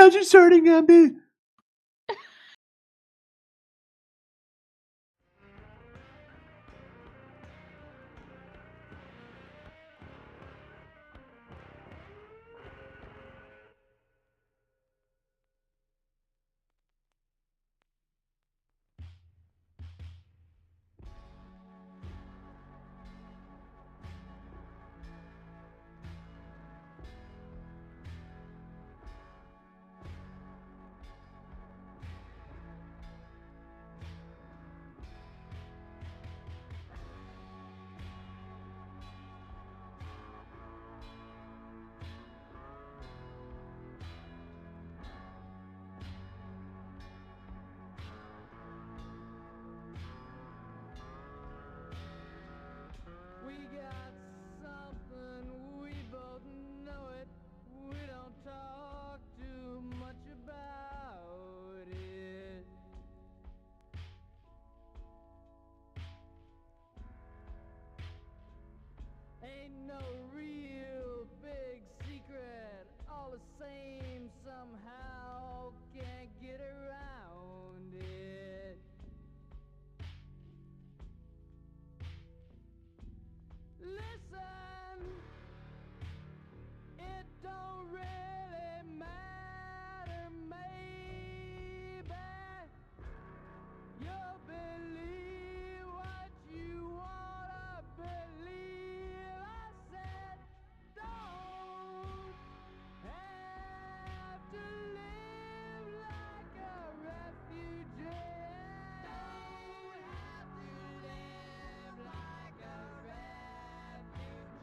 Imagine starting a bit. Ain't no real big secret, all the same somehow can't get around it. Listen, it don't really matter, maybe you'll believe what you wanna believe. I said don't have to live like a refugee. Don't have to live like a refugee.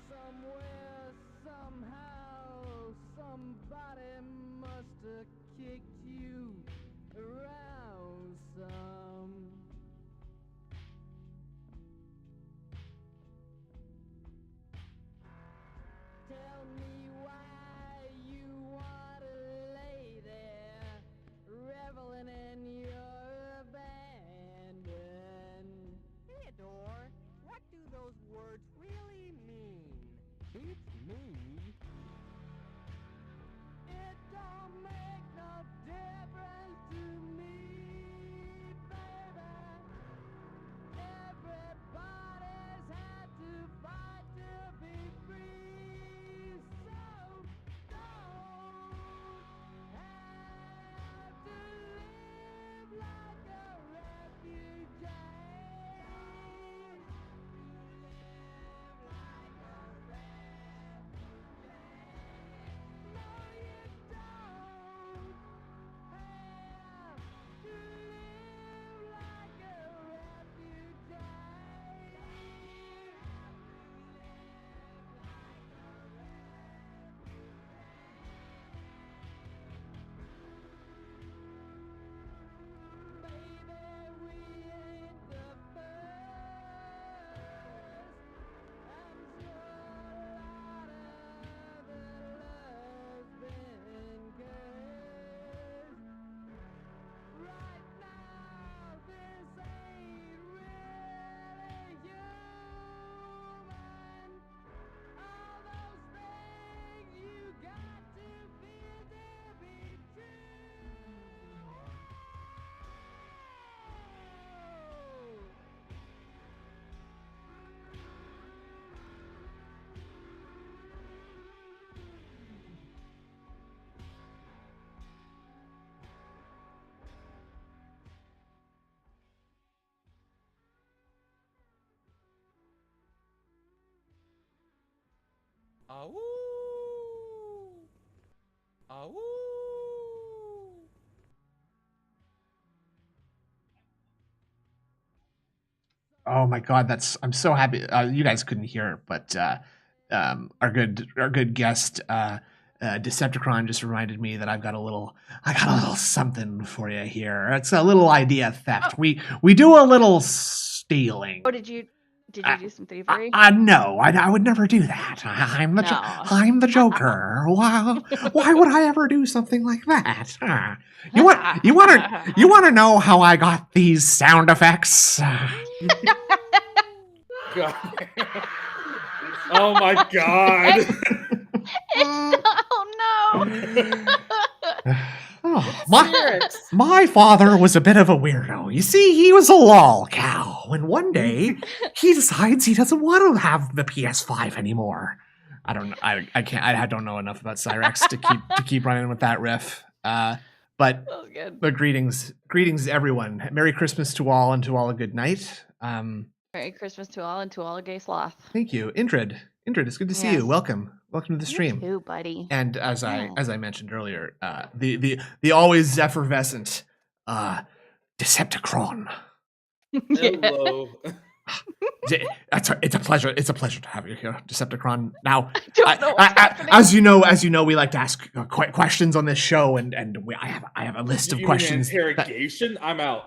Somewhere, somehow, somebody must have kicked you around some. Tell me why you want to lay there, reveling in your abandon. Theodore, what do those words really mean? It's me. It don't make no difference to me, baby. Everybody's had to fight to be free, so don't have to live like a refugee. No, you don't have to live like a refugee. Baby, we ain't the first. I'm sure a lot of the love's been cursed. Right now, this ain't really human. All those things you got to feel to be true. Awoo! Awoo! Oh my God, I'm so happy. You guys couldn't hear it, but our good guest Decepticon just reminded me that I got a little something for you here. It's a little idea theft. We do a little stealing. Oh, did you do some thievery? No, I would never do that. I'm the Joker. Why would I ever do something like that? You want to know how I got these sound effects? God. Oh my God. My father was a bit of a weirdo. You see, he was a lol cow, and one day he decides he doesn't want to have the PS5 anymore. I don't know. I can't. I don't know enough about Cyrex to keep running with that riff. But That was good. greetings everyone. Merry Christmas to all, and to all a good night. Merry Christmas to all and to all a gay sloth. Thank you, Indrid. Indrid, it's good to see Yes. you. Welcome to the You stream. too, buddy. And as Yeah. I mentioned earlier, the always effervescent Decepticron. Hello. It's a pleasure. It's a pleasure to have you here, Decepticron. Now, Don't know what's happening. as you know, we like to ask questions on this show, and I have a list of You questions. mean interrogation? I'm out.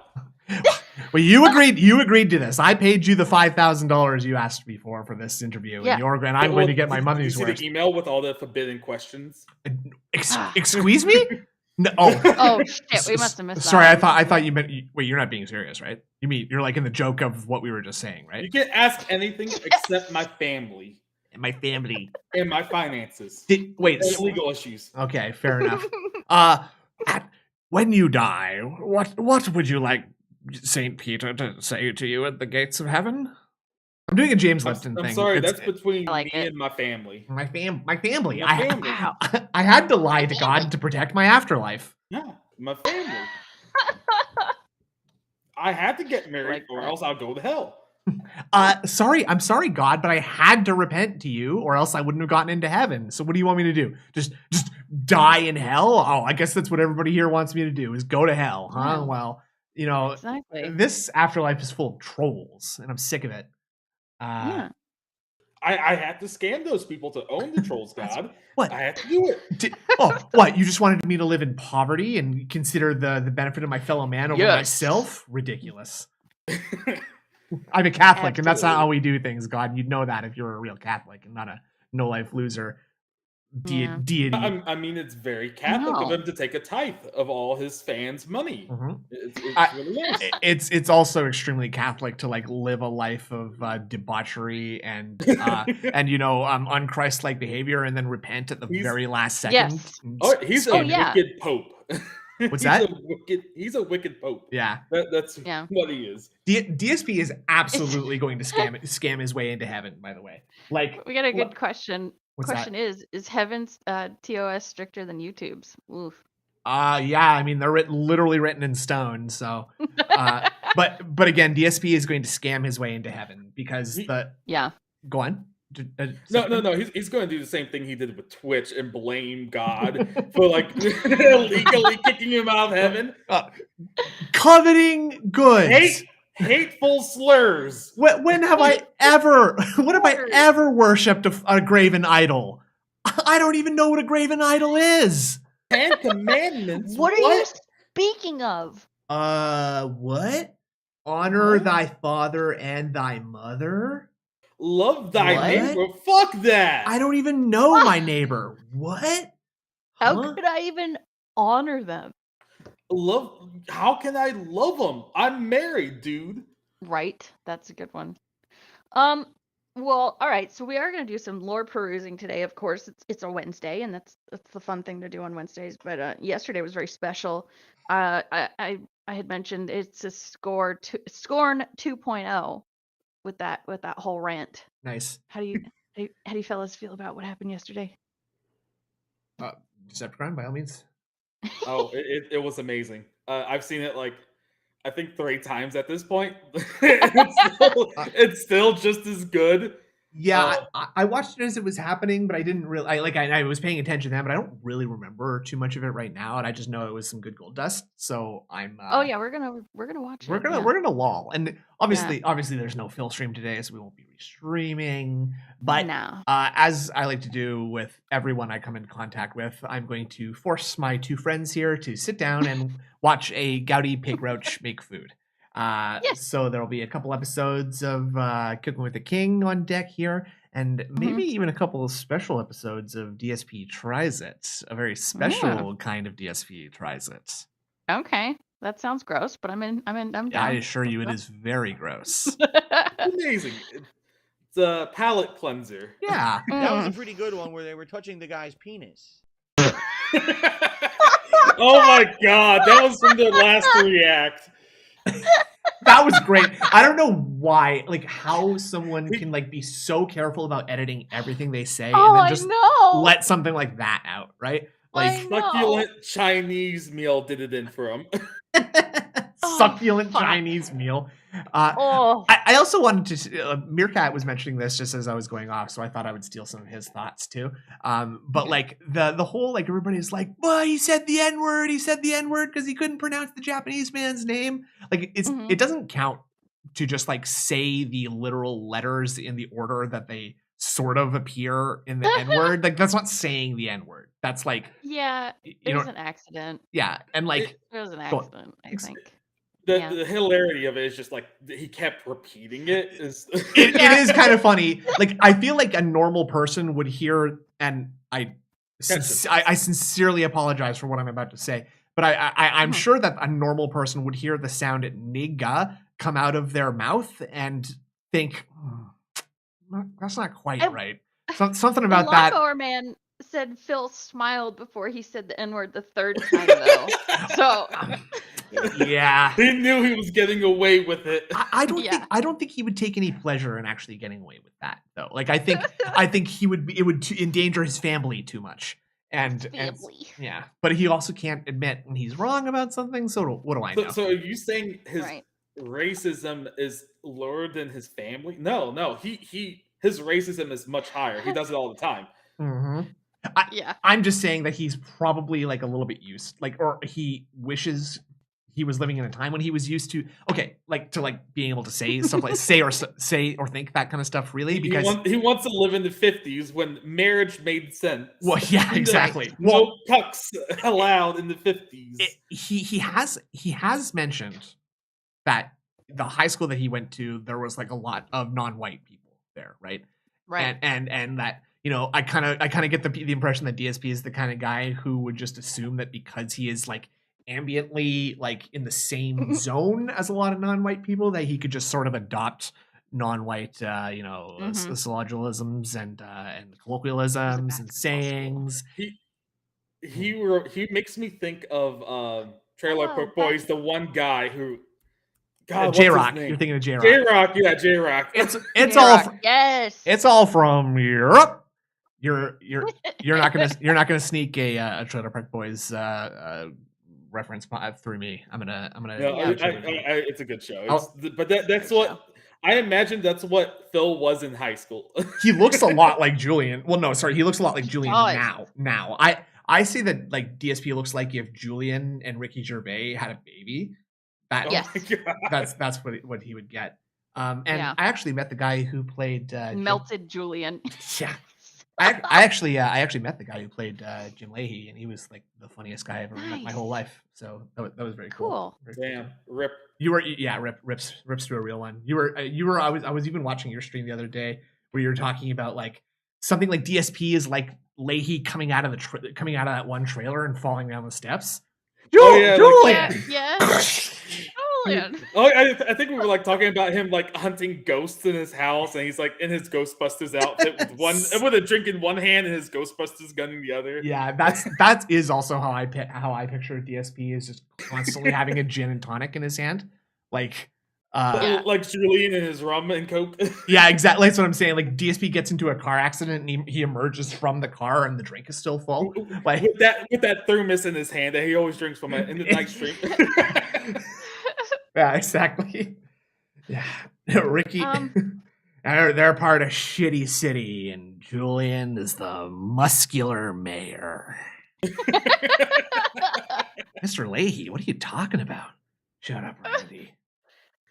Well, you agreed to this. I paid you the $5,000 you asked me for this interview, Yeah. and I'm going to get my money's Did you worth. see the email with all the forbidden questions? Excuse me? No. Oh. Oh shit, we must have missed Sorry, that. I thought you meant. Wait, you're not being serious, right? You mean you're like in the joke of what we were just saying, right? You can't ask anything except my family My family. and my finances. Wait. And legal issues. Okay, fair enough. When you die, what would you like Saint Peter to say to you at the gates of heaven? I'm doing a James Lipton I'm thing. sorry, It's- that's between I like me it. and my family. my family. My family. I had to lie to God to protect my afterlife. Yeah, my family. I had to get married, Like or that. else I'll go to hell. I'm sorry, God, but I had to repent to you, or else I wouldn't have gotten into heaven. So what do you want me to do? Just die in hell? Oh, I guess that's what everybody here wants me to do, is go to hell, huh? Yeah. Well, you know, Exactly. this afterlife is full of trolls, and I'm sick of it. Yeah. I had to scam those people to own the trolls god. What? I had to do it. What? You just wanted me to live in poverty and consider the benefit of my fellow man over Yes. myself? Ridiculous. I'm a Catholic, and that's not Absolutely. how we do things, God. You'd know that if you were a real Catholic and not a no-life loser Yeah. deity. I mean, it's very Catholic of No. him to take a tithe of all his fans' money. Mhm. It's I- really nice. It's also extremely Catholic to like live a life of debauchery and unchristlike behavior, and then repent at the He's- very last second. Yes. and Oh, he's a Oh, yeah. wicked pope. What's that? He's a wicked pope. Yeah. That's Yeah. what he is. DSP is absolutely going to scam his way into heaven, by the way. Like, We got a good question. what's Question is heaven's TOS stricter than YouTube's? Oof. yeah, I mean, they're literally written in stone, so but again, DSP is going to scam his way into heaven because Yeah. go on. No. He's going to do the same thing he did with Twitch and blame God for like illegally kicking him out of heaven. Coveting goods. Hateful slurs. When have I ever worshipped a graven idol? I don't even know what a graven idol is. 10 Commandments. What are you speaking of? What? Honor What? thy father and thy mother? Love thy What? neighbor. Fuck that. I don't even know my neighbor. What? How Huh? could I even honor them? Love. How can I love them? I'm married, dude. Right. That's a good one. Well, all right. So we are going to do some lore perusing today. Of course, it's a Wednesday, and that's the fun thing to do on Wednesdays. But yesterday was very special. I had mentioned it's a Scorn 2.0 with that whole rant. Nice. How do you fellas feel about what happened yesterday? Decepticon, by all means. Oh, it was amazing. I've seen it like I think 3 times at this point. it's still just as good. Yeah, I watched it as it was happening, but I didn't really. I was paying attention to that, but I don't really remember too much of it right now, and I just know it was some good gold dust. So I'm. Oh yeah, we're gonna watch it. Yeah. We're gonna lull, and obviously there's no fill stream today, so we won't be restreaming. But No. as I like to do with everyone I come in contact with, I'm going to force my 2 friends here to sit down and watch a gouty pig roach make food. Yes. So there'll be a couple episodes of Cooking with the King on deck here, and maybe even a couple of special episodes of DSP Tries It, a very special kind of DSP Tries It. Okay, that sounds gross, but I'm down. I assure you, it is very gross. Amazing. It's a palate cleanser. Yeah. That was a Mm. pretty good one where they were touching the guy's penis. Oh my god, that was from the last react. That was great. I don't know why, like how someone can like be so careful about editing everything they say and Oh, then I just know. let something like that out, right? I Like know. Succulent Chinese meal did it in for him. succulent fuck. Chinese meal. Oh, I also wanted to. Meerkat was mentioning this just as I was going off, so I thought I would steal some of his thoughts too. But Okay. like the whole like everybody's like, "Well, he said the N word. He said the N word because he couldn't pronounce the Japanese man's name." Like Mhm. it doesn't count to just like say the literal letters in the order that they sort of appear in the N word. Like that's not saying the N word. That's like yeah, you it was know, an accident. yeah, and like It, It was an go on. accident, I Ex- think. the, Yeah. the hilarity of it is just like he kept repeating it. Is it Yeah. is kind of funny. Like I feel like a normal person would hear, and I sincerely apologize for what I'm about to say, but I'm Mhm. sure that a normal person would hear the sound nigga come out of their mouth and think, that's not quite And right. Something the about that. lawnmower man said Phil smiled before he said the N word the third time, though. So, Yeah. He knew he was getting away with it. I don't Yeah. think he would take any pleasure in actually getting away with that though. Like I think he would it would endanger his family too much. And family. yeah, but he also can't admit when he's wrong about something. So what do I know? So are you saying his Right. racism is lower than his family? No. His racism is much higher. He does it all the time. Mhm. Yeah. I'm just saying that he's probably like a little bit used, like, or he wishes he was living in a time when he was used to, okay, like to like being able to say stuff like say or think that kind of stuff really because He wants to live in the 50s when marriage made sense. well, yeah, No- exactly. No, Well, cucks allowed in the 50s. he has mentioned that the high school that he went to, there was like a lot of non-white people there, right? Right. And that I kind of get the impression that DSP is the kind of guy who would just assume that because he is like ambiently like in the same zone as a lot of non-white people that he could just sort of adopt non-white Mhm. syllogisms and He's a colloquialisms and basketball school. sayings. He makes me think of Trailer Hello, Park Boys, the one guy who God, J what's his Rock, you're name? thinking of J Rock. J Rock, yeah, J Rock. It's all J-Rock, yes. it's all from Europe. You're not gonna sneak a Trailer Park Boys reference through me. I'm gonna No, Yeah. it's a good show. I'll- But that's Good what show. I imagine. That's what Phil was in high school. he looks a lot like Julian. Well, no, sorry, he looks a lot like He Julian does. now. Now, I say that like DSP looks like if Julian and Ricky Gervais had a baby. That Oh Yes. my god! that's what he would get. And Yeah. I actually met the guy who played Melted Julian. Yeah. I actually met the guy who played Jim Leahy, and he was like the funniest guy I ever met in my whole Nice. life. So that was very cool. Cool. Very cool. Damn, rip. You were rips to a real one. You were I was even watching your stream the other day where you were talking about like something like DSP is like Leahy coming out of that one trailer and falling down the steps. Oh, yeah, like- Julian. Yes. Julian. Oh, I think we were like talking about him like hunting ghosts in his house, and he's like in his Ghostbusters outfit with a drink in one hand and his Ghostbusters gun in the other. Yeah, that is also how I picture DSP is just constantly having a gin and tonic in his hand, like Yeah. Like Julian and his rum and coke. yeah, exactly. That's what I'm saying. Like DSP gets into a car accident and he emerges from the car and the drink is still full. Like with that thermos in his hand that he always drinks from in the night stream. yeah, exactly. Yeah, Ricky. Um, they're part of Shitty City, and Julian is the muscular mayor. Mr. Leahy, what are you talking about? Shut up, Randy.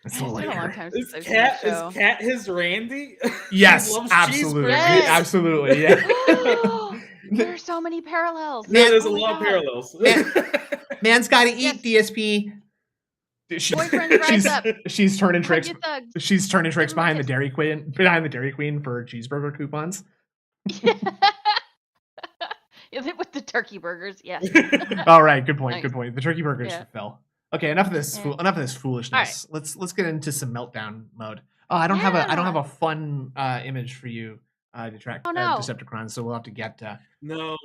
It's the It's been a long layer. time Is since I've seen that Cat show. is Cat his Randy? Yes, She loves absolutely, cheeseburgers. Yes. absolutely. Yeah. There are so many parallels. Yeah, there's Oh a my lot of God. parallels. Man's got to eat, Yes. DSP. Boyfriend rise up. She's turning Hug tricks. your thugs. She's turning tricks Give 'em a behind the Dairy Queen for cheeseburger coupons. Yeah, with the turkey burgers, yes. All right, good point. Nice. Good point. The turkey burgers Yeah. for Phil. Okay, enough of this. Yeah. Enough of this foolishness. Let's get into some meltdown mode. Oh, I don't have Yeah. a fun image for you, Detract Oh, no. Decepticons, so we'll have to get No,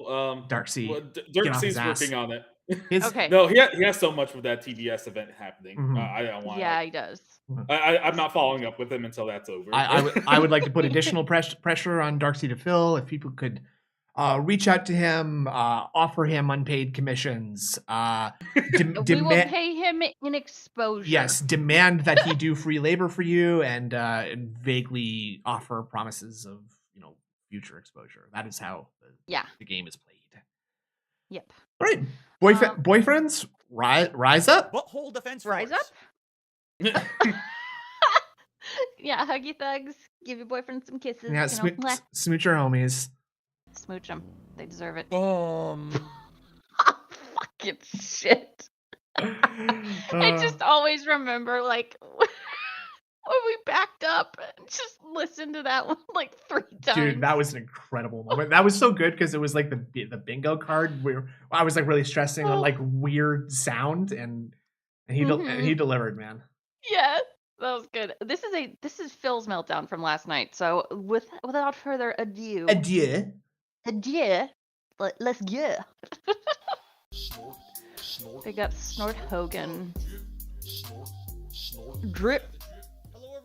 Darkseid. well, Get off Darkseid's his ass. working on it. His Okay. No, he has so much with that TBS event happening. Mhm. I don't want. Yeah, he does. I'm not following up with him until that's over. I would like to put additional pressure on Darkseid to Phil if people could reach out to him, offer him unpaid commissions. We will pay him in exposure. Yes, demand that he do free labor for you, and vaguely offer promises of future exposure. That is how the game is played. Yep. All right, boyfriends, rise up. Butthole defense Rise force. up. Yeah, huggy thugs. Give your boyfriend some kisses. Yeah, smooch your homies. Smooch them. They deserve it. Fucking shit. I just always remember, like, when we backed up and just listened to that one like 3 times. Dude, that was an incredible moment. That was so good because it was like the bingo card where I was like really stressing on like weird sound, and he delivered, man. Yeah, that was good. This is Phil's meltdown from last night. So without further ado, let's go. Big up Snort Hogan. Drip.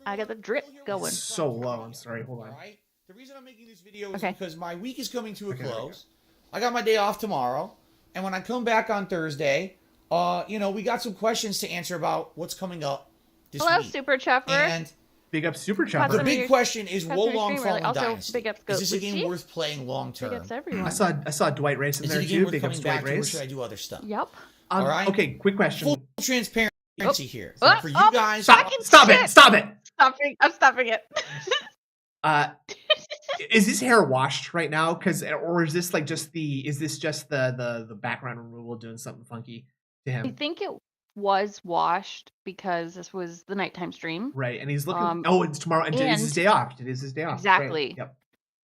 I got the drip going. So low. I'm sorry. Hold on. Right? The reason I'm making this video is because my week is coming to a close. I got my day off tomorrow, and when I come back on Thursday, we got some questions to answer about what's coming up this Hello, week. Super Chuffer. And big up Super Chuffer. the big question is, will Long Fallen also, Dynasty? big ups Is this a Lucy? game worth playing long term? Big ups everyone. I saw Dwight Race in Is there it a game too. worth Big ups coming Dwight back to, or Race. should I do other stuff? Yep. All right. Okay, quick question. Full transparency here. Oh, For you oh, guys, Stop it! shit. Stop it! I'm stopping it. Is this hair washed right now? Or is this like just the background removal doing something funky to I him? think it was washed because this was the nighttime stream. Right, and he's looking. It's tomorrow, and it is his day off. It is his day off. Exactly. Right. Yep.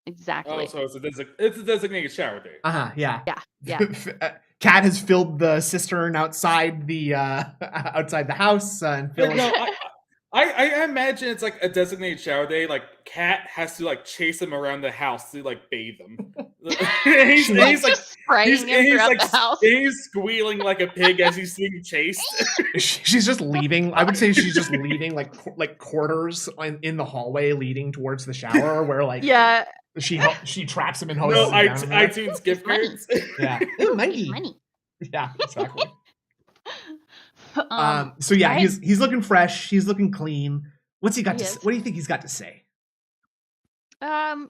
Exactly. Oh, so it's a designated shower day. Yeah. Yeah. Kat has filled the cistern outside the house and filled. No, I imagine it's like a designated shower day. Like Kat has to like chase him around the house to like bathe him. he's just spraying him throughout the house. He's squealing like a pig as he's being chased. She's just leaving. I would say she's just leaving like quarters in the hallway leading towards the shower, where like she traps him and hoses No, him down. iTunes gift cards. Yeah, ooh, money. Yeah, exactly. So yeah, he's looking fresh. He's looking clean. What's he got to? What do you think he's got to say? I'm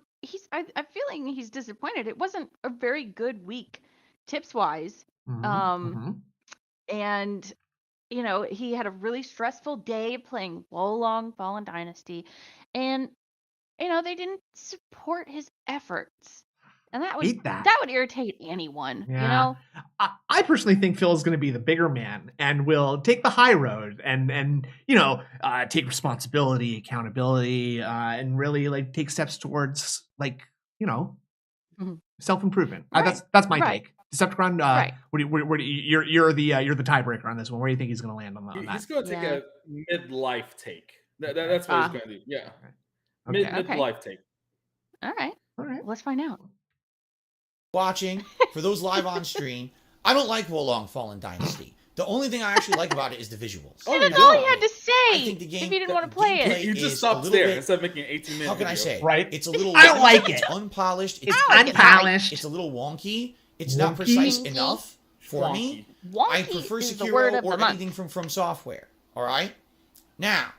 feeling he's disappointed. It wasn't a very good week, tips wise. And he had a really stressful day playing Long Fallen Dynasty, and they didn't support his efforts. And that would irritate anyone, I personally think Phil is going to be the bigger man and will take the high road and take responsibility, accountability, and really like take steps towards self-improvement. Right. That's my take. Decepticon, you're the tiebreaker on this one. Where do you think he's going to land on that? He's going to take a midlife take. That's what he's going to do. Yeah. Okay. Midlife take. All right. Let's find out. Watching, for those live on stream, I don't like Long Fallen Dynasty. The only thing I actually like about it is the visuals. That's all he had to say. I think the game, if he didn't want to play it, you just stopped there instead of making an 18-minute. How can I say? Right? It's a little. I don't like it. It's unpolished. It's unpolished. It's a little wonky. It's not precise enough for me. Wonky I prefer is the word Sekiro of or the month. anything from Software. All right. Now,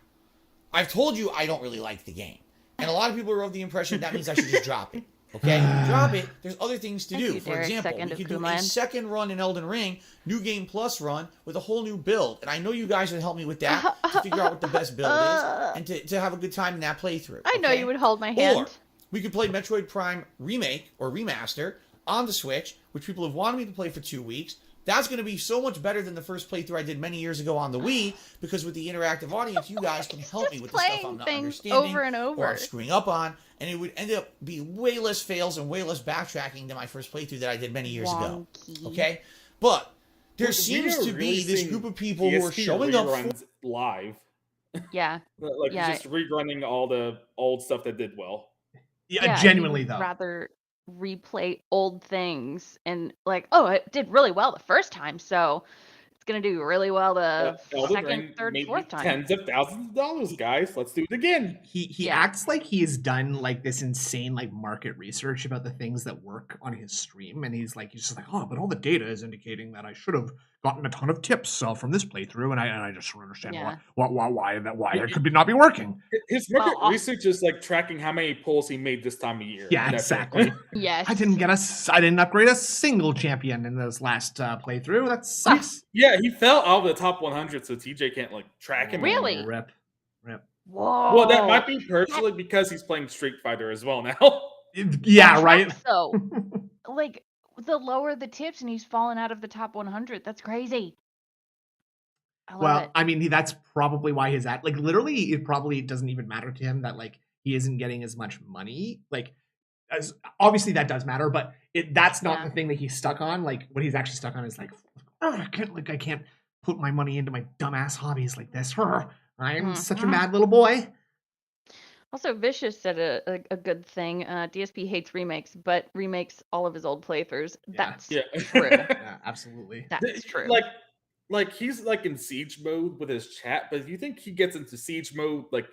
I've told you I don't really like the game, and a lot of people are of the impression that means I should just drop it. Okay, drop it. There's other things to do. For example, we could do a second run in Elden Ring, New Game Plus run with a whole new build. And I know you guys would help me with that to figure out what the best build is and to have a good time in that playthrough. I know you would hold my hand. Or we could play Metroid Prime Remake or Remaster on the Switch, which people have wanted me to play for 2 weeks. That's going to be so much better than the first playthrough I did many years ago on the Wii, because with the interactive audience, you guys can help me with the stuff I'm not understanding over and over. or I'm screwing up on, and it would end up be way less fails and way less backtracking than my first playthrough that I did many years ago. Okay? But there seems to be this group of people who are showing up live. Yeah. Just rerunning all the old stuff that did well. Yeah, he genuinely would though. rather replay old things and like, oh, it did really well the first time, so it's gonna do really well the Elden second, Ring third, made me fourth time. tens of thousands of dollars, guys. Let's do it again. He Yeah. acts like he's done like this insane like market research about the things that work on his stream, and he's just like, oh, but all the data is indicating that I should have gotten a ton of tips from this playthrough, and I just don't understand Yeah. why that could not be working. His market Well, research is like tracking how many pulls he made this time of year. Yeah, and that's it. exactly. Yes. I didn't upgrade a single champion in this last playthrough. That sucks. Yeah, he fell out of the top 100, so TJ can't like track him. Really? anymore. Rip. Whoa. Well, that might be personally because he's playing Street Fighter as well now. Yeah, right. So, like, the lower the tips and he's fallen out of the top 100. That's crazy. I love Well, it. I mean, that's probably why his like literally it probably doesn't even matter to him that like he isn't getting as much money. Like, as obviously that does matter, but that's not Yeah. the thing that he's stuck on. Like, what he's actually stuck on is like, oh, I can't put my money into my dumbass hobbies like this. I'm such a mad little boy. Also, Vicious said a good thing. DSP hates remakes, but remakes all of his old playthroughs. Yeah. That's Yeah. true. Yeah, absolutely. That's true. Like he's like in siege mode with his chat, but do you think he gets into siege mode like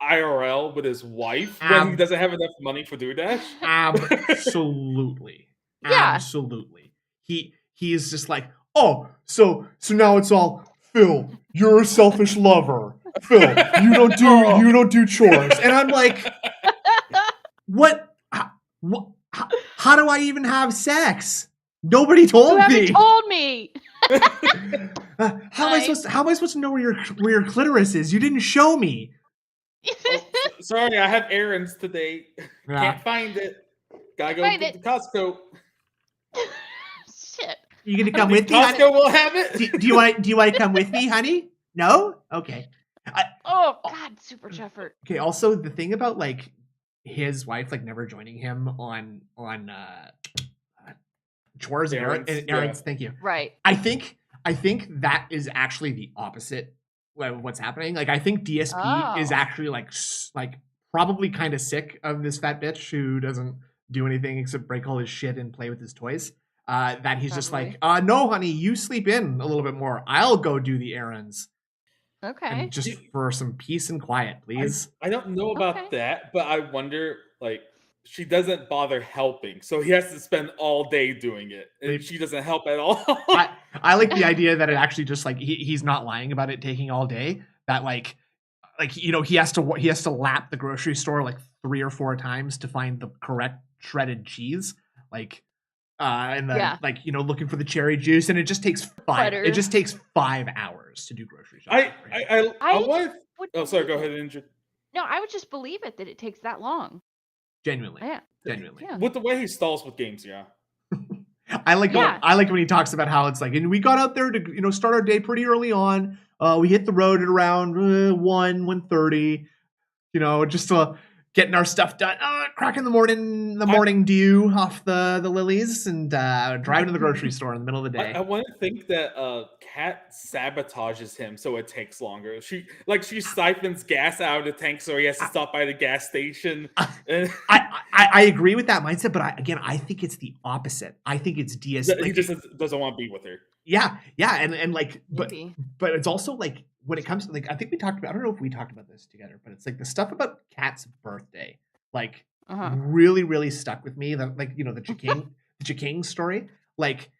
IRL with his wife when he doesn't have enough money for DoorDash? Absolutely. Yeah. Absolutely. He's just like, oh, so now it's all Phil, you're a selfish lover. Phil, you don't do chores. And I'm like, what? How do I even have sex? Nobody told You haven't told me. How am I supposed to know where your clitoris is? You didn't show me. Sorry, I have errands today. Yeah. Can't find it. Gotta go Find get it. to Costco. Shit. You gonna come with me? Costco will have it. Do you want to come with me, honey? No? Okay. Oh God, super Jeffert. Okay, also the thing about like his wife like never joining him on chores and errands, Yeah. thank you. Right. I think that is actually the opposite of what's happening. Like I think DSP is Oh. actually like probably kind of sick of this fat bitch who doesn't do anything except break all his shit and play with his toys. That he's just like, no, honey, you sleep in a little bit more. I'll go do the errands. Okay. And just for some peace and quiet, please. I don't know about that, but I wonder, like, she doesn't bother helping, so he has to spend all day doing it, and she doesn't help at all. I like the idea that it actually just like he's not lying about it taking all day. That like you know he has to lap the grocery store like 3 or 4 times to find the correct shredded cheese, like and then like you know looking for the cherry juice, and it just takes 5 hours to do grocery shopping. I want. Oh, sorry. Go ahead, Ninja. No, I would just believe it that it takes that long. Genuinely. Yeah. With the way he stalls with games, yeah. I like when he talks about how it's like, and we got out there to start our day pretty early on. We hit the road at around 1:30, just getting our stuff done. Cracking the morning dew off the lilies and driving to the grocery store in the middle of the day. I want to think that Kat sabotages him so it takes longer. She siphons gas out of the tank so he has to stop by the gas station. I agree with that mindset, but I think it's the opposite. I think it's DSP. He just doesn't want to be with her. Yeah, and like, but it's also like when it comes to like, I think we talked about. I don't know if we talked about this together, but it's like the stuff about Kat's birthday, like really, really stuck with me. That like the Chiking story, like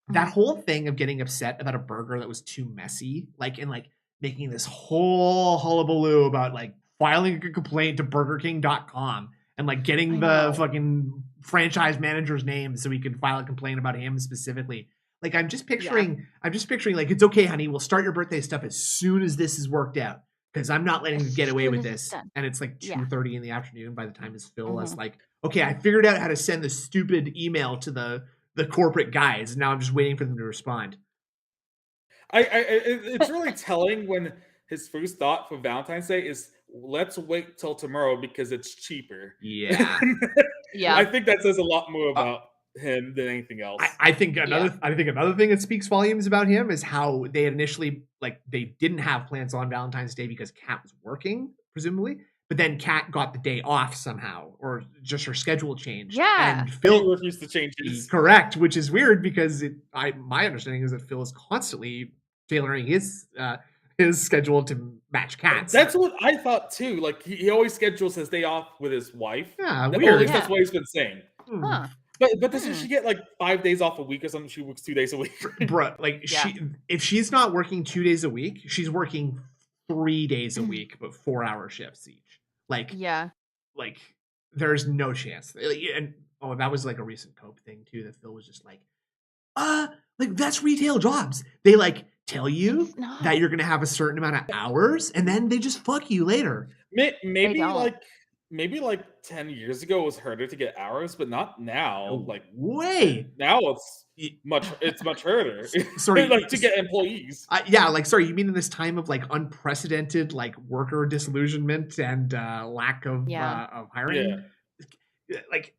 that whole thing of getting upset about a burger that was too messy, like and like making this whole hullabaloo about like filing a complaint to BurgerKing.com and like getting the fucking franchise manager's name so we could file a complaint about him specifically. Like I'm just picturing like, it's okay, honey, we'll start your birthday stuff as soon as this is worked out because I'm not letting you get away with this. And it's like 2:30 in the afternoon by the time it's Phil is like, okay, I figured out how to send the stupid email to the corporate guys. And now I'm just waiting for them to respond. It's really telling when his first thought for Valentine's Day is let's wait till tomorrow because it's cheaper. Yeah. I think that says a lot more about him than anything else. I think another thing that speaks volumes about him is how they initially like they didn't have plans on Valentine's Day because Kat was working, presumably. but then Kat got the day off somehow, or just her schedule changed. Yeah. And Phil Phil refused to change his. correct, which is weird because my understanding is that Phil is constantly tailoring his schedule to match Kat's. That's what I thought too. Like he always schedules his day off with his wife. Yeah, Or at weird. least that's what he's been saying. Huh. But doesn't she get like 5 days off a week or something? She works 2 days a week. Bruh, like Yeah. if she's not working 2 days a week, she's working 3 days a week, but 4-hour shifts each. Like Yeah. like there's no chance. And that was like a recent Cope thing too, that Phil was just like that's retail jobs. They like tell you It's not. that you're gonna have a certain amount of hours, and then they just fuck you later. Maybe don't. like 10 years ago it was harder to get hours, but not now. Like way. now it's much harder. Sorry, like to get employees. Yeah, like sorry, you mean in this time of like unprecedented like worker disillusionment and lack of hiring? Like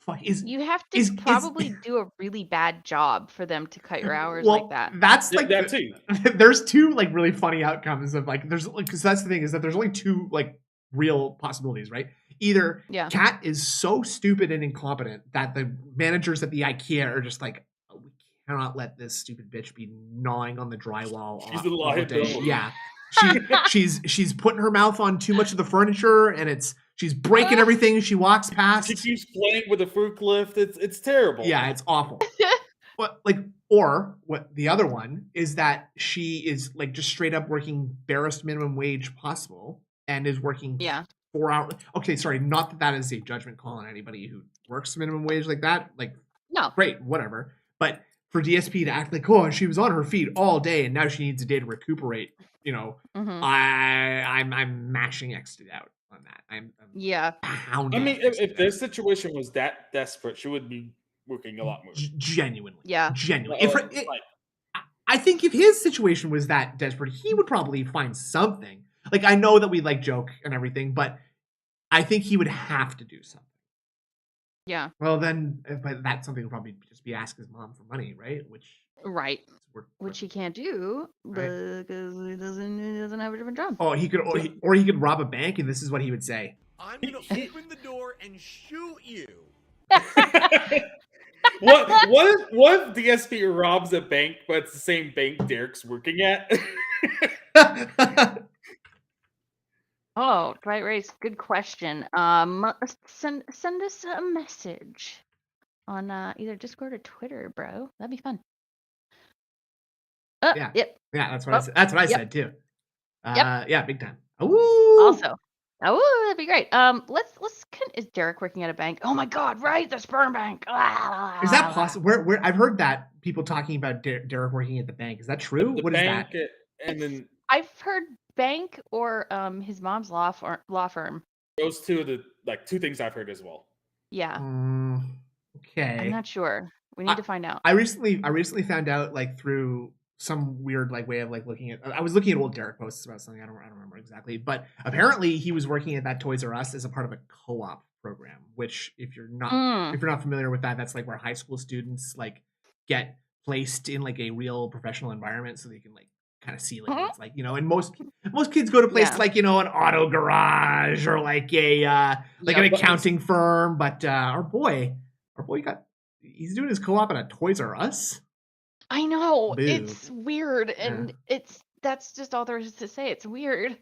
fuck You have to probably do a really bad job for them to cut your hours well, like that. That's like that too. There's two like really funny outcomes of like there's like because that's the thing is that there's only two like real possibilities, right? Either Kat is so stupid and incompetent that the managers at the IKEA are just like, we cannot let this stupid bitch be gnawing on the drywall. She's a liability. Yeah, she's putting her mouth on too much of the furniture, and she's breaking everything she walks past. She keeps playing with the fruit lift. It's terrible. Yeah, it's awful. But like, or what the other one is that she is like just straight up working barest minimum wage possible. And is working 4 hours. Okay, sorry, not that is a judgment call on anybody who works minimum wage like that. Like, no, great, whatever. But for DSP to act like, oh, she was on her feet all day and now she needs a day to recuperate, I'm mashing X'd out on that. I'm pounding. I mean, if this situation was that desperate, she would be working a lot more. Genuinely. Yeah. Genuinely. I think if his situation was that desperate, he would probably find something. Like, I know that we like joke and everything, but I think he would have to do something. Yeah. Well, then, but that something would probably just be ask his mom for money, right? Which he can't do because he doesn't have a different job. Oh, he could, or he could rob a bank, and this is what he would say: "I'm gonna open the door and shoot you." What if DSP robs a bank, but it's the same bank Derek's working at? Oh, Dwight Race, good question. Send us a message on either Discord or Twitter, bro. That'd be fun. Yeah. Yep. Yeah, that's what I said. That's what I said too. Yeah, big time. Also, that'd be great. Is Derek working at a bank? Oh my God, right, the sperm bank. Is that possible? Where I've heard that people talking about Derek working at the bank. Is that true? What is that? And then I've heard bank or his mom's law firm. Those two are the two things I've heard as well. Yeah. Okay. I'm not sure. We need to find out. I recently found out through some weird way of looking at. I was looking at old Derek posts about something. I don't remember exactly, but apparently he was working at that Toys R Us as a part of a co-op program. Which, if you're not familiar with that, that's where high school students get placed in a real professional environment so they can kind of see what it's like, and most kids go to places an auto garage or an accounting firm, but our boy he's doing his co-op at a Toys R Us. I know. Boo. It's weird, and that's just all there is to say. It's weird.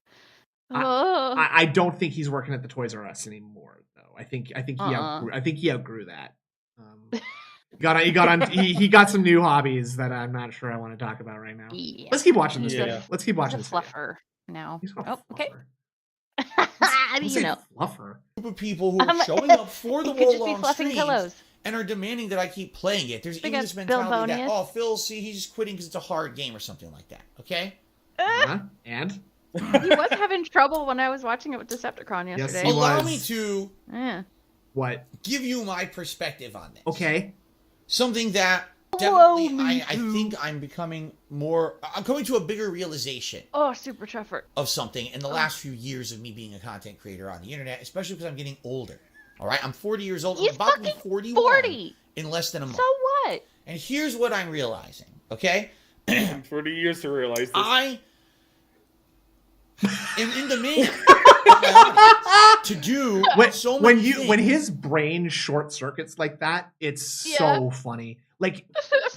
I don't think he's working at the Toys R Us anymore, though. I think he outgrew that. He got some new hobbies that I'm not sure I want to talk about right now. Yeah. Let's keep watching this video. Let's keep watching He's this a fluffer now. He's not a fluffer. Okay. How do you know? Fluffer. Group of people who are showing up for the World Long streams pillows. and are demanding that I keep playing it. There's even this mentality that, Phil, he's just quitting because it's a hard game or something like that. Okay? And? He was having trouble when I was watching it with Decepticon yesterday. Yes, Allow me to what? Give you my perspective on this. Okay. Something that definitely I think I'm becoming more. I'm coming to a bigger realization. Oh, super tougher. Of something in the last few years of me being a content creator on the internet, especially because I'm getting older. All right, I'm 40 years old. He's I'm about to be 41 40 in less than a month. So what? And here's what I'm realizing. Okay. 40 years to realize this. I am in demand my audience to do so many things. when his brain short circuits like that, it's so funny. Like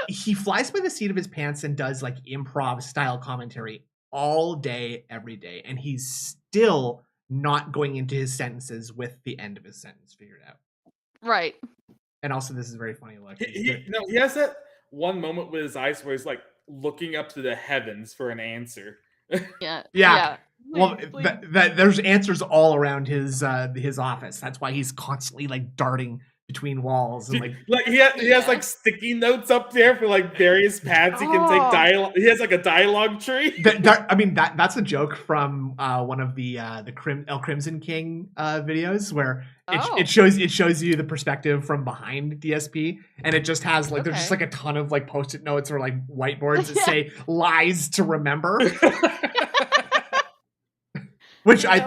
he flies by the seat of his pants and does like improv style commentary all day, every day, and he's still not going into his sentences with the end of his sentence figured out. Right. And also, this is very funny. Look, He has that one moment with his eyes where he's like looking up to the heavens for an answer. Yeah. Well, Please. there's answers all around his office. That's why he's constantly like darting between walls and like he has like sticky notes up there for like various paths he can take dialogue. He has like a dialogue tree. That's a joke from one of the El Crimson King videos where it shows you the perspective from behind DSP, and it just has like there's just like a ton of like post-it notes or like whiteboards that say lies to remember. Which I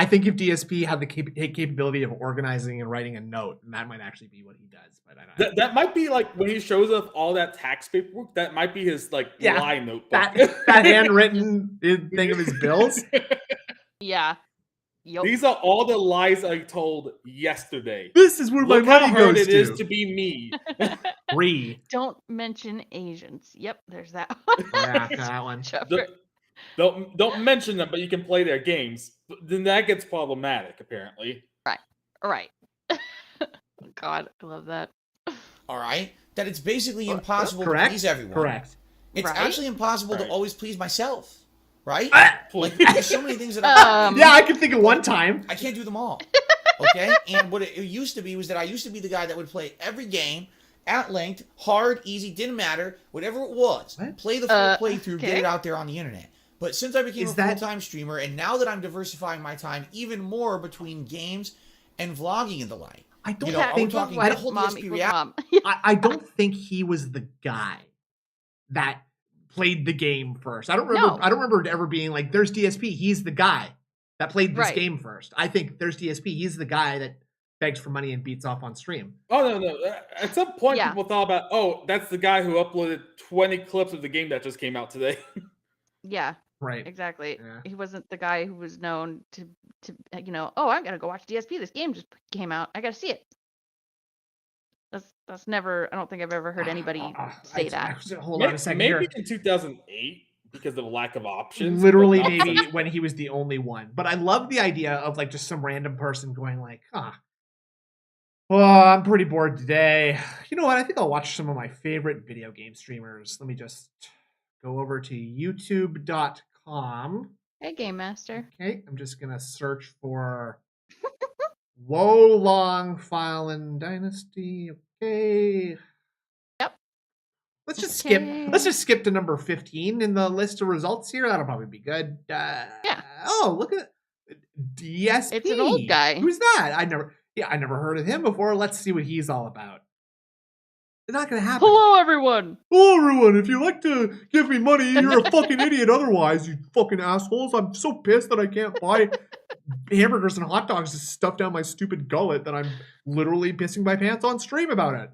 think if DSP had the capability of organizing and writing a note, and that might actually be what he does. But I don't. That might be like when he shows us all that tax paperwork. That might be his like lie notebook. That handwritten thing of his bills. Yeah. Yep. These are all the lies I told yesterday. This is where Look my money how hard goes it is to be me. Don't mention Asians. Yep, there's that that one. Don't mention them, but you can play their games. Then that gets problematic, apparently. Right. God, I love that. All right, that it's basically impossible to please everyone. Correct. It's actually impossible to always please myself. Right? Like there's so many things that I can think of one time. I can't do them all. Okay? And what it used to be was that I used to be the guy that would play every game at length, hard, easy, didn't matter, whatever it was. Play the full playthrough, get it out there on the internet. But since I became a full-time streamer, and now that I'm diversifying my time even more between games and vlogging and the like, I don't think he was the guy that played the game first. I don't remember it ever being like, there's DSP, he's the guy that played this game first. I think there's DSP, he's the guy that begs for money and beats off on stream. Oh, no. At some point, people thought about, that's the guy who uploaded 20 clips of the game that just came out today. Yeah. Right. Exactly. Yeah. He wasn't the guy who was known to I'm gonna go watch DSP. This game just came out. I gotta see it. That's never. I don't think I've ever heard anybody say that. Hold on a second. Maybe in 2008 because of lack of options. Literally, maybe when he was the only one. But I love the idea of like just some random person going like, well, I'm pretty bored today. You know what? I think I'll watch some of my favorite video game streamers. Let me just go over to youtube.com. Hey, Game Master. Okay, I'm just gonna search for Wo Long File and Dynasty. Okay. Yep. Let's just skip to number 15 in the list of results here. That'll probably be good. Yeah. Oh, look at DSP. It's an old guy. Who's that? I never heard of him before. Let's see what he's all about. It's not gonna happen. Hello, everyone. Hello, everyone. If you like to give me money, you're a fucking idiot. Otherwise, you fucking assholes. I'm so pissed that I can't buy hamburgers and hot dogs to stuff down my stupid gullet that I'm literally pissing my pants on stream about it.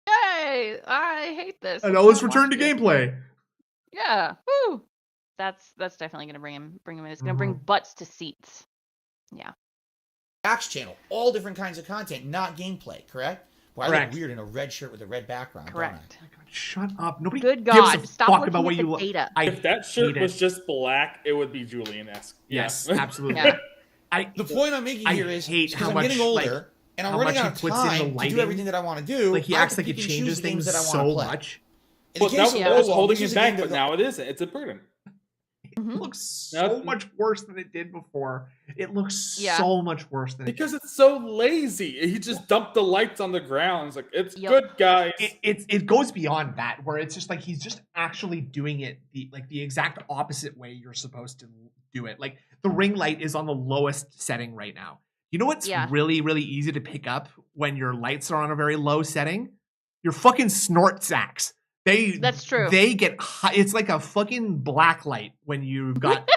Yay! I hate this. And now let's return to gameplay. Yeah. Woo. That's definitely gonna bring him in. It's gonna bring butts to seats. Yeah. Axe channel, all different kinds of content, not gameplay. Correct. Well, I look weird in a red shirt with a red background. Correct. Oh my God, shut up. Nobody Good gives God. a Stop fuck looking about what at you the data. If that shirt was just black, it would be Julian-esque. Yes, absolutely. Yeah. The point I'm making here is because I'm getting older and I'm running out of time to do everything that I want to do. Like he acts like he changes things so much. Well, that was holding it back, but now it isn't. It's a burden. It looks so much worse than it did before. It looks so much worse than because it's so lazy. He just dumped the lights on the ground. It's like it's good, guys. It goes beyond that, where it's just like he's just actually doing it the exact opposite way you're supposed to do it. Like the ring light is on the lowest setting right now. You know what's really, really easy to pick up when your lights are on a very low setting? Your fucking snort sacks. That's true. They get high. It's like a fucking black light when you've got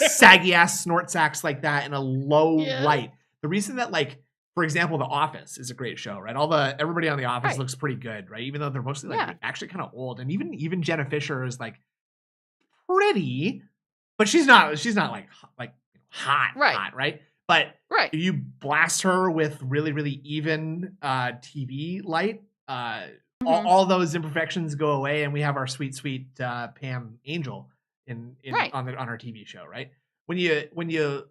saggy ass snort sacks like that in a low light. The reason that, like, for example, The Office is a great show, right? Everybody on The Office looks pretty good, right? Even though they're mostly like actually kind of old, and even Jenna Fisher is like pretty, but she's not like hot, Right. hot, right? But Right. you blast her with really, really even TV light, all those imperfections go away, and we have our sweet, sweet Pam Angel Right. on our TV show, right? When you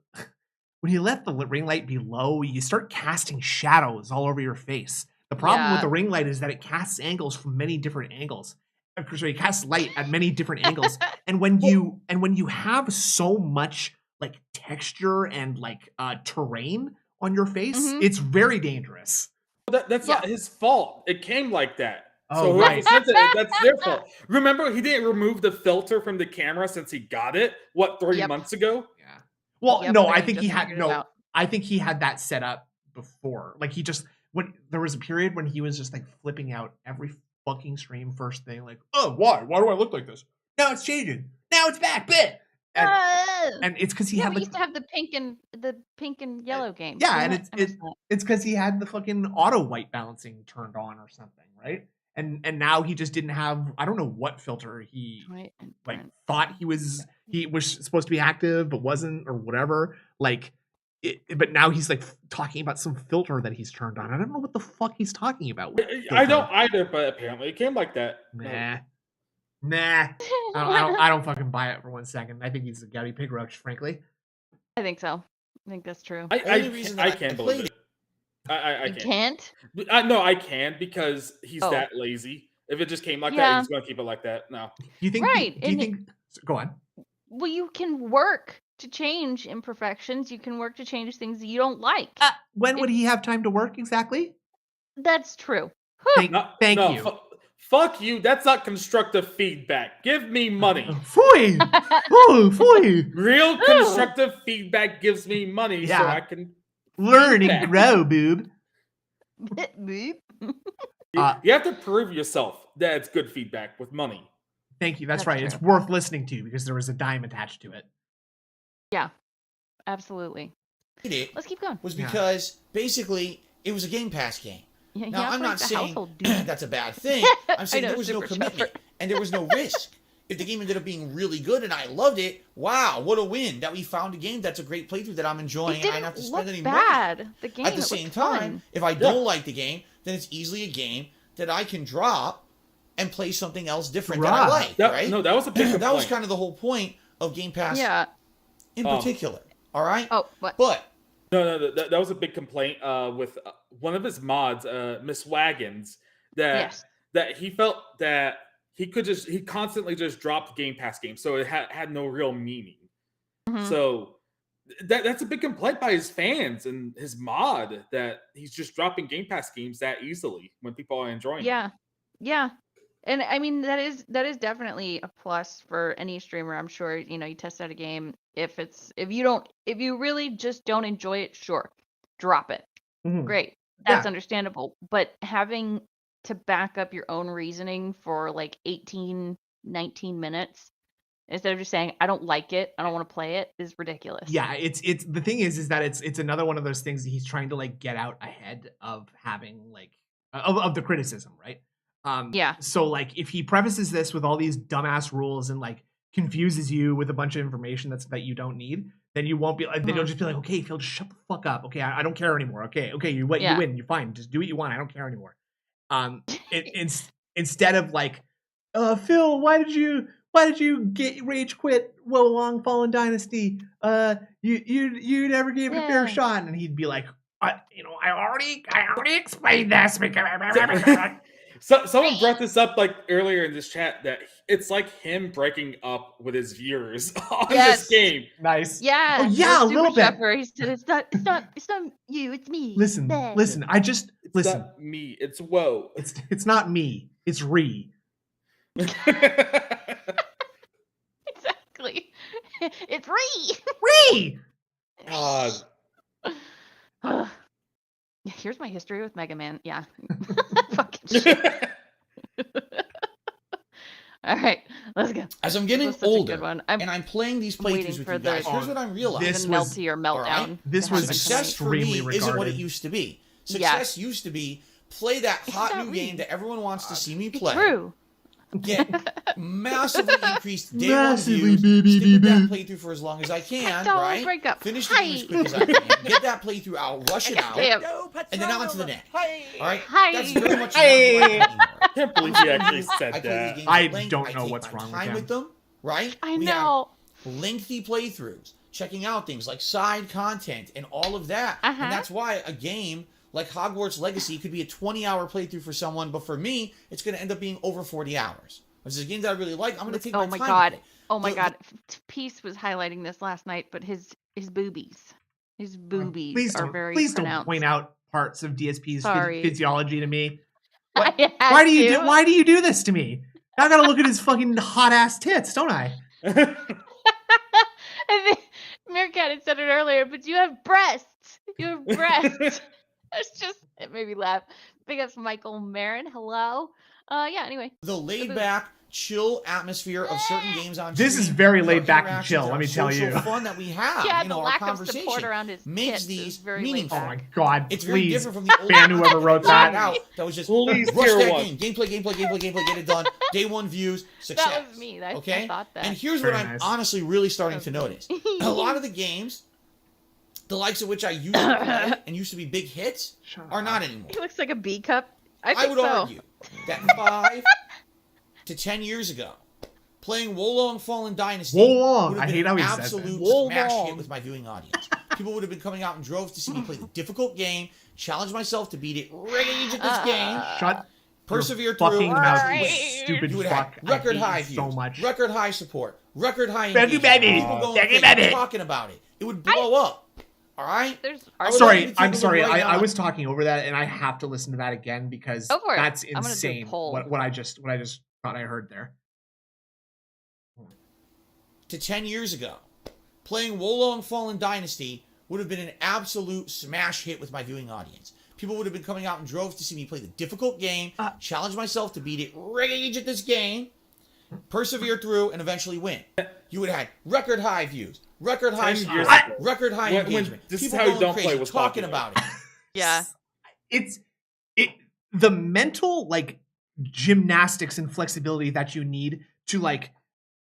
let the ring light be low, you start casting shadows all over your face. The problem with Yeah. the ring light is that it casts angles from many different angles. Sorry, it casts light at many different angles. And when you have so much like texture and like terrain on your face, Mhm. it's very dangerous. That's not his fault. It came like that. Oh, So whoever right. sent it, that's their fault. Remember, he didn't remove the filter from the camera since he got it, 3 Yep. months ago? Yeah. Well, Yep, no, and I he think he just had figured it out. I think he had that set up before. Like when there was a period when he was just like flipping out every fucking stream first thing, like, oh, why? Why do I look like this? Now it's changing. Now it's back, bit. And it's because he Yeah, had we like used to have the pink and yellow game. yeah, Damn and it, I missed that. it's because he had the fucking auto white balancing turned on or something, right? And now he just didn't have, I don't know what filter he White and like print. thought he was supposed to be active but wasn't or whatever. Like but now he's like talking about some filter that he's turned on. I don't know what the fuck he's talking about. What I don't filter? either, but apparently it came like that. Nah. I don't fucking buy it for 1 second. I think he's a gouty pig roach, frankly. I think so. I think that's true. Only reason that I I can't played believe it. I You can't. can't? No, I can because he's Oh. that lazy. If it just came like that, Yeah. he's going to keep it like that. No. Do you think Right, do you and think go on. Well, you can work to change imperfections. You can work to change things that you don't like. When would he have time to work exactly? That's true. Thank No, you. Fuck you. That's not constructive feedback. Give me money. Phooey! Oh, phooey! Real constructive feedback gives me money so Yeah. I can Learn and feedback. grow, boob. Boop. You have to prove yourself that it's good feedback with money. Thank you. That's That's right. true. It's worth listening to because there was a dime attached to it. Yeah, absolutely. it Let's keep going. was Yeah. because basically it was a Game Pass game. Yeah, Now, you I'm not operate the saying household, dude. that's a bad thing. I'm saying know, there was no super commitment chopper. and there was no risk. If the game ended up being really good and I loved it, wow, what a win that we found a game that's a great playthrough that I'm enjoying It and I didn't don't have to look spend any money. bad. The game At the it same looked time, fun. if I don't like the game, then it's easily a game that I can drop and play something else different that I Right. like, right? No, that was a big complaint. That was kind of the whole point of Game Pass Yeah. in particular, all right? Oh, what? But No, that was a big complaint with one of his mods, Miss Wagons, that Yes. that he felt that he constantly just dropped Game Pass games, so it had no real meaning. Mhm. So that's a big complaint by his fans and his mod that he's just dropping Game Pass games that easily when people are enjoying it. Yeah. Yeah. And I mean that is definitely a plus for any streamer. I'm sure, you test out a game. If you really just don't enjoy it, sure. Drop it. Mhm. Great. That's understandable. But having to back up your own reasoning for like 18, 19 minutes instead of just saying, I don't like it, I don't want to play it, is ridiculous. Yeah, it's the thing is that it's another one of those things that he's trying to like get out ahead of having like of the criticism, right? Yeah. So like if he prefaces this with all these dumbass rules and like confuses you with a bunch of information that you don't need, then you won't be like then you'll just be like, okay, Phil, just shut the fuck up. Okay, I don't care anymore. Okay, you win, Yeah. you're fine. Just do what you want. I don't care anymore. Instead of like, Phil, why did you get rage quit Long Fallen Dynasty? You never gave it a fair Yeah. shot, and he'd be like, I already explained this. So someone brought this up like earlier in this chat that it's like him breaking up with his viewers on Yes. this game. Nice. Yeah. Oh, yeah, a the little Super bit. Shepard, he said it's not you, it's me. Listen. I just It's listen. not me. It's whoa. It's not me. It's Ree. Exactly. It's Ree. Ree. God. Here's my history with Mega Man. Yeah. Fucking shit. All right, let's go. as I'm This getting was such a older good one. I'm and I'm playing these waiting playthroughs with for you guys, the- here's what I'm realizing. This the was- melty or meltdown. right. This that was happens Success to for me. extremely me isn't what it regarded. used to be. Yeah. Success used to be play that It's hot not new me. game that everyone wants to see me It's play. true. get massively increased day Massively, one views, baby, stick with that baby. playthrough for as long as I can, Don't right? break up. Finish the game as quick as I can, get that playthrough out, rush it out, Damn. and then on to the next. Hey. All right? Hi. That's very much Hey. not who I am anymore. I can't believe he actually I said play these that. games I at length, don't know take what's my wrong with time him. with them, right? I We have know. lengthy playthroughs, checking out things like side content and all of that. Uh-huh. And that's why a game like Hogwarts Legacy could be a 20-hour playthrough for someone, but for me, it's going to end up being over 40 hours. If it's a game that I really like, I'm going to take Oh my my time. god. with it. Oh my The- god. Peace was highlighting this last night, but his boobies. His boobies are very please pronounced. don't point out parts of DSP's Sorry. physiology to me. I had Why do you to. why do you do this to me? Now I gotta look at his fucking hot ass tits, don't I? I think Meerkat had said it earlier, but you have breasts. You have breasts. It made me laugh. Big ups Michael Marin. Hello. Yeah, anyway. The laid back, chill atmosphere of certain games on This stream, is very our laid back and interactions, chill, our let me tell social you. fun that we have, Yeah, you the know, our lack of conversation support around his makes tits these is very meaningful. Oh laid my back. god, It's very please. different from the old Fan whoever wrote that that. that was just Please, rush tier that one. game. Gameplay, get it done. Day one views, success. That was me. I Okay? thought that. And here's Very what I'm nice. honestly really starting to notice. A lot of the games, the likes of which I used to play and used to be big hits, Shut are up. not anymore. He looks like a B cup. I I think would so. argue that 5 to 10 years ago, playing Wolong Fallen Dynasty Wolong. would I have hate been how an he says that. absolute Wolong. smash hit with my viewing audience. People would have been coming out in droves to see me play the difficult game, challenge myself to beat it, rage at this game, Shut persevere your through, fucking and mouth, eventually you win. stupid You would fuck. have record I hate high you views, so much. record high support, record high Thank you, engagement. baby. People going Thank you, crazy, baby. talking about it. It would blow up. All right? There's I would Sorry, like you to take I'm a look sorry. right I now. was talking over that, and I have to listen to that again because Go for it. that's I'm gonna do a insane. poll. What I just thought I heard there. To 10 years ago, playing Wolong Fallen Dynasty would have been an absolute smash hit with my viewing audience. People would have been coming out in droves to see me play the difficult game, challenge myself to beat it, rage at this game, persevere through, and eventually win. You would have had record high views, record high 10 years support, ago. record high When engagement. this is People how you going don't crazy, play was talking popular. about it. Yeah. It's the mental like gymnastics and flexibility that you need to like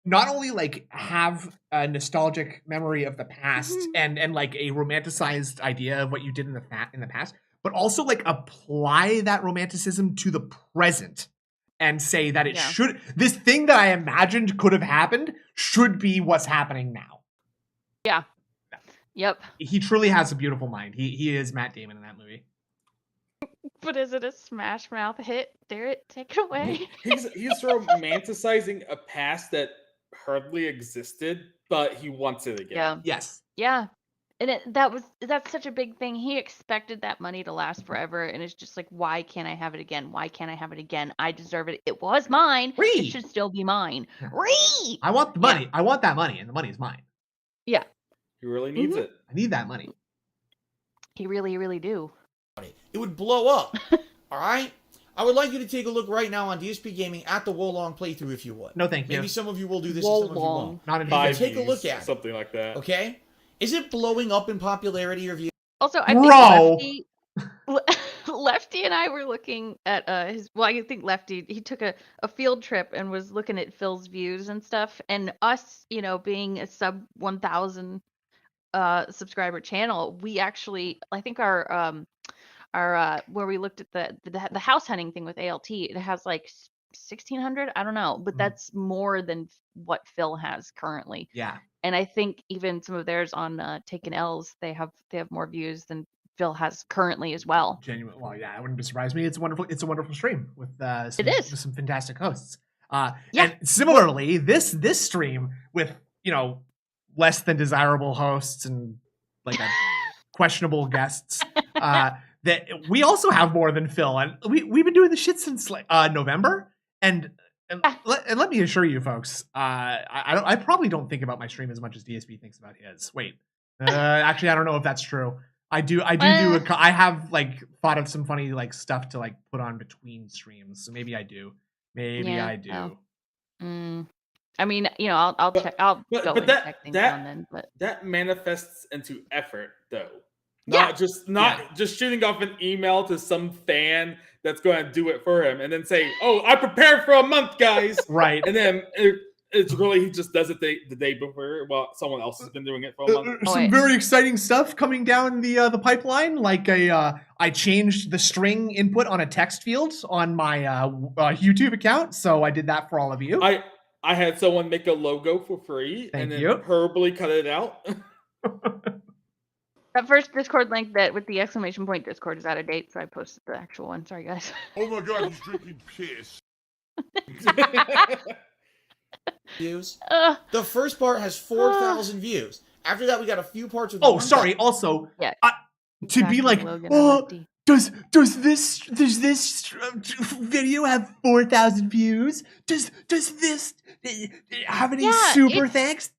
not only like have a nostalgic memory of the past and like a romanticized idea of what you did in the past, but also like apply that romanticism to the present and say that it Yeah. should this thing that I imagined could have happened should be what's happening now. Yep. He truly has a beautiful mind. He is Matt Damon in that movie. But is it a smash mouth hit? Darren, take it away. He's romanticizing a past that hardly existed, but he wants it again. Yeah. Yes. Yeah. And that's such a big thing. He expected that money to last forever, and it's just like, why can't I have it again? Why can't I have it again? I deserve it. It was mine. Ree! It should still be mine. Ree! I want the money. I want that money, and the money is mine. Yeah. He really needs it. I need that money. He really, really do. It would blow up. All right? I would like you to take a look right now on DSP Gaming at the Wolong playthrough if you would. No, thank you. Maybe some of you will do this and some of you won't. Not in Five. five. Take a look at it. Something like that. Okay? Is it blowing up in popularity or views? Also, I Bro. think Lefty and I were looking at his. Well, I think Lefty he took a field trip and was looking at Phil's views and stuff. And us, being a sub 1,000 subscriber channel, we actually, I think our where we looked at the house hunting thing with ALT, it has like 1,600. I don't know, but that's more than what Phil has currently. Yeah. And I think even some of theirs on Taken L's, they have more views than Phil has currently as well. Genuine. Well, yeah, it wouldn't surprise me. It's a wonderful stream with It is. with some fantastic hosts. Yeah. And similarly, this stream with less than desirable hosts and like questionable guests. That we also have more than Phil, and we've been doing the shit since like November. And let me assure you, folks, I probably don't think about my stream as much as DSP thinks about his. Wait, actually, I don't know if that's true. I have like thought of some funny like stuff to like put on between streams, so maybe I do. I do. Oh. I mean, I'll check. I'll go and check things now and then. But that manifests into effort, though. Yeah. Not just shooting off an email to some fan that's going to do it for him, and then say, "Oh, I prepared for a month, guys." Right. And then it's really he just does it the day before while someone else has been doing it for a month. Some very exciting stuff coming down the pipeline. Like I changed the string input on a text field on my YouTube account, so I did that for all of you. I had someone make a logo for free and then verbally cut it out. That first Discord link that with the exclamation point Discord is out of date, so I posted the actual one. Sorry, guys. Oh my god, he's drinking piss. Views. The first part has 4,000 views. After that, we got a few parts with. Oh, sorry. Also, yeah. To be like, does this video have 4,000 views? Does this have any super thanks?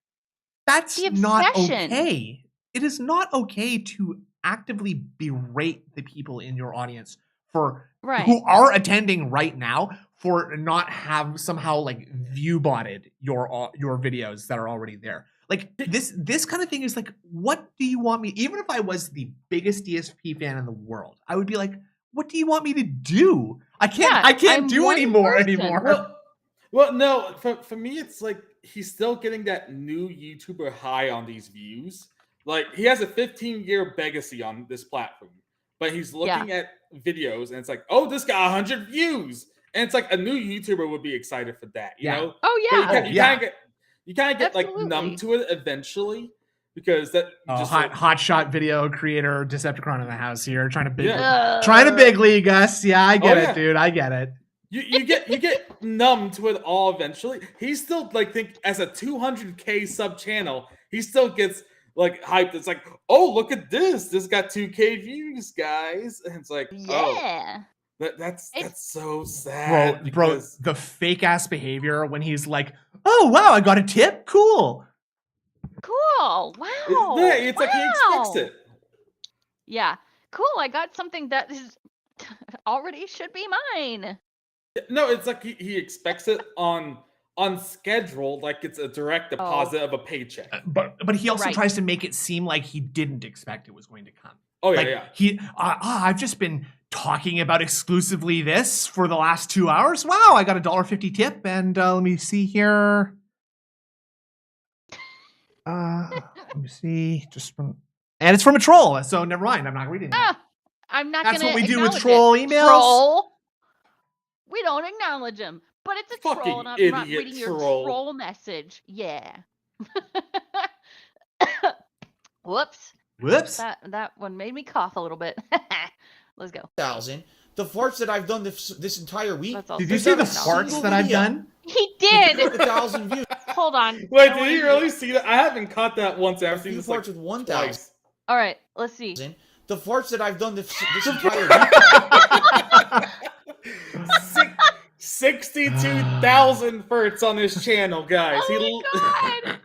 That's not okay. It is not okay to actively berate the people in your audience for who are attending right now for not have somehow like view botted your videos that are already there. Like this kind of thing is like, what do you want me? Even if I was the biggest DSP fan in the world, I would be like, what do you want me to do? I can't do anymore. Well, no, for me, it's like he's still getting that new YouTuber high on these views. Like he has a 15-year legacy on this platform, but he's looking at videos and it's like, oh, this got 100 views, and it's like a new YouTuber would be excited for that, you know? Oh yeah. You kind of get like numb to it eventually because that hot shot video creator Decepticon in the house here trying to big league us. Yeah, I get it, dude. I get it. You get numb to it all eventually. He's still like as a 200K sub channel, he still gets like hyped. It's like, oh, look at this. This got 2K views, guys. And it's like, that's so sad. Bro, the fake ass behavior when he's like, oh wow, I got a tip. Cool. Wow. Yeah, it's like he expects it. Yeah. Cool. I got something that is already should be mine. No, it's like he expects it on schedule, like it's a direct deposit of a paycheck. But he also tries to make it seem like he didn't expect it was going to come. Oh yeah, I've just been talking about exclusively this for the last 2 hours. Wow, I got a $1.50 tip, and let me see here. Let me see, and it's from a troll, so never mind. I'm not reading that. I'm not. That's what we do with troll emails. Troll. We don't acknowledge him, but it's a fucking troll, and I'm not reading your troll message. Yeah. Whoops. That one made me cough a little bit. Let's go. 1,000. The farts that I've done this entire week. Did you see the farts that I've done? He did. 1,000 views. Hold on. Wait, did you really see that? I haven't caught that once. I've seen this farts with 1,000. All right, let's see. The farts that I've done this entire week. 62,000 farts on this channel, guys. Oh my god!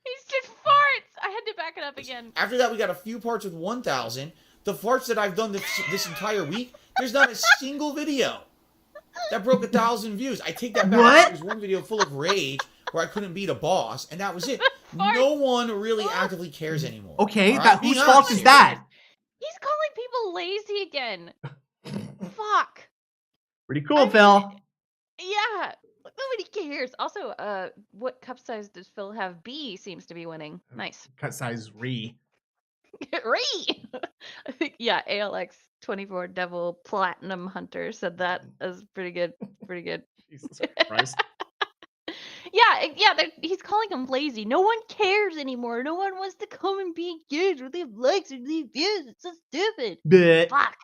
He's just farts. I had to back it up again. After that, we got a few parts with 1,000. The farts that I've done this entire week, there's not a single video that broke 1,000 views. I take that back. What? There was one video full of rage where I couldn't beat a boss, and that was it. No one really actively cares anymore. Okay, whose fault is that? He's calling people lazy again. Fuck. Pretty cool, Phil. Yeah. Nobody cares. Also, what cup size does Phil have? B seems to be winning. Nice. Cut size Re. Re! Yeah, ALX24 Devil Platinum Hunter said that. As pretty good. Pretty good. Jesus Christ. Yeah, he's calling him lazy. No one cares anymore. No one wants to come and be engaged or leave likes or leave views. It's so stupid. Bleh. Fuck.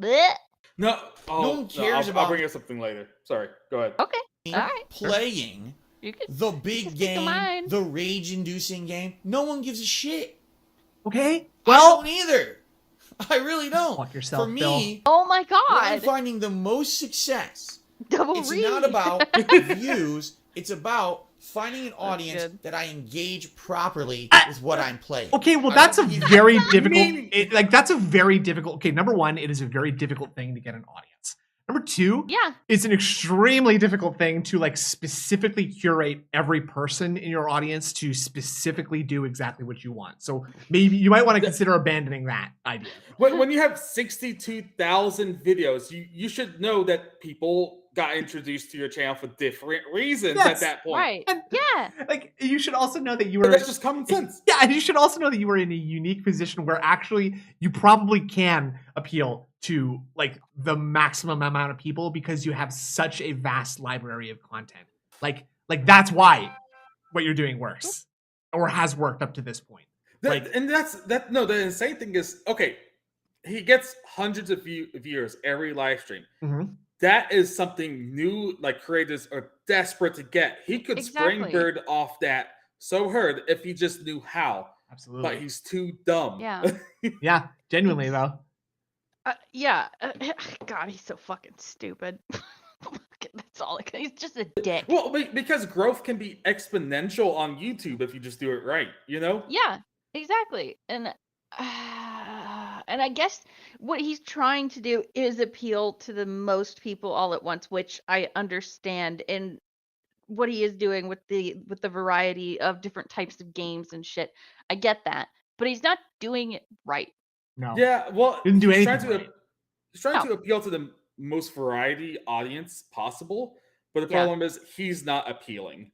Bleh. No one cares about. I'll bring up something later. Sorry, go ahead. Okay. All right. Playing the big game, the rage-inducing game. No one gives a shit. Okay. Well, I don't either. I really don't. Fuck yourself, For me, Phil. Oh my god. I'm finding the most success. It's not about views. It's about finding an audience that I engage properly with what I'm playing. Okay, well, that's a very difficult. That's a very difficult. Okay, number one, it is a very difficult thing to get an audience. Number two, Yeah. it's an extremely difficult thing to like specifically curate every person in your audience to specifically do exactly what you want. So maybe you might want to consider abandoning that idea. When you have 62,000 videos, you should know that people got introduced to your channel for different reasons at Yes, that point. Right. And Yeah. like you should also know that you But were that's just common sense. Yeah, and you should also know that you were in a unique position where actually you probably can appeal to like the maximum amount of people because you have such a vast library of content. Like that's why what you're doing works or has worked up to this point. No, the insane thing is, okay, he gets hundreds of viewers every live stream. Mhm. That is something new, like creators are desperate to get. He could Exactly. springboard off that so hard if he just knew how. Absolutely. But he's too dumb. Yeah. Yeah, genuinely though. Yeah. God, he's so fucking stupid. That's all. He's just a dick. Well, because growth can be exponential on YouTube if you just do it right, you know? Yeah, exactly. And I guess what he's trying to do is appeal to the most people all at once, which I understand. And what he is doing with the variety of different types of games and shit, I get that. But he's not doing it right. No. Yeah, well, Didn't do he's anything right. trying to appeal to the most variety audience possible, but the Yeah. problem is he's not appealing.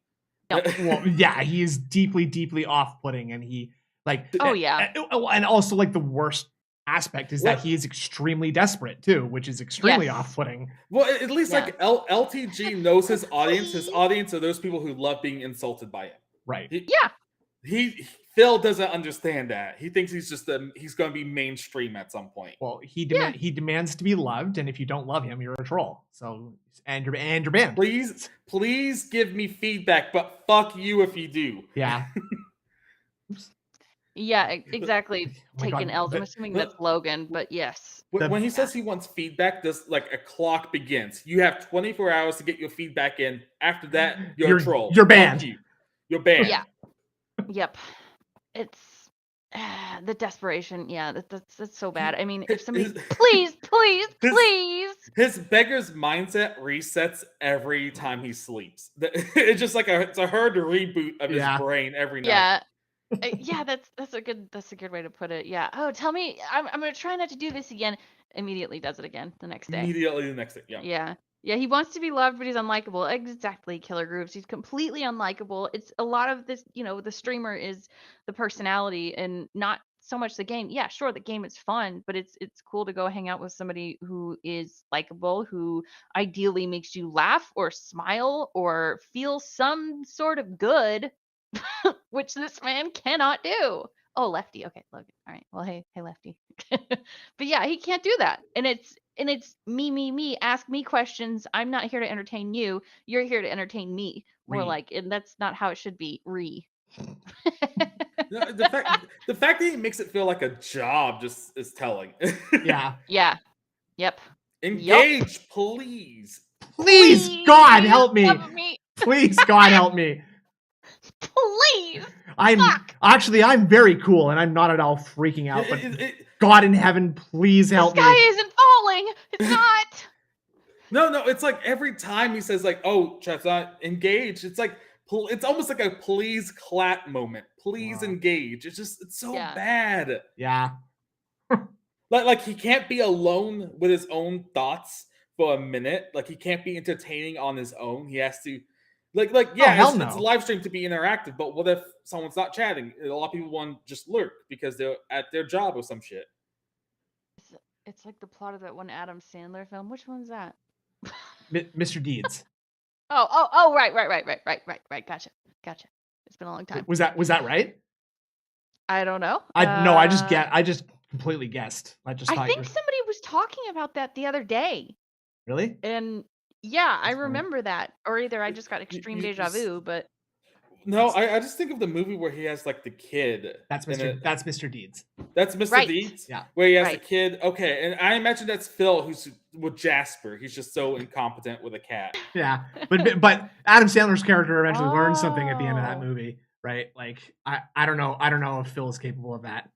No. Well, yeah, he is deeply, deeply off-putting, and he like. Oh, yeah. And also, like the worst aspect is that What? he is extremely desperate too, which is extremely Yes. off-putting. Well, at least Yeah. like LTG knows his audience. His audience are those people who love being insulted by him. Right. Phil doesn't understand that. He thinks he's just he's going to be mainstream at some point. Well, he demands to be loved, and if you don't love him, you're a troll. So and you're banned. Please give me feedback, but fuck you if you do. Yeah. Yeah, exactly. Oh my Taking God, L's. I'm but- assuming that's Logan, but yes. When he says he wants feedback, does like a clock begins. You have 24 hours to get your feedback in. After that, you're a troll. You're Fuck banned. You're banned. Yeah. Yep. It's the desperation. Yeah, that's so bad. I mean, if somebody please. His beggar's mindset resets every time he sleeps. It's just like it's a hard reboot of his brain every night. Yeah. Yeah, that's a good way to put it. Yeah. Oh, tell me, I'm gonna try not to do this again. Immediately does it again the next day. Immediately the next day. Yeah. Yeah. Yeah, he wants to be loved, but he's unlikable. Exactly, Killer Grooves. He's completely unlikable. It's a lot of this, the streamer is the personality and not so much the game. Yeah, sure, the game is fun, but it's cool to go hang out with somebody who is likable, who ideally makes you laugh or smile or feel some sort of good, which this man cannot do. Oh, Lefty. Okay, Logan. All right. Well, hey, Lefty. But yeah, he can't do that. And it's me. Ask me questions. I'm not here to entertain you. You're here to entertain me. More like, and that's not how it should be. No, the fact that he makes it feel like a job just is telling. Yeah. Yeah. Yep. Engage, please. Please, God help me. Help me. Please, God help me. Please. I'm very cool, and I'm not at all freaking out. But God in heaven, please help me. The sky isn't falling. It's not. No, it's like every time he says like, "Oh, chat's not engaged," it's like it's almost like a please clap moment. Please engage. It's so bad. Yeah. Like he can't be alone with his own thoughts for a minute. Like he can't be entertaining on his own. He has to it's a live stream to be interactive, but what if someone's not chatting? A lot of people want to just lurk because they're at their job or some shit. It's like the plot of that one Adam Sandler film. Which one's that? Mr. Deeds. Oh, right. Gotcha. It's been a long time. Was that right? I don't know. I just completely guessed. I think somebody was talking about that the other day. Really? And yeah, I remember that. Or either I just got extreme deja vu, but no, I just think of the movie where he has like the kid. That's Mr. Deeds. That's Mr. Right. Deeds? Yeah. Where he has a kid. Okay, and I imagine that's Phil who's with Jasper. He's just so incompetent with a cat. Yeah. But Adam Sandler's character eventually learns something at the end of that movie, right? Like I don't know if Phil is capable of that.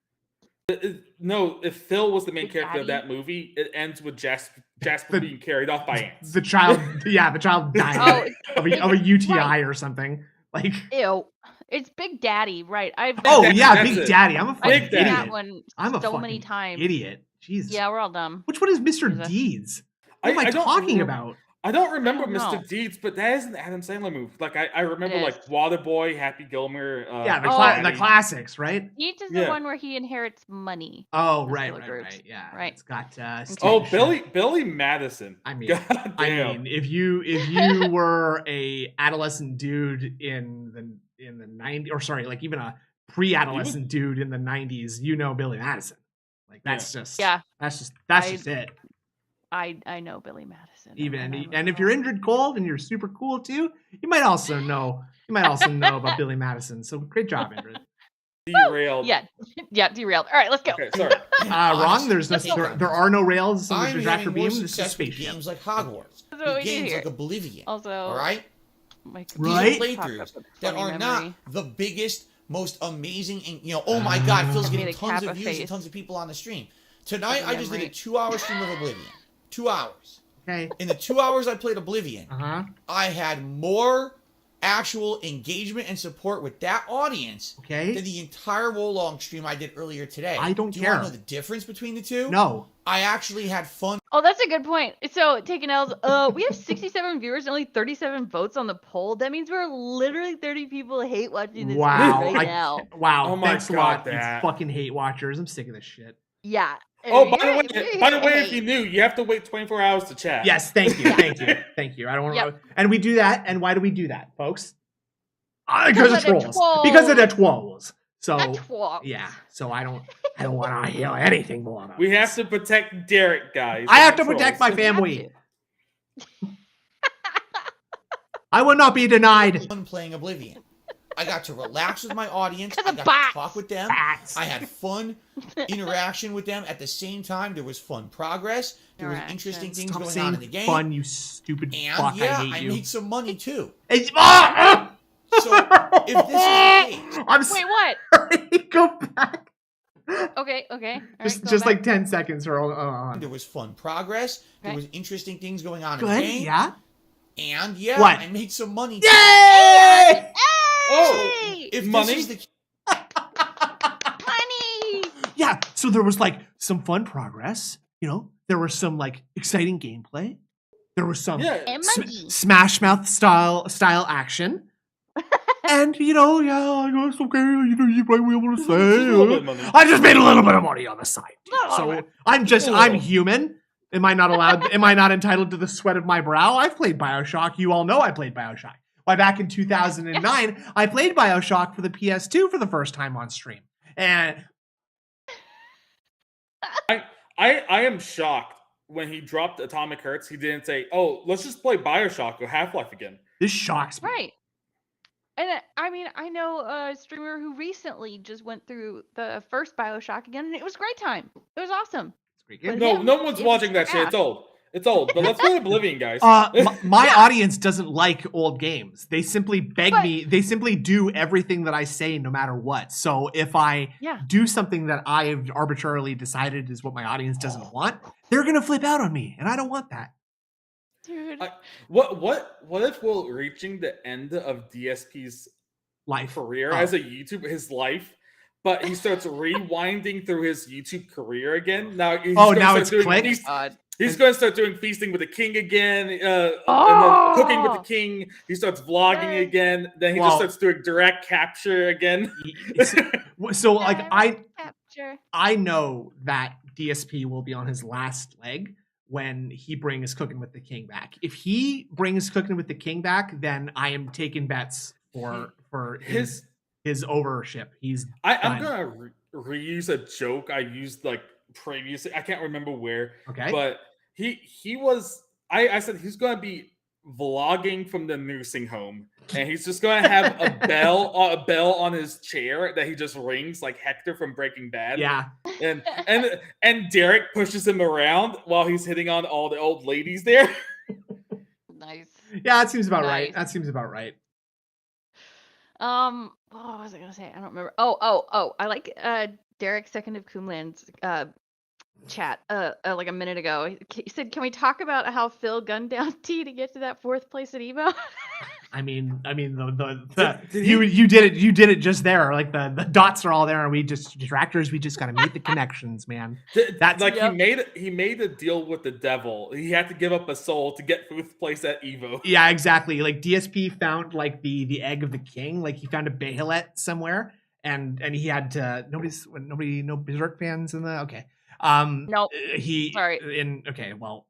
No, if Phil was the main Big character of Daddy? that movie, it ends with Jasper The- being carried off by ants. The child, yeah, the child dying of a UTI right. or something. Like, Ew. It's Big Daddy, right? I've oh Daddy, yeah, that's Big it. Daddy. I'm a fucking Big seen Daddy. that idiot. one I'm a so fucking many times. idiot. Jesus. Yeah, we're all dumb. Which one is Mr. Jesus. Deeds? What am I don't talking rem- about? I don't remember don't know. Mr. Deeds, but that is an Adam Sandler movie. Like I remember It like is. Waterboy, Happy Gilmore. Yeah, the, Oh. the classics, right? Deeds is Yeah. the one where he inherits money. Oh, The right, Steeler right, groups. right. Yeah, Right. it's got. Oh, Steve Billy Madison. I mean, God I damn. mean, if you were a adolescent dude in the 90s, or sorry, like even a pre-adolescent dude in the 90s, you know Billy Madison. Like that's just that's just it. I know Billy Madison. And if you're injured cold and you're super cool too, you might also know about Billy Madison. So great job, Indrid. Derailed. Yeah, derailed. All right, let's go. Okay, sorry. Wrong. There's no, Honestly, there are no rails in the I'm Detractor having more beam. This is success with spaceship. games like Hogwarts, That's what with we do games here. like Oblivion. Also, all right, my Right? these are playthroughs that are not the biggest, most amazing, and oh my god, Phil's Made getting a tons cap of views face. and tons of people on the stream. Tonight Funny I just did a memory. 2-hour stream of Oblivion. 2 hours. Okay. In the 2 hours I played Oblivion, Uh-huh. I had more actual engagement and support with that audience Okay. than the entire Wolong stream I did earlier today. I don't Do you care. want to know the difference between the two? No. I actually had fun. Oh, that's a good point. So, taking L's, we have 67 viewers and only 37 votes on the poll. That means we're literally 30 people hate watching this Wow. video right now. Wow. Oh my Thanks a God, lot, you that. fucking hate watchers. I'm sick of this shit. Yeah. Oh, by You're- the you're way, if hate. you knew, you have to wait 24 hours to chat. Yes, thank you, thank you, thank you. I don't want to. Yep. And we do that. And why do we do that, folks? Because Because of of the trolls. trolls. Because of the trolls. So That's what. yeah. So I don't want to hear anything more about We this. have to protect Derek, guys. I have to from the protect my trolls. family. I will not be denied. Fun playing Oblivion. I got to relax with my audience. I 'Cause of got bots. to talk with them. Bats. I had fun interaction with them. At the same time, there was fun progress. There was interesting Interaction. things Stop going saying on in the game. fun, you stupid And fuck. yeah, I hate you. made some money too. It's, So if this is the case, I'm Wait, what? sorry. Go back. Okay. All right, Just go back. like 10 seconds or there was fun progress. There Okay. was interesting things going on in the Good. game. Yeah. And yeah, What? I made some money too. Yay! Oh, Hey! If Money? this is the Money! Yeah. So there was like some fun progress. You know, there was some like exciting gameplay. There was some yeah. And sm- money. Smash Mouth style action. And you know, yeah, I guess okay. You know, you might be able to Just a little bit say of money. I just made a little bit of money on the side. Little So bit. I'm Little. human. Am I not allowed? Am I not entitled to the sweat of my brow? I've played BioShock. You all know I played BioShock. Why, back in 2009, I played BioShock for the PS2 for the first time on stream. And I am shocked when he dropped Atomic Hearts. He didn't say, "Oh, let's just play BioShock or Half-Life again." this shocks me. Right. And I mean, I know a streamer who recently just went through the first BioShock again, and it was a great time. It was awesome. It's a great game. No, him, no one's it was watching that shit. It's trash. old. It's old. But let's play Oblivion, guys. My audience doesn't like old games. They simply beg But- me. They simply do everything that I say, no matter what. So if I Yeah. do something that I've arbitrarily decided is what my audience doesn't want, they're gonna flip out on me, and I don't want that. Dude. What if we're reaching the end of DSP's Life. career Oh. as a YouTuber, his life, but he starts rewinding through his YouTube career again? Now, he's Oh, gonna now start it's doing clicked? He's going to start doing Feasting with the King again, and then Cooking with the Oh! King. He starts vlogging Yay. again. Then he Well- just starts doing direct capture again. So like Capture. I know that DSP will be on his last leg when he brings Cooking with the King back. If he brings Cooking with the King back, then I am taking bets for his overship. He's I'm done. gonna reuse a joke I used like previously. I can't remember where, Okay. but he was. I said he's gonna be vlogging from the nursing home, and he's just gonna have a bell on his chair that he just rings like Hector from Breaking Bad. Yeah. and Derek pushes him around while he's hitting on all the old ladies there. Nice. Yeah, that seems about right. Nice. That seems about right. What was I gonna say? I don't remember. Oh, I like Derek, second of Coomland's chat like a minute ago. He said, "Can we talk about how Phil gunned down T to get to that 4th place at Evo?" I mean, Did you did it just there. Like the dots are all there, and we just detractors. We just gotta meet the connections, man. That's like Yep. he made a deal with the devil. He had to give up a soul to get 5th place at Evo. Yeah, exactly. Like DSP found like the egg of the king. Like he found a Bahamut somewhere, and he had to. No Berserk fans in the okay. Nope. Sorry. Well,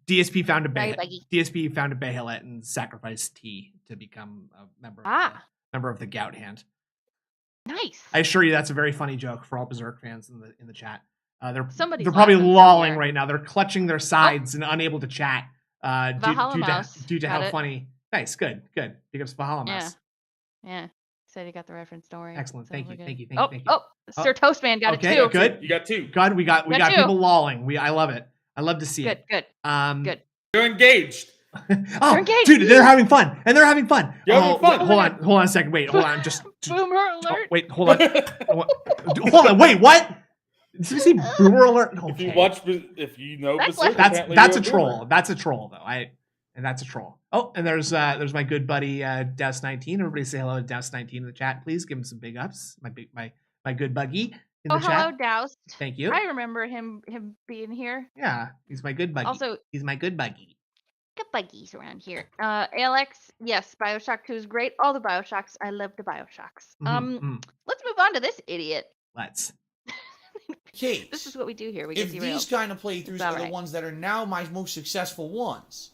DSP found a Sorry, Buggy. DSP found a Bahamut and sacrificed T to become a member of the Gout Hand. Nice. I assure you, that's a very funny joke for all Berserk fans in the chat. Somebody's they're probably laughing lolling somewhere. right now. They're clutching their sides and unable to chat Valhalla Mouse. due to Got how it. funny. Nice, good. Big ups Valhalla Mouse. Yeah. Said he got the reference. Don't worry. Excellent. So Thank we're you. good. Thank you. Oh, Thank you. Sir Toastman got Okay, it too. good. You got 2. God, we got Got you. people lolling. I love it. I love to see Good. it. Good. Good. You're engaged. Oh, engaged. dude, they're having fun, and they're having fun. You're having fun. Hold on a second. Wait, hold on. Just Boomer alert. wait. Hold on. Hold on. Wait, what? Did you say boomer alert? If you Okay. watch, if you know, That's Berserk, That's apparently that's a you're troll. boomer. That's a troll though. That's a troll. Oh, and there's my good buddy Douse19. Everybody say hello to Douse19 in the chat, please. Give him some big ups. My good buggy in the Hello, chat. Douse. Thank you. I remember him being here. Yeah, he's my good buggy. Also, He's my good buggy. good buggies around here. Alex, yes, Bioshock 2 is great. All the Bioshocks. I love the Bioshocks. Let's move on to this idiot. Let's. Case. This is what we do here. We get If derailed. these kind of playthroughs It's are all the right. ones that are now my most successful ones,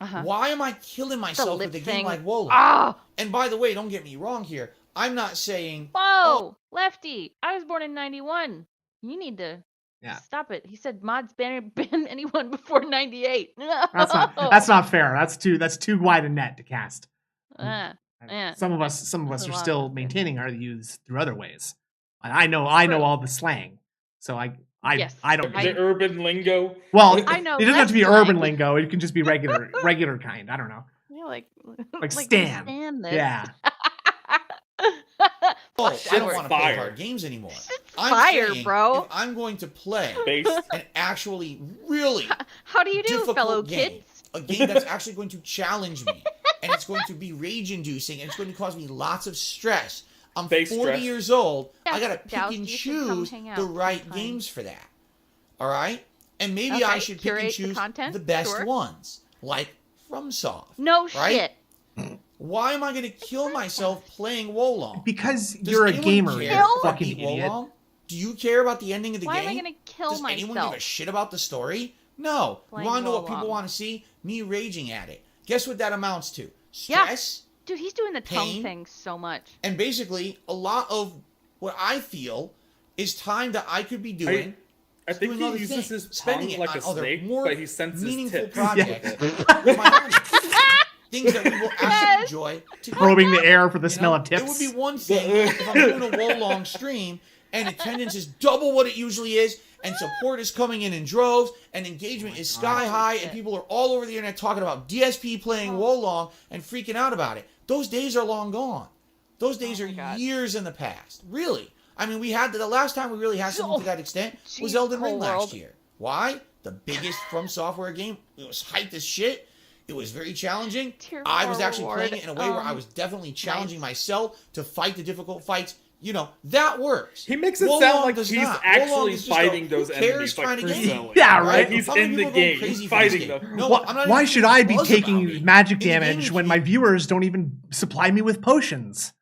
Uh-huh. why am I killing myself lip with a thing. game like Wola? Ah! And by the way, don't get me wrong here. I'm not saying Whoa! Lefty! I was born in 91. You need to Yeah. stop it. He said mods ban anyone before 98. No! That's not fair. That's too wide a net to cast. Yeah. Some of us That's are a lot still of it. maintaining our youths through other ways. I know True. all the slang, so I Yes, don't. The urban lingo. Well, I know it doesn't have to be less urban slang. lingo. It can just be regular kind. I don't know. Yeah, like Stan. Stan this. Yeah. oh, Fuck I don't that want to word. play Fire. hard games anymore. It's I'm fire, saying bro. if I'm going to play Based. an actually really How do you do, difficult fellow game, kids? a game that's actually going to challenge me, and it's going to be rage-inducing, and it's going to cause me lots of stress. I'm Face 40 stress. years old. I Yes, gotta pick Douse, and you should come choose hang out the right sometime. games for that. All right, and maybe I Okay, should pick curate and the choose content, the best sure. ones, like FromSoft. No Right? shit. Why am I going to kill myself playing Wolong? Because Does you're a anyone gamer, care you Kill? if I fucking beat idiot. Wolong? Do you care about the ending of the Why game? am I gonna kill Does anyone give myself? a shit about the story? No. Playing You want to know what Wolong. people want to see? Me raging at it. Guess what that amounts to? Yeah. Stress, Dude, he's doing the tongue Pain? thing so much. and basically a lot of what I feel is time that I could be doing. I think doing he other uses things, his spending tongue it like on a other snake, more but he senses meaningful tips. projects with my audience. Things that we will actually Yes. enjoy together. Probing the air for the You smell know, of tips. It would be one thing if I'm doing a Wolong stream and attendance is double what it usually is, and support is coming in droves, and engagement is sky high, and people are all over the internet talking about DSP playing Wolong and freaking out about it. Those days are long gone. Those days Oh are my God. years in the past. Really. I mean, we had the last time we really had something to that extent was Jeez, Elden Ring whole last world. year. Why? The biggest From Software game. It was hyped as shit. It was very challenging. Tier I was 4 actually reward. playing it in a way where I was definitely challenging myself to fight the difficult fights. You know, that works. He makes it Wolong sound like does he's not. actually Wolong is just fighting a, those who cares enemies like kind of game. Perusal. Yeah, Like, right. he's How many in the people are going game. crazy He's for this fighting game? them. No, Why, I'm not why even should I be buzz taking about it. magic In the game, damage if when you- my viewers don't even supply me with potions?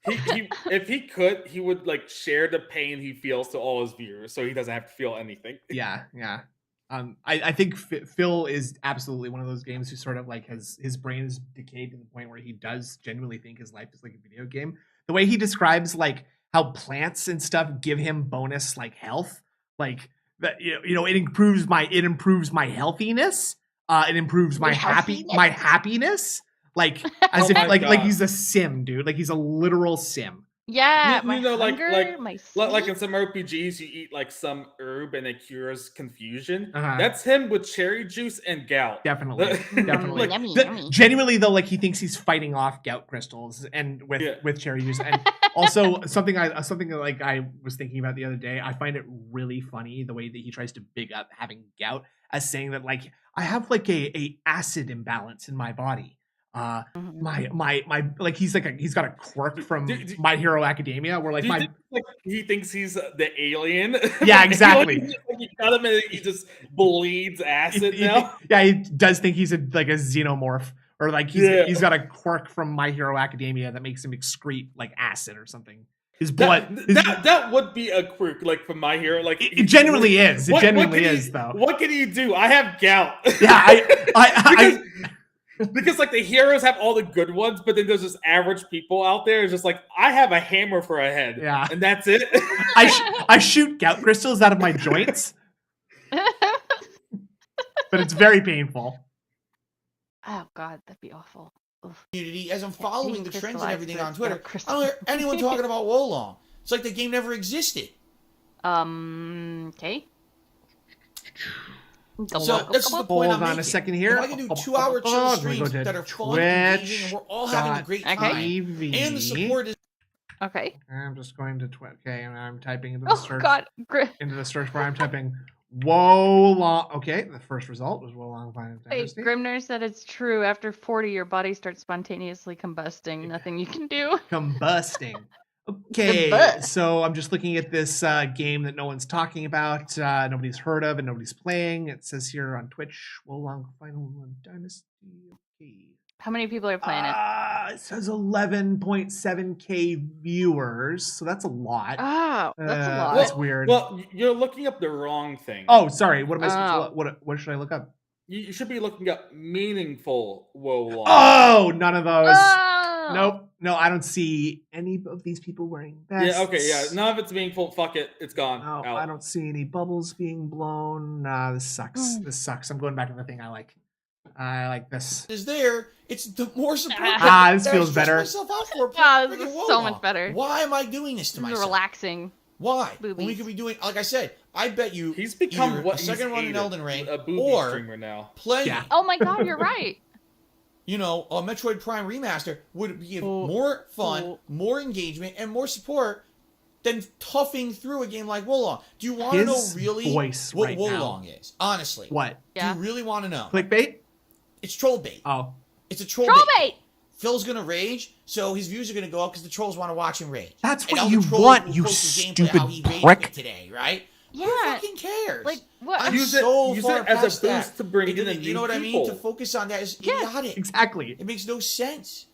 If he could, he would like share the pain he feels to all his viewers, so he doesn't have to feel anything. Yeah. I think Phil is absolutely one of those games who sort of like his brain is decayed to the point where he does genuinely think his life is like a video game. The way he describes like how plants and stuff give him bonus like health, like that, you know, it improves my healthiness. It improves my happiness. Like as Oh if my like God. he's a sim, dude. Like he's a literal sim. Yeah, You my know, hunger, my like sleep. in some RPGs, you eat like some herb and it cures confusion. Uh-huh. That's him with cherry juice and gout. Definitely, definitely. Yummy, Ge- yummy. Genuinely though, like he thinks he's fighting off gout crystals and Yeah. with cherry juice. And also something that like I was thinking about the other day. I find it really funny the way that he tries to big up having gout as saying that like I have like a acid imbalance in my body. Mhm. My like he's got a quirk from Do- My Hero Academia where like Do you my think like he thinks he's the alien? Yeah, exactly. Alien, like, you cut him and he just bleeds acid you now. yeah, he does think he's like a xenomorph, or like Yeah. he's got a quirk from My Hero Academia that makes him excrete like acid or something. His blood, That would be a quirk, like from My Hero. Like it genuinely is. It genuinely can is, he, though. What can he do? I have gout. Yeah, because like the heroes have all the good ones, but then there's just average people out there. It's just like I have a hammer for a head, Yeah. and that's it. I shoot gout crystals out of my joints, but it's very painful. Oh God, that'd be awful. Oof. Community, as I'm following the trends and crystallized everything the on Twitter, gout I don't hear anyone talking about Wolong. It's like the game never existed. Okay. So this is the point I'm Hold on making. a second here. If I can do 2-hour chill Let me streams go to that are fun, engaging, and we're all having a great time. Twitch.tv. And the support is Okay. I'm just going to Okay, and I'm typing into the Oh search God. into the search bar. I'm typing Wolong. Okay, the first result was Wolong Final Hey, Dynasty. Grimner said it's true. After 40, your body starts spontaneously combusting. Nothing you can do. Combusting. Okay, Combust. so I'm just looking at this game that no one's talking about, nobody's heard of, and nobody's playing. It says here on Twitch, Wolong Final Dynasty. Okay. How many people are playing it? It says 11.7k viewers, so that's a lot. Oh, that's a lot. That's weird. Well, you're looking up the wrong thing. Oh, sorry. What am I supposed Oh. to what should I look up? You should be looking up meaningful Wolong. Oh, none of those. Oh! Nope. No, I don't see any of these people wearing vests. Yeah, okay, yeah. None of it's meaningful. Fuck it. It's gone. No, Out. I don't see any bubbles being blown. Nah, this sucks. This sucks. I'm going back to the thing I like. I like this. there. It's the more support. This feels better. Myself out for Ah, this freaking is so Wolong. much better. Why am I doing this to This is myself? relaxing. Why? When we Boobies. could be doing, like I said, I bet you He's become either what a he's second run in hated, Elden Ring a booby or streamer now. playing, Yeah. Oh my God, you're right. you know, a Metroid Prime remaster would give Oh. more fun, Oh. more engagement, and more support than toughing through a game like Wolong. Do you want to know His really voice what right Wolong now. is? Honestly. What? Yeah. Do you really want to know? Clickbait? It's troll bait. Oh. It's a troll, Troll bait. bait. Phil's gonna rage, so his views are gonna go up because the trolls want to watch him rage. That's And what all the you trolls want, will you post his gameplay, how he stupid rated prick. it today, right? Yeah. Who fucking cares? Like what? I'm Use so it far as a past boost that. to bring It in doesn't- new you know what I mean? people. To focus on that is Yes. idiotic. Exactly. It makes no sense.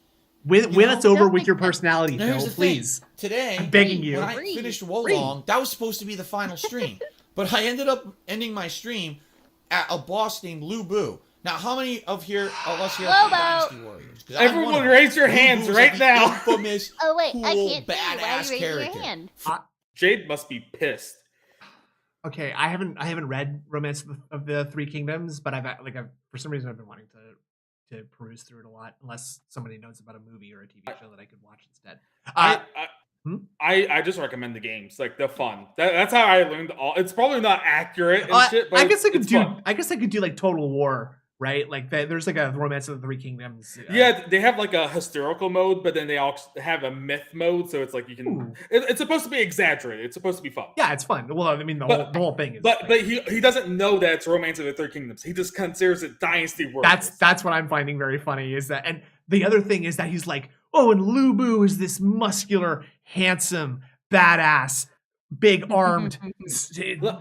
When You know? it's over Does with make your sense. personality, Now, here's Phil, the please. thing. Today, I'm begging you. when I Breathe. finished Wolong, that was supposed to be the final stream. But I ended up ending my stream at a boss named Lu Bu. Now, how many of us here are Lobo. Dynasty Warriors? 'Cause I'm one Everyone of them. raise your Lu hands Bu's right like now. the infamous, Oh wait, cool, I can't see. Why badass are you raising character. your hand? Jade must be pissed. Okay, I haven't read Romance of the Three Kingdoms, but I've for some reason I've been wanting to peruse through it a lot, unless somebody knows about a movie or a TV show that I could watch instead. I just recommend the games. Like they're fun. That's how I learned all. It's probably not accurate and shit, but I guess I could it's do. fun. I guess I could do like Total War, right? Like there's like a Romance of the Three Kingdoms. Yeah, they have like a historical mode, but then they also have a myth mode, so it's like you can. Ooh. It's supposed to be exaggerated. It's supposed to be fun. Yeah, it's fun. Well, I mean, the whole thing is. But he doesn't know that it's Romance of the Third Kingdoms. He just considers it Dynasty Warriors. That's what I'm finding very funny is that, and the other thing is that he's like, oh, and Lu Bu is this muscular, handsome, badass, big armed,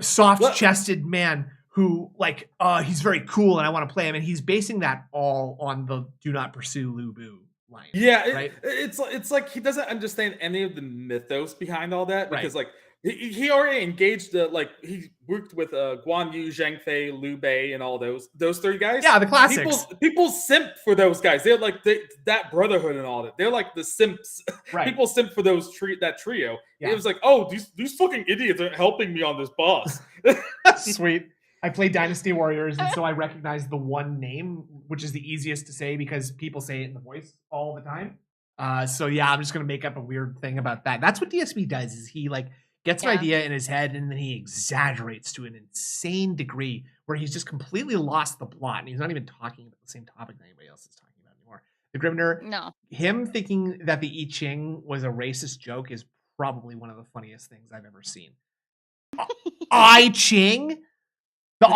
soft chested man who like he's very cool and I want to play him, and he's basing that all on the "Do not pursue Lu Bu" line. Yeah, right? It's like he doesn't understand any of the mythos behind all that because Right. like he already engaged like he worked with Guan Yu, Zhang Fei, Liu Bei, and all those three guys. Yeah, the classics. People simp for those guys. They're like that brotherhood and all that. They're like the simps. Right. People simp for that trio. Yeah. It was like, oh, these fucking idiots aren't helping me on this boss. Sweet. I play Dynasty Warriors, and so I recognize the one name, which is the easiest to say because people say it in the voice all the time. So yeah, I'm just gonna make up a weird thing about that. That's what DSB does. Is he like gets an Yeah. idea in his head and then he exaggerates to an insane degree where he's just completely lost the plot and he's not even talking about the same topic that anybody else is talking about anymore. The Grimner, No. him thinking that the I Ching was a racist joke is probably one of the funniest things I've ever seen. I Ching? The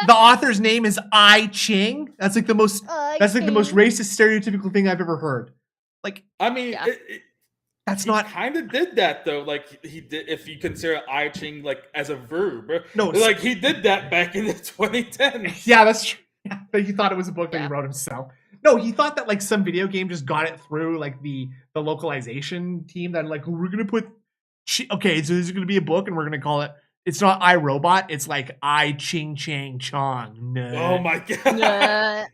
author's name is I Ching? That's like the most racist stereotypical thing I've ever heard. Like, I mean, Yeah. that's he not kind of did that though. Like he did, if you consider I Ching like as a verb. No, like he did that back in the 2010s. Yeah, that's true. Yeah, but he thought it was a book that he Yeah. wrote himself. No, he thought that like some video game just got it through like the localization team that like we're gonna put okay, so this is gonna be a book and we're gonna call it. It's not I Robot. It's like I Ching Chang Chong. No. Oh my god. Nah.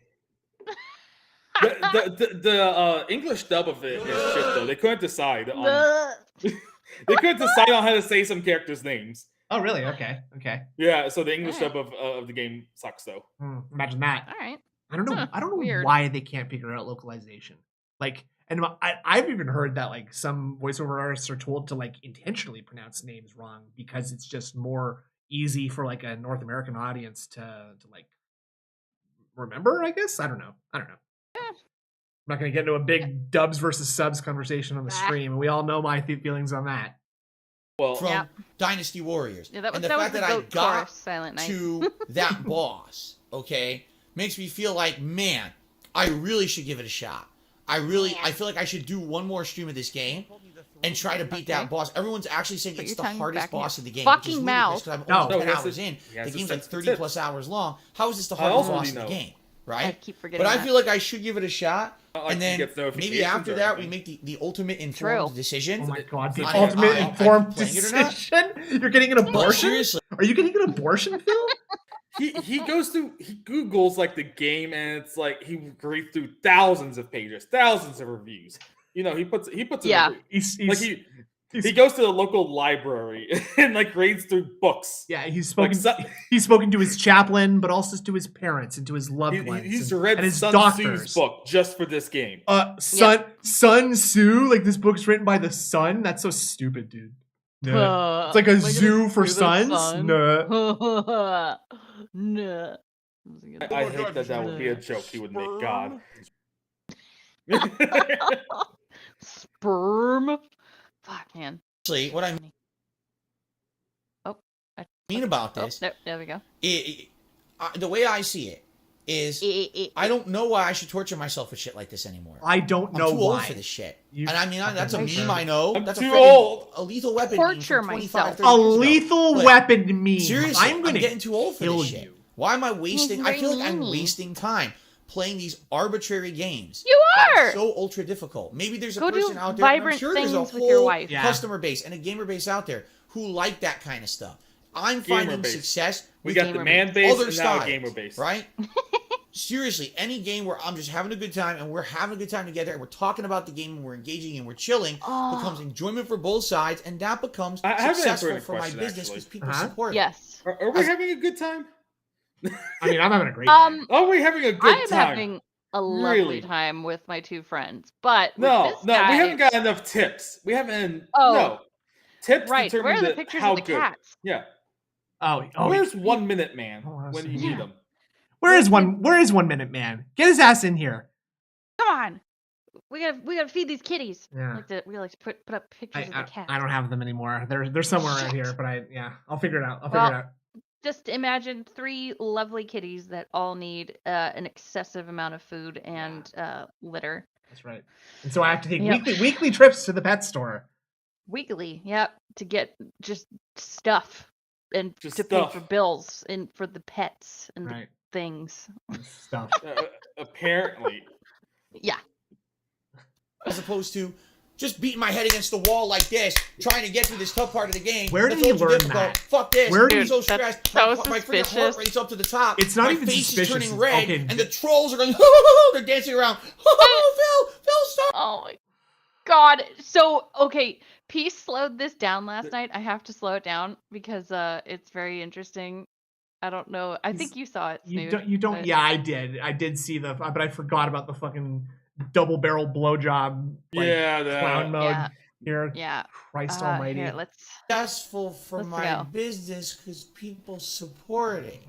The English dub of it is shit though. They couldn't decide on Nah. they couldn't decide on how to say some characters' names. Oh really? Okay. Okay. Yeah, so the English Alright. dub of the game sucks though. Imagine that. All right. I don't know. Huh, I don't know weird. why they can't figure out localization. Like, and I've even heard that like some voiceover artists are told to like intentionally pronounce names wrong because it's just more easy for like a North American audience to like remember. I guess I don't know. I'm not gonna get into a big dubs versus subs conversation on the Ah. stream, and we all know my feelings on that. Well, from Yeah. Dynasty Warriors. Yeah, that was, and the that was fact the that I goat got chorus, Silent Night. to that boss, okay, makes me feel like, man, I really should give it a shot. I feel like I should do one more stream of this game and try to beat that Okay. boss. Everyone's actually saying Put it's your the tongue hardest back in your boss in the game. fucking which is mouth. ludicrous 'cause I'm No. almost 10 No, he has hours to- in. he has The to game's like sense 30 tips. plus hours long. How is this the I hardest also boss in the already know. game? I Right? keep forgetting But I that. feel like I should give it a shot. Not like And he then gets maybe notifications after or that, we anything. make the ultimate informed True. decision. Oh my god, the I- ultimate I informed playing it or not? decision. You're getting an No, abortion? seriously. Are you getting an abortion, Phil? he goes through he Googles like the game and it's like he reads through thousands of pages, thousands of reviews. You know, he puts Yeah. in He's like he goes to the local library and like reads through books. yeah, he's Like spoken. He's spoken to his chaplain, but also to his parents and to his loved he, ones. he's and, read and his Sun doctors. Tzu's book just for this game. Sun Tzu, like this book's written by the sun. That's so stupid, dude. No. It's like a zoo for sons. No. No. I hate that would be a joke he would make. God. Sperm. Fuck, man. Actually, what I mean about Oh, this, there we go. the way I see it is, I don't know why I should torture myself with shit like this anymore. I don't I'm know too why. old for this shit. You And I mean, that's a fucking meme nerd. I know. I'm That's too a old. a lethal weapon Torture meme from 25, myself. 30 A years ago. lethal But weapon meme. Seriously, I'm I'm gonna getting too old for kill this shit. you. Why am I wasting? I feel like I'm Really? wasting time playing these arbitrary games. You that are. so ultra difficult. Maybe there's a Go do person out there. And I'm vibrant sure there's a things with your whole wife. Yeah. customer base and a gamer base out there who like that kind of stuff. I'm finding Gamer base. success We with got the gamer man base other and now styles, a gamer base. right? Seriously, any game where I'm just having a good time and we're having a good time together and we're talking about the game and we're engaging and we're chilling Oh. becomes enjoyment for both sides, and that becomes I have an successful important for my question, business because actually. people Uh-huh. support it. Yes. Are we having a good time? I mean, I'm having a great time. Are we having a good I'm time? having a lovely Really? time with my two friends, but with No, this we guy- haven't got enough tips. We haven't. Oh. No. Tips Right. Where determine are the pictures how of the good. cats? Yeah. Oh, Where's 1 Minute Man Hold on a when you second. need him? Where is 1 Minute Man? Get his ass in here. Come on. We gotta feed these kitties. Yeah. We like to put up pictures of the cats. I don't have them anymore. They're somewhere around Shit. here, but I'll figure it out. Well, Just imagine 3 lovely kitties that all need an excessive amount of food and litter. That's right. And so I have to take Yep. weekly trips to the pet store. Weekly, yep, to get just stuff and Just to stuff. pay for bills and for the pets and Right. the things. Stuff. Apparently. Yeah. As opposed to just beating my head against the wall like this, trying to get through this tough part of the game. Where That's did he ultra learn difficult. that? Fuck this. Where I'm did- so Dude, that's stressed. so my freaking heart suspicious. rate's up to the top. It's not my even face suspicious. is turning red, Okay. and the trolls are going, they're dancing around. Phil, stop. Oh my god. So okay, Peace slowed this down last night. I have to slow it down because it's very interesting. I don't know. I think you saw it, Snood. You don't. but- Yeah, I did. I did see but I forgot about the fucking double barrel blowjob like Yeah, clown mode Yeah. here. Yeah. Christ Almighty. Here, let's. Successful for Let's my go. business because people support it.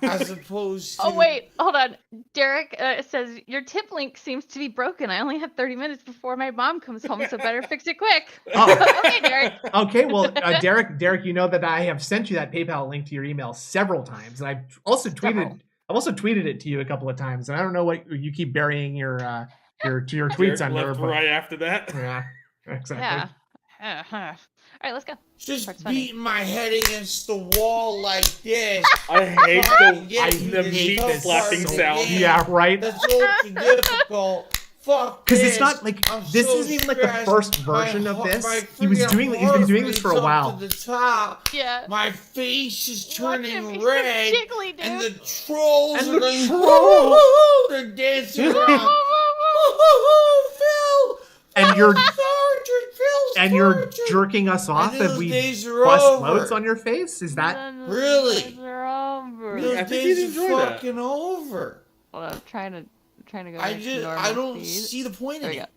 As opposed to. Oh wait, hold on. Derek says your tip link seems to be broken. I only have 30 minutes before my mom comes home, so better fix it quick. Oh. Okay, Derek. Okay, well, Derek, you know that I have sent you that PayPal link to your email several times, and I've also tweeted it to you a couple of times, and I don't know what you keep burying your tweets Derek under. left But, right after that. yeah, exactly. Yeah. All right, let's go. Just Part's funny. beating my head against the wall like this. I hate the meat this slapping so sound. bad. Yeah, right. That's so difficult. Fuck. Because this. it's not like I'm this so isn't even like the stressed. first version of My this. He's been doing this for a heart while. To the top. Yeah. My face is Watch turning him, he's red, jiggly, dude. and the trolls And are the going. trolls! They're dancing around. Phil. And you're Phil's you're tortured. jerking us off those if we days are bust over. loads on your face. Is that Really? They're over. Those I think days you'd are enjoy that. fucking over. Hold on, I'm trying to go. I back to just normal I don't speed. see the point There in we it. go.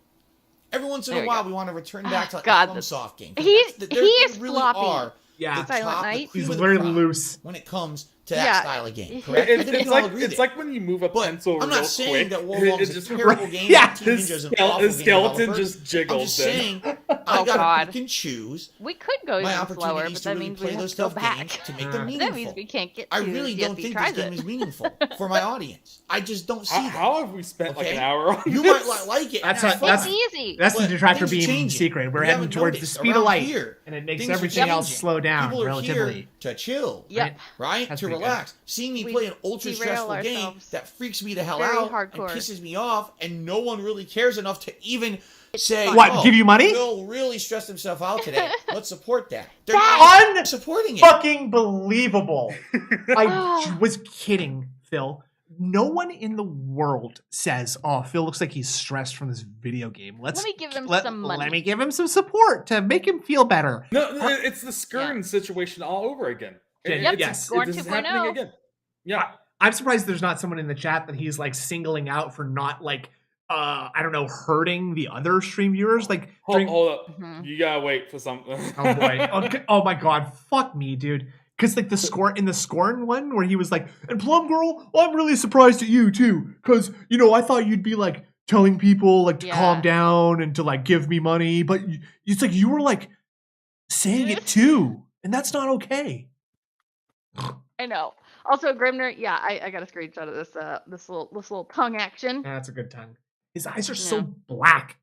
Every once in There a we while, go. we want to return back to like God, a soft game. he They is really floppy. are yeah? the Silent top, the Night. cream He's of the very crop loose. when it comes to that Yeah. style of game. It- Correct? I It's, think we it's can all like agree it's there. like when you move a But pencil I'm real not saying quick. that Wolong is a just terrible game. Yeah, and Team his, Ninja is an skele- awful his game skeleton developer. just I'm jiggles. just then. saying, I Oh, gotta God. pick and choose We could go my even slower, opportunities but to that really means play we have those to go tough back. games to make them That meaningful. means we can't get to I really if don't he think tries this game it. is meaningful for my audience. I just don't see that. How have we spent like Okay? an hour on You this? might like it. and That's that's not- It's fine. easy. That's the But detractor things are beam changing. secret. We're We heading haven't towards the noticed speed of around light, here, and it makes things are everything else changing. slow down People are relatively. here to chill. Yep. Right? That's To pretty good. relax. Seeing me We play an ultra derail stressful game ourselves. that freaks me the hell Very out hardcore. and pisses me off, and no one really cares enough to even say, What, "Oh, give you money?" Phil really stressed himself out today. Let's support that." They're That- not supporting it. Fucking believable. I Ah. was kidding, Phil. No one in the world says, "Oh, Phil looks like he's stressed from this video game. Let me give him let, some money." Let me give him some support to make him feel better." No, it's the Skern situation all over again. Yep, yes. Scorn This is 2.0. happening again. Yeah. I'm surprised there's not someone in the chat that he's like singling out for not like I don't know, hurting the other stream viewers. Like Hold up. Mhm. You gotta wait for something. oh boy. Okay. Oh my god, fuck me, dude. Cause like the Scorn one where he was like, and Plum Girl, I'm really surprised at you too. Cause you know, I thought you'd be like telling people like to Yeah. calm down and to like give me money, but it's like you were like saying it too, and that's not okay. I know. Also, Grimner, yeah, I got a screenshot of this little tongue action. That's a good tongue. His eyes are Yeah. so black.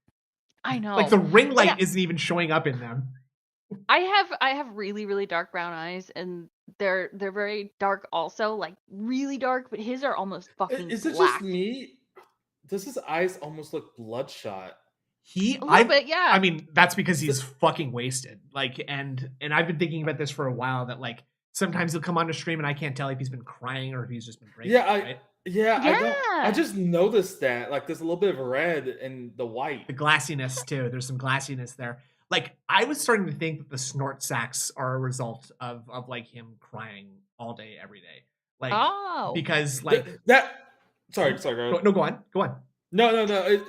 I know. Like the ring light Yeah. isn't even showing up in them. I have really really dark brown eyes, and they're very dark also, like really dark. But his are almost fucking Is it black. just me? Does his eyes almost look bloodshot? He, A little bit, yeah. I mean, that's because he's fucking wasted. Like, and I've been thinking about this for a while. That like sometimes he'll come on to stream and I can't tell if he's been crying or if he's just been drinking. Yeah, right? I Yeah. just noticed that. Like, there's a little bit of red in the white. The glassiness too. There's some glassiness there. Like I was starting to think that the snort sacks are a result of like him crying all day every day. Like Oh. because like Sorry, go no, go on. No.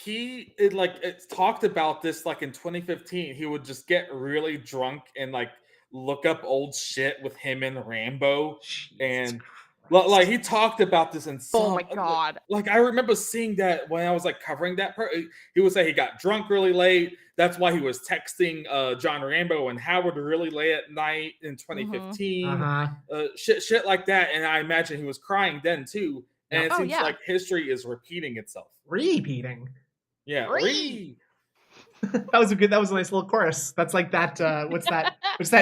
It's talked about this like in 2015. He would just get really drunk and like look up old shit with him and Rambo. And like he talked about this in some. Oh my god. Like I remember seeing that when I was like covering that part. He would say he got drunk really late. That's why he was texting John Rambo and Howard really late at night in 2015. Uh-huh. Shit like that. And I imagine he was crying then too. And it Oh, seems yeah. like history is repeating itself. Repeating. Yeah. Ree. That was a nice little chorus. That's like that what's that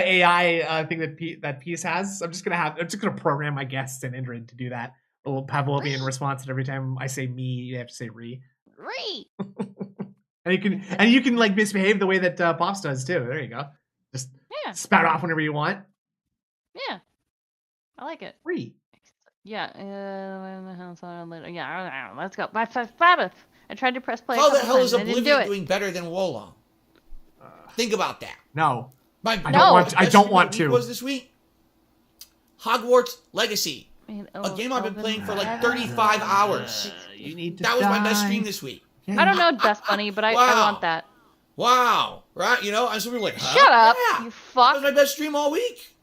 AI thing that Peace has? I'm just gonna program my guests in Indrid to do that. A little Pavlovian response, and every time I say me, you have to say re. Ree. And you can like misbehave the way that Pops does too. There you go. Just Yeah. spout off whenever you want. Yeah. I like it. Re. Yeah. Yeah. Let's go. I tried to press play. How a the couple hell is times and I didn't do Oblivion it. doing better than Wolong? Think about that. No. My I don't want best to. stream of the week was this week Hogwarts Legacy. a game I've been playing for like 35 hours. You need to That was my best die. stream this week. I don't know Dust Bunny, but I want that. Wow. Right? You know, and so we were like, huh? Shut up, Yeah. you That fuck. was my best stream all week.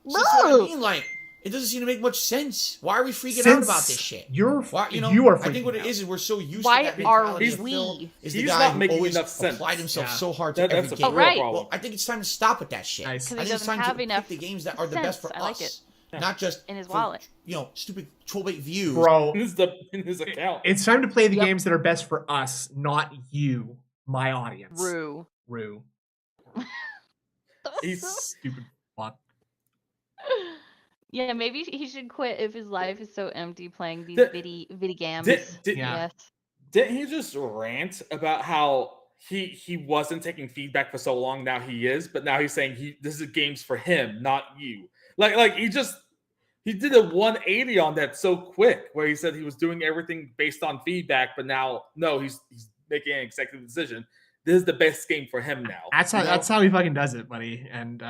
So that's what I mean. Like, it doesn't seem to make much sense. Why are we freaking out about this shit? You're, Why, you are freaking I think what it out. is we're so used Why to that are mentality of we? Phil is the He's guy not who making always enough sense. applied himself Yeah. so hard to That's every a game. real right. problem. Well, I think it's time to stop with that shit. Nice. I 'Cause he think it's doesn't time have to enough pick the games that are the best for sense. I like us. it. Not just In his for, wallet. stupid 12-8 views. Bro, in his account. it's time to play the Yep. games that are best for us, not you, my audience. Rue. Rue. He's Stupid fuck. Yeah, maybe he should quit if his life is so empty playing these Did- viddy games. Yeah. Yes. Didn't he just rant about how he wasn't taking feedback for so long? Now he is, but now he's saying this is games for him, not you. Like he did a 180 on that so quick, where he said he was doing everything based on feedback, but now no, he's making an executive decision. This is the best game for him now. That's how he fucking does it, buddy. And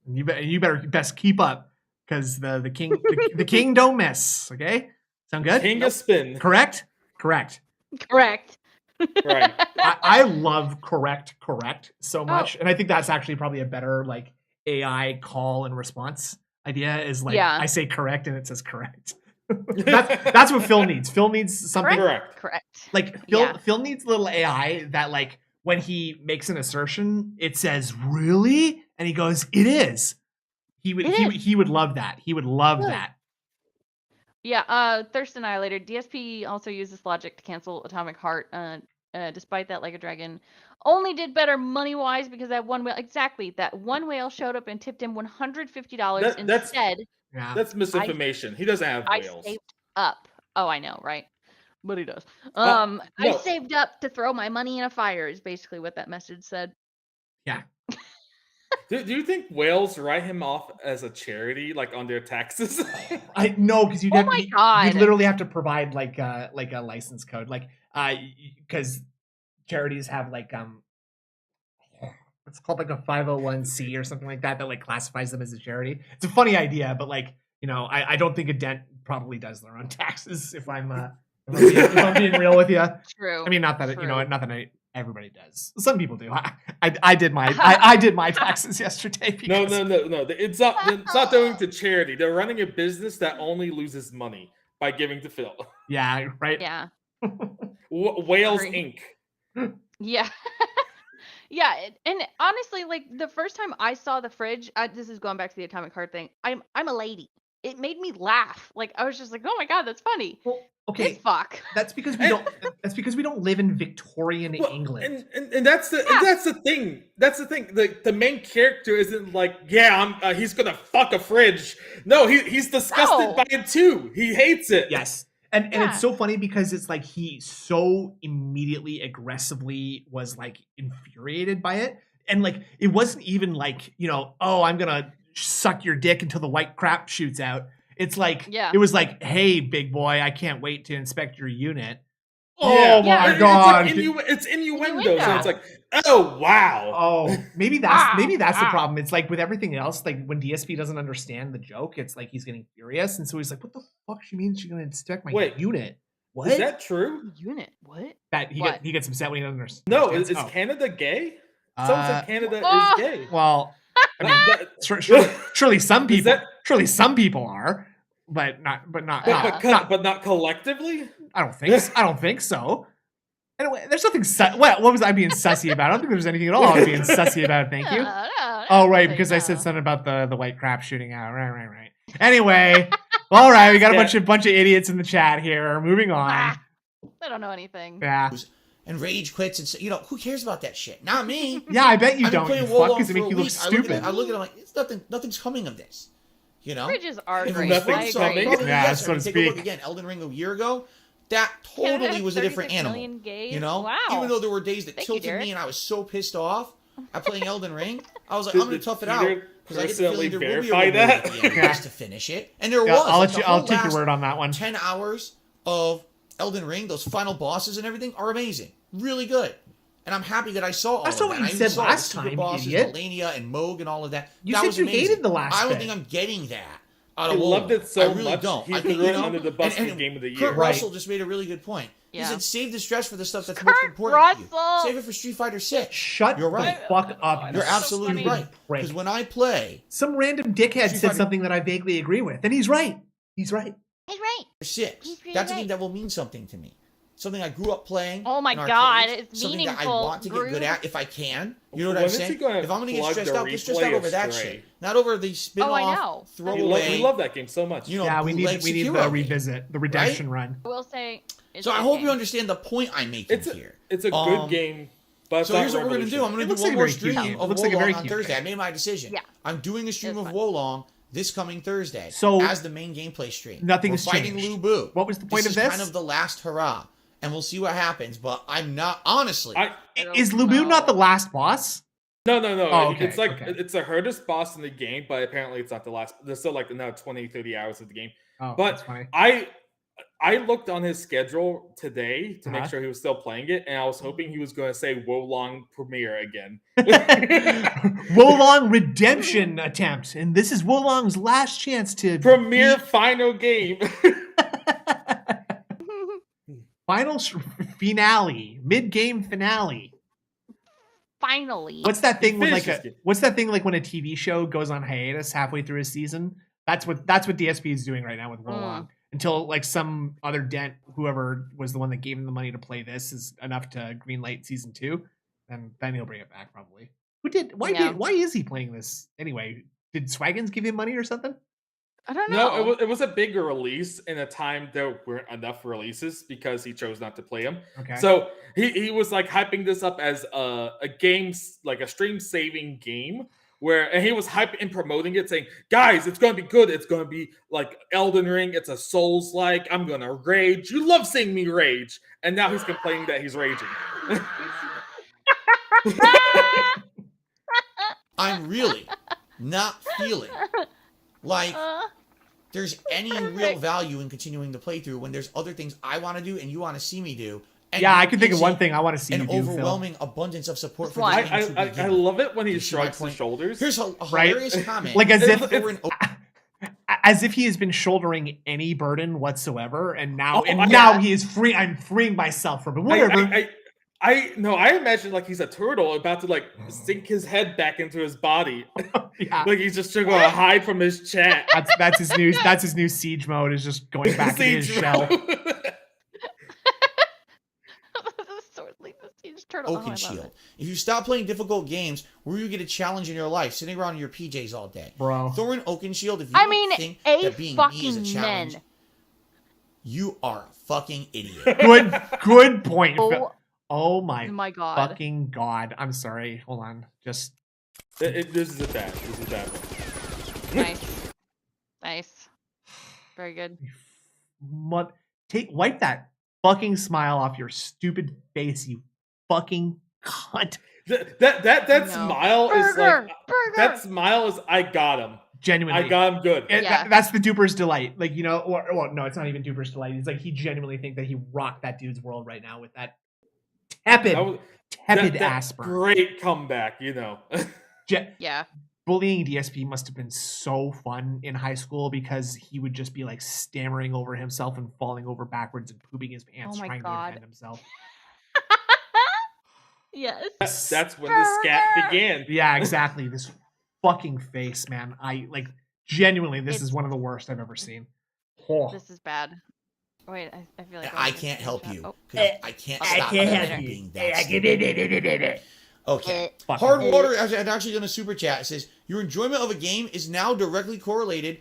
you better best keep up, because the king the king don't miss. Okay, sound good? King of spin. Correct. Correct. Right. I love correct so much, and I think that's actually probably a better like AI call and response idea. Is like Yeah. I say correct and it says correct. that's what Phil needs. Phil needs something Correct. Correct. like Phil needs a little AI that like when he makes an assertion, it says really, and he goes, "It is." He would love that. He would love Good. that. Yeah, Thirst Annihilator. DSP also used this logic to cancel Atomic Heart. Despite that, Like a Dragon only did better money-wise because that one whale, that one whale showed up and tipped him $150 That's- instead. Yeah. That's misinformation. He doesn't have I whales. saved up. Oh, I know, right? But he does. No. I saved up to throw my money in a fire is basically what that message said. Do you think whales write him off as a charity, like on their taxes? I know, because Oh my God. you'd literally have to provide like a license code, like because charities have like it's called like a 501c or something like that like classifies them as a charity. It's a funny idea, but like I don't think a dent probably does their own taxes. If I'm being real with you, True. I mean not that True. everybody does. Some people do. I did my I did my taxes yesterday. No. Because, It's not going to charity. They're running a business that only loses money by giving to Phil. Yeah. Right. Yeah. Whales Sorry. Inc. Yeah. Yeah, and honestly, like the first time I saw the fridge, this is going back to the Atomic Heart thing. I'm a lady. It made me laugh. Like I was just like, oh my God, that's funny. Well, okay. This fuck. That's because we don't. That's because we don't live in Victorian England. And that's the thing. That's the thing. The main character isn't like, he's gonna fuck a fridge. No, he's disgusted No. by it too. He hates it. Yes. And Yeah. it's so funny because it's like he so immediately aggressively was like infuriated by it. And like it wasn't even like, oh, I'm gonna suck your dick until the white crap shoots out. It's like it was like, hey, big boy, I can't wait to inspect your unit. Oh my God. It's innuendo. So it's like, oh wow. Oh, maybe that's the problem. It's like with everything else, like when DSP doesn't understand the joke, it's like he's getting furious, and so he's like, "What the fuck? She means she's gonna inspect my unit? What is that true? Unit? What? That he gets upset when he doesn't understand. No, is Canada gay? Someone said Canada is gay. Well, I mean, surely some people are, but not collectively. I don't think so. Anyway, there's nothing. What was I being sussy about? I don't think there's anything at all I was being sussy about. Thank you. Oh, right, because I said something about the white crap shooting out. Right. Anyway, all right, we got a bunch of idiots in the chat here. Moving on. I don't know anything. Yeah. And rage quits and who cares about that shit? Not me. Yeah, I bet you don't. Playing You fuck, because it make you look stupid. I look at it like it's nothing's coming of this. Fridges are If great. nothing's I agree. coming. Yeah, so to take a look speak. again. Elden Ring a year ago, that Canada totally has was a different 36 animal. million gays? You know, Wow. even though there were days that Thank you, tilted Derek. me and I was so pissed off at playing Elden Ring, I was like, I'm gonna tough it out because I get the personally feeling there will be a verify reward that? at the end just to finish it, and there Yeah, was. I'll take your word on that one. 10 hours of Elden Ring, those final bosses and everything are amazing, really good. And I'm happy that I saw all That's of not that. what I you even said saw last the secret time, bosses, idiot. Melania and Moog and all of that. You that said was you amazing. hated the last I don't bit. think I'm getting that. out I of loved Wolong. it so I really much. don't. He I threw think, it under the bus for Game of the Year. Kurt Russell just made a really good point. He Yeah. said save the stress for the stuff that's Kurt most important to you. Russell! Save it for Street Fighter 6. Shut You're the right. fuck up. You're you absolutely stupid right. prick. Because when I play Some random dickhead Street said Fighter- something that I vaguely agree with, and he's right. He's right. He's right. 6, He's really that's a right. game that will mean something to me. Something I grew up playing. Oh my in God, arcades, it's something that I meaningful, want to get good Groove. at if I can. You know what When I'm is he saying? gonna If I'm gonna get plug stressed the out, get stressed replay out over of that Stray? shit. Not over the spin-off, Oh, I know. We throwaway. love that game so much. You know, Yeah, we need bootleg the Sekiro game. revisit, the redemption run. I will say. It's So I a hope game. you understand the point I'm making here. It's a good game, but it's So not here's what we're gonna do. I'm gonna It do looks one like a more very cute stream game. It of looks like a very Wolong on cute Thursday. game. I made my decision. Yeah. I'm doing a stream It's of fun. Wolong this coming Thursday. So, as the main gameplay stream. nothing's We're fighting changed. Lu Bu. What was the point this of is this? kind of the last hurrah, and we'll see what happens. But I'm not honestly. I don't Is Lubu know. not the last boss? No. Oh, okay, It's like okay. it's the hardest boss in the game, but apparently it's not the last. There's still like another 20, 30 hours of the game. Oh, But that's funny. I looked on his schedule today to make Uh-huh. sure he was still playing it, and I was hoping he was going to say Wolong premiere again. Wolong redemption attempt, and this is Wolong's last chance to Premiere final game. final finale, mid-game finale. Finally. What's that thing when finished like this game. what's that thing like when a TV show goes on hiatus halfway through a season? That's what DSP is doing right now with Wolong. Until like some other dent, whoever was the one that gave him the money to play this, is enough to greenlight season 2, and then he'll bring it back probably. Who did? Why is he playing this anyway? Did Swaggins give him money or something? I don't know. No, it was a bigger release in a time there weren't enough releases because he chose not to play them. Okay. So he was like hyping this up as a game, like a stream saving game, and he was hyping and promoting it, saying, "Guys, it's gonna be good. It's gonna be like Elden Ring. It's a Souls like. I'm gonna rage. You love seeing me rage." And now he's complaining that he's raging. I'm really not feeling like there's any real Perfect. value in continuing the playthrough when there's other things I want to do and you want to see me do. And Yeah, I there can think of one isn't thing I want to see an you do, Phil. overwhelming abundance of support for Why? the game to I begin. love it when he You see my shrugs his point? shoulders. Here's a Right? hilarious comment. Like as if It's- he has been shouldering any burden whatsoever, and now Oh, now he is free. I'm freeing myself from it. Whatever. I imagine like he's a turtle about to like sink his head back into his body. Yeah. Like he's just going to hide from his chat. That's his new siege mode, is just going back into his Siege shell. mode. The siege turtle. Oaken Shield. If you stop playing difficult games where you get a challenge in your life, sitting around in your PJs all day, Bro. Thorin Oaken Shield. If you I don't mean, think a that being me is a fucking challenge, men. you are a fucking idiot. Good point. Oh, Oh my, my god. fucking god. I'm sorry. Hold on. Just This is a bad. This is a bad one. Nice. Nice. Very good. wipe that fucking smile off your stupid face, you fucking cunt. That No. smile is Burger! like Burger! that smile is I got him. Genuinely. I got him good. Yeah. That's the duper's delight. Like, you know, or well, no, it's not even duper's delight. It's like he genuinely think that he rocked that dude's world right now with that tepid, That was tepid that ass burn. great comeback, you know. Yeah. Bullying DSP must have been so fun in high school because he would just be like stammering over himself and falling over backwards and pooping his pants Oh my trying to God. defend himself. Yes. That's when the scat began. Yeah, exactly. This fucking face, man. I like genuinely. This is one of the worst I've ever seen. Oh. This is bad. Wait, I feel like I can't help you. Oh. 'Cause I can't stop you being that stupid. Okay. Fuck. Hard Water had actually done a super chat. It says, your enjoyment of a game is now directly correlated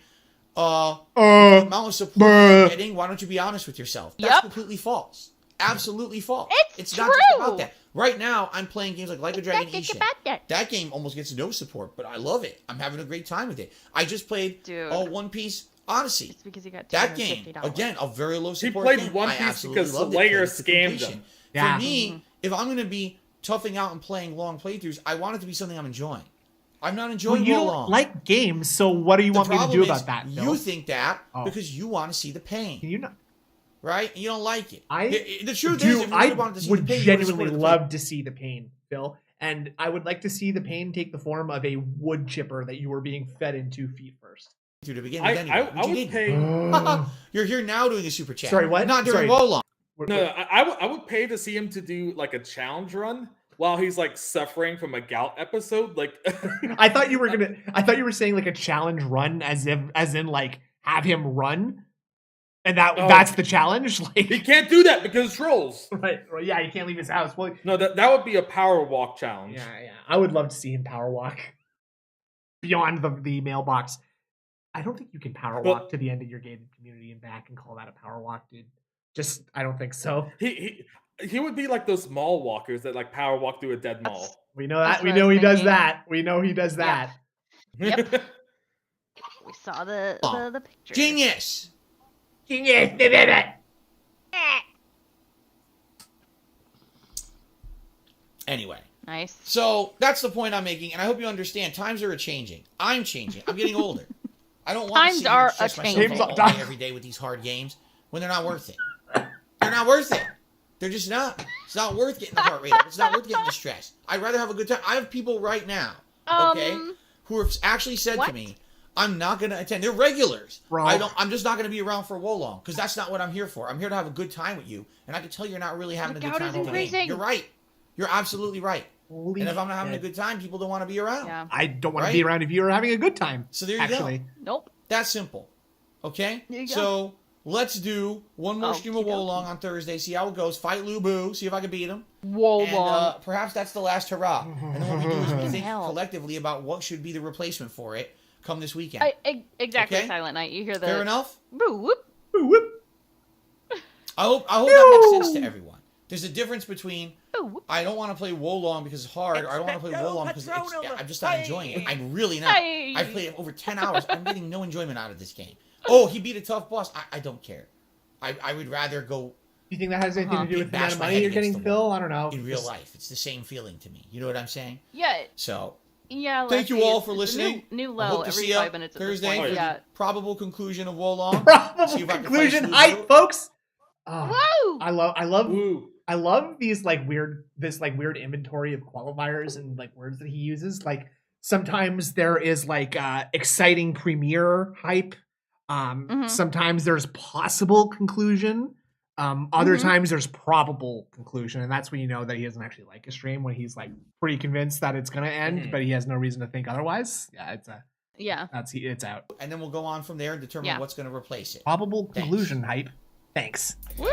with the amount of support you're getting. Why don't you be honest with yourself? That's Yep. completely false. Absolutely false. It's not just true. about that. Right now, I'm playing games like a Dragon It's Ishin. about that. That game almost gets no support, but I love it. I'm having a great time with it. I just played Dude. One Piece Odyssey. It's because you got That game, $250. again, a very low He support played game. One I Piece absolutely because loved it. Slayer Played it to scammed completion. him. Yeah. For me, if I'm going to be toughing out and playing long playthroughs, I want it to be something I'm enjoying. I'm not Well, enjoying you Wo don't Long. like games, so what do you The want me to problem do is about that? You Phil? think that Oh. because you want to see the pain, Can you not? right? You don't like it. I The truth is, do. if you I really wanted to see would the pain, you genuinely would've supported the love to see the pain, Phil, and I would like to see the pain take the form of a wood chipper that you were being fed into feet first. through to begin with anyway. I would pay. You're here now doing a super chat. Sorry, what? Not during Sorry. Wolong. No, I would pay to see him to do like a challenge run while he's like suffering from a gout episode. Like, I thought you were saying like a challenge run, as in like have him run, and that's the challenge. Like he can't do that because trolls. right, yeah, he can't leave his house. Well, No, that would be a power walk challenge. yeah, I would love to see him power walk beyond the mailbox. I don't think you can power walk to the end of your gated community and back and call that a power walk, dude. Just I don't think so. He would be like those mall walkers that like power walk through a dead mall. We know that. That's We what I know was he does thinking. that. We know he does that. Yep. We saw the picture. Genius. Genius, they did it. Anyway. Nice. So that's the point I'm making, and I hope you understand. Times are changing. I'm changing. I'm getting older. I don't want to Times sit here are and stress myself a-changing. out all day every day with these hard games when they're not worth it. They're not worth it. They're just not. It's not worth getting the heart rate up. It's not worth getting the stress. I'd rather have a good time. I have people right now, okay, who have actually said to me, "I'm not going to attend." They're regulars. Bro. I'm just not going to be around for Wolong because that's not what I'm here for. I'm here to have a good time with you, and I can tell you're not really having a good Gout time is with the game. increasing. You're right. You're absolutely right. Holy And if I'm not having a shit. good time, people don't want to be around. Yeah. I don't want Right? to be around if you're having a good time. So there you actually. go. Nope. That's simple. Okay? There you go. So let's do one more stream of Okey-dokey. Wolong on Thursday, see how it goes. Fight Lu Bu, see if I can beat him. Whoa, And perhaps that's the last hurrah. And then what we do is we Fucking think hell. collectively about what should be the replacement for it come this weekend. Exactly, Okay? Silent Night. You hear the Fair enough? Boo, whoop. Woo, whoop. I hope that makes sense to everyone. There's a difference between Boo, whoop. I don't want to play Wolong because it's hard, or I don't want to play Wolong because I'm just not enjoying it. I'm really not. Hey. I've played it over 10 hours. I'm getting no enjoyment out of this game. Oh, he beat a tough boss. I don't care. I would rather go Do you think that has anything to do with the Bash amount of my money head you're against getting, the Phil? wall. I don't know. in real life. It's the same feeling to me. You know what I'm saying? Yeah, So, yeah. thank you Lefty, all it's- for it's a listening. New I low hope to every see you 5 minutes. At this Thursday point. for Yeah. the probable conclusion of Wolong. Probable See if I can conclusion fight Lu height, Bu. folks. Oh, Woo! Woo. I love these weird inventory of qualifiers and like words that he uses. Like sometimes there is like exciting premiere hype. Sometimes there's possible conclusion. Other times there's probable conclusion, and that's when you know that he doesn't actually like a stream, when he's like pretty convinced that it's gonna end, but he has no reason to think otherwise. Yeah, Yeah. it's out. And then we'll go on from there and determine Yeah. what's going to replace it. Probable conclusion hype. Thanks. Woo!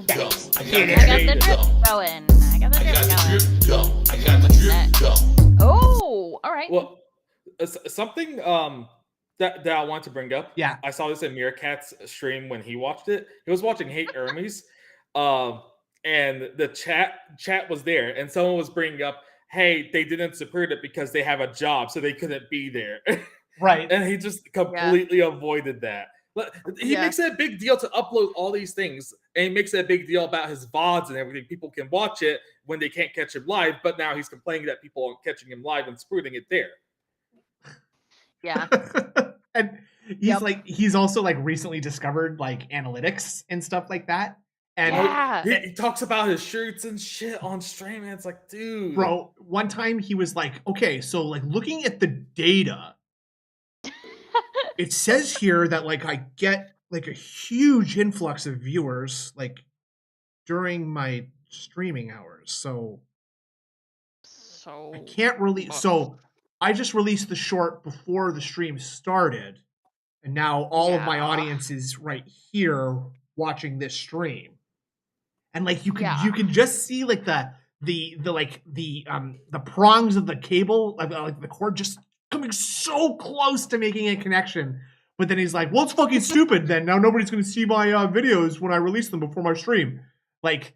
Go. I got the drip going. I got the drip going. Go. I got the drip. Go. Oh, all right. Well, something that I want to bring up. Yeah. I saw this in Meerkat's stream when he watched it. He was watching Hate Hermes, and the chat was there, and someone was bringing up, "Hey, they didn't support it because they have a job, so they couldn't be there." Right. And he just completely avoided that. But he Yeah. makes it a big deal to upload all these things, and he makes it a big deal about his VODs and everything. People can watch it when they can't catch him live, but now he's complaining that people aren't catching him live and spruiting it there. Yeah. And he's also like recently discovered like analytics and stuff like that. And Yeah. He talks about his shirts and shit on stream, and it's like, dude. bro, one time he was like, okay, so like looking at the data, it says here that like I get like a huge influx of viewers like during my streaming hours. So So I can't really. So I just released the short before the stream started, and now all of my Yeah. audience is right here watching this stream, and like you Yeah. can just see like the prongs of the cable, like the cord, just coming so close to making a connection. But then he's like, "Well, it's fucking stupid. Then now nobody's gonna see my videos when I release them before my stream." Like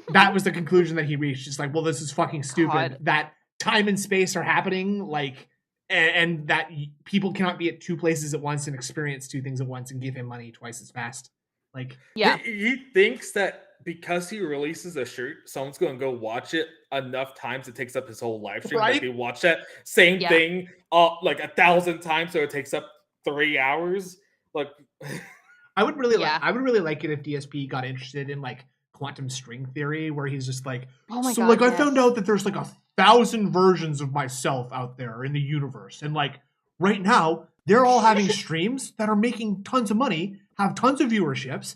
that was the conclusion that he reached. It's like, well, this is fucking stupid. God. That time and space are happening, like, and that people cannot be at two places at once and experience two things at once and give him money twice as fast. Like, yeah. He thinks that because he releases a shirt, someone's going to go watch it enough times it takes up his whole live stream. Right? Like they watch that same Yeah. thing like 1,000 times, so it takes up 3 hours. Like, I would really Yeah. like it if DSP got interested in like quantum string theory, where he's just like, Oh my so God, like I yes. found out that there's like 1,000 versions of myself out there in the universe, and like right now they're all having streams that are making tons of money, have tons of viewerships,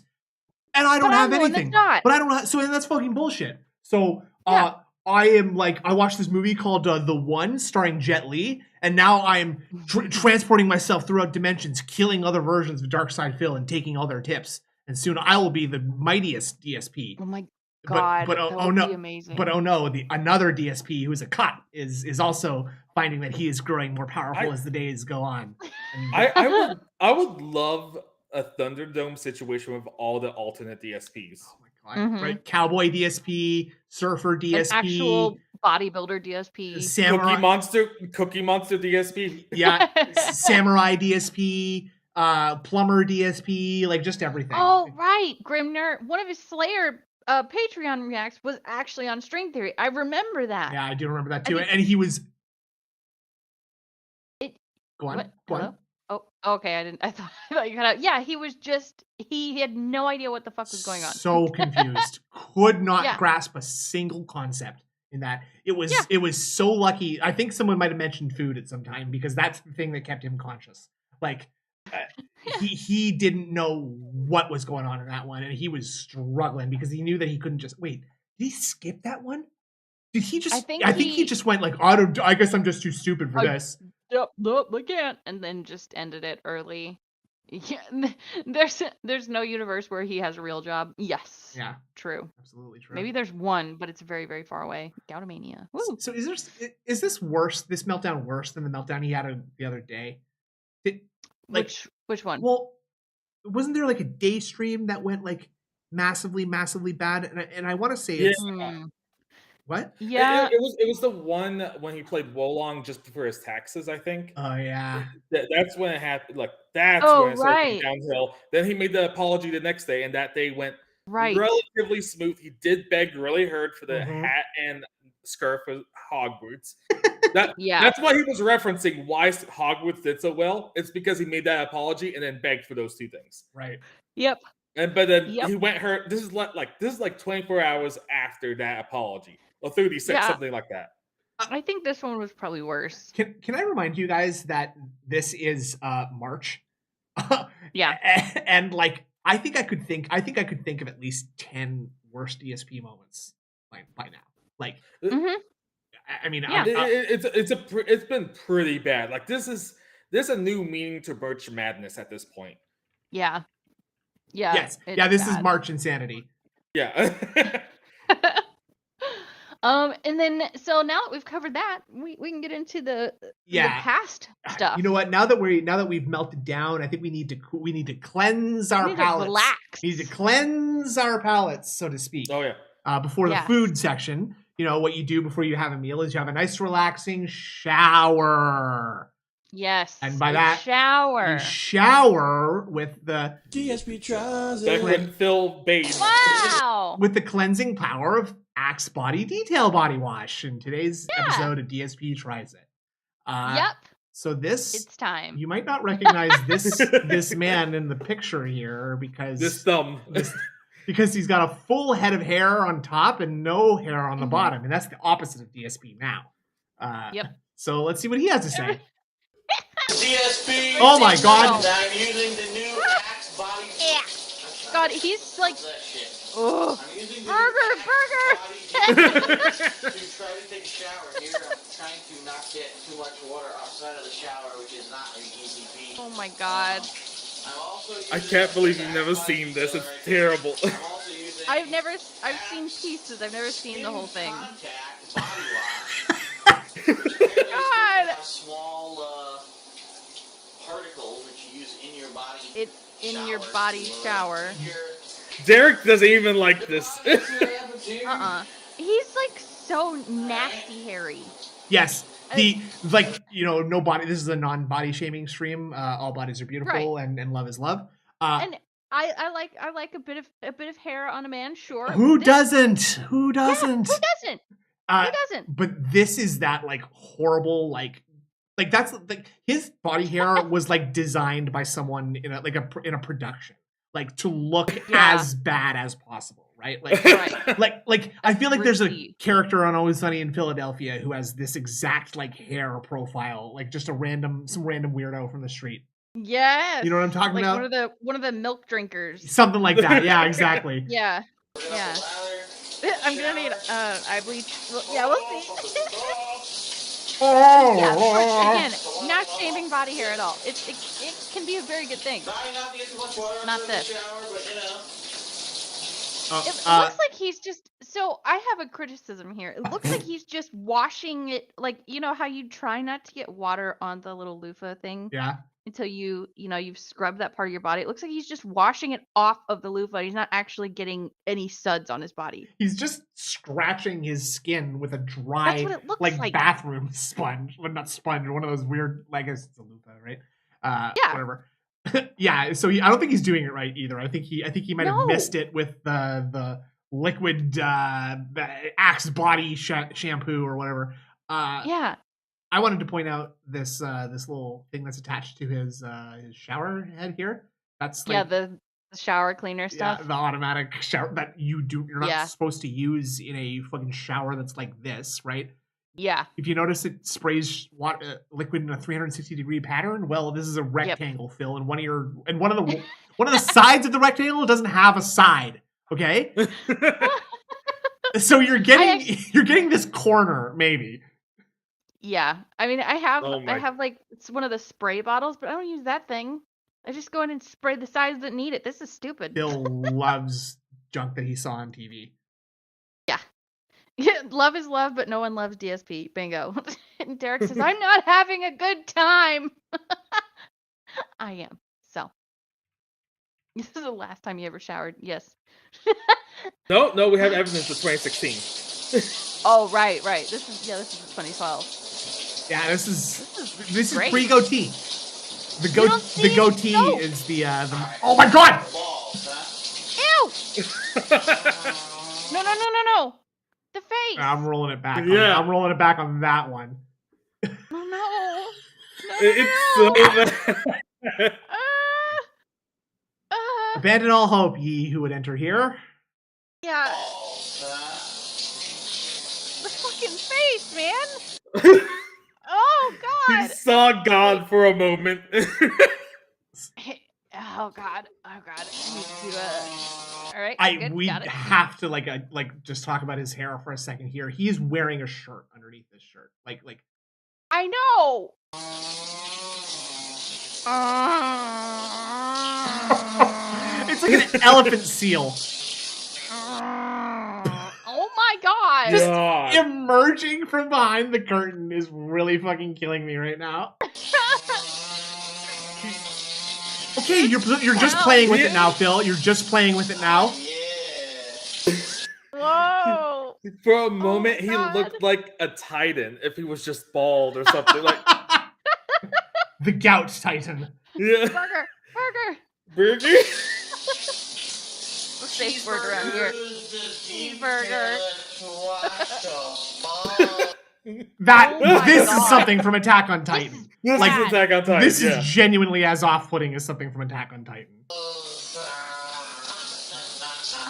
and I don't But I'm have the one that's anything. not. But I don't have, so that's fucking bullshit. So Yeah. I am like, I watched this movie called The One, starring Jet Li, and now I'm transporting myself throughout dimensions, killing other versions of Darkside Phil and taking all their tips. And soon I will be the mightiest DSP. Oh my god, But that would be amazing. But oh no, another DSP who's a cut is also finding that he is growing more powerful as the days go on. And I would love a Thunderdome situation with all the alternate DSPs. oh my god, right? Cowboy DSP, Surfer DSP, an actual bodybuilder DSP, Samurai Cookie Monster DSP. yeah, Samurai DSP, Plumber DSP, like just everything. Oh right, Grimner. One of his Slayer Patreon reacts was actually on String Theory. I remember that. Yeah, I do remember that too. think- And he was. Go on. What? Go on. Hello? Oh, okay. I thought you cut out. Yeah, he had no idea what the fuck was going on. So confused. Could not Yeah. grasp a single concept in that. It was Yeah. it was so lucky. I think someone might have mentioned food at some time because that's the thing that kept him conscious. Like he didn't know what was going on in that one, and he was struggling because he knew that he couldn't just wait. Did he skip that one? Did he just? I think he just went like, I guess I'm just too stupid for this. Nope, I can't. And then just ended it early. Yeah, there's no universe where he has a real job. Yes. Yeah. True. Absolutely true. Maybe there's one, but it's very, very far away. Goutomania. Woo. So is this worse? This meltdown worse than the meltdown he had the other day? Which one? Well, wasn't there like a day stream that went like massively bad? And I want to say it's what? Yeah. It was the one when he played Wolong just before his taxes, I think. Oh yeah. That's when it happened. Like that's Oh, when it started right. going downhill. Then he made the apology the next day, and that day went Right. relatively smooth. He did beg really hard for the Mhm. hat and scarf of Hogwarts. Yeah. That's why he was referencing why Hogwarts did so well. It's because he made that apology and then begged for those two things. Right. Yep. But then Yep. he went hurt. This is like 24 hours after that apology, or 36, Yeah. something like that. I think this one was probably worse. Can I remind you guys that this is March? Yeah. And like I think I could think of at least 10 worst DSP moments by now. Like Mhm. I mean, Yeah. It's been pretty bad. Like there's a new meaning to Birch Madness at this point. Yeah. Yeah. yes, it's yeah. This is bad. March insanity. Yeah. And then so now that we've covered that, we can get into the past stuff. You know what? Now that we've melted down, I think we need to cleanse our We need to palates. relax. We need to cleanse our palates, so to speak. Oh yeah. Before the Yes. food section, you know what you do before you have a meal is you have a nice relaxing shower. Yes. And by a that, shower. You shower with the DSP tries Back when Phil bathed. Wow. with the cleansing power of Axe Body Detail Body Wash. In today's episode of DSP Tries It. Yep. So this It's time. you might not recognize this man in the picture here because This thumb. because he's got a full head of hair on top and no hair on the bottom, and that's the opposite of DSP now. Yep. So let's see what he has to say. DSP. Oh my God. I'm using the new Axe Body. God, he's like, That shit. oh, I'm using the burger. to try to take a shower here. I'm trying to not get too much water outside of the shower, which is not an easy feat. Oh my God. I'm also I using can't believe the you've never Axe Body seen this. Detail It's right terrible. here. I'm also using I've seen pieces. I've never seen the whole thing. Contact body wash. God. A small particle which you use in your body. It's in your body shower. Derek doesn't even like this. He's like so nasty hairy. Yes. No body. This is a non-body shaming stream. All bodies are beautiful, and love is love. And I like a bit of hair on a man. Sure. Who This- doesn't? Who doesn't? Yeah, who doesn't? Who doesn't? But this is that like horrible like that's like his body hair was like designed by someone in a production like to look Yeah. as bad as possible, right? Like, Right. like I feel like there's a Gritty. character on Always Sunny in Philadelphia who has this exact like hair profile, like just some random weirdo from the street. Yes. You know what I'm talking like about? one of the milk drinkers. Something like that. Yeah, exactly. Yeah. Yeah. I'm gonna need eye bleach. Yeah, we'll see. Yeah, of course. Again, not shaving body hair at all. It can be a very good thing. Not this. It looks like he's just. So I have a criticism here. It looks like he's just washing it, like you know how you try not to get water on the little loofah thing. Yeah. Until you've scrubbed that part of your body. It looks like he's just washing it off of the loofah. He's not actually getting any suds on his body. He's just scratching his skin with a That's dry, what it looks like bathroom sponge. Well, not sponge, one of those weird, I guess it's a loofah, right? Yeah. Whatever. Yeah. So I don't think he's doing it right either. I think he might have missed it with the liquid Axe body shampoo or whatever. Yeah. I wanted to point out this little thing that's attached to his shower head here. That's like, the shower cleaner stuff. Yeah, the automatic shower that you're not Yeah. supposed to use in a fucking shower that's like this, right? Yeah. If you notice, it sprays liquid in a 360-degree pattern. Well, this is a rectangle, Phil, and one of the sides of the rectangle doesn't have a side. Okay, so you're getting this corner maybe. Yeah. I mean, I Oh have like it's one of the spray bottles, but I don't use that thing. I just go in and spray the sides that need it. This is stupid. Phil loves junk that he saw on TV. Yeah, love is love, but no one loves DSP. Bingo. And Derek says, I'm not having a good time. I am. So. This is the last time you ever showered. Yes. No, we have evidence of 2016. Oh, right. This is 2012. Yeah, this is great. pre-goatee. The goatee No. is the oh my god! Ew! No. The face. I'm rolling it back. Yeah. I'm rolling it back on that one. Oh, no. It's so bad. Abandon all hope, ye who would enter here. Yeah. The fucking face, man. Oh, He God. saw God for a moment. Oh, God. I need to do all right. We Got it. have to like just talk about his hair for a second here. He is wearing a shirt underneath this shirt. Like I know. it's like an elephant seal. Oh my god. God. Emerging from behind the curtain is really fucking killing me right now. Okay, you're just playing with it now, Phil. You're just playing with it now. Whoa. For a moment, he God. looked like a Titan if he was just bald or something. Like, The gout titan. yeah. Burger. Burger? Safe word around here. Cheeseburger. This God. is something from Attack on Titan. This Like, is Attack on Titan. This yeah. is genuinely as off-putting as something from Attack on Titan.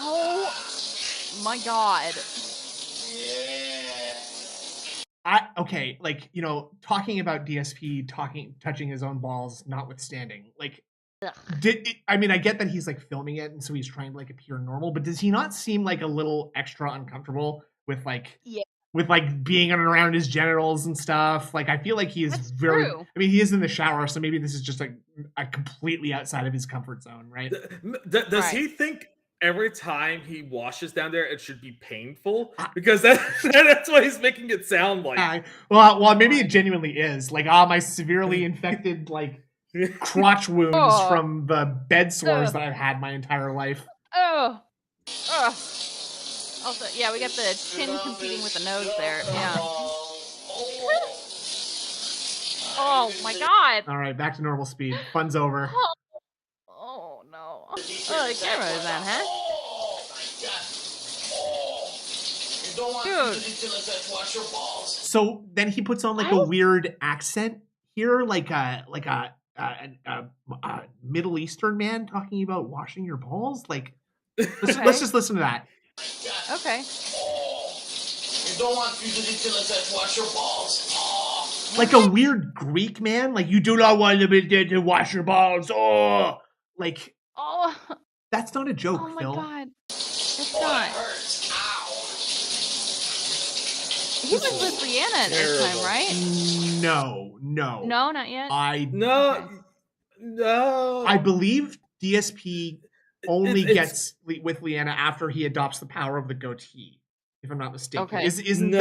Oh my god. Okay, like, you know, talking about DSP, touching his own balls, notwithstanding, like, Ugh. I mean, I get that he's like filming it, and so he's trying to like appear normal, but does he not seem like a little extra uncomfortable with like, with like being around his genitals and stuff? Like, I feel like he is That's very. true. I mean, he is in the shower, so maybe this is just like a completely outside of his comfort zone, right? Does Right. he think every time he washes down there, it should be painful? Because that's what he's making it sound like. Well, maybe it genuinely is. Like, my severely infected like crotch wounds from the bed sores that I've had my entire life. Oh. Also, yeah, we got the chin competing with the nose there. Yeah. Oh my god. All right, back to normal speed. Fun's over. Oh no. Oh, the camera is on, huh? Dude. So then he puts on like a weird accent here, like a Middle Eastern man talking about washing your balls. Like, let's just listen to that. Okay. Oh. You don't want to do the till it says wash your balls. Oh. Like a weird Greek man. Like, you do not want to wash your balls. Oh, like, Oh, that's not a joke, oh my Phil. God. It's Oh, that not. hurts. Ow. He was with Leanna at this time, terrible. right? No. No, not yet. No, Okay. no. I believe DSP only It's- gets with Leanna after he adopts the power of the goatee, if I'm not mistaken. Okay. Isn't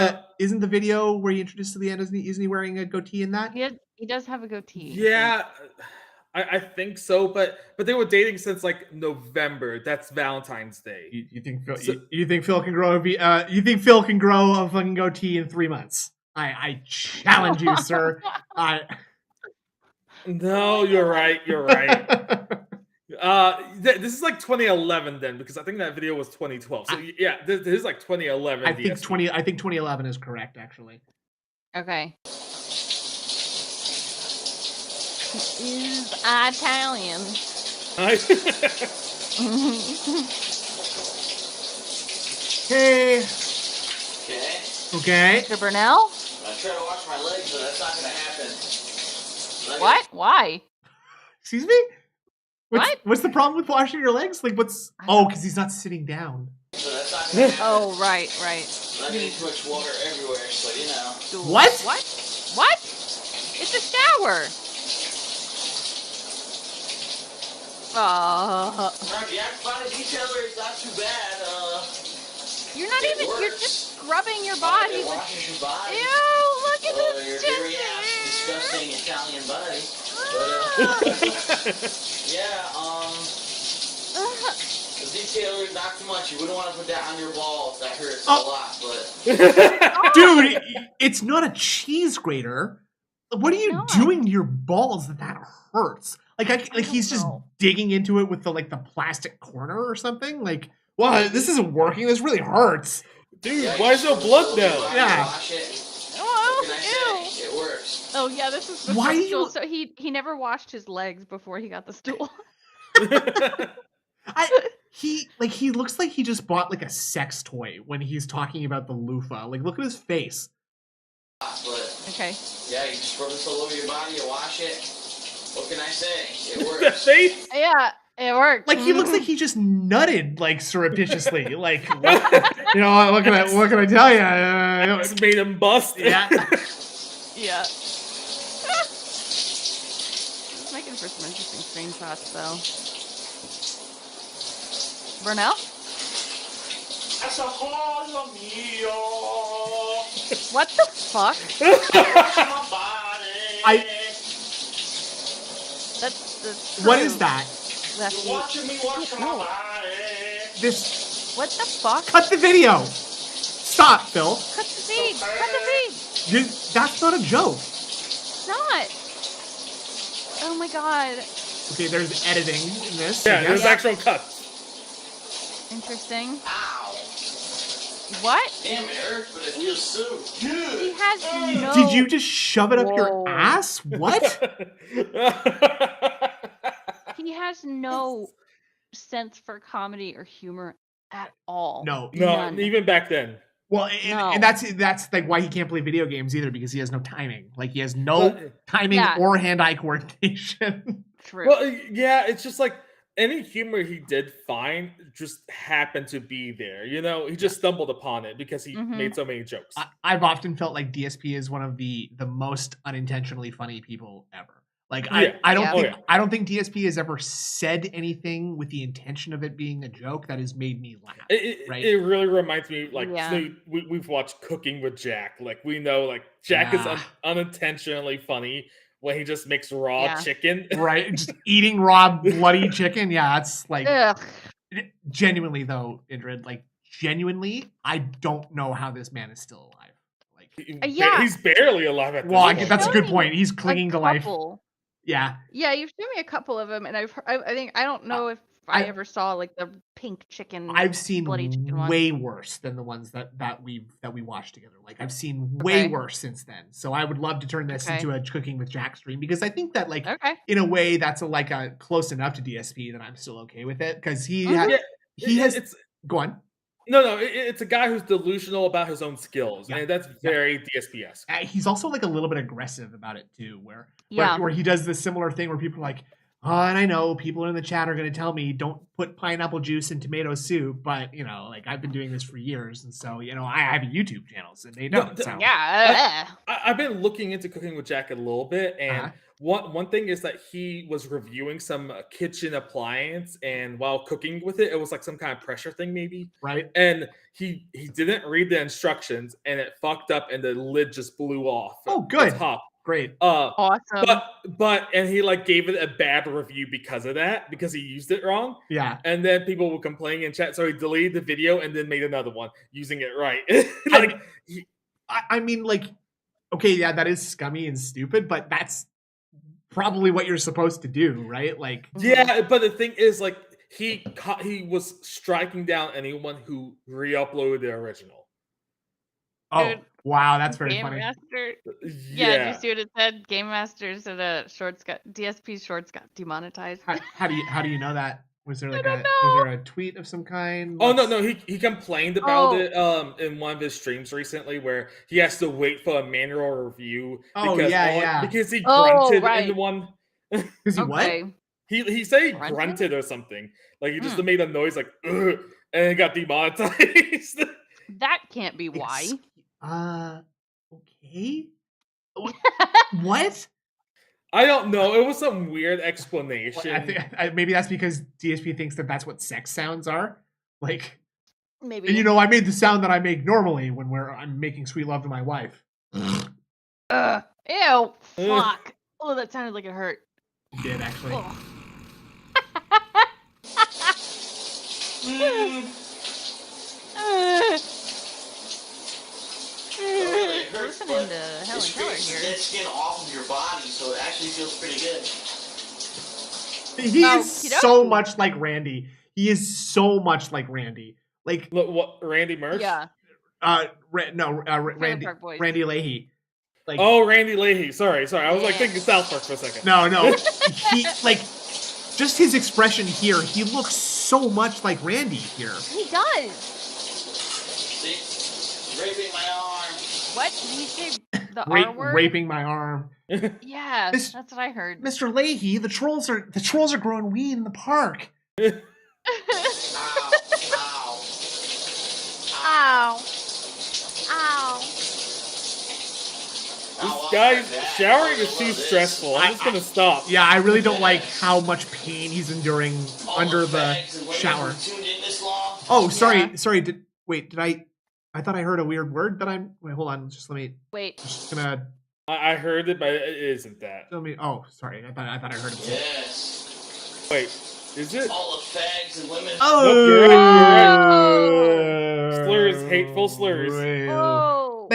the video where he introduced Leanna? Isn't he wearing a goatee in that? He does have a goatee. I think. Yeah, I think so, but they were dating since like November. That's Valentine's Day. You think Phil? So- you think Phil can grow? You think Phil can grow a fucking goatee in 3 months? I challenge you, sir. No, you're right. You're right. This is like 2011 then, because I think that video was 2012. So yeah, this is like 2011. I think DSP. I think 2011 is correct, actually. Okay. He is Italian. Hey. Okay. Mr. Burnell? I try to wash my legs, but that's not gonna happen. What? Why? Excuse me? What? What's the problem with washing your legs? Like, what's... Oh, because he's not sitting down. So that's not gonna happen. Oh, right. Not getting too much water everywhere, so you know. What? What? It's a shower. The body detailer is not too bad. You're not it even. You're works. just scrubbing your body. It washes your body. Ew! Look at Your this very ass, disgusting Italian body. But, yeah, the detailer is not too much. You wouldn't want to put that on your balls. That hurts a lot, but... Dude, it's not a cheese grater. What are you not. doing to your balls that hurts? Like he's just digging into it with the plastic corner or something. Like, well, this isn't working. This really hurts. Dude, why is there blood now? Yeah. What can I say? It works. Oh yeah, this is the Why stool. you- So he never washed his legs before he got the stool. He looks like he just bought like a sex toy when he's talking about the loofah. Like, look at his face. But, Okay. yeah, you just rub this all over your body, you wash it. What can I say? It The works. face? Yeah, it worked. Like, he looks like he just nutted like surreptitiously. Like, what, you know, what can I tell you? It's made him bust. Yeah. Yeah. It's making for some interesting screenshots, though. Burnell? That's a whole meal. What the fuck? Wash my body. That's What true. is that? That's You're watching me wash my body. This. What the fuck? Cut the video. Stop, Phil. Cut the feed. Cut the feed. That's not a joke. It's not. Oh my god. Okay, there's editing in this. Yeah, I there's guess. actual cuts. Interesting. Ow. What? Damn, it hurts, but it feels so good. He has no. Did you just shove it up your Whoa. ass? What? He has no sense for comedy or humor at all. No. No, None. even back then. Well, No. and that's like why he can't play video games either, because he has no timing. Like, he has no But- timing Yeah. or hand-eye coordination. True. Well, yeah, it's just like any humor he did find just happened to be there. You know, he just stumbled upon it because he Mhm. made so many jokes. I've often felt like DSP is one of the most unintentionally funny people ever. Like, Yeah. I don't Yeah. think Oh, yeah. I don't think DSP has ever said anything with the intention of it being a joke that has made me laugh. Right. It really reminds me, like, Yeah. so we've watched Cooking with Jack. Like, we know, like, Jack is Yeah. unintentionally funny when he just makes raw Yeah. chicken. Right? Just eating raw bloody chicken. Yeah, that's like Ugh. genuinely though, Indrid, like genuinely, I don't know how this man is still alive. Like, Yeah. He's barely alive at this well, point. that's a good Showing point. He's clinging to life. Couple. Yeah. Yeah, you've shown me a couple of them, and I think I don't know if I I- ever saw like the pink chicken. I've seen bloody chicken one. way worse than the ones that we watched together. Like, I've seen way Okay. worse since then. So I would love to turn this Okay. into a Cooking with Jack stream, because I think that, like, Okay. in a way that's a close enough to DSP that I'm still okay with it, because he Mhm. has Yeah, he has it's go on. No, it's a guy who's delusional about his own skills, Yeah. and that's very DSP-esque. He's also like a little bit aggressive about it too, where Yeah. where he does this similar thing where people are like, oh, and I know people in the chat are going to tell me don't put pineapple juice in tomato soup, but you know, like I've been doing this for years, and so you know, I have a YouTube channel, so they don't. So Yeah. I've been looking into Cooking with Jack a little bit, and Uh-huh. one thing is that he was reviewing some kitchen appliance, and while cooking with it, it was like some kind of pressure thing, maybe. right? And he didn't read the instructions, and it fucked up, and the lid just blew off. Oh, the good. top. Great. Awesome. But and he like gave it a bad review because of that, because he used it wrong. Yeah. And then people were complaining in chat, so he deleted the video and then made another one using it right. I mean, like, okay, yeah, that is scummy and stupid, but that's probably what you're supposed to do, right? Like, yeah, but the thing is, like, he was striking down anyone who re-uploaded the original. oh, Dude, wow, that's very Game funny. Master. Yeah, did you see what it said? Game Master said DSP shorts got demonetized. How do you know that? Was there like don't was there a tweet of some kind? Oh no, he complained about it in one of his streams recently, where he has to wait for a manual review because he grunted in the one. Because he what? He said he Grunted? grunted or something. Like he just made a noise like ugh, and it got demonetized. That can't be why. Okay. What? I don't know. It was some weird explanation. I think maybe that's because DSP thinks that that's what sex sounds are. Like, Maybe. and you know, I made the sound that I make normally when I'm making sweet love to my wife. Ew. Fuck. Oh, that sounded like it hurt. It did actually. Oh. It hurts, Listening but to it Helen Keller scrapes the here. dead skin off of your body, so it actually feels pretty good. He is Okey-dokey. so much like Randy. He is so much like Randy. Like, Look, what Randy Murph? Yeah. Randy Park Boys. Randy Leahy. Like, Oh, Randy Leahy. Sorry. I was like Yeah. thinking South Park for a second. no, he like just his expression here. He looks so much like Randy here. He does. See? Raping my arm. What? Did he say the R word? Raping my arm. Yeah, This- that's what I heard. Mr. Leahy, the trolls are growing weed in the park. Ow. Ow. Ow. Ow. This guy showering is too stressful. I'm just gonna stop. Yeah, I really don't like how much pain he's enduring under the shower. Oh, sorry, Yeah. sorry. Did I thought I heard a weird word that I'm. Wait, hold on. Just let me. Wait. Just gonna. I heard it, but it isn't that. Let me. Oh, sorry. I thought I heard him say. Yes. Wait, is it? All the fags and women. Oh. You're right. Slurs, hateful slurs. Oh.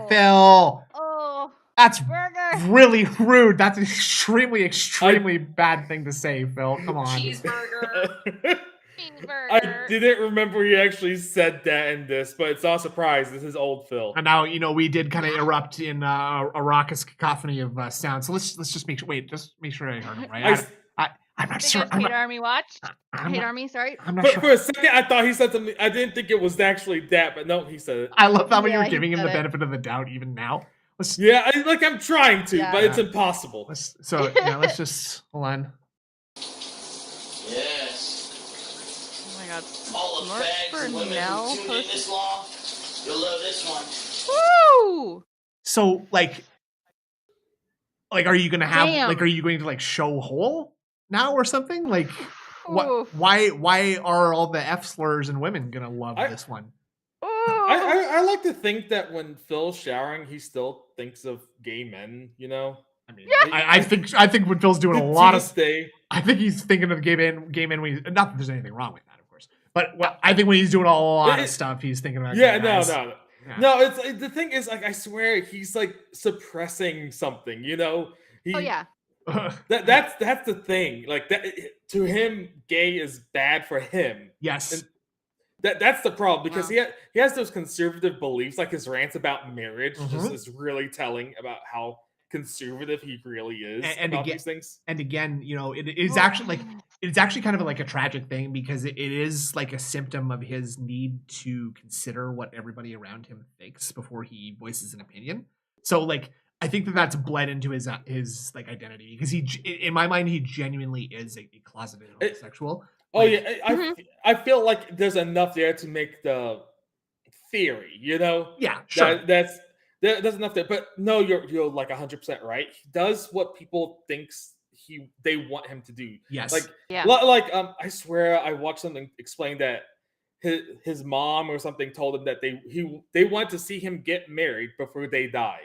Phil. Oh. That's Burger. really rude. That's an extremely bad thing to say, Phil. Come on. Cheeseburger. Cheeseburger. I didn't remember he actually said that in this, but it's not a surprise. This is old Phil. And now, you know, we did kind of erupt in a raucous cacophony of sound. So let's just make sure. Wait, just make sure I heard him right. I'm not Think sure. it's Hate Army watch? Hate Army, sorry. I'm not But sure. for a second, I thought he said something. I didn't think it was actually that, but no, he said it. I love how when Yeah, you're he giving him the said it. benefit of the doubt even now. Let's I'm trying to, Yeah. but it's impossible. let's just hold on. Yes. Oh my god. All the Mark fags and women Burnell who tuned in this long, you'll love this one. Woo! So like are you gonna have Damn. are you going to like show hole now or something? Like what? Oof. Why are all the F slurs and women gonna love this one? Ooh. I like to think that when Phil's showering, he still thinks of gay men. You know, I mean, I think when Phil's doing a lot of stay. I think he's thinking of gay men when not that there's anything wrong with that, of course. But I think when he's doing a lot of stuff, he's thinking about Yeah, gay no. guys. Yeah. No, it's the thing is, like, I swear he's like suppressing something, you know. Oh yeah. That's the thing. Like that to him, gay is bad for him. Yes. And that's the problem because he has those conservative beliefs, like his rants about marriage, just is really telling about how conservative he really is And about again- these things. And again, you know, it is actually like it's actually kind of like a tragic thing because it is like a symptom of his need to consider what everybody around him thinks before he voices an opinion. So like I think that that's bled into his like identity because in my mind he genuinely is a closeted homosexual. Oh Like, yeah, I feel like there's enough there to make the theory, you know? yeah, sure. There's enough there, but no, you're like 100% right. He does what people thinks they want him to do. Yes. Like Yeah. I swear I watched something explain that his mom or something told him that they want to see him get married before they die,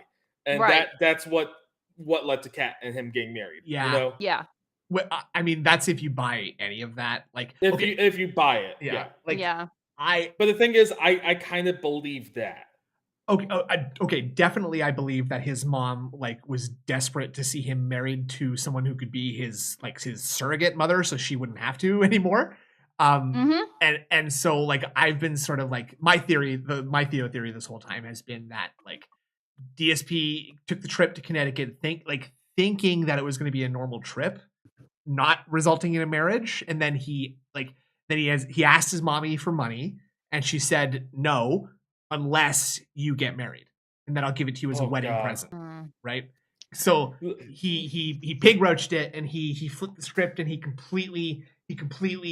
and Right. that's what led to Kat and him getting married. Yeah. You know, Yeah. Well, I mean, that's if you buy any of that. Like, if okay, if you buy it, yeah, like Yeah. But the thing is, I kind of believe that. Okay, okay, definitely I believe that his mom like was desperate to see him married to someone who could be his surrogate mother so she wouldn't have to anymore. And so like I've been sort of like my theory theory this whole time has been that like DSP took the trip to Connecticut thinking that it was going to be a normal trip, not resulting in a marriage, and then he asked his mommy for money and she said no unless you get married, and then I'll give it to you as a wedding present, right? So he pig roached it, and he flipped the script, and he completely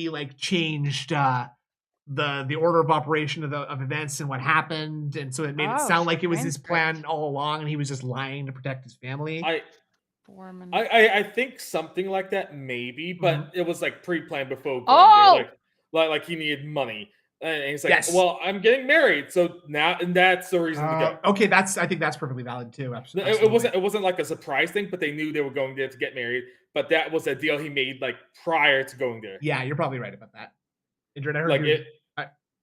like changed the order of operation of events and what happened, and so it made it sound like it was his plan all along, and he was just lying to protect his family. I think something like that maybe, but it was like pre-planned before going there. Like he needed money. And he's like, Yes. well, I'm getting married, so now, and that's the reason to go. Okay, I think that's perfectly valid too. Absolutely. It wasn't like a surprise thing, but they knew they were going there to get married. But that was a deal he made like prior to going there. Yeah, you're probably right about that. Adrian, I heard Like you.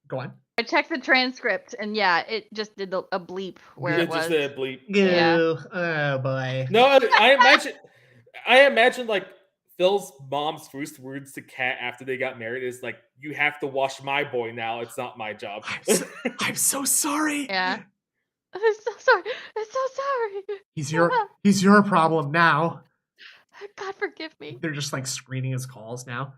Go on. I checked the transcript, and yeah, it just did a bleep where it was. Just a bleep. Yeah. Oh boy. No, I imagine like Phil's mom's first words to Kat after they got married is like, "You have to wash my boy now. It's not my job." I'm so sorry. Yeah. I'm so sorry. I'm so sorry. He's your problem now. God forgive me. They're just like screening his calls now.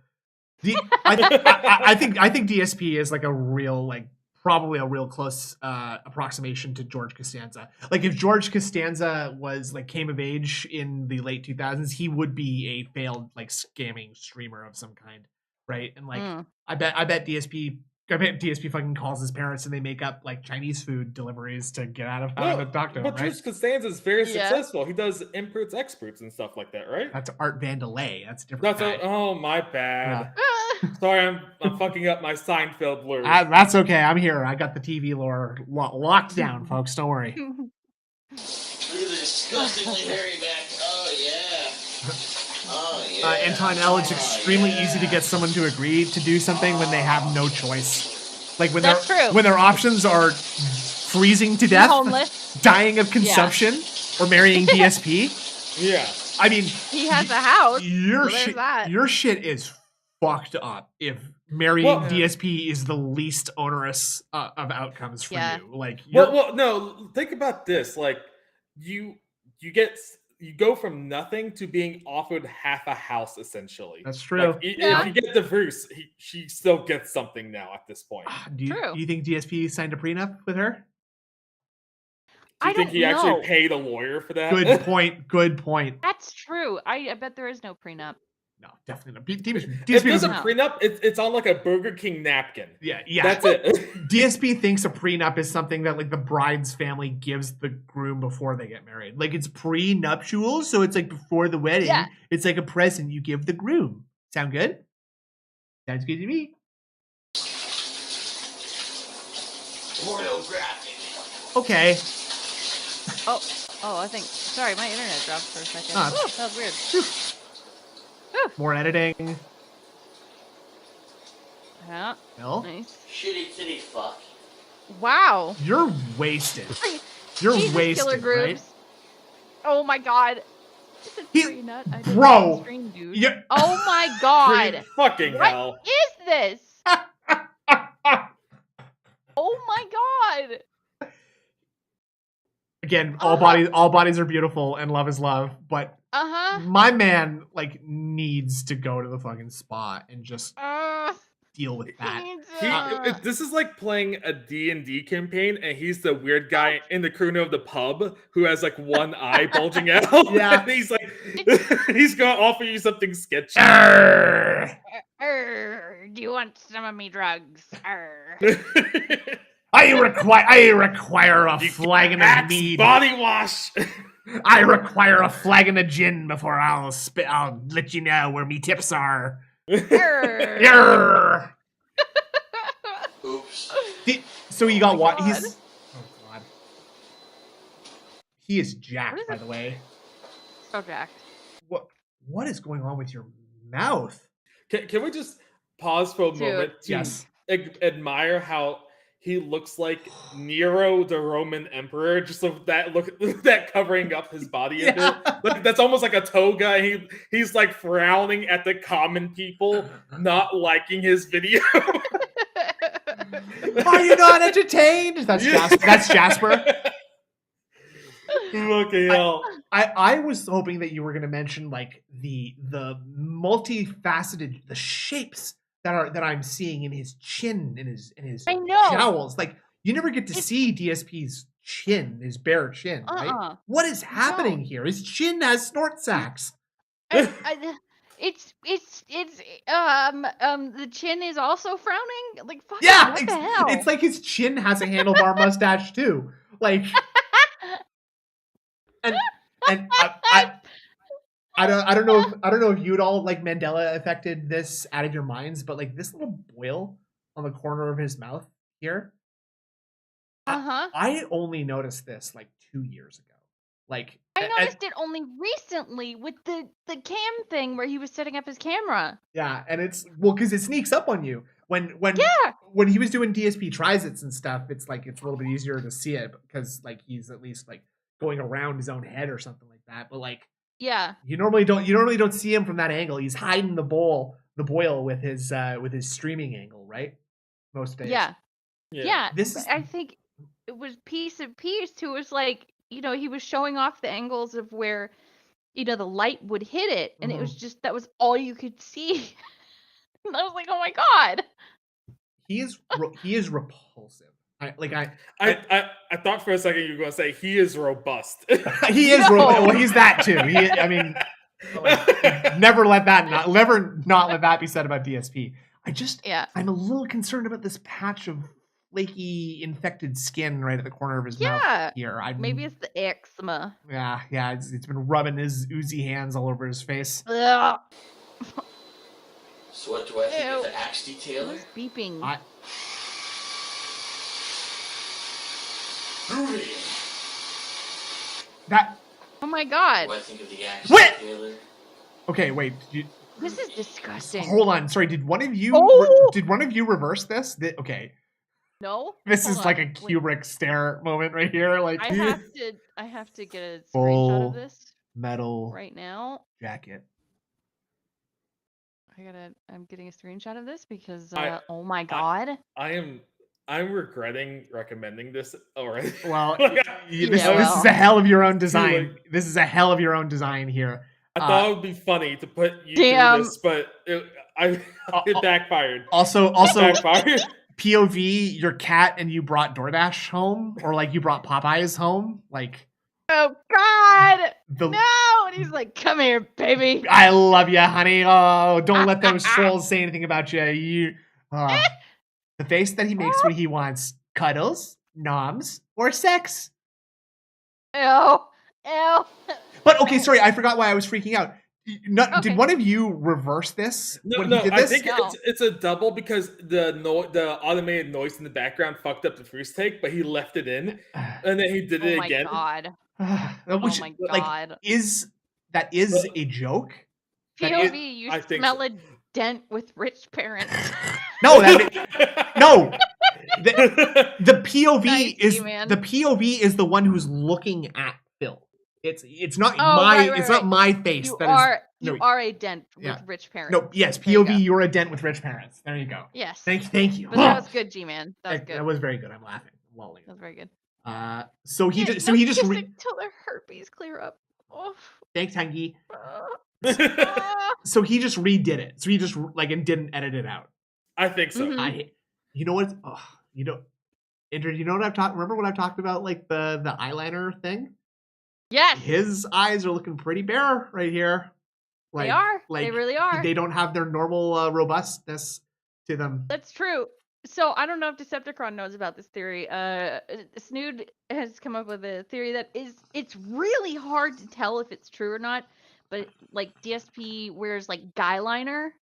I think DSP is like a real probably a real close approximation to George Costanza. Like if George Costanza was like came of age in the late 2000s, he would be a failed like scamming streamer of some kind, right? And like I bet DSP fucking calls his parents and they make up like Chinese food deliveries to get out of having to talk to him, but right? George Costanza is very successful. He does imports, exports, and stuff like that, right? That's Art Vandelay. That's a different. Oh my bad. Sorry, I'm fucking up my Seinfeld blurb. That's okay. I'm here. I got the TV lore locked down, folks. Don't worry. Look at the disgustingly hairy back. Oh yeah. Oh yeah. Anton L, it's extremely easy to get someone to agree to do something when they have no choice. Like when their options are freezing to death, homeless, dying of consumption, or marrying DSP. Yeah. I mean, he has a house. Your shit is fucked up if marrying DSP is the least onerous of outcomes for you. Like, no. Think about this. Like, you go from nothing to being offered half a house, essentially. That's true. Like, if you get divorced, she still gets something now at this point. Do you think DSP signed a prenup with her? Do you think he actually paid a lawyer for that? Good point. Good point. That's true. I bet there is no prenup. No, definitely not. If there's a prenup, it's on like a Burger King napkin. Yeah. That's it. DSP thinks a prenup is something that like the bride's family gives the groom before they get married. Like it's prenuptial, so it's like before the wedding. Yeah. It's like a present you give the groom. Sound good? Sounds good to me. Pornographic. Okay. Oh, I think. Sorry, my internet dropped for a second. That was weird. More editing. Yeah. No? Nice. Shitty titty fuck. Wow. You're wasted. You're Jesus, wasted, killer groups. right? Oh my god. Bro. Oh my god. Fucking hell. What is this? Oh my god. Again, all bodies are beautiful and love is love, but my man like needs to go to the fucking spa and just deal with that. This is like playing a D&D campaign, and he's the weird guy in the corner of the pub who has like one eye bulging out. Yeah. And he's like, he's gonna offer you something sketchy. Do you want some of me drugs? I require a flagon of mead. Body wash. I require a flagon of gin before I'll let you know where me tips are. Yarr. Oops. So you got what? God. He's God. He is jacked, by the way. So jacked. What is going on with your mouth? Can we just pause for a moment to Yes. admire how he looks like Nero, the Roman emperor, just of that look, that covering up his body a bit. Like, that's almost like a toga. He's like frowning at the common people, not liking his video. Are you not entertained? That's Jasper. Fucking hell. I was hoping that you were going to mention like the multifaceted shapes that I'm seeing in his chin, in his I know. jowls. Like you never get to see DSP's chin, his bare chin, right? What is happening here? His chin has snort sacks. The chin is also frowning. Like fuck. Yeah, what the hell? it's like his chin has a handlebar mustache too. Like, and I don't know if you'd all like Mandela affected this out of your minds, but like this little boil on the corner of his mouth here. I only noticed this like 2 years ago. Like I noticed it only recently with the cam thing where he was setting up his camera. Yeah, and it's because it sneaks up on you when he was doing DSP trizits and stuff. It's like it's a little bit easier to see it because like he's at least like going around his own head or something like that. But like you normally don't see him from that angle. He's hiding the boil with his streaming angle, right? Most days. Yeah. I think it was piece of piece who was like, you know, he was showing off the angles of where, you know, the light would hit it, and it was just that was all you could see. And I was like, oh my god, he is repulsive. I thought for a second you were going to say he is robust. He is well, he's that too. Never let that not let that be said about DSP. I'm a little concerned about this patch of flaky infected skin right at the corner of his mouth here. Maybe it's the eczema. Yeah, it's been rubbing his oozy hands all over his face. Ugh. So what do I think of the axe detailer? Who's beeping? Oh my god. What do I think of the axe What? detailer? Okay, wait. This is disgusting. Hold on. Sorry. Did one of you reverse this? Okay. No. This Hold is on. like a Kubrick stare moment right here. Like I have to get a screenshot of this metal right now. jacket. I'm getting a screenshot of this because oh my god. I'm regretting recommending this already. Well, this is a hell of your own design. This is a hell of your own design here. I thought it would be funny to put you through this, but it backfired. Also, backfired. POV, your cat and you brought DoorDash home, or like you brought Popeyes home, like. Oh God! No! And he's like, "Come here, baby. I love you, honey. Oh, don't let those trolls say anything about you. The face that he makes when he wants cuddles, noms, or sex. Ew. But okay, sorry, I forgot why I was freaking out. Did one of you reverse this when he did this? I think it's a double because the automated noise in the background fucked up the first take, but he left it in, and then he did it again. Oh my god! Which, oh my like, god! Is a joke? POV, you smell a dent with rich parents. No, no. The POV nice, the POV is the one who's looking at Phil. It's not it's not my face. You are a dent with rich parents. No, yes, POV, you're a dent with rich parents. There you go. Yes. Thank you. But that was good, G-Man. That was good. That was very good. I'm laughing. I'm lolling. That was very good. So he Yeah, just so no he just kissing till their herpes clear up. Oh. thanks, Hungy. Ah. So he just redid it. So he just like and didn't edit it out. I think so. Mhm. You know what? Oh, Andrew, you know what I've talked? Remember when I've talked about like the eyeliner thing? Yes, His eyes are looking pretty bare right here. they are. Like They really are. They don't have their normal robustness to them. That's true. So I don't know if Decepticon knows about this theory. Snood has come up with a theory that it's really hard to tell if it's true or not. But like DSP wears like guy liner,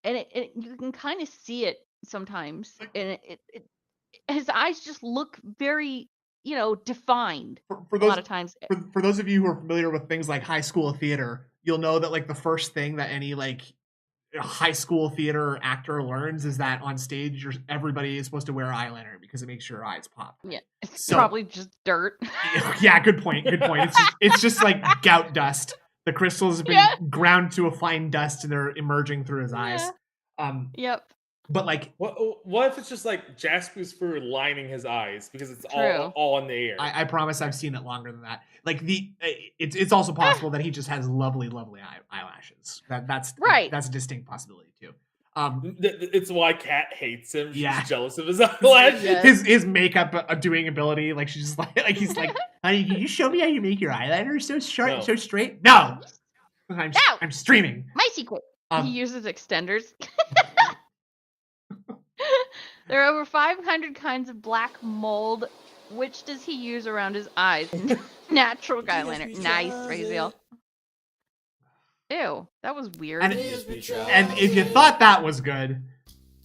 and you can kind of see it sometimes, and his eyes just look very defined For a those lot of times. for those of you who are familiar with things like high school theater, you'll know that like the first thing that any like high school theater actor learns is that on stage everybody is supposed to wear eyeliner because it makes your eyes pop. Yeah, it's So- probably just dirt. Yeah, good point. It's just like gout dust. The crystals have been Yeah. ground to a fine dust and they're emerging through his eyes. Yep. But like What if it's just like Jasper's fur lining his eyes because it's True. all in the air? I promise I've seen it longer than that. Like it's also possible that he just has lovely eyelashes. That's Right. That's a distinct possibility too. It's why Kat hates him. She's Yeah. jealous of his eyelashes. Yeah. His makeup doing ability, like she's just like he's like, honey, can you show me how you make your eyeliner so short, No. so straight? No, No. I'm streaming. My secret. Um, He uses extenders. There are over 500 kinds of black mold. Which does he use around his eyes? Natural guy liner. Nice, Raziel. Ew, that was weird. And if you thought that was good,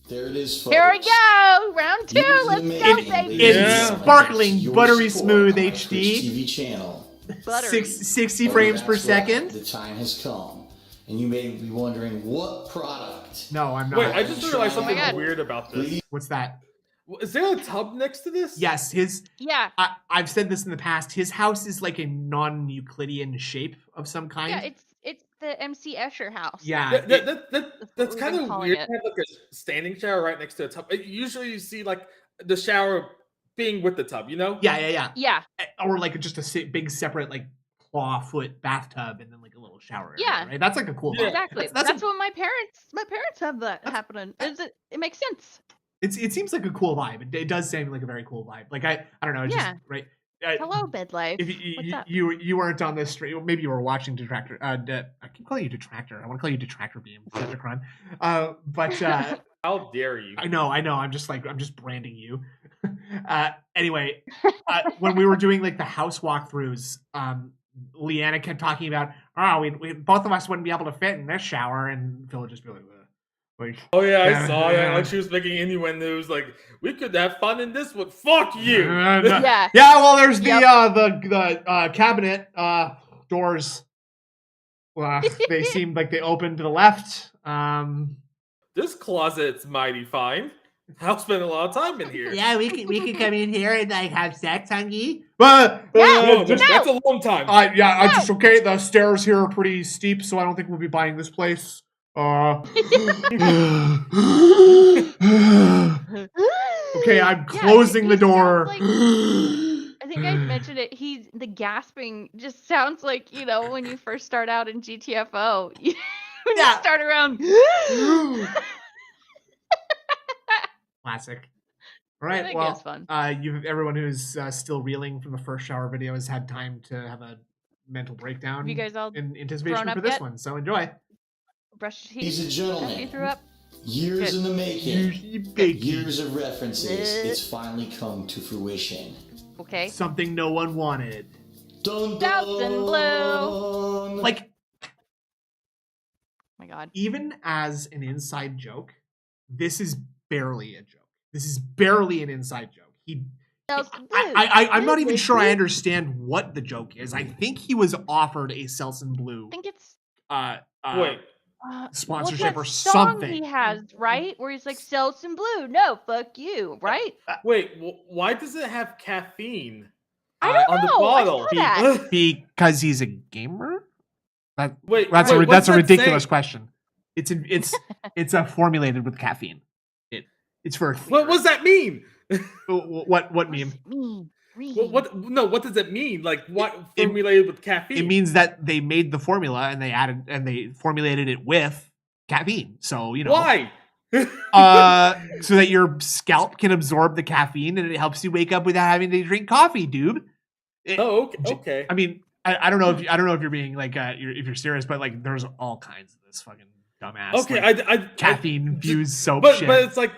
there it is, folks. Here we go, round 2. Here's Let's the go, making, baby. ladies and It's gentlemen. sparkling, Your buttery sport smooth on our HD. Twitch TV channel. Buttery. 60 Well, frames per that's right. second. The time has come, and you may be wondering what product. No, I'm not. Wait, I just realized Oh my something God. weird about this. Please. What's that? Is there a tub next to this? Yes, Yeah, I've said this in the past. His house is like a non-Euclidean shape of some kind. yeah, it's the MC Escher house. Yeah, That's what we've kind been of calling weird. it. To have like a standing shower right next to a tub. Usually, you see like the shower being with the tub. You know? yeah. Yeah, Or like just a big separate like claw foot bathtub and then like a little shower area, Yeah. right? That's like a cool Yeah. vibe. exactly. That's That's a- what my parents have that happening. It makes sense. it seems like a cool vibe. It does seem like a very cool vibe. Like I don't know, it's Yeah. just right. Hello, bed life. If What's up? you weren't on this stream, maybe you were watching Detractor. I keep calling you Detractor. I want to call you Detractor Beam, Decepticon. But How dare you? I know. I'm just branding you. Anyway, when we were doing like the house walkthroughs, Leanna kept talking about, we both of us wouldn't be able to fit in this shower, and Phil would just be like, Oh yeah, I Yeah, saw yeah. that. Like she was making innuendos. Like we could have fun in this one. Fuck you. No. Yeah. Yeah, well, there's Yep. the cabinet doors. They seemed like they opened to the left. This closet's mighty fine. I'll spend a lot of time in here. Yeah, we could come in here and like have sex, Hungy. But No, just, that's a long time. yeah, I just okay. The stairs here are pretty steep, so I don't think we'll be buying this place. Okay, I'm closing the door. I think I mentioned it. The gasping just sounds like, when you first start out in GTFO. When Yeah. you start around. Classic. All right, I think well, it's fun. everyone who's still reeling from the first shower video has had time to have a mental breakdown Have you guys all in anticipation grown for up this yet? one. So enjoy. Brush your teeth? Ladies and After you gentlemen, threw up? years Good. in the making, Big years of references, it's finally come to fruition. Okay. something no one wanted. Dun, Doubts and blue. Like Oh my god. even as an inside joke, this is barely a joke. This is barely an inside joke. I'm not even sure I understand what the joke is. I think he was offered a Selsun Blue I think it's Wait, sponsorship that or song something. he has, right? Where he's like, sell some blue. No, fuck you, right? wait. Why does it have caffeine I don't on the know. I bottle? saw that. Because he's a gamer? That's wait, that's what's a that ridiculous saying? question. It's formulated with caffeine. It's for What does that mean? what What meme? does it mean? What does it mean? Like, what formulated with caffeine? It means that they made the formula and they formulated it with caffeine. So, you know. Why? So that your scalp can absorb the caffeine and it helps you wake up without having to drink coffee, dude. Okay. I mean, I don't know if you're being like if you're serious, but like there's all kinds of this fucking dumbass caffeine infused soap shit. But it's like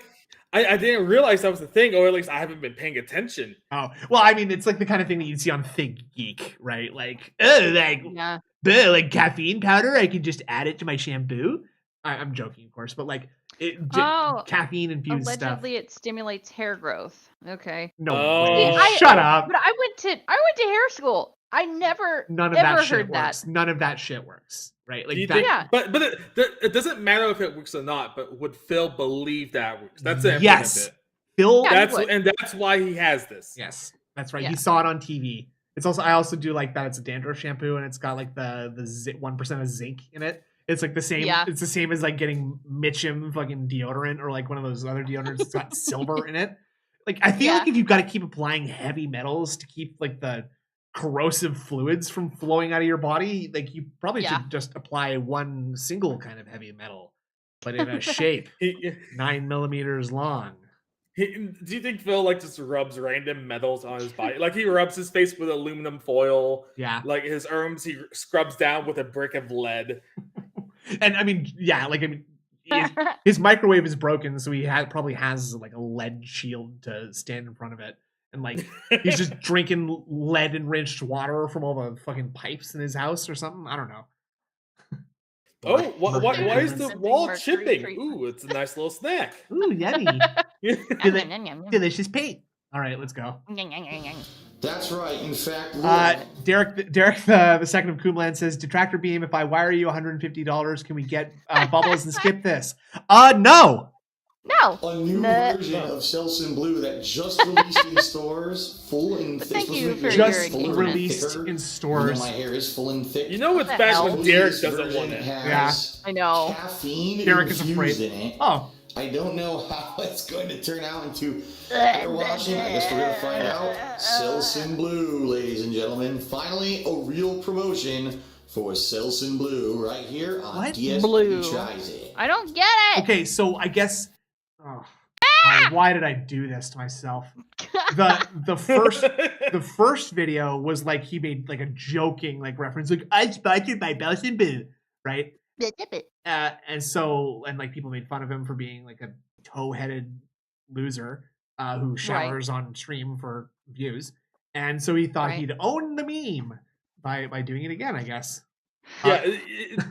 I didn't realize that was the thing, or at least I haven't been paying attention. Oh well, I mean, it's like the kind of thing that you'd see on Think Geek, right? Like, like caffeine powder, I can just add it to my shampoo. I'm joking, of course, but like caffeine infused stuff. Allegedly, it stimulates hair growth. Okay. No way. Shut up. But I went to hair school. I never heard that. None of that shit works, right? Like but it doesn't matter if it works or not. But would Phil believe that works? That's the important bit. Phil. That's why he has this. Yes, that's right. Yeah. He saw it on TV. It's also I also do like that. It's a dandruff shampoo and it's got like the 1% of zinc in it. It's like the same. Yeah. It's the same as like getting Mitchum fucking deodorant or like one of those other deodorants that's got silver in it. Like I feel like if you've got to keep applying heavy metals to keep like the corrosive fluids from flowing out of your body, like you probably should just apply one single kind of heavy metal, but in a shape 9 millimeters long. Do you think Phil like just rubs random metals on his body? Like he rubs his face with aluminum foil. Yeah. Like his arms, he scrubs down with a brick of lead. And I mean, his microwave is broken, so he probably has like a lead shield to stand in front of it. And like he's just drinking lead enriched water from all the fucking pipes in his house or something. I don't know. Why is the wall chipping? Ooh, it's a nice little snack. Ooh, yummy. Delicious paint. All right, let's go. That's right. In fact, Derek, the second of Coomland says, Detractor Beam, if I wire you $150, can we get bubbles and skip this? No. No. A new version of Selsun Blue that just released in stores, full and thick. Thank you for just released in stores. You know, my hair is full and thick. You know what's bad when Derek doesn't want it. Yeah, I know. Caffeine Derek is afraid. In it. Oh. I don't know how it's going to turn out into hair washing. I guess we're going to find out. Selsun Blue, ladies and gentlemen. Finally, a real promotion for Selsun Blue right here on DSP Blue? Tries It. I don't get it. Okay, so I guess. Why did I do this to myself? The first video was like he made like a joking like reference, like I sponsored by Selsun Blue, right? And so like people made fun of him for being like a toe-headed loser who showers on stream for views, and so he thought he'd own the meme by doing it again, I guess. Yeah,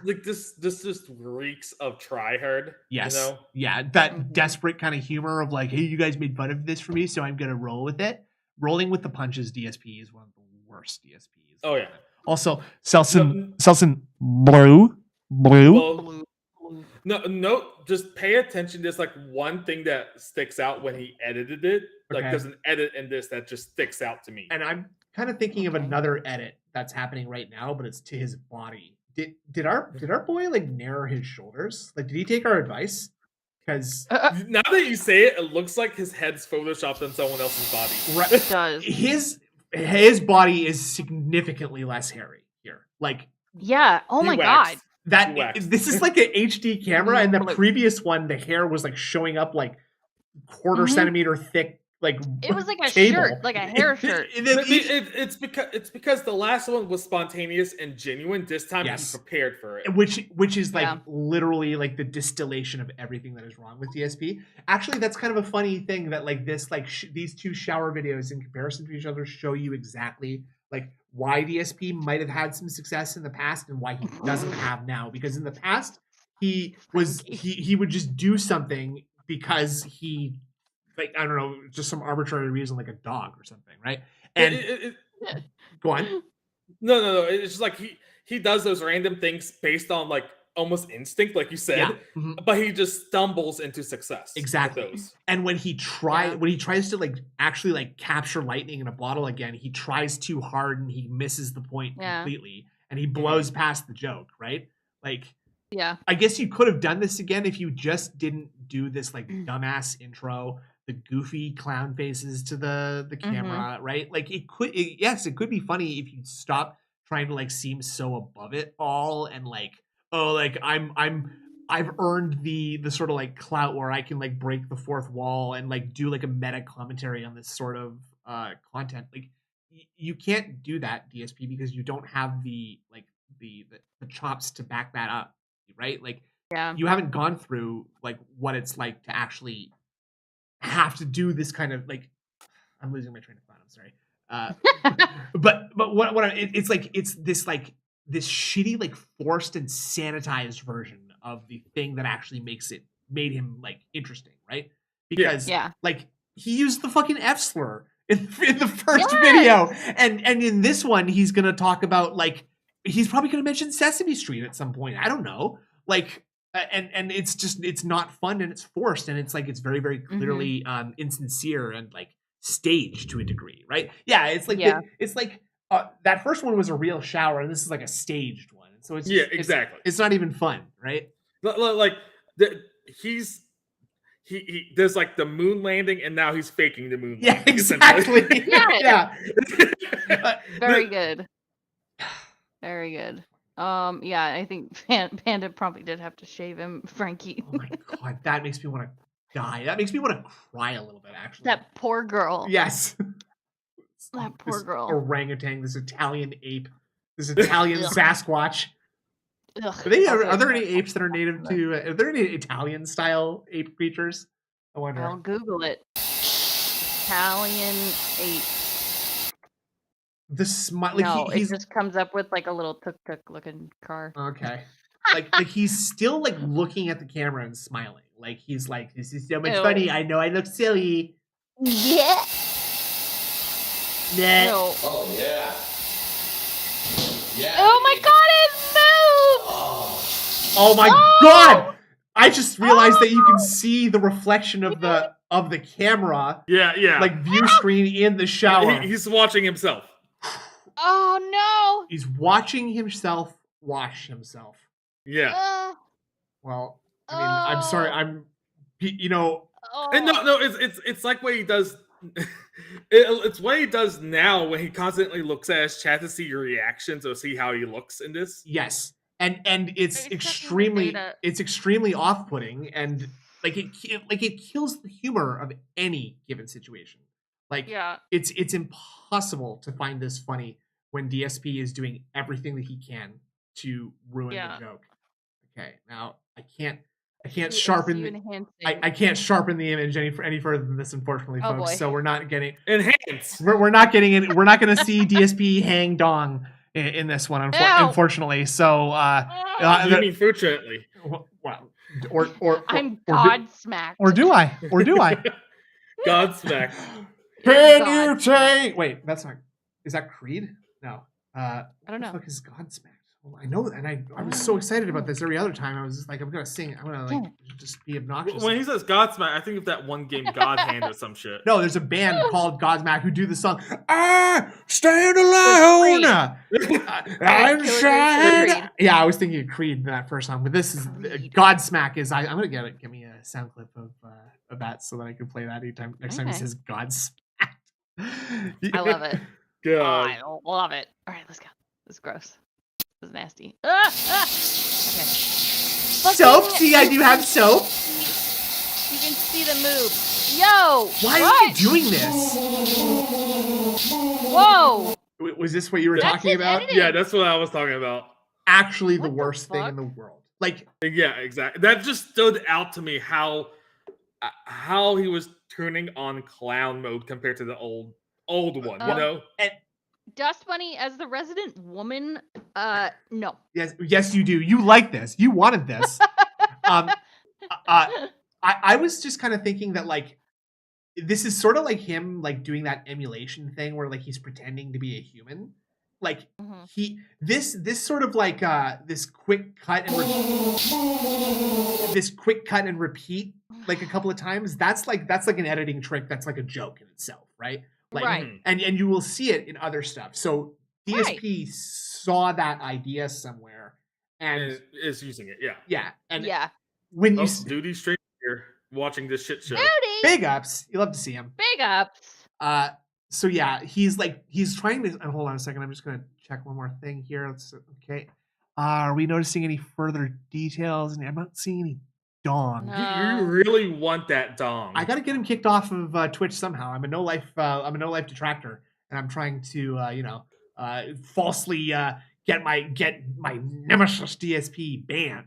like this just reeks of tryhard. Yes, you know? Yeah, that desperate kind of humor of like, hey, you guys made fun of this for me, so I'm gonna roll with it. Rolling with the punches DSP is one of the worst DSPs. Oh yeah. Also, Selsun Blue. Well, no, just pay attention. There's like one thing that sticks out when he edited it. Like there's an edit in this that just sticks out to me. And I'm kind of thinking of another edit that's happening right now, but it's to his body. Did our boy like narrow his shoulders? Like, did he take our advice? Because now that you say it, it looks like his head's photoshopped on someone else's body. Right. It does. His body is significantly less hairy here. Like, yeah. Oh my god. This is like an HD camera, and the previous one, the hair was like showing up like quarter centimeter thick. Like it was like a cable. Shirt, like a hair shirt. It's because the last one was spontaneous and genuine. This time he prepared for it, which is like literally like the distillation of everything that is wrong with DSP. Actually, that's kind of a funny thing that like this these two shower videos in comparison to each other show you exactly like why DSP might have had some success in the past and why he doesn't have now. Because in the past he would just do something because he. Like, I don't know, just some arbitrary reason, like a dog or something, right? And go on. No. It's just like he does those random things based on like almost instinct, like you said, but he just stumbles into success. Exactly. And when he tries to like actually like capture lightning in a bottle again, he tries too hard and he misses the point completely, and he blows past the joke, right? Like, I guess you could have done this again if you just didn't do this like dumbass intro goofy clown faces to the Mm-hmm. camera, right? Like it could be funny if you stop trying to like seem so above it all and like, oh, like I've earned the sort of like clout where I can like break the fourth wall and like do like a meta commentary on this sort of content. Like you can't do that, DSP, because you don't have the like the chops to back that up, right? Like Yeah. you haven't gone through like what it's like to actually have to do this kind of like, I'm losing my train of thought, I'm sorry. But it's like it's this like this shitty like forced and sanitized version of the thing that actually made him like interesting, right? Because Yeah. like he used the fucking F slur in the first video, and in this one he's gonna talk about like he's probably gonna mention Sesame Street at some point. I don't know, like. And it's not fun and it's forced and it's like it's very very clearly insincere and like staged to a degree, right? Yeah, it's like it's like that first one was a real shower and this is like a staged one, so it's just, exactly. it's not even fun, right? Like he's there's like the moon landing and now he's faking the moon Yeah, landing. exactly. Yeah. Yeah. Very good. Very good. Yeah, I think Panda probably did have to shave him, Frankie. Oh my god, that makes me want to die. That makes me want to cry a little bit, actually. That poor girl. Yes. That poor This girl. orangutan, this Italian ape, this Italian Ugh. Sasquatch. Ugh, Are there any apes that are native to? Are there any Italian style ape creatures? I wonder. I'll Google it. Italian ape. The smile, like No, he's it just comes up with like a little tuk-tuk looking car. okay. Like he's still like looking at the camera and smiling. Like he's like, this is so much Ew. funny. I know I look silly. Yeah. Nah. No. Oh, yeah. Yeah. Oh my god, it moved! Oh my Oh! god! I just realized that you can see the reflection of the camera, Yeah. like view screen in the shower. He's watching himself. Oh no! He's watching himself wash himself. Yeah. Well, I mean, I'm sorry. You know. And no, it's like what he does. It's what he does now when he constantly looks at his chat to see your reactions or see how he looks in this. Yes, and it's It's extremely data. off-putting, and like it kills the humor of any given situation. Like Yeah. it's impossible to find this funny when DSP is doing everything that he can to ruin the joke. Okay, now I can't sharpen I can't sharpen the image any further than this, unfortunately, Oh, folks. boy. So we're not getting Enhance. we're not getting it. We're not going to see DSP hang dong in this one, unfortunately. So You mean fortunately? well, or I'm or God-smacked. or do I? Godsmack. Can you take? Wait, that's not. Is that Creed? No. I don't know. What the fuck is Godsmack? Well, I know that, and I was so excited about this every other time. I was just like, I'm gonna sing. I'm gonna like just be obnoxious. When he says Godsmack, I think of that one game God Hand or some shit. No, there's a band called Godsmack who do the song "I Stand Alone." I'm shining. Yeah, I was thinking of Creed in that first song, but this is Godsmack. I'm gonna get me a sound clip of that so that I can play that anytime next time he says Godsmack. I love it. God. I love it. All right, let's go. This is gross. This is nasty. Okay. Soap? See, I do have soap. You can see the move. Yo! Why are you doing this? Whoa! Was this what you were That's talking his about? editing. Yeah, that's what I was talking about. Actually, the What the worst thing fuck? in the world. Like, Yeah, exactly. That just stood out to me how he was turning on clown mode compared to the old one. You know? and Dust Bunny as the resident woman. No. yes, you do. You like this. You wanted this. I was just kind of thinking that like this is sort of like him like doing that emulation thing where like he's pretending to be a human. Like this sort of like this quick cut and repeat like a couple of times. That's like an editing trick. That's like a joke in itself, right? Like, Right. And you will see it in other stuff. So DSP saw that idea somewhere and is using it. Yeah. yeah. And Yeah. when you Duty straight here watching this shit show. Duty! Big ups. You love to see him. Big ups. So yeah, he's trying to. Hold on a second. I'm just gonna check one more thing here. Okay. Are we noticing any further details? I'm not seeing any dong. No. You really want that dong. I gotta get him kicked off of Twitch somehow. I'm a no life detractor, and I'm trying to falsely get my nemesis DSP banned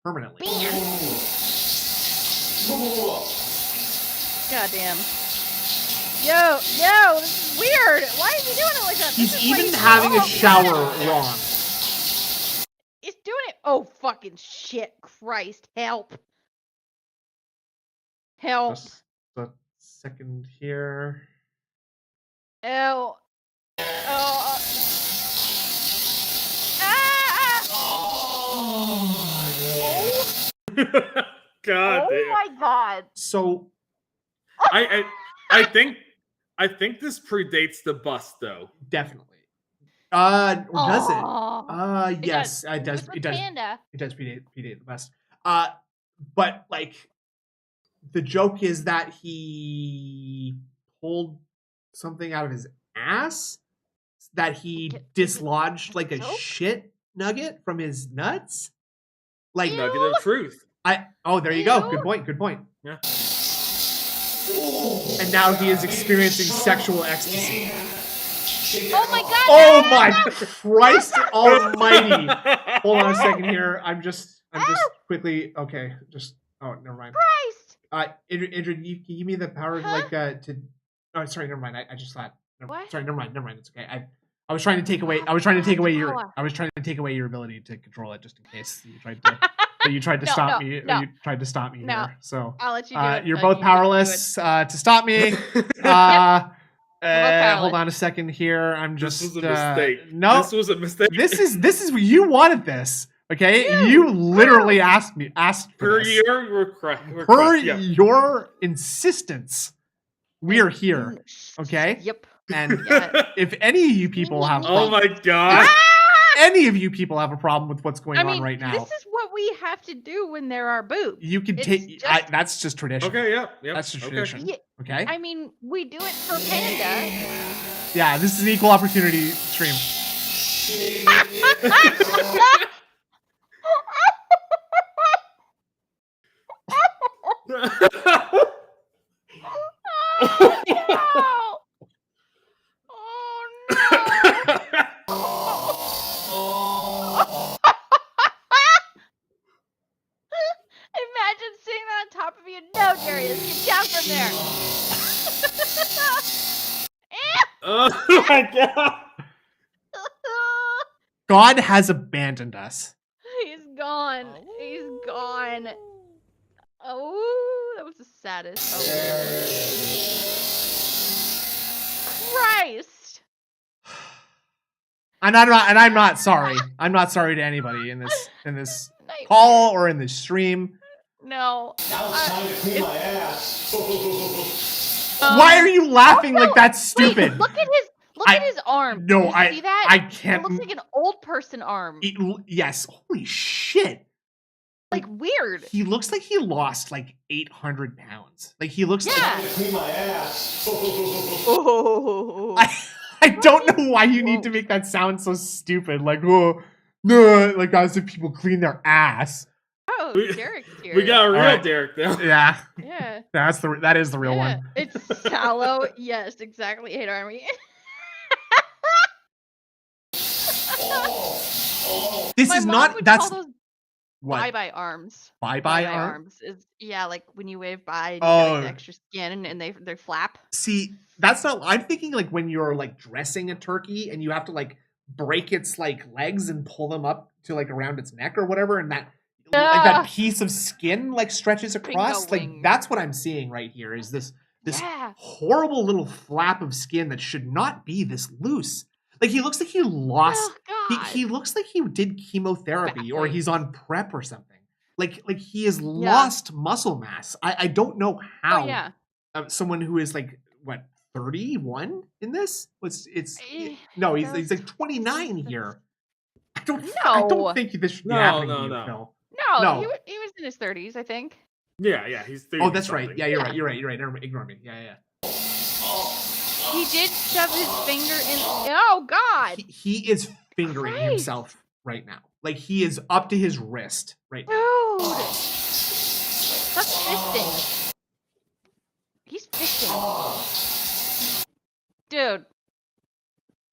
permanently. Goddamn. Yo, this is weird. Why is he doing it like that? He's even having a shower wrong. He's doing it. Oh, fucking shit. Christ. Help. Just a second here. Ew. Oh. Ah! Oh. God Oh damn. my god. So I think this predates the bust though. definitely. Does it? Aw. Yes, it It does. was with It does. Panda. It does predate the best. But like, the joke is that he pulled something out of his ass that he dislodged like a Soap? shit nugget from his nuts. Like, Ew. Nugget of truth. there you go. Ew. Good point. Yeah. And now he is experiencing sexual ecstasy. Oh my god. Oh my Christ almighty. Hold on a second here. I'm just quickly, okay, oh, never mind. Christ. Indra, you give me the power to, oh, sorry, never mind. I just thought, What? sorry, never mind. It's okay. I was trying to take away your ability to control it just in case you tried to No, stop no, me. no. You tried to stop me No. here. So I'll let you do it. you're No, both you do powerless to stop me. powerless. Hold on a second here. I'm just This was a mistake. no. This was a mistake. This is you wanted this. Okay, you literally asked for per this. your request. Per Yeah. your insistence. We are here. Okay, Yep. and Yeah. if any of you people have Oh my god. any of you people have a problem with what's going I mean, on right now, this is what we have to do when there are boobs. you can it's take. just- That's just tradition. Okay, yeah. That's just okay. tradition. Yeah, Okay. I mean, we do it for Panda. Yeah, this is an equal opportunity stream. Oh no! Oh no! Imagine sitting on top of you. No, Darius, get down from there. Oh my god. God has abandoned us. He's gone. He's gone. Oh, that was the saddest. Oh, Christ! And I'm not sorry. I'm not sorry to anybody in this Nightmare. call or in this stream. No. Now it's time to clean my ass. Why are you laughing no, like that's stupid? Wait, look at his arm. No, Did you see that? I can't. It looks like an old person arm. Yes. Holy shit. Like weird. He looks like he lost like 800 pounds. Like he looks Yeah. like. Clean my ass. Oh. I don't know why you need to make that sound so stupid. Like, oh, no, like as if people clean their ass. Oh, We- Derek's here. We got a real Alright. Derek now. Yeah, Yeah. that is the real Yeah. one. It's sallow. Yes, exactly. Hate Army. This My is mom not. would That's call those what bye-bye arms. bye Bye-bye arm. Is yeah, like when you wave bye and you get like, the Oh. extra skin and they flap. See, that's not. I'm thinking like when you're like dressing a turkey and you have to like break its like legs and pull them up to like around its neck or whatever, and that like that piece of skin like stretches across. Like wing. that's what I'm seeing right here. Is this Yeah. horrible little flap of skin that should not be this loose? Like he looks like he lost. Oh God. He looks like he did chemotherapy or Exactly. he's on prep or something. Like he has lost muscle mass. I don't know how. Oh yeah. Someone who is like what 31 in this? Eh, No, he's those- like 29 here. I don't No. think this should be No, happening no, to you, no. Phil. No, No. he was in his 30s, I think. Yeah, he's. Oh, that's right. something. Yeah, you're right. You're right. Never mind. Ignore me. Yeah. He did shove his finger in. Oh God! He is fingering Christ. himself right now. Like he is up to his wrist right now. Dude, that's fisting. He's fisting. Dude,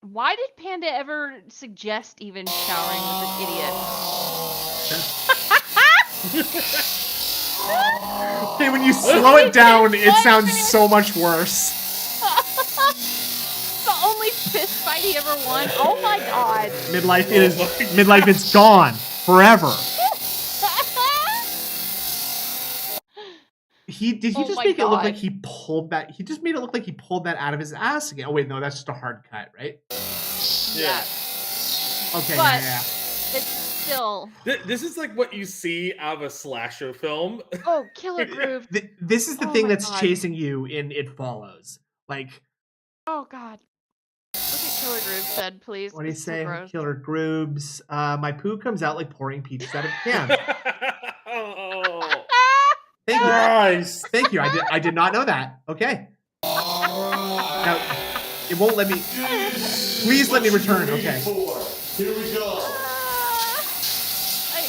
why did Panda ever suggest even showering with an idiot? Okay, when you slow it down, it sounds so much worse. The only fist fight he ever won. Oh my God. Midlife it's gone forever. Did he Oh just my make it look God. like he pulled that? He just made it look like he pulled that out of his ass again. Oh wait, no, that's just a hard cut, right? Yeah. Okay, But- yeah. It's still. This is like what you see out of a slasher film. Oh, Killer Groove. This is the Oh thing my that's God. chasing you in It Follows. Like, Oh God. Look at Killer Groove said, please. what do you It's so say? gross. Killer Groobs. My poo comes out like pouring peaches out of a can. Oh, Thank you. Christ. Thank you. I did not know that. Okay. Now, it won't let me. Please let me return. Okay. 84. Here we go.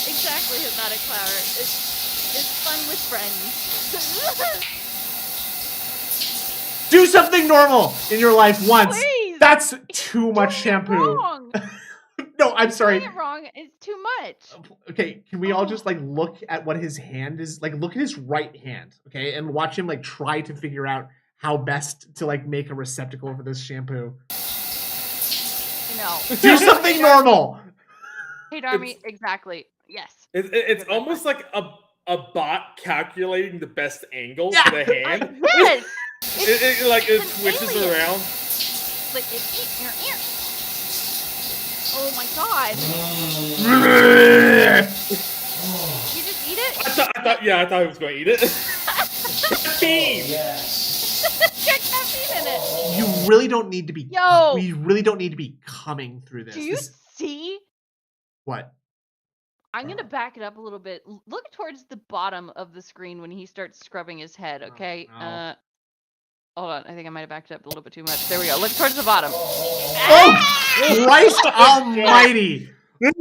Exactly, Hypnotic Flower. It's fun with friends. Do something normal in your life once. Please. That's too much shampoo. Wrong. No, I'm sorry. Doing it wrong. It's too much. Okay, can we all just like look at what his hand is like? Look at his right hand, okay, and watch him like try to figure out how best to like make a receptacle for this shampoo. No. Do something normal. Hey, Darby. Exactly. Yes. It's almost like a bot calculating the best angle Yeah. for the hand. Yes. It it's an switches alien. around. Like Oh my God. You just eat it? I thought he was going to eat it. Caffeine. Get caffeine in it. You really don't need to be. Yo. We really don't need to be coming through this. Do you This- see? what? I'm gonna back it up a little bit. Look towards the bottom of the screen when he starts scrubbing his head. Okay. no. Hold on. I think I might have backed it up a little bit too much. There we go. Look towards the bottom. Oh, Christ Almighty!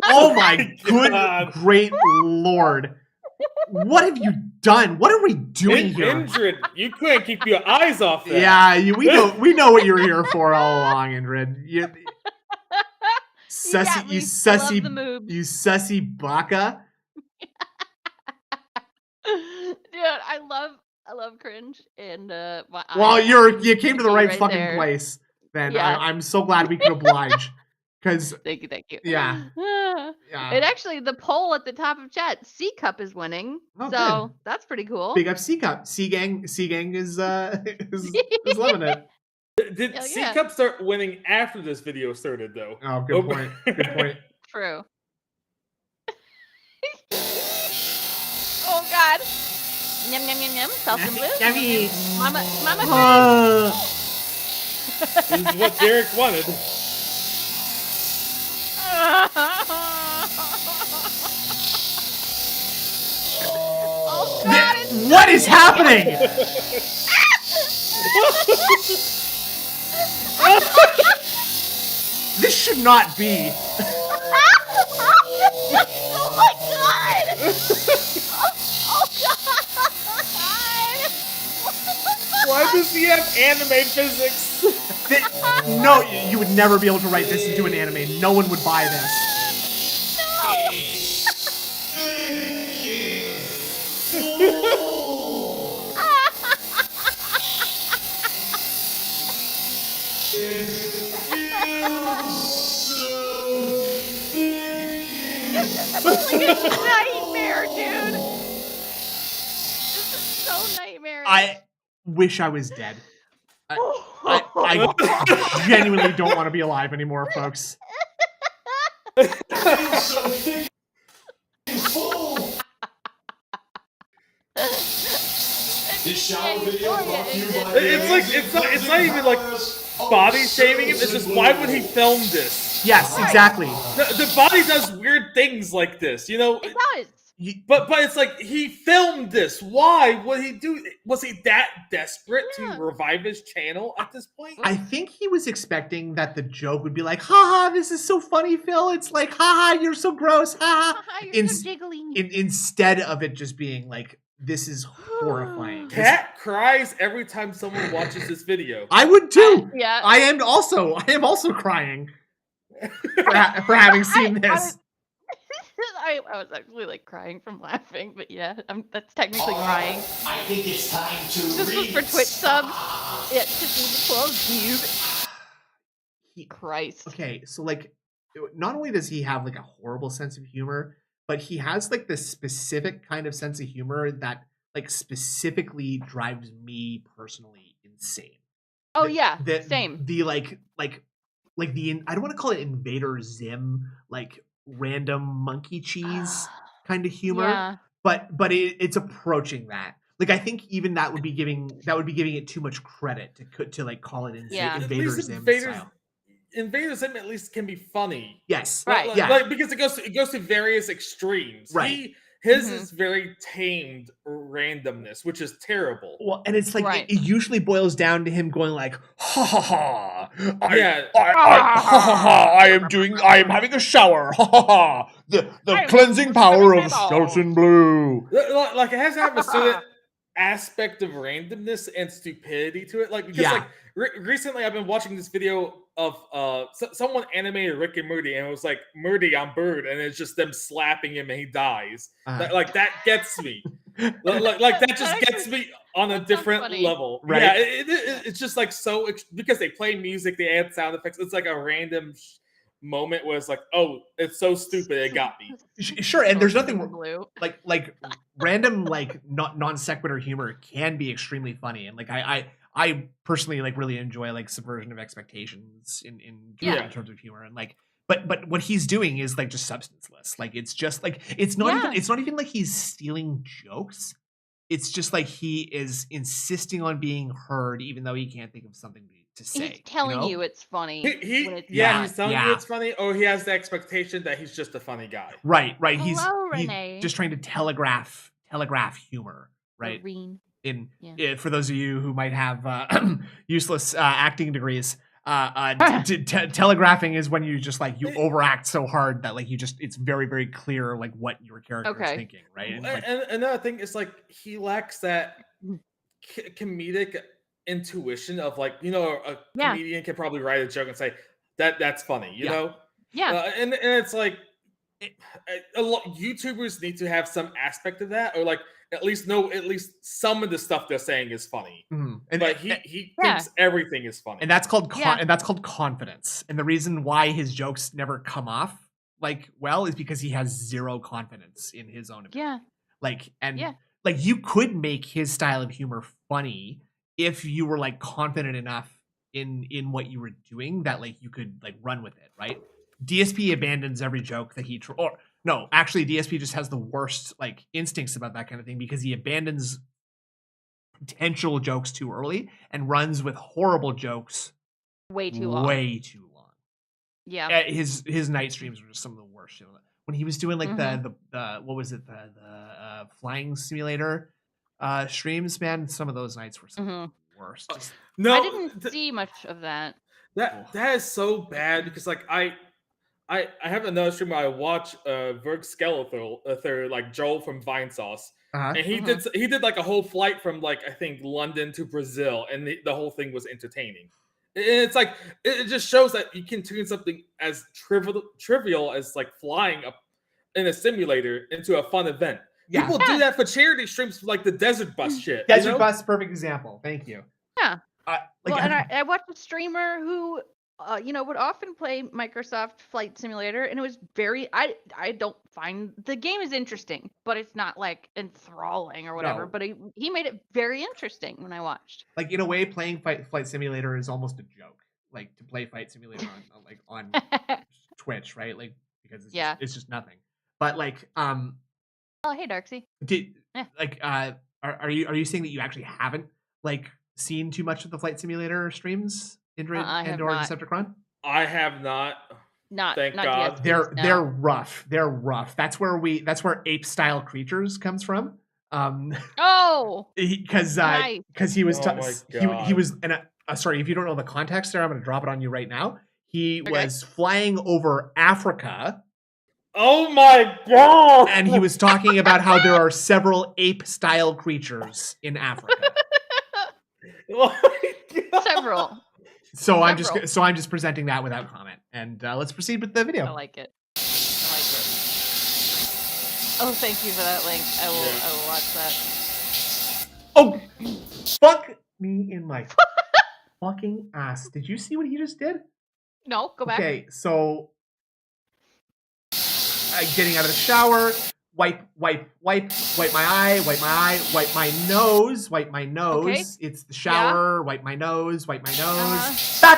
Oh my good, God. great Lord! What have you done? What are we doing here? Indrid, you couldn't keep your eyes off that. Yeah, we know what you're here for all along, Indrid. You got me. Love the moves. you sussy baka. Dude, I love cringe and Well, you came to the right fucking there. place. Then Yeah. I'm so glad we could oblige. Because Thank you. Yeah. And actually, the poll at the top of chat, C Cup is winning. Oh, so good. that's pretty cool. big up C Cup. C Gang is is loving it. Did Hell C yeah. Cup start winning after this video started, though? Oh, good point. Good point. True. Oh God. Yum yum yum yum. Falcon blue. Yummy. Mama. This is what Derek wanted. Oh God. It's What is happening? This should not be. Oh my God. Oh God. Why does he have anime physics? No, you would never be able to write this into an anime. No one would buy this. Like a nightmare, dude. This is so nightmare. I wish I was dead. I genuinely don't want to be alive anymore, folks. This shower video brought to you by It's not even like body shaming him. It's just why would he film this? Yes, exactly. The body does weird things like this, you know. It does. But it's like he filmed this. Why would he do? Was he that desperate to Yeah. revive his channel at this point? I think he was expecting that the joke would be like, haha, this is so funny, Phil. It's like, haha, you're so gross. Haha. You're so jiggly. Instead of it just being like, this is horrifying. Cat cries every time someone watches this video. I would too. Yeah. I am also crying for having seen this. I was actually like crying from laughing, but yeah, that's technically crying. I think it's time to This was for Twitch subs. Yeah, to do the 12 views. Christ. Okay, so like, not only does he have like a horrible sense of humor, but he has like this specific kind of sense of humor that like specifically drives me personally insane. Oh yeah, same. The like the I don't want to call it Invader Zim, like random monkey cheese kind of humor, Yeah. but it's approaching that. Like I think even that would be giving it too much credit to like call it Invader Zim style. Invader Zim at least can be funny. Yes, right. Like because it goes to various extremes. Right. His is very tamed randomness, which is terrible. Well, and it's like it usually boils down to him going like, ha ha ha, I am having a shower, ha ha ha, the cleansing power of Skeleton Blue. Like it has to have a certain aspect of randomness and stupidity to it. Like because like recently I've been watching this video of someone animated Rick and Morty, and it was like Morty on Bird, and it's just them slapping him and he dies. Like that gets me. like that just gets me on a different level. Right. Yeah, it's just like so because they play music, they add sound effects. It's like a random moment where it's like, oh, it's so stupid, it got me. Sure, and there's nothing like random like non sequitur humor can be extremely funny, and like I personally like really enjoy like subversion of expectations in terms of humor, and like but what he's doing is like just substanceless. Like it's just like it's not even like he's stealing jokes. It's just like he is insisting on being heard, even though he can't think of something to say. He's telling you it's funny. He's telling you it's funny, or he has the expectation that he's just a funny guy. Right. He's Renee. just trying to telegraph humor, right? For those of you who might have useless acting degrees, telegraphing is when you just like you overact so hard that like it's very very clear like what your character is thinking, right? And another thing is like he lacks that comedic intuition of like, you know, a comedian can probably write a joke and say that's funny, you know? And it's like a lot YouTubers need to have some aspect of that, or like at least some of the stuff they're saying is funny. Mm-hmm. But he thinks everything is funny, and that's called confidence. And the reason why his jokes never come off like well is because he has zero confidence in his own ability. Like you could make his style of humor funny if you were like confident enough in what you were doing that like you could like run with it, right? DSP abandons every joke that no, actually DSP just has the worst like instincts about that kind of thing, because he abandons potential jokes too early and runs with horrible jokes way too long. Yeah. His night streams were just some of the worst shit. When he was doing like the what was it, the flying simulator streams, man, some of those nights were some of the worst. I didn't see much of that. That is so bad, because like I have another stream where I watch Verg Skeletor, like Joel from Vinesauce, and he did like a whole flight from like I think London to Brazil, and the whole thing was entertaining. And it's like it just shows that you can turn something as trivial as like flying up in a simulator into a fun event. People do that for charity streams, like the Desert Bus shit. Desert Bus, perfect example. Thank you. Yeah. I watched a streamer who would often play Microsoft Flight Simulator, and it was very. I don't find the game is interesting, but it's not like enthralling or whatever. No. But he made it very interesting when I watched. Like in a way, playing Flight Simulator is almost a joke. Like to play Flight Simulator on Twitch, right? Like because it's just nothing. But like oh hey Darksy. Are you saying that you actually haven't like seen too much of the Flight Simulator streams? And or Decepticon? I have not. Not Thank not God. DSPs, no. They're rough. They're rough. That's where ape style creatures comes from. Oh, Because nice. he was Oh my he God. was and sorry if you don't know the context there, I'm going to drop it on you right now. He Okay. was flying over Africa Oh my God. and he was talking about how there are several ape style creatures in Africa. Oh my God. Several. So I'm Several. just presenting that without comment, and let's proceed with the I video. like it. I like it. Oh, thank you for that link. I will watch that. Oh, fuck me in my fucking ass! Did you see what he just did? No, go back. Okay, so getting out of the shower, wipe my eye, wipe my nose. Okay. It's the shower, wipe my nose, back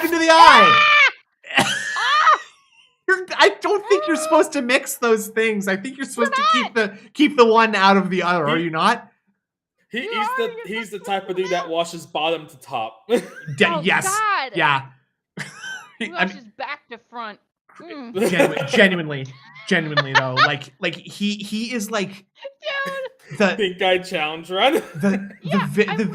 into the Ah! eye. I don't think you're supposed to mix those things. I think you're supposed to keep the one out of the other. Are you not? He's the type of dude that washes bottom to top. Oh, Yes. God. Yeah. He I mean, washes back to front. Mm. genuinely though, like he is like Dude. the Pink Guy Challenge Run. the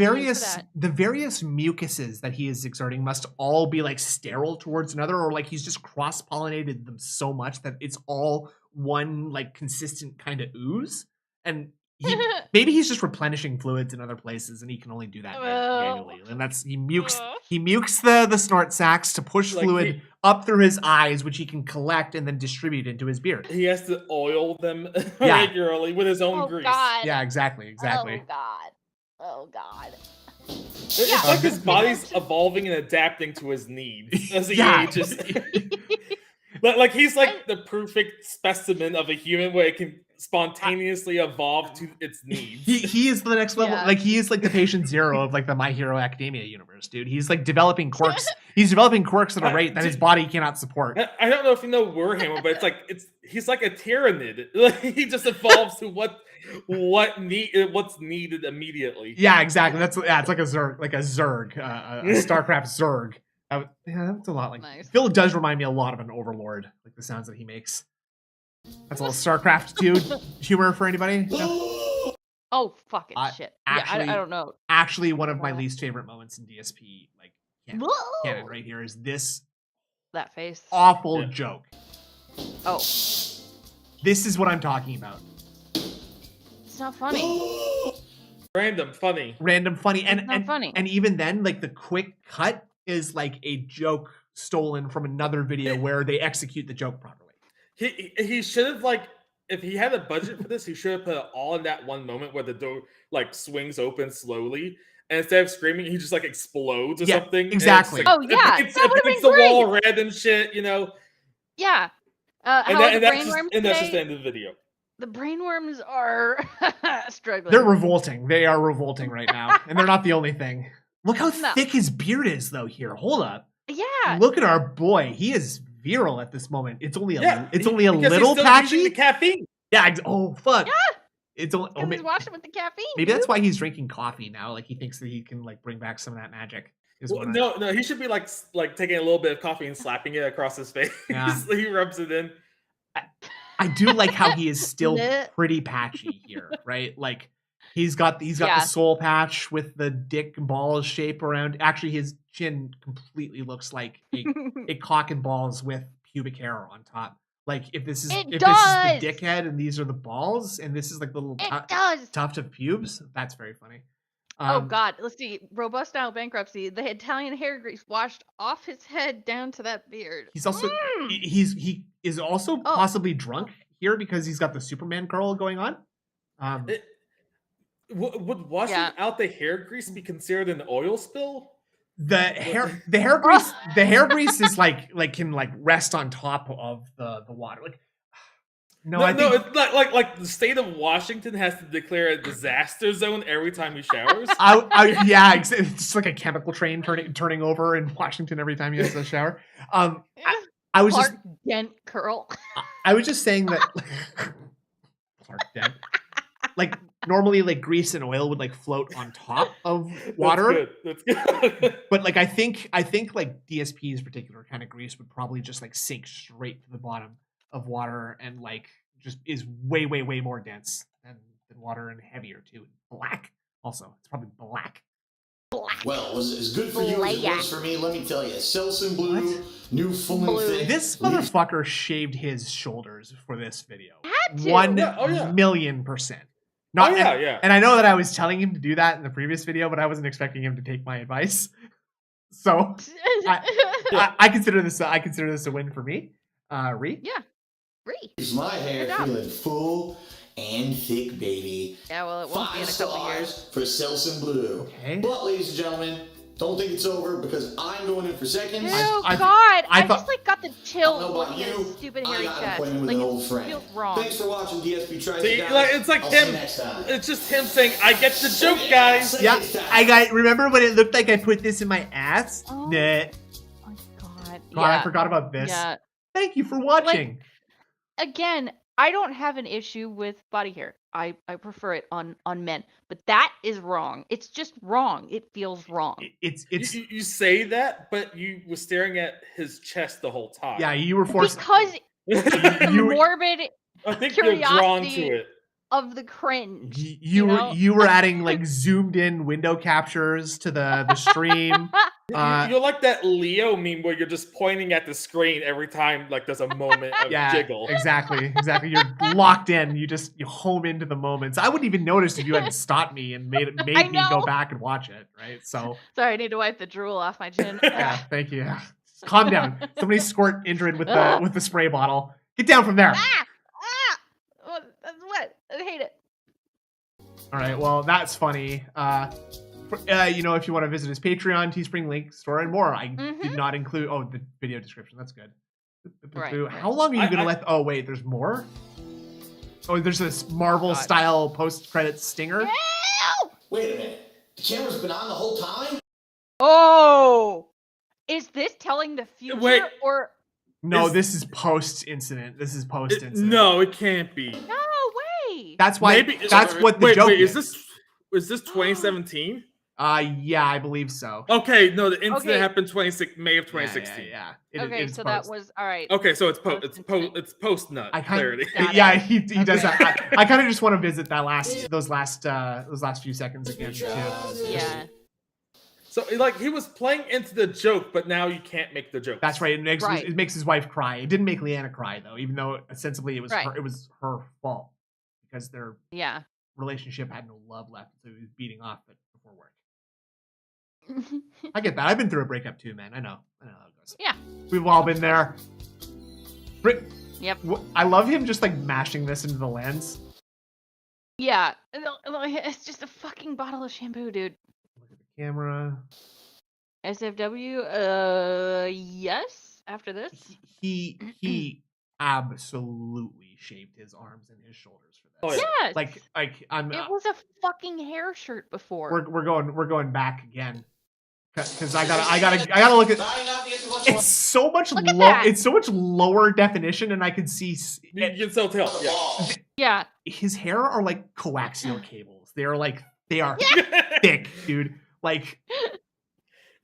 various mucuses that he is exerting must all be like sterile towards another, or like he's just cross-pollinated them so much that it's all one like consistent kind of ooze. And maybe he's just replenishing fluids in other places, and he can only do that manually. And that's he mukes the snort sacs to push Like fluid up through his eyes, which he can collect and then distribute into his beard. He has to oil them Yeah. regularly with his own grease. God. Yeah, exactly. Oh, God. It's like his body's evolving and adapting to his needs as he ages. Like he's like the perfect specimen of a human where it can spontaneously evolve to its needs. He is the next level. Yeah. Like he is like the patient zero of like the My Hero Academia universe, dude. He's like developing quirks. He's developing quirks at a rate that his body cannot support. I don't know if you know Warhammer, but he's like a tyrannid. Like, he just evolves to what's needed immediately. Yeah, exactly. It's like a Zerg, a StarCraft Zerg. That's a lot like. Nice. Phil does remind me a lot of an Overlord, like the sounds that he makes. That's a little StarCraft dude humor for anybody. No? Oh, fucking shit. Actually, I don't know. Actually, one of my least favorite moments in DSP, like canon right here, is this That face. awful joke. Oh. This is what I'm talking about. It's not funny. Random funny. And not funny. And even then, like the quick cut is like a joke stolen from another video where they execute the joke properly. He should have, like, if he had a budget for this, he should have put it all in that one moment where the door like swings open slowly, and instead of screaming, he just like explodes or something. Exactly. Oh yeah, it's that would have been the great. wall red and shit, you know. Yeah. How are the brainworms and that's just the today? end of the video. The brainworms are struggling. They're revolting. They are revolting right now, and they're not the only thing. Look how thick his beard is, though. Here, hold up. Yeah. Look at our boy. He is virile at this moment. It's only a Because little he's still patchy. using the caffeine. Yeah. Oh fuck. Yeah. It's only. Because he's washing with the caffeine. Maybe that's why he's drinking coffee now. Like he thinks that he can like bring back some of that magic. Well, no, he should be like taking a little bit of coffee and slapping it across his face. Yeah. He rubs it in. I do like how he is still pretty patchy here, right? Like he's got the soul patch with the dick and balls shape around. Actually, his chin completely looks like a cock and balls with pubic hair on top. Like if this is the dickhead and these are the balls and this is like the little tuft of pubes, that's very funny. Oh God, let's see. Robust style bankruptcy. The Italian hair grease washed off his head down to that beard. He's also he is also possibly drunk here because he's got the Superman curl going on. Would washing out the hair grease be considered an oil spill? The hair grease is like can like rest on top of the water. Like I think it's not like the state of Washington has to declare a disaster zone every time he showers. Yeah, it's just like a chemical train turning over in Washington every time he has a shower. I was Clark Dent curl. I was just saying that Clark Dent. like normally like grease and oil would like float on top of water. That's good. But like I think like DSP's particular kind of grease would probably just like sink straight to the bottom of water and like just is way more dense than water and heavier too. Black also. It's probably black. Well, it was as good for you as it was for me, let me tell you. Selsun Blue, new full and thick. This motherfucker shaved his shoulders for this video. Had to. 1,000,000%. Not, and I know that I was telling him to do that in the previous video, but I wasn't expecting him to take my advice. So I consider this a win for me. Ree? Yeah. Ree. Is my hair feeling full and thick, baby? Yeah, well, it won't be in a couple years. For Selsun Blue. Okay. But, ladies and gentlemen, don't think it's over because I'm going in for seconds. Oh God! I just like got the chills looking at his stupid hairy chest. Like it feels wrong. Thanks for watching DSP Tries. See, it's like him. It's just him saying, "I get the joke, guys." Yeah, remember when it looked like I put this in my ass? Oh. Nah. My God. God, I forgot about this. Yeah. Thank you for watching. Again, I don't have an issue with body hair. I prefer it on men, but that is wrong. It's just wrong. It feels wrong. It's you say that, but you were staring at his chest the whole time. Yeah, you were forced because the morbid I think you're drawn to it. Of the cringe. You were adding like zoomed in window captures to the stream. You're like that Leo meme where you're just pointing at the screen every time like there's a moment of jiggle. Exactly. You're locked in. You home into the moments. I wouldn't even notice if you hadn't stopped me and made me go back and watch it. Right. So sorry, I need to wipe the drool off my chin. Yeah, thank you. Calm down. Somebody squirt Indrid with the spray bottle. Get down from there. Oh, that's wet. I hate it. All right, well, that's funny. If you want to visit his Patreon, Teespring link, store, and more. I did not include. Oh, the video description. That's good. Right. How long are you gonna let? Oh, wait, there's more. Oh, there's this Marvel-style post-credits stinger. Wait a minute. The camera's been on the whole time. Oh, is this telling the future or? No, this is post-incident. No, it can't be. No way. That's why. That's what the joke is. Is this 2017? Yeah, I believe so. Okay, no, the incident happened May of 2016. Yeah. So that was all right. Okay, so it's post nut clarity. Yeah, he does that. I kind of just want to visit those last few seconds again too. Yeah. So like he was playing into the joke, but now you can't make the joke. That's right. It makes his wife cry. It didn't make Leanna cry though, even though ostensibly it was her fault because their relationship had no love left, so he was beating off it before work. I get that. I've been through a breakup too, man. I know how it goes. Yeah. We've all been there. Yep. I love him just like mashing this into the lens. Yeah. It's just a fucking bottle of shampoo, dude. Look at the camera. SFW, yes, after this. He absolutely shaved his arms and his shoulders for this. Oh, yeah. Yes. Like it was a fucking hair shirt before. We're going back again. Because I gotta look at. It's so much It's so much lower definition, and I can see. You can still tell. Yeah. His hair are like coaxial cables. They are thick, dude. Like.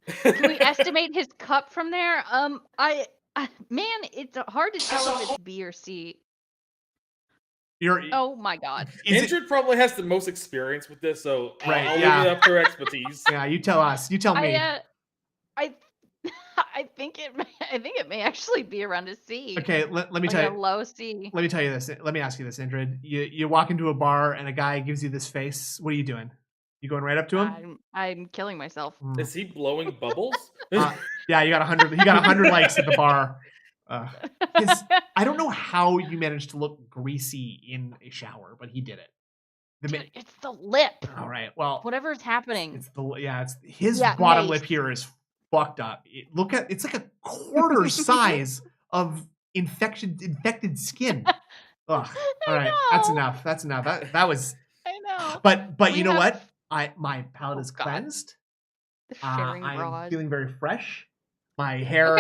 Can we estimate his cup from there? Man, it's hard to tell if it's B or C. Oh my God. Indrid probably has the most experience with this, so I'll leave it up to her expertise. Yeah, you tell us. You tell me. I think it may actually be around a C. Okay, let me tell you. A low C. Let me tell you this. Let me ask you this, Indrid. You walk into a bar and a guy gives you this face. What are you doing? You going right up to him? I'm killing myself. Is he blowing bubbles? Yeah, you got 100. He got 100 likes at the bar. I don't know how you managed to look greasy in a shower, but he did it. Dude, it's the lip. All right. Well, whatever's happening. It's his bottom lip here is fucked up. It's like a quarter size of infected skin. Ugh. All right. That's enough. That was. I know. But you know what? My palate is cleansed. I'm I'm feeling very fresh. My hair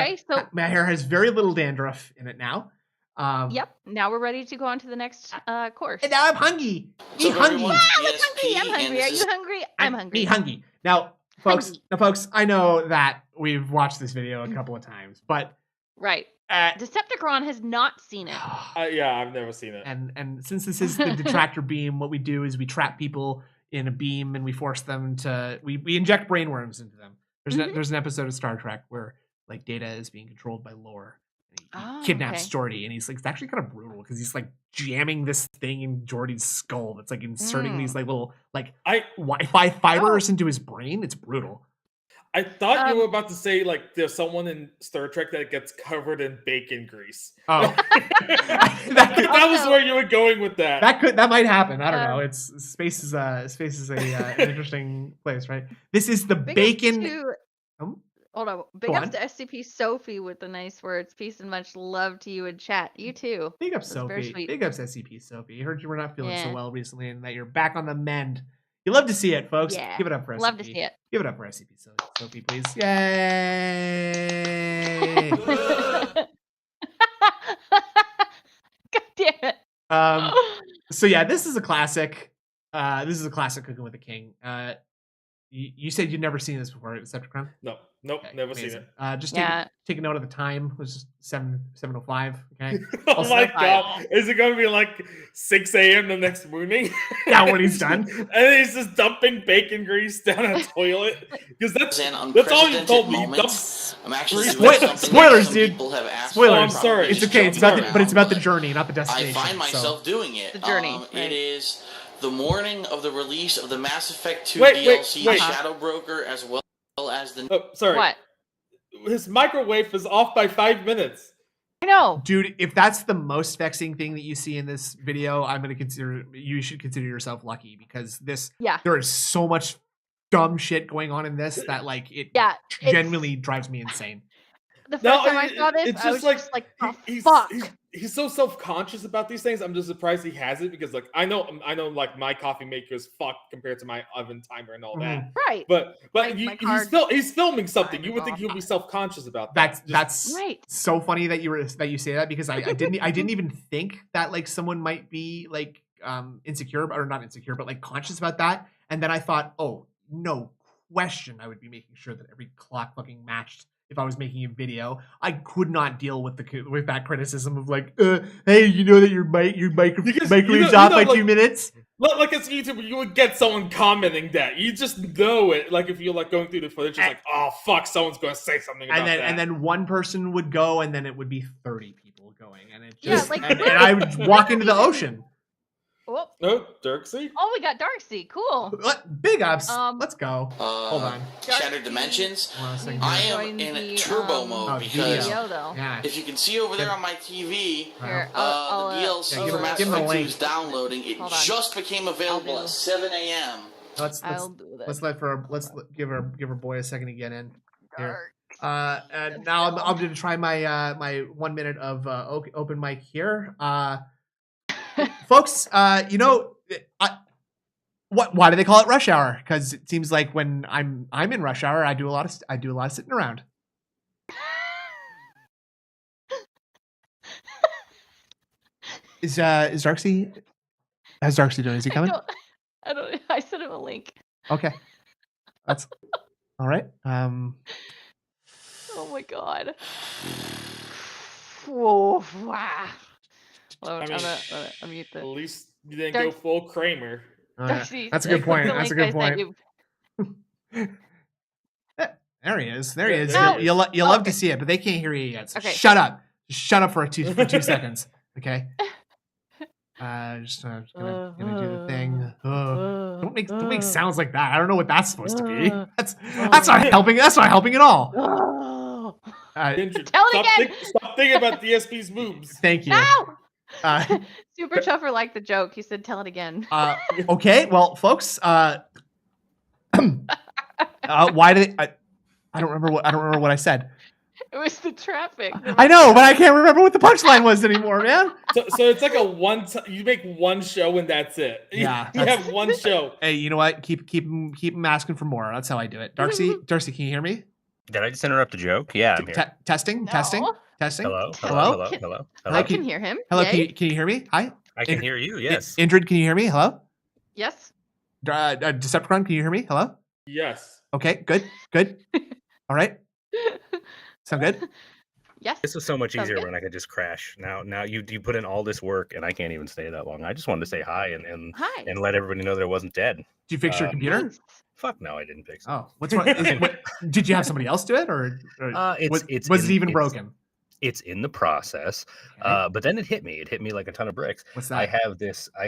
has very little dandruff in it now. Yep. Now we're ready to go on to the next course. And now I'm hungry. Me So hungry. everyone, I'm ESP, hungry. I'm and hungry. this Are is you hungry? I'm hungry. Me hungry. Now, folks. Hungry. Now, folks. I know that we've watched this video a couple of times, but Right. Decepticon has not seen it. Yeah, I've never seen it. and since this is the detractor beam, what we do is we trap people in a beam and we force them to we inject brainworms into them. There's an episode of Star Trek where like Data is being controlled by Lore. He kidnaps Geordi, and he's like, it's actually kind of brutal because he's like jamming this thing in Geordi's skull that's like inserting these like little like Wi-Fi fibers into his brain. It's brutal. I thought you were about to say like there's someone in Star Trek that gets covered in bacon grease. Oh, that was where you were going with that. That might happen. I don't know. It's space is an interesting place, right? This is the bacon. Hold on. Big ups to SCP Sophie with the nice words. Peace and much love to you in chat. You too. Big ups, Sophie. Big ups, SCP Sophie. I heard you were not feeling so well recently and that you're back on the mend. You love to see it, folks. Yeah. Give it up for SCP. Love to see it. Give it up for SCP Sophie, please. Yay! God damn it. So yeah, this is a classic. This is a classic Cooking with a King. You said you'd never seen this before, Decepticon? Nope, okay, never seen it. Just take a note of the time. It was 7:05. Okay. Oh my god! Is it gonna be like 6 a.m. the next morning? Yeah, when he's done, and he's just dumping bacon grease down a toilet because that's all you told me. I'm actually spoilers, dude. Spoilers. Oh, I'm sorry. It's okay. It's about the journey, not the destination. I find myself doing it. The journey. It is the morning of the release of the Mass Effect 2 DLC, Shadow Broker, as well as the... Oh, sorry. What? His microwave is off by 5 minutes. I know. Dude, if that's the most vexing thing that you see in this video, you should consider yourself lucky because there is so much dumb shit going on in this that like it genuinely drives me insane. The first time I saw this, I was just like, oh, fuck. He's so self-conscious about these things. I'm just surprised he has it because, like, I know, like my coffee maker is fucked compared to my oven timer and all that. Right. But he's filming something. You would think he would be self-conscious about that. That's right. So funny that you say that because I didn't even think that like someone might be like insecure or not insecure, but like conscious about that. And then I thought, oh, no question, I would be making sure that every clock fucking matched. If I was making a video, I could not deal with that criticism of like, hey, you know that your microwave's off by 2 minutes. Like it's YouTube, you would get someone commenting that. You just know it. Like if you're like going through the footage, it's like, oh fuck, someone's going to say something about that. And then one person would go, and then it would be 30 people going, and it just and I would walk into the ocean. Oh, no, Darksea. Oh, we got Darksea. Cool. Big ups. Let's go. Hold on. Shattered Dimensions. I am in turbo mode because if you can see over there on my TV, the DLC for Mass Effect 2 is downloading. It just became available at 7 a.m. Let's give our boy a second to get in here. And now I'm going to try my my 1 minute of open mic here. Folks, why do they call it rush hour? Because it seems like when I'm in rush hour, I do a lot of sitting around. Is Darksea? How's Darksea doing? Is he coming? I don't. I sent him a link. Okay, that's all right. Oh my god. Whoa! Wow. At least you didn't go full Kramer. That's a good point. That's a good point. There he is. There he is. You'll love to see it, but they can't hear you yet. So shut up. Just shut up for 2 seconds. Okay. Just gonna do the thing. Don't make sounds like that. I don't know what that's supposed to be. That's not helping. That's not helping at all. Tell it again. Stop thinking about DSP's moves. Thank you. No! Super Chuffer liked the joke. He said, "Tell it again." Okay, well, folks. Why do they? I don't remember what I said. It was the traffic. I know, but I can't remember what the punchline was anymore, man. So it's like you make one show and that's it. Yeah, you have one show. Hey, you know what? Keep them asking for more. That's how I do it. Darksea, can you hear me? Did I just interrupt the joke? Yeah, I'm T- here. testing, No. testing, testing. Hello, Hello? hello, Can- hello, Hi, hello. I can hear him. Hello, Yay? can you hear me? Hi. I can hear you. Yes. Indrid, can you hear me? Hello. Yes. Decepticon, can you hear me? Hello. Yes. Okay, good, good. All right, sound good. Yes. This was so much Sounds easier good. when I could just crash. Now you put in all this work and I can't even stay that long. I just wanted to say hi and Hi. let everybody know that I wasn't dead. Did you fix your computer? Nice. Fuck no, I didn't fix it. Oh, what's wrong? Did you have somebody else do it, or was it even broken? It's in the process, Okay. but then it hit me. It hit me like a ton of bricks. What's I that?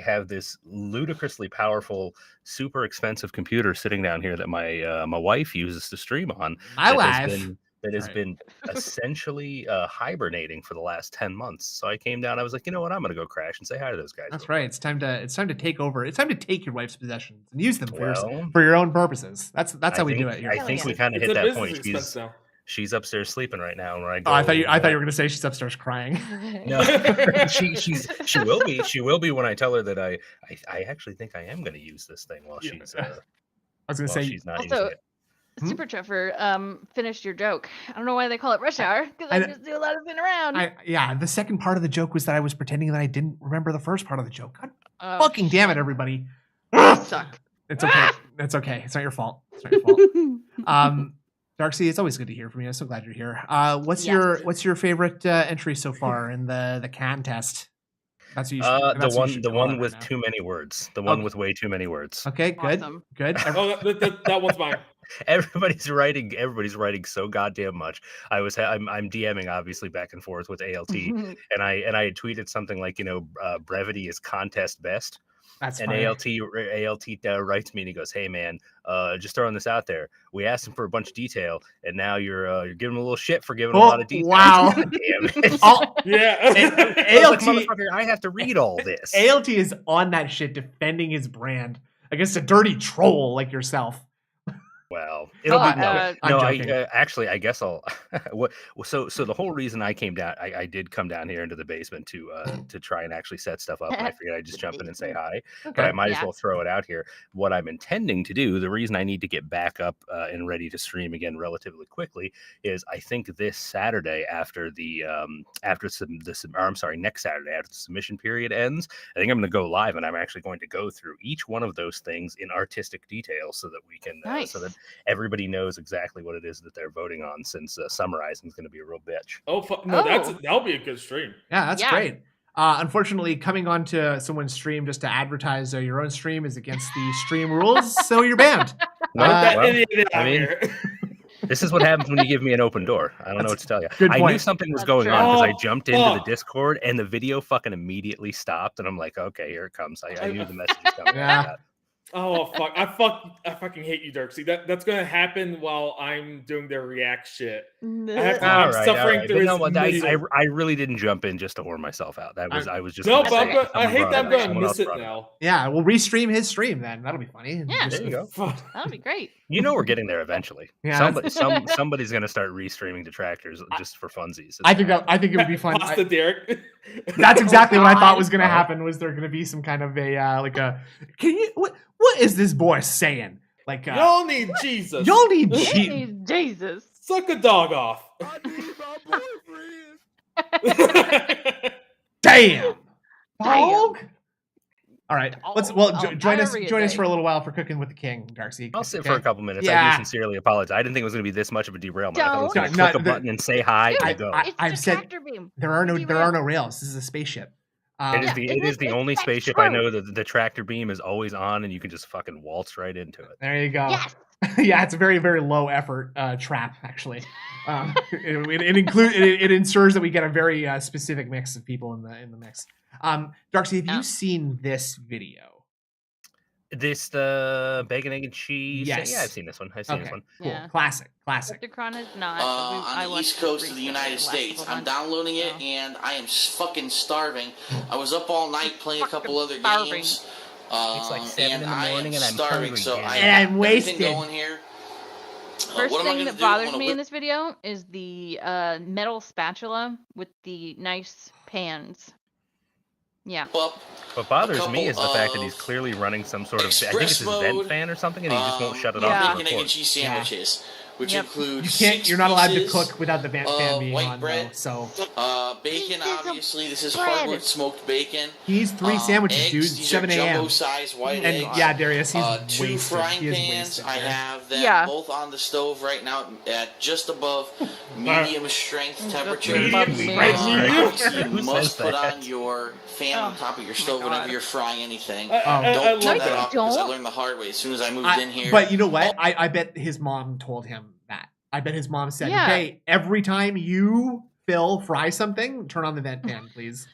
have this ludicrously powerful, super expensive computer sitting down here that my wife uses to stream on. My that wife. has Right. been essentially hibernating for the last 10 months. So I came down. I was like, you know what? I'm gonna go crash and say hi to those guys. That's real right. It's time to take over. It's time to take your wife's possessions and use them quick. for Well, your own purposes. That's how we do it here. I think we kind of It's hit a that business point. expense now. She's upstairs sleeping right now. When I go, Oh, I thought you were gonna say she's upstairs crying. No, she will be. She will be when I tell her that I actually think I am going to use this thing while Yeah. she's I was gonna say she's not Also, using it. Super Trevor finished your joke. I don't know why they call it rush hour because I just do a lot of sitting around. yeah. The second part of the joke was that I was pretending that I didn't remember the first part of the joke. God Oh, fucking damn it, everybody! you suck. It's okay. It's okay. It's not your fault. It's not your fault. Darksea, it's always good to hear from you. I'm so glad you're here. What's your favorite entry so far in the can test? That's what you should, the one with too many words. The one with way too many words. Okay, good, Awesome. good. Oh, that one's mine. Everybody's writing so goddamn much. I'm DMing obviously back and forth with ALT, and I had tweeted something like, brevity is contest best. That's and funny. ALT writes me and he goes, "Hey man, just throwing this out there. We asked him for a bunch of detail, and now you're giving him a little shit for giving a lot of detail." Wow. God damn it. Yeah. ALT, motherfucker, I have to read all this. ALT is on that shit defending his brand against a dirty troll like yourself. Well, it'll be no. I'm Actually, I guess I'll. So the whole reason I came down, I did come down here into the basement to try and actually set stuff up. And I figured I'd just jump in and say hi, but I might as well throw it out here. What I'm intending to do, the reason I need to get back up and ready to stream again relatively quickly, is I think this Saturday after next Saturday after the submission period ends, I think I'm going to go live and I'm actually going to go through each one of those things in artistic detail so that we can so that everybody knows exactly what it is that they're voting on, since summarizing is going to be a real bitch. That'll be a good stream. Yeah, that's great. Unfortunately, coming onto someone's stream just to advertise your own stream is against the stream rules, so you're banned. This is what happens when you give me an open door. I don't know what to tell you. Good I point. knew something was going on because I jumped into the Discord and the video fucking immediately stopped, and I'm like, okay, here it comes. I knew the message was coming. Yeah. Oh fuck! I fucking hate you, Darksea. That's gonna happen while I'm doing the react shit. I'm suffering through his I really didn't jump in just to whore myself out. I was just no, but I hate that I'm gonna miss it now. Yeah, we'll restream his stream then. That'll be funny. Yeah, there you go. That'll be great. We're getting there eventually. Yeah, somebody's gonna start restreaming Detractors just for funsies. I think it would be fun. Pasta Derek. That's exactly what I thought was gonna happen. Was there gonna be some kind of what is this boy saying? Like y'all need Jesus. Y'all need Jesus. Suck a dog off. I need my boyfriend. Damn. Dog. All right, join us for a little while for Cooking with the King, Darksea. I'll sit for a couple minutes. I do sincerely apologize. I didn't think it was going to be this much of a derailment. I thought it was going to click a button and say hi and go. I've said there are no rails. This is a spaceship. It is the only spaceship I know that the tractor beam is always on, and you can just fucking waltz right into it. There you go. Yes. Yeah, it's a very, very low effort trap, actually. It ensures that we get a very specific mix of people in the mix. Darksea, have you seen this video? The bacon, egg, and cheese. Yes. Yeah, I've seen this one. Cool. Yeah. Classic. On the East Coast of the United States. I'm downloading it and I am fucking starving. I was up all night playing a couple other games. It's like 7 in the morning and I'm starving, hungry. so I'm wasted. Going here. First thing that bothers me in this video is the metal spatula with the nice pans. Yeah. What bothers me is the fact that he's clearly running some sort of, I think it's his vent fan or something, and he just won't shut it off. Bacon, egg, and cheese sandwiches. which Yep. includes You're not allowed to 6 pieces cook without the fan being white on, bread. though. So Bacon, Pieces of obviously. This is bread. hardwood smoked bacon. he eats 3 sandwiches, Eggs, dude. these 7 are a.m. jumbo-sized white And eggs. yeah, Darius, he's 2 wasted. frying He is pans. wasted I there. have them Yeah. both on the stove right now at just above medium strength temperature. above Obviously, you Who says must put that? on your fan on top of your stove God. whenever you're frying anything. I Don't turn love that that. off because I Don't. learned the hard way as soon as I moved in here. But you know what? I bet his mom told him that. I bet his mom said, Yeah. "Okay, every time you, Phil, fry something, turn on the vent fan, please."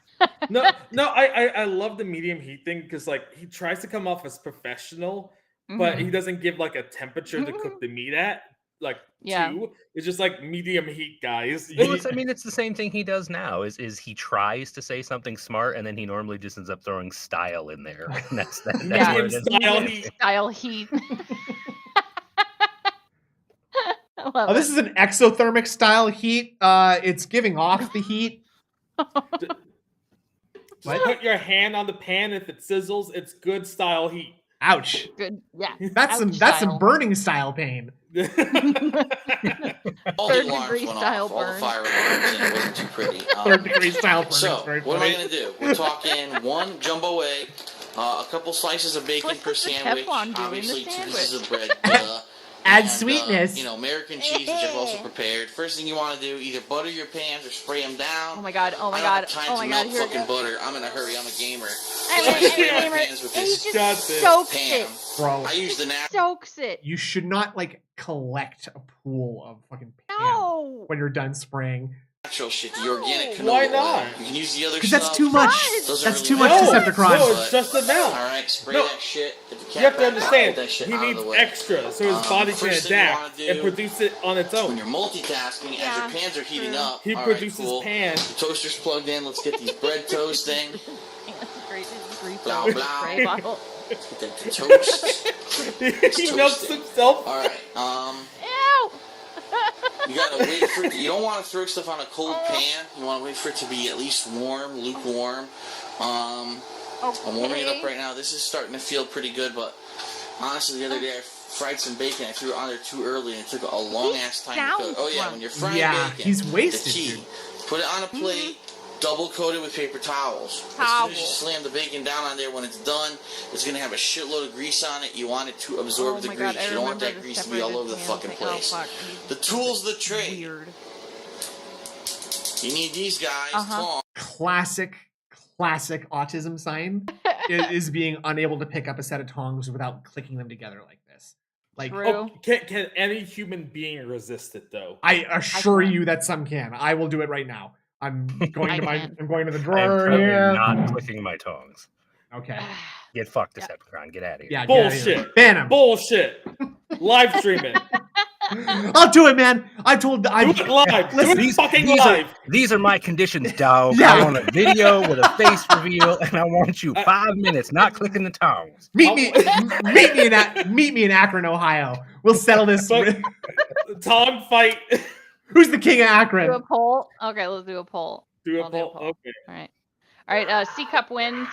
No, I love the medium heat thing because like he tries to come off as professional, but he doesn't give like a temperature to cook the meat at. Like Yeah. 2, it's just like medium heat, guys. Well, it's the same thing he does now. Is he tries to say something smart, and then he normally just ends up throwing style in there. And that's Yeah. where it is. Style Medium heat. style heat. I love Oh, this it. is an exothermic style heat. It's giving off the heat. Just What? put your hand on the pan. If it sizzles, it's good style heat. Ouch. Good. Yeah. That's some style. burning style pain. all the Third alarms degree went style off, all the burn. fire alarms, and it wasn't too pretty. 3rd degree style burn. So, is very what am I funny. going to do? We're talking 1 jumbo egg, a couple slices of bacon What's per the sandwich, Teflon doing in the obviously 2 pieces of sandwich? bread, duh. Add And, sweetness. American cheese, which I've also prepared. First thing you want to do, either butter your pans or spray them down. Oh my god. Oh my I don't god. have time Oh to my melt god. Here it fucking goes. butter. I'm in a hurry. I'm a gamer. I'm So I a spray my gamer. pans with And he this just That's it. soaks pan. it. Bro, I use the natural Soaks it. you should not like collect a pool of fucking pan No. when you're done spraying. shit, the organic canola Why oil. not? You can use the other Because stuff. that's too much. Doesn't That's really too much matter. Decepticon. No, it's just enough. All right, spray No. that shit. Get the cat You have to back, understand, get that shit he out of needs the way. extra so his body can first thing you wanna adapt do and produce it on its When own. you're multitasking, as Yeah, your pans are heating true. up, He all right, produces cool. pan. The toaster's plugged in. Let's get these bread toasting. That's great. It's refill Blah, the blah. spray bottle. Get that to toast. He melts Toasted. himself. All right. Ew. You gotta wait for it. You don't want to throw stuff on a cold pan. You want to wait for it to be at least warm, lukewarm. I'm warming it up right now. This is starting to feel pretty good, but honestly, the other day I fried some bacon. I threw it on there too early, and it took a long ass time to cook. Oh yeah, when you're frying Yeah, bacon, he's wasted, the key. dude. Put it on a plate. Double coat it with paper towels. As soon as you slam the bacon down on there, when it's done, it's gonna have a shitload of grease on it. You want it to absorb the my grease. God, I you don't want remember that the grease to be all over the separated fucking pans place. thing. Oh, fuck. The tools of the trade. Weird. You need these guys. Uh-huh. Classic autism sign is being unable to pick up a set of tongs without clicking them together like this. Like, True. Oh, can any human being resist it though? I assure can. you that some can. I will do it right now. I'm going I to my. can. I'm going to the I am drawer currently here. not clicking my tongs. Okay. Get fucked, Yeah. Decepticon. Get out of here. Yeah. get out of here. Bullshit. Ban him. Bullshit. Live stream it. I'll do it, man. I told. Do I it live. Do Listen, it fucking these live. These are my conditions, dog. Yeah. I want a video with a face reveal, and I want you 5 minutes not clicking the tongs. meet me in Akron, Ohio. We'll settle this. But- Tom fight. Who's the king of Do a Akron? poll. Okay, let's do a poll. Do a I'll do a poll. poll. Okay. All right. All right. C Cup wins.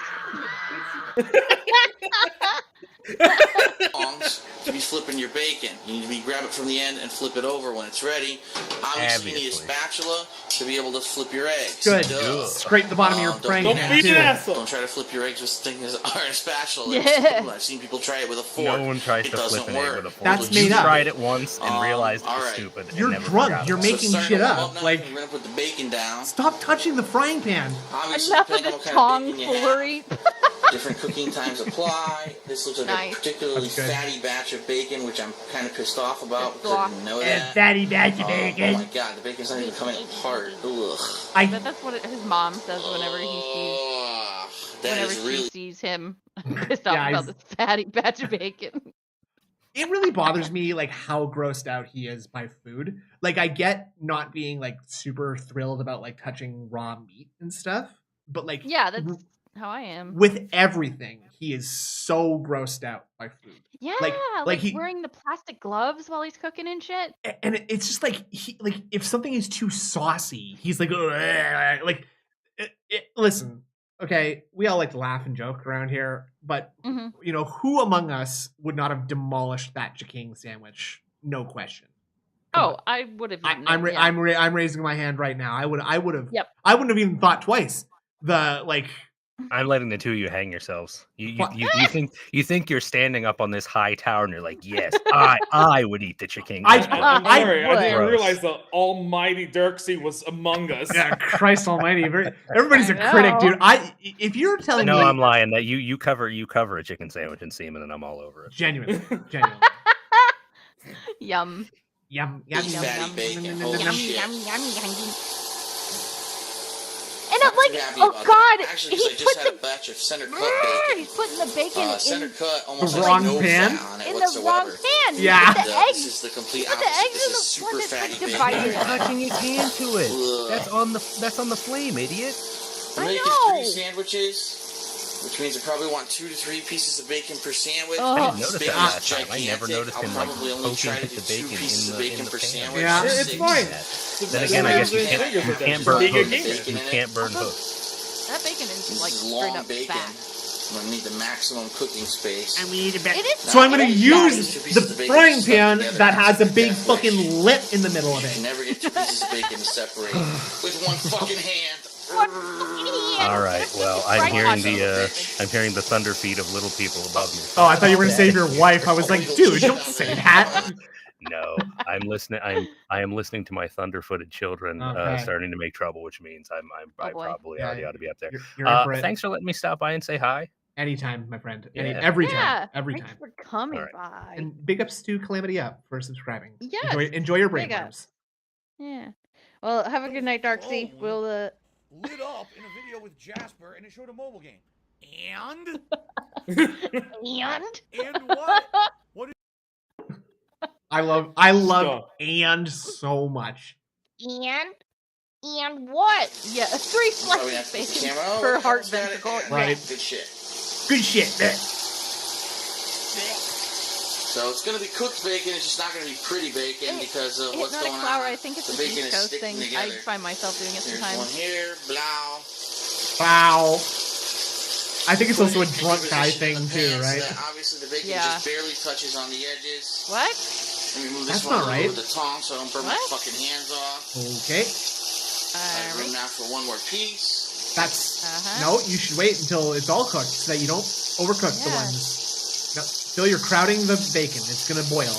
Tongs to be flipping your bacon. You need to be grab it from the end and flip it over when it's ready. Obviously, you need a Obviously. spatula to be able to flip your eggs. Good. Duh. Scrape the bottom of your Don't frying Don't pan be an too. asshole. Don't try to flip your eggs with things or a spatula. Yeah. I've seen people try it with a fork. No one tries it to flip doesn't an work. egg with a fork. That's you made up. tried it once and realized it was alright. stupid. and You're never drunk. forgot You're about it. making starting shit to warm up. now, Like, we're gonna put the bacon down. stop touching the frying pan. Obviously, Enough of depending the on what kind of bacon you have, tomfoolery. different cooking times apply. This looks like Nice. a particularly That's good. fatty batch of bacon, which I'm kind of pissed off about because I didn't know And that. fatty batch of Oh bacon. my god, the bacon's not even coming apart. Ugh. But that's what his mom says whenever he sees Ugh, that whenever is she really sees him pissed off Yeah, about he's- this fatty batch of bacon. It really bothers me like how grossed out he is by food. Like, I get not being like super thrilled about like touching raw meat and stuff, but like Yeah, that's how I am. with everything, he is so grossed out by food. Yeah, like like he- wearing the plastic gloves while he's cooking and shit. And it's just like he like if something is too saucy, he's like "Ugh," like listen, okay, we all like to laugh and joke around here, but hmm you know, who among us would not have demolished that chicken sandwich? No question. Oh, I would have. I'm raising my hand right now. I would have. Yep. I wouldn't have even thought twice. I'm letting the two of you hang yourselves. You think you're standing up on this high tower and you're like, yes, I would eat the chicken. I didn't Gross. realize the almighty Dirksy was among us. Yeah, Christ Almighty! Everybody's a critic, dude. If you're telling me, no, I'm lying. That you cover a chicken sandwich in semen, and I'm all over it. Genuinely. Yum. Yum. Fatty bacon. Holy shit. And I'm like, oh god, Actually, he I just had a batch of center cut bacon. He's putting the bacon Center cut almost the has wrong no pan? fat on it in the whatsoever. wrong pan. Yeah. Put the eggs. This is the complete Put the opposite. eggs This in is the super one that's fatty like bacon. divided. You're touching your hand to it. Ugh. That's on the flame, idiot. I'm I making know. 3 sandwiches, which means I probably want 2 to 3 pieces of bacon per sandwich. Oh. I didn't notice Bacon that is last time. I never gigantic. noticed I'll him like probably only try poking to the do 2 bacon pieces of in bacon the per pan. sandwich. Yeah. It's 6. fine. Then again, I guess you can't burn Being a hooks. gamer. You can't burn hooks. That bacon is This like is straight long up bacon. fat. I'm gonna need the maximum cooking space. And we need a bit. It is. So I'm gonna it is use fatty. the frying pan that has a big fucking lip in the middle of You it. can never get 2 pieces of bacon to separate with one fucking hand. One fucking hand. All right. Well, I'm hearing the thunder feet of little people above me. Oh, I thought you were gonna save your wife. I was like, dude, don't say that. No, I'm listening. I am listening to my thunder-footed children Okay. starting to make trouble, which means I boy. probably Yeah, already ought to be up there. You're in for it. Thanks for letting me stop by and say hi. Anytime, my friend. Yeah. Every Yeah. time. Every Thanks time. for coming All right. by. And big ups to Calamity Up for subscribing. Yes, Enjoy your brain big worms. Yeah. Well, have a good night, Darksy. We'll lit up in a video with Jasper, and it showed a mobile game. And and what? I love Stop. and so much. and what? Yeah, 3 Probably slices have to put the bacon camera. Oh, per look, heart almost got it. ventricle. Yeah, Right. Good shit. Good shit. So it's gonna be cooked bacon. It's just not gonna be pretty bacon because of what's Hypnotic going flour, on. I think it's The an bacon East is Coast sticking thing. I together. find myself doing it There's sometimes. one here. Blow. Wow. I think it's also a Put it in drunk the guy position of thing the too, pan so right? that obviously the bacon Yeah. just barely touches on the edges. What? Let me move That's this one not over right. with the tongs so I don't burn my What? fucking hands off. Okay. I have room now for one more piece. That's Uh-huh. no. You should wait until it's all cooked so that you don't overcook the Yeah. ones. No, Phil, you're crowding the bacon. It's gonna boil.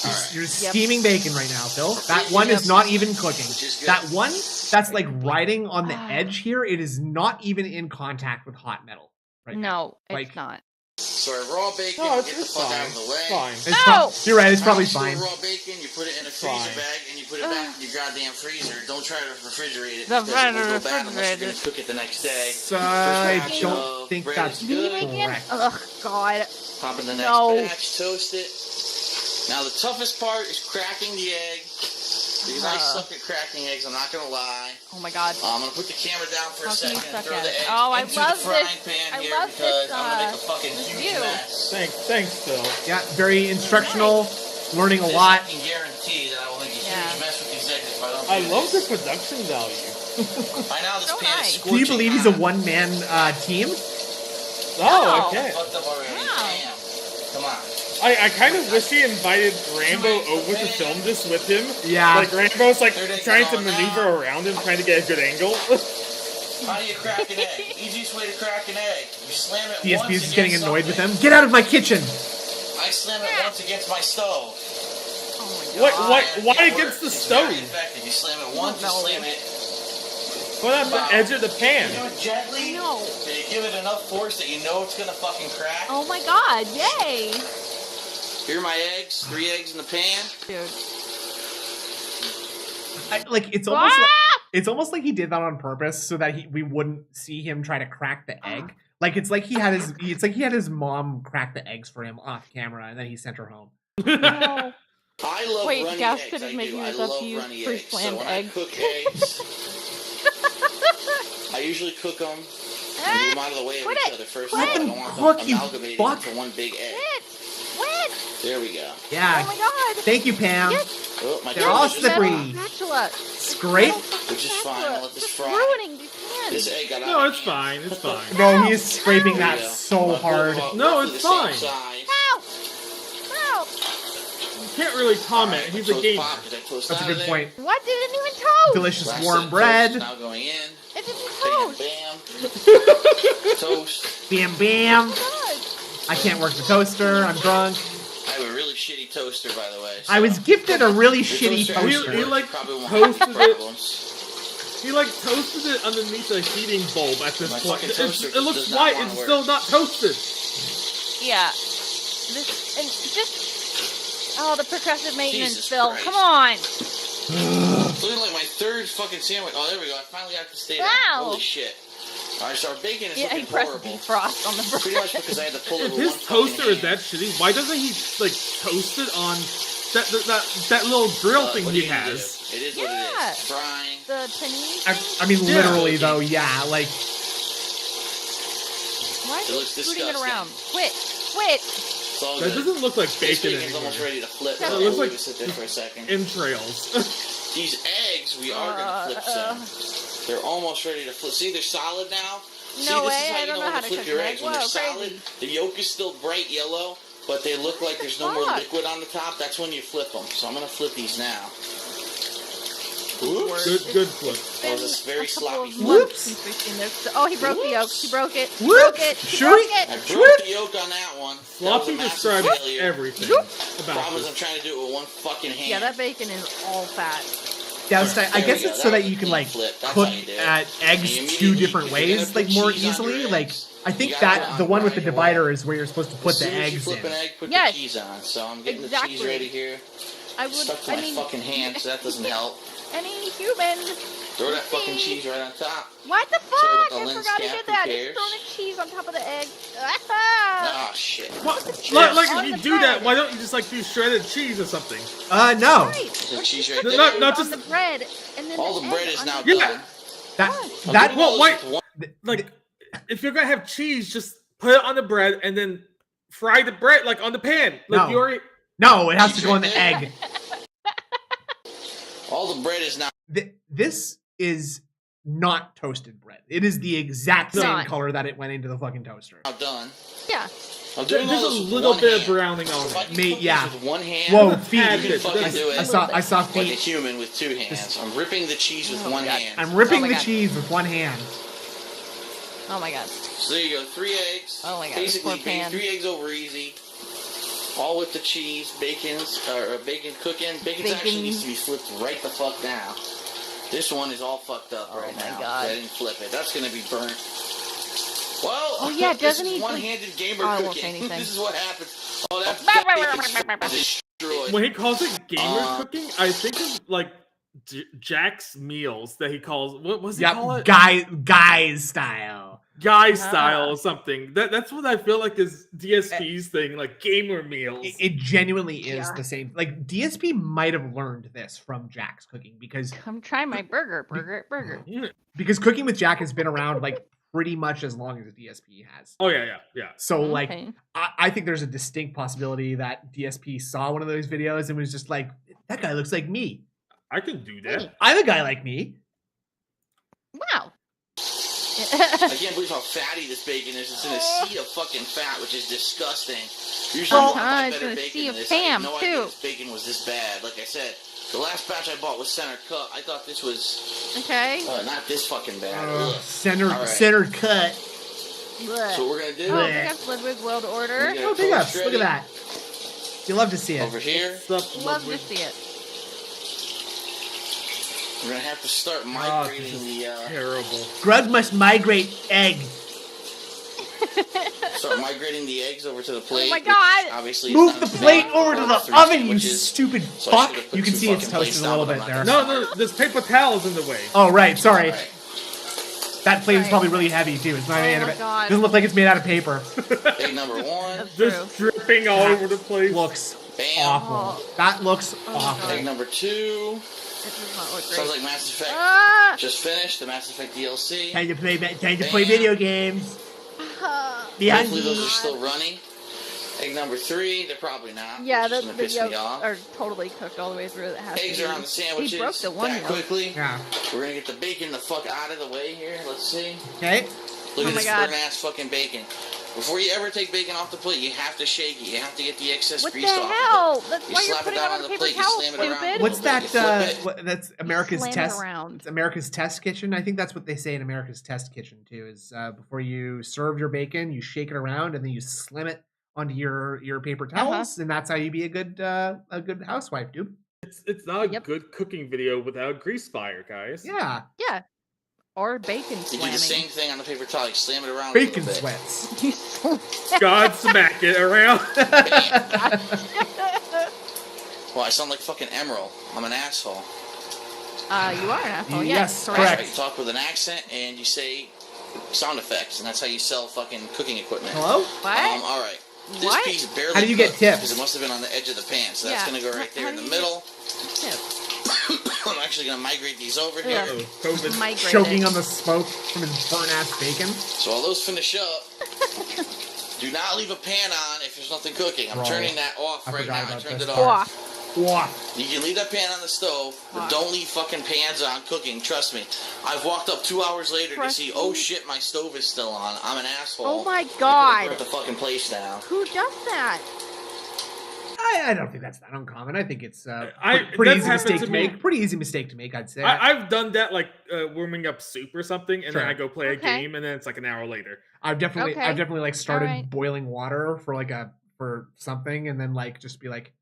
Alright. You're Yep. steaming bacon right now, Phil. That one is not even cooking. Which is good. That one that's like riding on the Ah. edge here. It is not even in contact with hot metal. Right now. No, it's Like- not. So I raw bacon, No, get the it's fuck fine. out of the way. It's fine. It's No! you're right. It's probably Still fine. raw bacon, you put it in a It's freezer fine. bag and you put it back in your goddamn freezer. Don't try to refrigerate it The because it will go bad unless refrigerator. you're gonna cook it the next day. So, First I batch don't of think bread that's is good. Bacon? correct. Ugh, God. Pop in the next No. batch, toast it. Now the toughest part is cracking the egg. Because I suck at cracking eggs, I'm not gonna lie. Oh my God. I'm gonna put the camera down for How a can you second and suck throw at the it? egg Oh, I into love the frying this- pan I here love because this, I'm gonna make a fucking this huge view. mess. Thanks, Phil. Yeah, very instructional. Learning a This lot. I can guarantee that I will make a Yeah. huge mess with these eggs if I don't I do love the this. production value. By now this So pan nice. is Can scorching you believe he's a hot. one-man team? Oh, okay. Fucked up already. Wow. Damn. Come on. I kind of wish he invited Rambo over to film this with him. Yeah. Like Rambo's like There they trying go to now. maneuver around him, trying to get a good angle. How do you crack an egg? Easiest way to crack an egg. You slam it DSP once is against getting annoyed with something. him. Get out of my kitchen! I slam it once against my stove. Oh my What? God. Why It against the works. It's stove? very effective. You slam it once, you No. slam it. Put on the edge of the pan. You do it gently. No. So you give it enough force that you know it's gonna fucking crack. Oh my God. Yay. Here are my eggs. 3 eggs in the pan. Dude. It's almost like he did that on purpose so that we wouldn't see him try to crack the egg. Like it's like he had his mom crack the eggs for him off camera and then he sent her home. No. I love Wait, runny Gas eggs. could've I making do. I this up love to use runny eggs. So pre-planned when eggs. I cook eggs, I usually cook them and move them out of the way of Quit each it. other first. Quit I it. don't want Cook, them you amalgamated fuck. into one big egg. What? There we go. Yeah. Oh my God. Thank you, Pam. Yes. Oh, my They're tongue all is just slippery. raw, Spatula. Scrape. which is fine. I'll let this It's fry. ruining these This hands. egg got out No, of it's hand. fine. It's fine. No, he is scraping that There we go. so I'll hard. go about No, roughly it's the same fine. size. Ow. Ow. can't really comment. Alright, He's my a toast gamer. popped. Did I toast That's a out good of there? point. What? Didn't even toast. Delicious Last warm set, bread. toast now going in. It didn't Bam, toast. bam. Toast. Bam, bam. God. I can't work the toaster. I'm drunk. I have a really shitty toaster, by the way. I was gifted a really Your shitty toaster He toaster. like probably won't have any toasted it. problems. He like toasted it underneath a heating bulb at this My point. fucking toaster It looks does not white. wanna It's work. still not toasted. Yeah. This and just the progressive maintenance, Jesus Phil. Christ. Come on. It's looking like my third fucking sandwich. Oh, there we go. I finally got to stay down. Wow. Holy shit. Alright, so our bacon is Yeah, he looking pressed horrible. defrost on the Pretty bread. much because I had to pull it If with his one fucking toaster is hand. that shitty, why doesn't he like toast it on that little grill thing What he are you gonna has? do? It is what it Yeah. is. Frying. The panini. I mean, Yeah. literally though, yeah. Like, Why It is looks he scooting it disgusting. around? Quit. Quit. It's all That good. doesn't look like This bacon bacon's almost anymore. ready to flip. It I'll looks leave like it sit there for a second. Entrails. These eggs, we are going to flip soon. They're almost ready to flip. See, they're solid now. See, No this way, is how I you don't know know how when to to flip cook your an egg. eggs. When they're Whoa, solid, crazy. the yolk is still bright yellow, but they look like there's no more fuck? liquid on the top. That's when you flip them. So I'm going to flip these now. Good flip. That was a very a couple sloppy of flip. months since we've seen this. Oh, he broke the yolk. He broke it. He Whoops. broke it. He Sure. broke I it. broke the yolk on that one. That was a Sloppy massive describes failure. everything about Problem is this. I'm trying to do it with one fucking hand. Yeah, that bacon is all fat. yeah, I There guess we go. it's so That that was you a can clean like flip. That's cook how you do it. eggs And you two immediately- different if you're gonna ways, like put more cheese on your easily. Like, eggs, I you think gotta that put it the on one with the right away. divider is where you're supposed to put As the soon as you eggs flip in. an egg, put Yes. the cheese on. So I'm getting the Exactly. cheese ready here. I would. Stuck to I my mean, fucking hand, so that doesn't help. any human. Throw that fucking cheese right on top. What the Sorry fuck? about the I lens forgot he cap, did who that. He's cares? throwing the cheese on top of the egg. Ah, shit. What? Cheese. Like On if you the do bread. that, why don't you just like do shredded cheese or something? No. Right. The cheese right No, there. no, On just- the bread, and then All the bread egg is on now the- Yeah. done. That I'm that doing all well, this with one- Like, if you're gonna have cheese, just put it on the bread and then fry the bread like on the pan. Like No. you already. no, it has to go in the egg. all the bread is now This is not toasted bread. It is the exact It's same not. color that it went into the fucking toaster. done. Yeah. I'm doing There's all a this with little one bit of hand. browning on If I it. can Mate, cook yeah. this with one hand, Whoa, That's feet. add you can it. fucking That's- do it. I saw Like a feet. human with two hands. I'm ripping the cheese with Oh one my God. hand. I'm ripping Oh my the God. cheese with one hand. Oh my god. So there you go, 3 eggs. Oh my God, this Basically, poor pan. 3 eggs over easy. All with the cheese, bacon cooking. Bacon actually Bacon. needs to be flipped right the fuck now. This one is all fucked up Oh right my now. God. I didn't flip it. That's gonna be burnt. Well, Oh, yeah, this doesn't is he, like- one-handed gamer Oh, I won't cooking. say anything. This is what happens. Oh, that bacon's destroyed. When he calls it gamer Uh, cooking, I think of like Jack's meals that he calls. What was he call Yeah, it? guys style. Guy Ah. style or something. That's what I feel like is DSP's thing, like gamer meals. It genuinely is Yeah. the same. Like DSP might have learned this from Jack's cooking because Come try my burger. cooking with Jack has been around like pretty much as long as DSP has. Oh yeah. So like Okay. I think there's a distinct possibility that DSP saw one of those videos and was just like, that guy looks like me. I can do that. I'm a guy like me. Wow. I can't believe how fatty this bacon is. It's in a sea of fucking fat, which is disgusting. Usually, Well, I buy it's in better a bacon sea than of this. I had Pam, no idea too. this bacon was this bad. Like I said, the last batch I bought was center cut. I thought this was Okay. not this fucking bad. Ugh. Centered All right. centered cut. Blech. So what we're gonna do Oh, we got Ludwig World Order. We got Oh, big toast ups. Look ready. at that. You love to see it. over here. What's up, Love to Ludwig? see it. We're gonna have to start Oh, migrating this is the terrible. Grug must migrate egg. eggs over to the plate. Oh my which God. Obviously, is Move not the as plate big over to as the three oven, you sandwiches. stupid So I fuck. should've put You can two see it's fucking plates toasted a down, little but bit I'm there. not No, there's paper towels in the way. Oh, right. Sorry. Alright. That plate is Right. probably really heavy, too. It's not made Oh out my of God. Doesn't look like it's made out of paper. Egg number 1. That's true. Just dripping all over the place. Looks Bam. awful. Oh. That looks Oh my awful. Egg number 2. It does not look Sounds great. like Mass Effect. Ah! Just finished the Mass Effect DLC. Time to play Bam. video games. Be Hopefully those hungry. are still running. Egg number 3, they're probably not. Yeah, which is the gonna piss me yolks off. are totally cooked all the way through. It has Eggs to are be. on the sandwiches. He broke the one that yolk. quickly. Yeah. We're gonna get the bacon the fuck out of the way here. Let's see. Okay. Look Oh at my this God. burnt ass fucking bacon. Before you ever take bacon off the plate, you have to shake it. You have to get the excess What the grease off hell? of it. That's You why you're slap it putting it down on on the the paper plate. You towel, slam it around a stupid. What's little bit. You that? flip it. That's America's Slam it test. around. It's America's test kitchen. I think that's what they say in America's test kitchen too. Is before you serve your bacon, you shake it around and then you slam it onto your paper towels, and that's how you be a good housewife, dude. It's not a Yep. good cooking video without grease fire, guys. Yeah, Yeah. Or bacon You do the slamming. same thing on the paper towel. You slam it around a bacon little bit. sweats. You slam- God smack it around. Well, I sound like fucking Emerald. I'm an asshole. You are an asshole. Yes, Yes, correct. You talk with an accent and you say sound effects, and that's how you sell fucking cooking equipment. Hello? What? All right. This What? piece barely How do you get cooked tips? because it must have been on the edge of the pan. So that's Yeah. going to go right there How in the do you middle. Tip. I'm actually going to migrate these over here. Ugh. COVID. Migrate Choking it. on the smoke from his burnt ass bacon. So while those finish up, do not leave a pan on if there's nothing cooking. I'm Bro, turning that off I right forgot now. I about turned this. it off. Wah. Wah. You can leave that pan on the stove, but Fuck. don't leave fucking pans on cooking. Trust me. I've walked up 2 hours later to Trust see, me. oh shit, my stove is still on. I'm an asshole. Oh my I could've god. burnt the fucking place down. Who does that? I don't think that's that uncommon. I think it's I- pretty that's easy happened mistake to to me. make. Pretty easy mistake to make, I'd say. I've done that, like warming up soup or something, and Sure. then I go play Okay. a game, and then it's like an hour later. I've definitely Okay. like started Alright. boiling water for something, and then like just be like,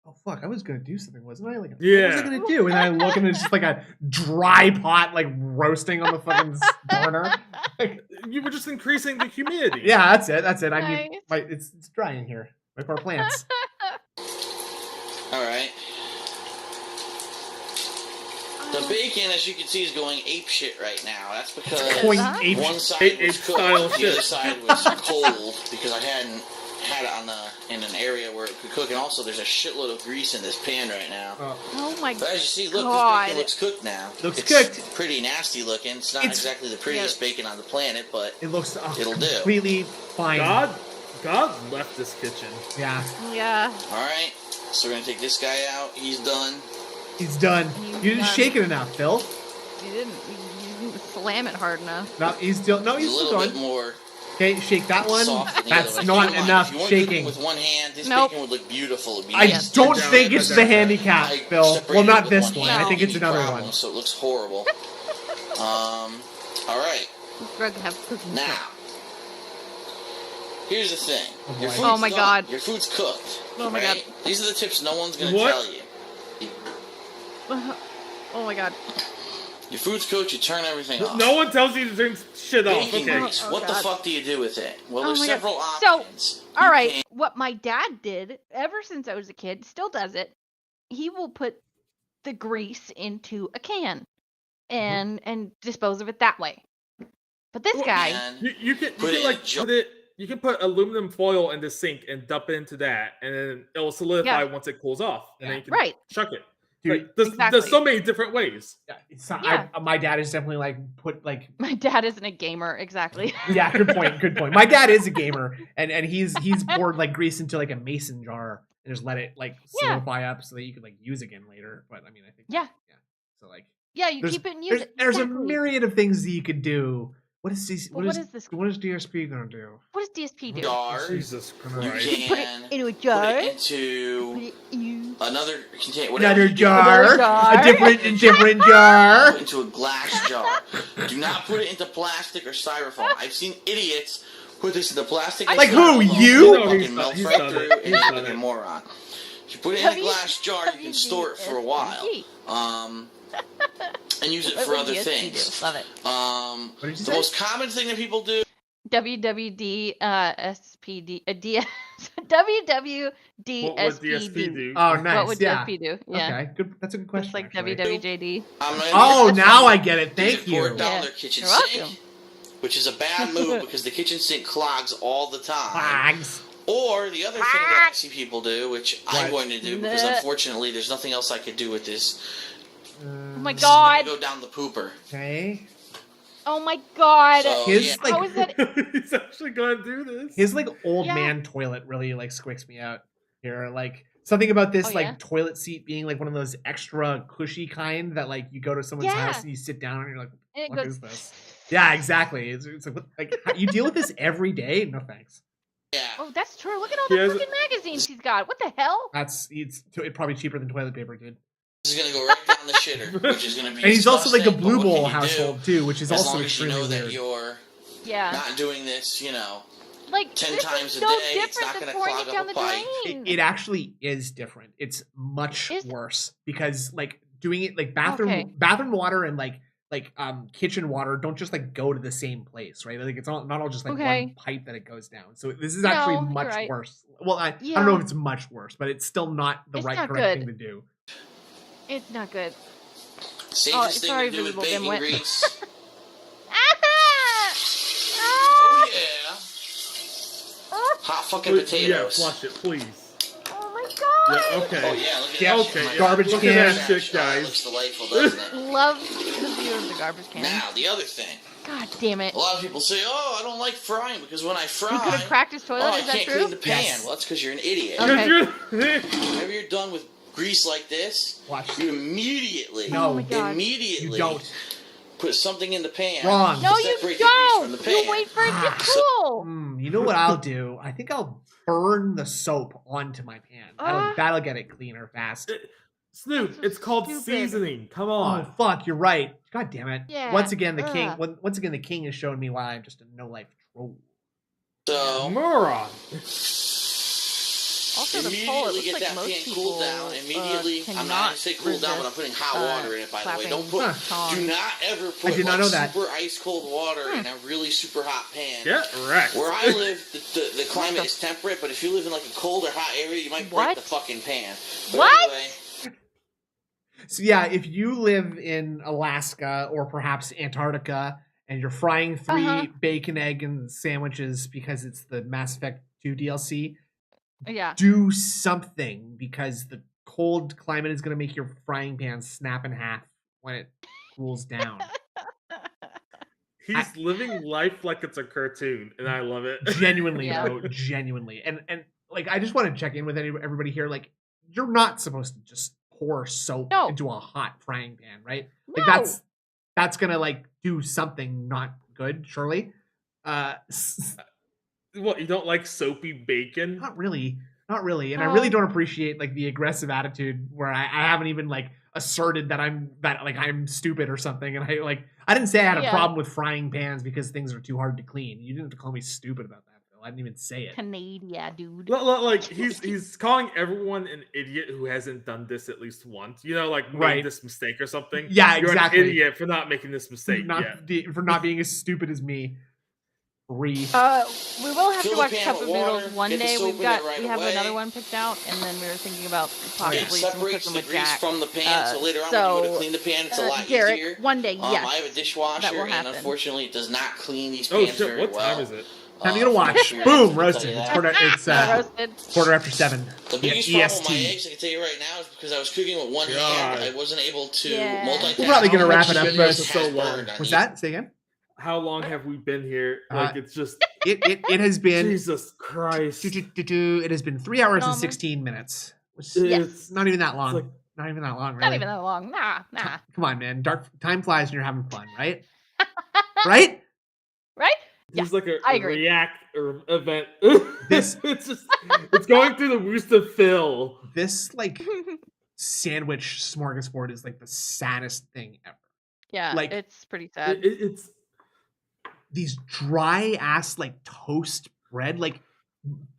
oh fuck, I was gonna do something, wasn't I? Like, what was I Yeah. gonna do? And then I look and it's just like a dry pot like roasting on the fucking burner. Like, You were just increasing the humidity. yeah, that's it. That's it. I mean, Nice. it's dry in here. Like our plants. All right. The bacon, as you can see, is going ape shit right now. That's because Going Huh? ape one shit. side Ape was cooked, style the shit. other side was cold because I hadn't had it on in an area where it could cook, and also there's a shitload of grease in this pan right now. Oh my But as you see, look, God. this bacon looks cooked now. Looks it's cooked. Pretty nasty looking. It's not It's- exactly the prettiest bacon on the planet, but It looks It'll do. completely fine. God left this kitchen. Yeah, Yeah. all right. So we're gonna take this guy out. He's done. he's done. He's You didn't done. shake it enough, Phil. You didn't slam it hard enough. No, he's still He's a still little bit going. more Okay, shake that one. soft than the That's other one. not Keep in mind, enough if you weren't cooking shaking. with one hand, this Nope. bacon would look beautiful. It'd be I nice. don't down, think put it's down, the put down. handicap, I Phil. separated Well, it not with this one one. hand. I think it's Any another problems, one. So it looks horrible. All right. Greg have cooking Now, here's the thing. Oh, Your boy. food's Oh my done. God. Your food's cooked. Oh my right? These are the tips no one's gonna What? tell you. Oh my god. Your food's cooked. You turn everything off. No one tells you to turn shit off. Bacon Okay. grease. Oh, What the God. fuck do you do with it? Well, Oh there's my God. several So, options. All You right, can- what my dad did ever since I was a kid, still does it. He will put the grease into a can and dispose of it that way. But this guy, And You can Put it in a like jar. put it. You can put aluminum foil in the sink and dump it into that, and then it will solidify Yeah. once it cools off, and Yeah. then you can Right. chuck it. Dude, Like, there's Exactly. so many different ways. yeah, it's not, Yeah. my dad is definitely like put like my dad isn't a gamer exactly. yeah, good point, good point. My dad is a gamer, and he's poured like grease into like a mason jar and just let it like Yeah. solidify up so that you could like use again later. But I mean, I think Yeah. So like, Yeah, you there's, keep it and use it. there's a Exactly. myriad of things that you could do. What is this? But what is this? What is DSP gonna do? What does DSP do? jar. Jesus You Christ. Put it can into a put jar. it into Put it in- another container. Whatever Another you do, jar, Another jar. a different jar. Put into a glass jar. Do not put it into plastic or styrofoam. I've seen idiots put this into plastic. and Like who, styrofoam, you? and it No, he's fucking not- melts he's right done through, it. and He's you're a done fucking it. moron. If you put it in a W- glass jar, you can store it for a while. And use it What for would other DSP things. do? Love it. What did you The say? most common thing that people do WWD SPD DS What would WWDSPD. DSP do? Oh, nice. What would yeah. DSP do? Yeah. Okay, good. That's a good question. Just like actually. WWJD. Oh, now I get it. They Thank pour you. it down Yeah. their kitchen You're sink, welcome. which is a bad move because the kitchen sink clogs all the time. Flags. Or the other thing that I see people do, which I'm What? going to do because Bleh. unfortunately there's nothing else I could do with this. Oh my is god. Go down the pooper. Okay. Oh my god. So, His yeah. like How is that? He's actually going to do this. his like old Yeah. man toilet really like squicks me out here. Like something about this Oh, like yeah? toilet seat being like one of those extra cushy kind that like you go to someone's Yeah. house and you sit down and you're like, And it what goes. is this? Yeah, exactly. It's like you deal with this every day. No thanks. Yeah. Oh, that's true. Look at all He the has- fucking magazines he's got. What the hell? It's probably cheaper than toilet paper, dude. This is gonna go right down the shitter, which is gonna be. And he's also like a disgusting, but blue what can bowl you do household too, which is as also long as you extremely know that weird. you're Yeah. not doing this, you know, Like 10 this times is a no day. It's different not than gonna pouring clog it up down a the pipe. drain. It actually is different. It's much worse because like doing it like bathroom water and like kitchen water don't just like go to the same place, right? Like it's not all just like one pipe that it goes down. So this is actually No, you're much right. worse. Well, I don't know if it's much worse, but it's still not the It's right not correct good. thing to do. It's not good. Safest thing sorry, to do with visible bacon dimwit. grease. Oh Yeah. Hot fucking Yeah, potatoes. flush it, please. Oh my god! Yeah, okay. Oh yeah, look at Yeah, that. okay, shit. garbage look can. at that shit, Oh, that guys. looks delightful, doesn't it? Love the view of the garbage can. Now, the other thing. God damn it. A lot of people say, oh, I don't like frying because when I fry, You could have cracked his toilet, oh, I is that can't true? clean the pan. Yes. Well, that's because you're an idiot. Okay. Whenever you're done with grease like this, Watch. you immediately, No. Oh my God. immediately You don't. put something in the pan. Wrong. No, to you separate the grease from the don't! pan. You wait for it to So- cool! You know what I'll do? I think I'll burn the soap onto my pan. That'll get it cleaner fast. Snoop, That's it's called stupid. seasoning. Come Oh on. fuck, you're right. God damn it. Yeah. Once again, the king. Ugh. Once again, the king has shown me why I'm just a no life troll. So, Moron. Also, the immediately pole, it looks get like that most pan people cooled down. Immediately, I'm not cannot going to say cooled down, but I'm putting hot water in it, by the way. Don't put, tongs. do not ever put did not know that. super ice cold water in a really super hot pan. Get wrecked. Where I live, the climate is temperate, but if you live in like a cold or hot area, you might break What? the fucking pan. But What? anyway, So yeah, if you live in Alaska or perhaps Antarctica and you're frying 3 bacon, egg, and sandwiches because it's the Mass Effect 2 DLC, Yeah. do something because the cold climate is going to make your frying pan snap in half when it cools down. He's living life like it's a cartoon, and I love it. Genuinely, Yeah. though, genuinely. And like, I just want to check in with everybody here. Like, you're not supposed to just pour soap into a hot frying pan, right? Like No. that's gonna like do something not good, surely. What, you don't like soapy bacon? Not really. And I No. really don't appreciate like the aggressive attitude where I haven't even like asserted that I'm stupid or something. And I didn't say I had a Yeah. problem with frying pans because things are too hard to clean. You didn't have to call me stupid about that, Phil. I didn't even say it. Canada, dude. Like he's calling everyone an idiot who hasn't done this at least once. You know, like made Right. this mistake or something. Yeah, You're exactly. an idiot for not making this mistake. For not being as stupid as me. We will have Fill to the watch pan Cup with of Noodles water, one get the day. soap We in it have right another away. one picked out, and then we were thinking about it possibly some separates cooking the with grease Jack. from the pan, so later on when you so, go to clean the pan, it's a lot Derek, easier. one day, yes, I have a that dishwasher, will and happen. unfortunately, it does not clean these Oh pans shit! very What well. time is it? Time to get a watch. Yeah, Boom, I'll roasted. tell you It's that. quarter after 7. The biggest Yeah, problem with my EST. eggs, I can tell you right now, is because I was cooking with one God. hand. I wasn't able to Yeah. multitask. We're probably gonna How wrap much it up, shit but- has So long. burned on What's you. that? Say again? How long have we been here? Like it's just It has been Jesus Christ. it has been 3 hours and Almost. 16 minutes. Which Yes. is not even that long. like- Not even that long, really. Not even that long. Nah. Come on, man. Time flies and you're having fun, right? Right? Right? It's like a I agree. react or event. This- it's going through the roost of Phil. This like sandwich smorgasbord is like the saddest thing ever. Yeah, Like- it's pretty sad. It's These dry ass like toast bread, like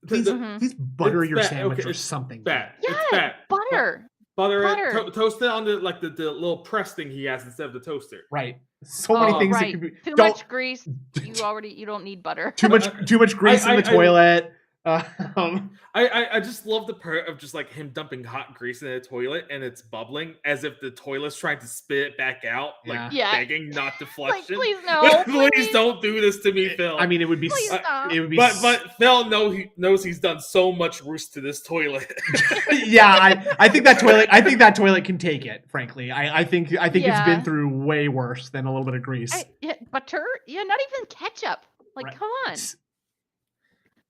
please, Mhm. please butter It's your bad. sandwich Okay, or it's something. bad. Yeah, It's bad. butter. Butter Butter. it. Toast it on the little press thing he has instead of the toaster. Right. So many Oh, things that Right. could be Too don't much grease. You don't need butter. too much grease in the I- toilet. Um, I just love the part of just like him dumping hot grease in the toilet and it's bubbling as if the toilet's trying to spit it back out, like Yeah. begging not to flush Like, it. please no. Please don't do this to me, Phil. I mean, it would be Please stop. it would be but Phil knows he's done so much roost to this toilet. yeah, I think that toilet can take it, frankly. I think it's Yeah. been through way worse than a little bit of grease. Butter? Yeah, not even ketchup. Like, Right. come on.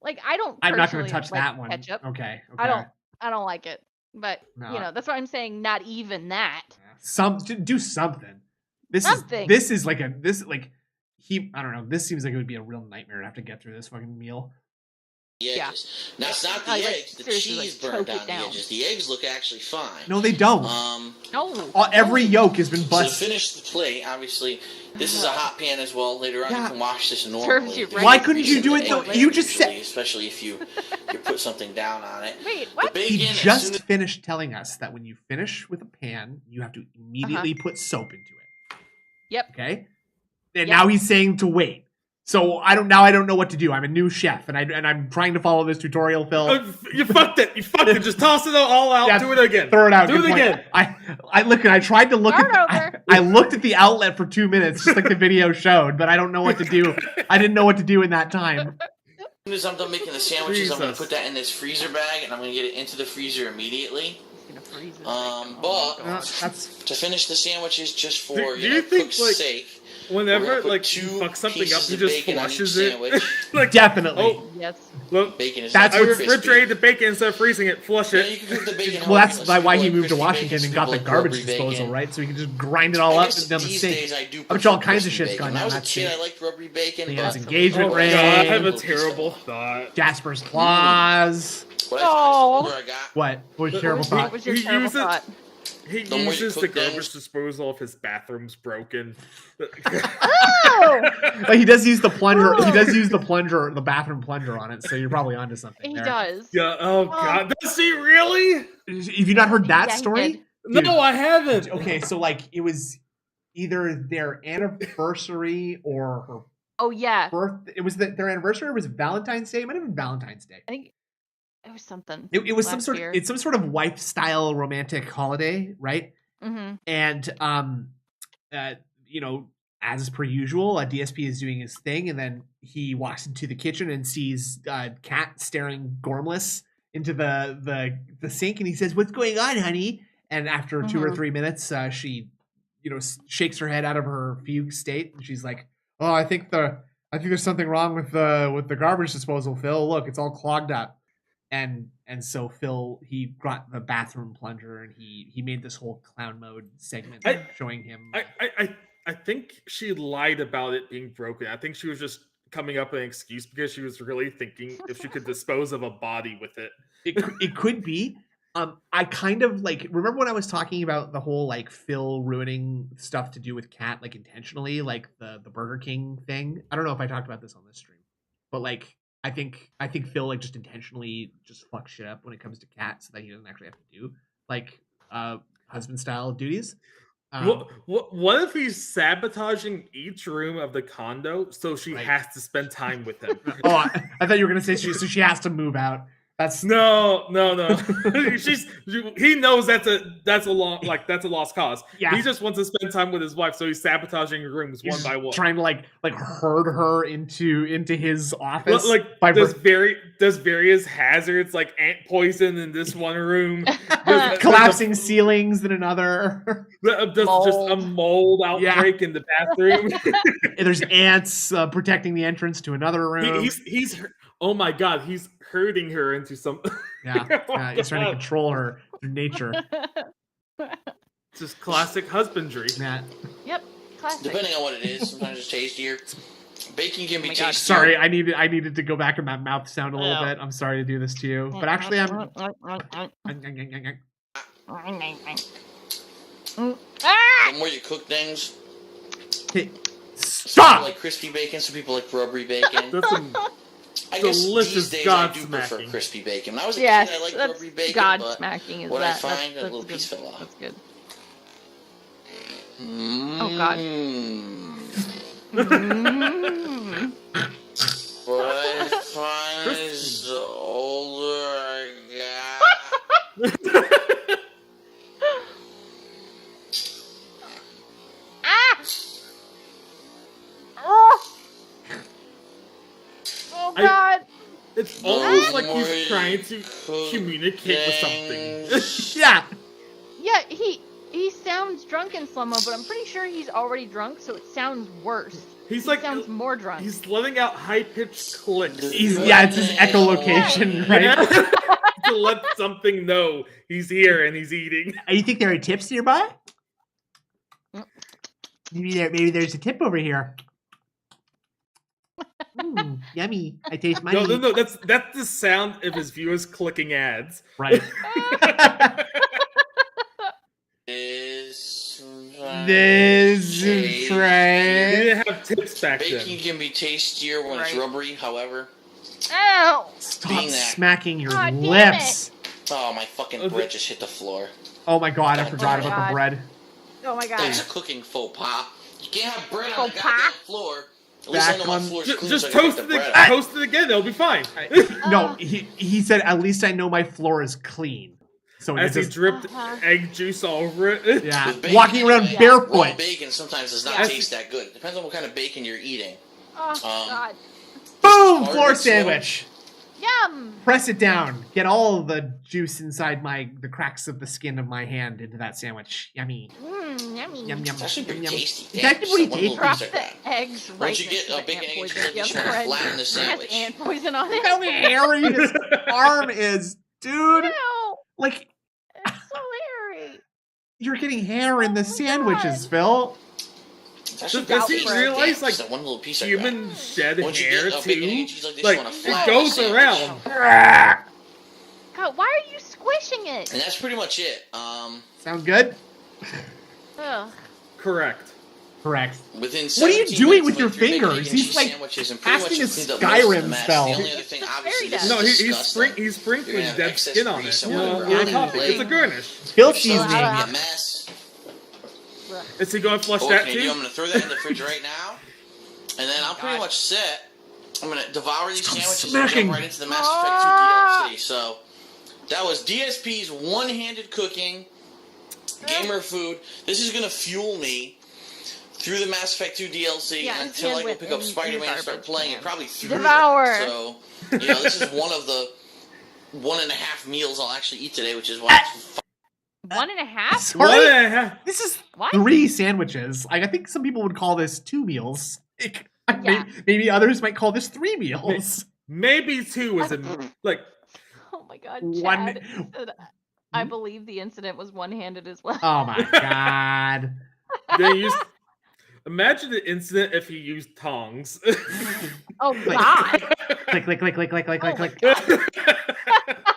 Like, I don't. I'm not going personally to touch like that one. Ketchup. Okay. I don't like it. But No. that's why I'm saying not even that. Do something. This Something. is like I don't know. This seems like it would be a real nightmare to have to get through this fucking meal. The edges. Now it's not the eggs. The cheese burned down the edges. The eggs look actually fine. No, they don't. Every yolk has been So to busted. finish the plate, obviously, this is a hot pan as well. Later on, you can wash this normally. Why couldn't you do it though? You just said. Especially if you put something down on it. Wait, what? He just finished telling us that when you finish with a pan, you have to immediately put soap into it. Yep. Okay. And now he's saying to wait. So I don't know what to do. I'm a new chef, and I'm trying to follow this tutorial, Phil. You fucked it. You fucked it. Just toss it all out. Do it again. Throw it out. Do it again. I look, and I tried to look I looked at the outlet for 2 minutes, just like the video showed, but I don't know what to do. I didn't know what to do in that time. As soon as I'm done making the sandwiches, I'm going to put that in this freezer bag, and I'm going to get it into the freezer immediately. To finish the sandwiches, just for cook's sake. Whenever you fuck something up, he just flushes it. Definitely. Yes. Look, bacon is I refrigerated the bacon instead of freezing it. Flush it. You can cook the bacon. Well, that's why he moved to Washington and got the garbage disposal, right? So he can just grind it all up and down the sink. I bet all kinds of shit's gone down that sink. I liked rubbery bacon. He has engagement ring. I have a terrible thought. Jasper's claws. What was your terrible thought? What was your terrible thought? He uses the garbage disposal if his bathroom's broken. But he does use the plunger. He does use the plunger, the bathroom plunger on it. So you're probably onto something. He there. does. Yeah. Oh God. Does he really? Have you not heard that story? Dude. No, I haven't. Okay, so like it was either their anniversary or her. Oh yeah. It was their anniversary. Or was it Valentine's Day? It might have been Valentine's Day. I think it was something. It was some sort of. It's some sort of wife style romantic holiday, right? Mm-hmm. And you know, as per usual, DSP is doing his thing, and then he walks into the kitchen and sees Kat staring gormless into the sink, and he says, "What's going on, honey?" And after 2 or 3 minutes, she, shakes her head out of her fugue state, and she's like, "Oh, I think there's something wrong with the garbage disposal, Phil. Look, it's all clogged up." And so Phil, he brought the bathroom plunger, and he made this whole clown mode segment showing him. I think she lied about it being broken. I think she was just coming up with an excuse because she was really thinking if she could dispose of a body with it. It could be. I kind of remember when I was talking about the whole Phil ruining stuff to do with Kat intentionally, the Burger King thing. I don't know if I talked about this on this stream, but I think Phil just intentionally just fucks shit up when it comes to Kat so that he doesn't actually have to do husband style duties. What if he's sabotaging each room of the condo so she has to spend time with him? Oh, I thought you were gonna say she has to move out. That's no. He knows that's a lost cause. Yeah. He just wants to spend time with his wife, so he's sabotaging rooms one by one, trying to herd her into his office. There's various hazards like ant poison in this one room, collapsing ceilings in another. There's just a mold outbreak in the bathroom. There's ants protecting the entrance to another room. He's oh my God, he's herding her into some. He's trying to control her through nature. Just classic husbandry. Matt. Yep, classic. Depending on what it is, sometimes it's tastier. Bacon can be tastier. Sorry, I needed to go back in that mouth sound a little bit. I'm sorry to do this to you, but actually, The more you cook things, stop. Some like crispy bacon, some people like rubbery bacon. I guess delicious these days I do prefer crispy bacon. When I was a kid, I liked rubbery bacon, but what I find, a little piece fell off. That's good. Oh God. What I find is the older I got. Oh God. It's almost like he's trying to communicate with something. Yeah, he sounds drunk in slow-mo, but I'm pretty sure he's already drunk, so it sounds worse. He sounds more drunk. He's letting out high-pitched clicks. It's his echolocation, right? To let something know he's here and he's eating. You think there are tips nearby? Maybe there's a tip over here. Yummy. I taste my No, meat. no, that's the sound of his viewers clicking ads. Right. This This He Trey. didn't have tips back Baking then. can be tastier when it's Right. rubbery, however. Ow! Stop Being that- smacking your God damn lips. Oh, my fucking bread just hit the floor. Oh my god, I Oh forgot my about God. the bread. Oh my god. It's a cooking faux pas. You can't have bread on the Faux goddamn pas? floor. At least I Back know my on- floor's Just, clean, just so I can toast pick it, the bread up. toast it again. It'll be fine. No, he said, at least I know my floor is clean. So it As he just, dripped Uh-huh. egg juice all over it. yeah, With bacon, walking around anyway, raw barefoot. bacon sometimes does not Yeah. taste that good. Depends on what kind of bacon you're eating. Oh god. Boom! Hard Floor and slow. sandwich. Yum. Press it down. Get all the juice inside the cracks of the skin of my hand into that sandwich. Yummy. Yummy. Yum yum. It's actually pretty yum, yum. tasty. It's actually pretty Just one little tasty. Drop piece of the that. eggs right Once you next get to a the bacon, ant eggs, poison. you Yep, just wanna bread flatten the has sandwich. ant poison on Look how it. hairy his arm is, dude. Ew, Like, it's so hairy. you're getting hair in the Oh my sandwiches, God. Phil. It's actually Does pretty he tasty. realize, Just like, that one little piece of Human shed Once you hair get a bacon, egg, and too. cheese like this, Like you wanna it flatten goes the sandwich. around. God, why are you squishing it? And that's pretty much it. Sound good? Ugh. Correct. Correct. Within What are you 17 doing minutes, with I your made 3 bacon, fingers? egg, and He's, cheese like, sandwiches and pretty casting much a cleaned up most of the Skyrim mess. spell. The only other thing, It's obviously, very this No, is he's disgusting. he's sprinkling You're gonna have dead excess skin on grease it. and You know, whatever on on top. your It's a plate. garnish. Phil Your sauce seasoning. will be a mess. Is he going to flush What that can you do? I'm too? going to throw that in the fridge right now, and then I'm pretty much set. I'm going to devour these Stop sandwiches and smacking. jump right into the Mass Effect 2 DLC. So that was DSP's one-handed cooking, gamer food. This is going to fuel me through the Mass Effect 2 DLC Yeah, until I go sandwich pick up in Spider-Man and start garbage playing can. it, probably through Devour. that. So, this is one of the 1.5 meals I'll actually eat today, which is why it's 1.5? Sorry? What the heck? This is What? 3 sandwiches. Like, I think some people would call this 2 meals. Like, Yeah. maybe others might call this 3 meals. Maybe 2 was like Oh my god, One- Chad said, I believe the incident was one-handed as well. Oh my god. they used. Imagine the incident if he used tongs. Oh god. Click, click, click, click, click, click, Oh click, my click.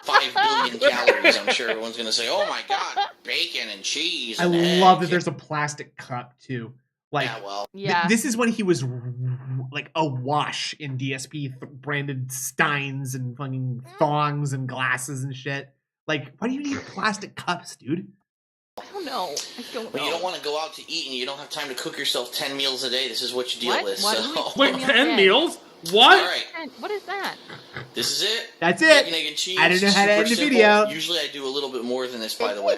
5 billion calories. I'm sure everyone's going to say, "Oh my god, bacon and cheese." I And love that egg." there's a plastic cup too. Like, Yeah, well, Yeah. this is when he was like awash in DSP branded steins and fucking thongs and glasses and shit. Like, why do you need plastic cups, dude? I don't know. I don't when know. you don't want to go out to eat and you don't have time to cook yourself 10 meals a day, this is what you deal What? with. What? So, Wait, Meals 10 a day. meals? all What? right, What is that? this is it. That's Bacon, it. egg, and cheese. I don't know how to super end the simple. video. Usually, I do a little bit more than this. By the way,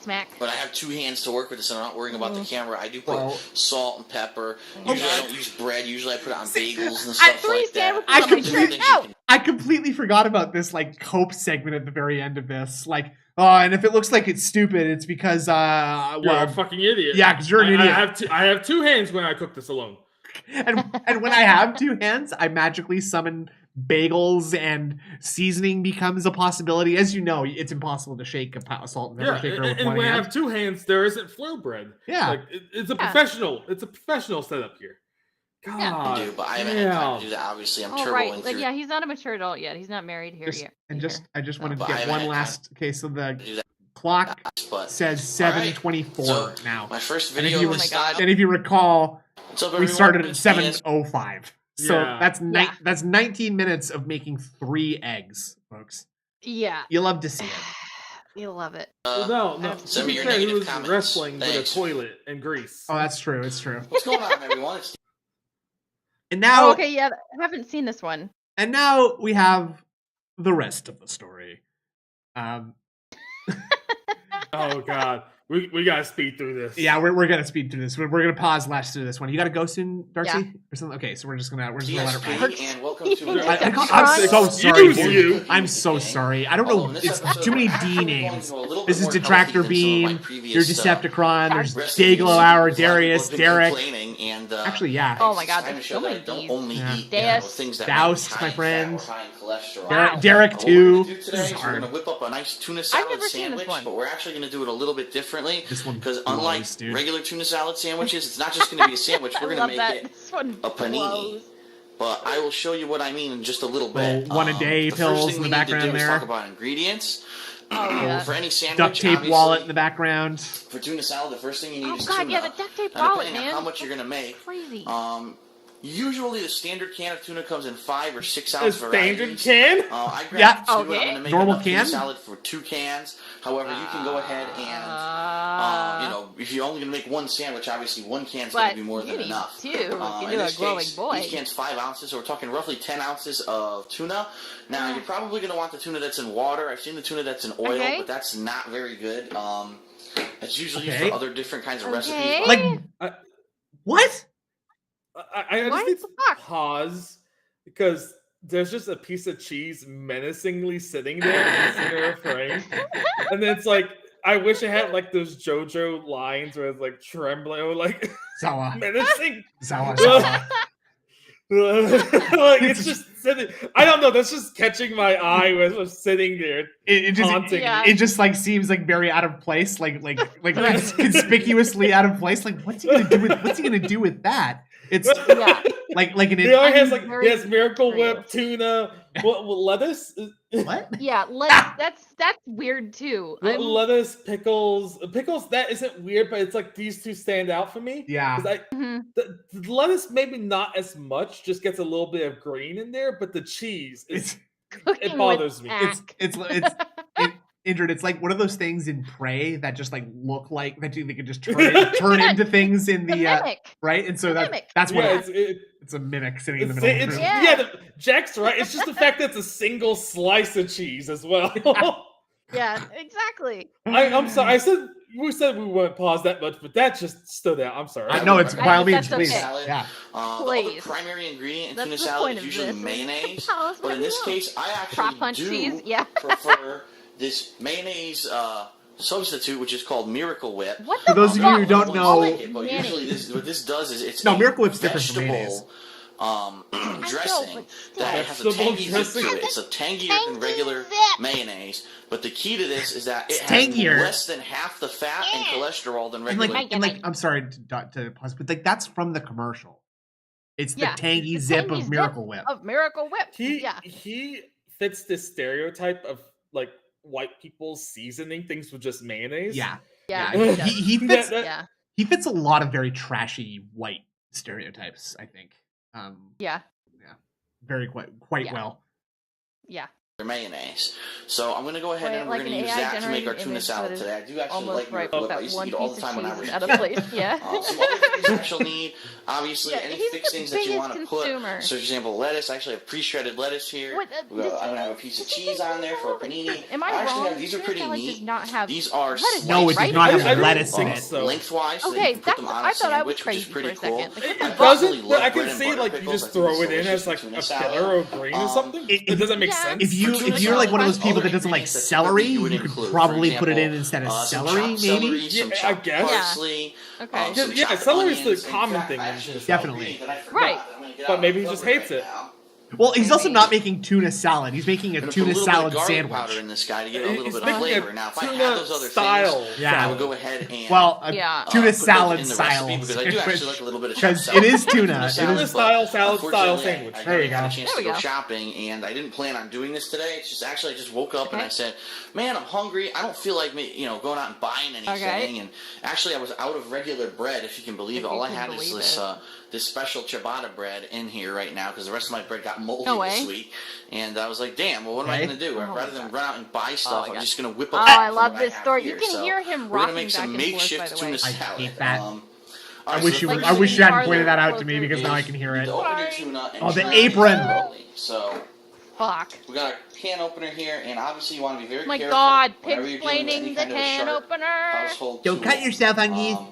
Smack. but I have 2 hands to work with this, and I'm not worrying about the camera. I do put Well- salt and pepper. Usually, I don't use bread. Usually, I put it on bagels and I stuff three like that. sandwiches I on my completely- shirt. No. I completely forgot about this like cope segment at the very end of this. Like, and if it looks like it's stupid, it's because You're a well, fucking idiot. yeah, because you're an idiot. I have 2 hands when I cook this alone. and when I have 2 hands, I magically summon bagels and seasoning becomes a possibility. As you know, it's impossible to shake a salt and pepper Yeah, shaker and with one when I hand. have 2 hands, there isn't flow bread. Yeah. Like it's a Yeah. professional. It's a professional setup here. God. I do, but I haven't had time to do that. Obviously, I'm Oh turboing right. through. Like, yeah, he's not a mature adult yet. He's not married here yet. I just wanted to But I get haven't one had last. Okay, so the do that. clock But says 7:24 So, now. my first And if video you Oh was my God. style. And if you recall, What's up, we everyone? started at It's 7:05. So Yeah. that's Yeah. that's 19 minutes of making 3 eggs, folks. Yeah. You love to see it. You love it. No. To send me be your fair, he negative was comments. wrestling with Thanks. a toilet and grease. Oh, that's true. It's true. What's going on, everyone? It's And now, Oh, okay. Yeah. I haven't seen this one. and now we have the rest of the story. Oh God, we gotta speed through this. Yeah, we're gonna speed through this. We're gonna pause last through this one. You gotta go soon, Darcy, Yeah. or something. Okay, so we're just gonna let her DSP, ride. and welcome to I'm so sorry, Excuse dude. you. I'm so sorry. I don't know. Oh, in this It's episode, too many we're actually D going names. to a little This bit is more Detractor healthy than some of my Beam. previous, There's Decepticon. There's recipes. Dayglow Hour, A lot of people Darius, have been Derek. complaining. thing. And Actually, yeah. Oh my God, it's time to there's show so that I many don't Ds. only Yeah. eat Doused. things that Doused, might be my high in friend. fat or high in cholesterol. Wow. Derek What we're gonna too. do This today is is we're hard. gonna whip up a nice tuna salad never seen this sandwich, one. but we're actually gonna do it a little bit differently. This one Because blows, unlike dude. regular tuna salad sandwiches, it's not just gonna be a sandwich. We're I gonna love make that. it This one a panini. blows. But I will show you what I mean in just a little bit. One a day the pills first thing in the we need to background do is there. talk about ingredients. Oh, yeah. For any sandwich, Duct tape obviously, wallet in the background. for tuna salad, the first thing you need Oh is God, tuna. yeah, the duct tape Now, wallet, depending on man. how much you're gonna make, Crazy. usually the standard can of tuna comes in 5 or 6 A ounce standard varieties. can? I grabbed Yeah. 2. Okay. I'm gonna make Normal enough tuna can? salad for 2 cans. However, you can go ahead and if you're only gonna make one sandwich, obviously 1 can's gonna But be more you than need enough. 2 if you In do a this growing case, boy. each can's 5 ounces, so we're talking roughly 10 ounces of tuna. Now, you're probably going to want the tuna that's in water. I've seen the tuna that's in oil, Okay. but that's not very good. It's usually used Okay. for other different kinds of Okay. recipes. Like, what? I Why just need the to fuck? pause because there's just a piece of cheese menacingly sitting there in the center of frame, and then it's like I wish I had like those JoJo lines where it's like trembling, or like Zawa. menacing. Zawa, Zawa. Like it's just sitting. I don't know. That's just catching my eye when it's just sitting there. It just Haunting. Yeah. it just like seems like very out of place, like conspicuously out of place. Like what's he gonna do with that? It's Yeah. like an He already has I'm like he has very Miracle curious. Whip, tuna, what lettuce, what? Yeah, that's weird too. lettuce, pickles. Pickles that isn't weird, but it's like these two stand out for me. Yeah. 'Cause the lettuce maybe not as much, just gets a little bit of green in there, but the cheese is Cooking it bothers with me. Injured. It's like one of those things in Prey that just like look like that they could just turn into things in the mimic. right, and so Mimic. that's what Yeah, it's a mimic sitting in the it's, middle of it's the room. Yeah. Jack's right. It's just the fact that it's a single slice of cheese as well. Yeah, exactly. I'm sorry. We said we wouldn't pause that much, but that just stood out. I'm sorry. No, it's by all means, That's please. okay. Yeah. The other Please. primary ingredient in That's tuna the salad point is of usually this. mayonnaise. Tell us But what in this you want. case, I actually Prop punch do cheese, yeah. prefer this mayonnaise substitute, which is called Miracle Whip. What For the those of you fuck? who don't know- But Mayonnaise. usually what this does is it's No, a Miracle Whip's different from vegetable dressing but that has a Vegetable tangy zip dressing. to it. It's a tangier than regular mayonnaise, but the key to this is that it has tangier. less than half the fat and cholesterol than And regular. like I'm sorry to pause, but like that's from the commercial. It's the Yeah, tangy the zip tangy of zip Miracle Whip. Of Miracle Whip. Yeah. He fits this stereotype of like white people seasoning things with just mayonnaise. Yeah. Yeah. Yeah. He fits Yeah. he fits a lot of very trashy white stereotypes, I think. Yeah. Very quite Yeah. well. Yeah. Mayonnaise. So I'm going to go ahead Wait, and we're like going to an use that to make our AI-generated tuna image salad that is today. I do actually Almost like right Miracle with Whip. I that used to one eat it all piece the of time when I cheese was out of young. place. Yeah. Some other things that you'll need, obviously, Yeah, any he's the fixings that you biggest want to put. consumer. So, for example, lettuce. I actually have pre-shredded lettuce here. What, I'm going to have a piece of cheese on there for a panini. Am I actually wrong? have, these are Tuna pretty salad neat. does not have These are lettuce, No, it does right? not have I don't lettuce in think it. so. Lengthwise, so Okay, you can put them on I a thought I was sandwich, which is crazy pretty for a cool. second. Like, I It personally doesn't, but I love can bread and see butter like you pickles. just I think throw it it's in as delicious like tuna a salad. filler or green or something. It doesn't make Yeah. sense. If you're like one of those people that doesn't like celery, you could probably put it in instead of some celery, chopped maybe. celery, some Yeah, I chopped guess. parsley, Okay. some Yeah, chopped celery is the onions. In common fact, thing I in actually tuna have salad. ingredient that I forgot. Right. I'm gonna get But out maybe my he just cupboard hates right it. now. Well, he's also not making tuna salad. He's making a I'm gonna put tuna a little salad bit of garlic sandwich. powder in this guy to get a little He's bit of making flavor. a Now, if I tuna had those other style things, Yeah. I would go ahead and Well, a Yeah. tuna put those salad in the style recipe because I do actually like a little bit of because chopped it is celery. tuna. It Tuna is Tuna salad, style but style unfortunately, sandwich. I There you had go. a chance There to we go go. shopping, and I didn't plan on doing this today. It's just actually I just woke up and Okay. I said, "Man, I'm hungry. I don't feel like going out and buying anything." Okay. And actually, I was out of regular bread, if you can believe it. If All you I can had is believe this it. this special ciabatta bread in here right now because the rest of my bread got moldy No this way. week. And I was like, "Damn, well, what am I Okay. going to do? Oh Rather my than God. run out and buy stuff, my I'm God. just going to whip Oh, up. I from love what I this have story. here." You can So hear him we're rocking gonna make some back and forth, by makeshift the tuna way. salad. hate that. All I right, wish so you. the I first wish thing you hadn't farther pointed that out to me closer because now I can hear it. To open your tuna and Oh, the trim it apron. thoroughly. So Fuck. we got a can opener here, and obviously you want to be very Oh my careful. God, whenever you're dealing with any pig-splaining the kind of a can sharp opener. household Don't tool. cut yourself, Hungy.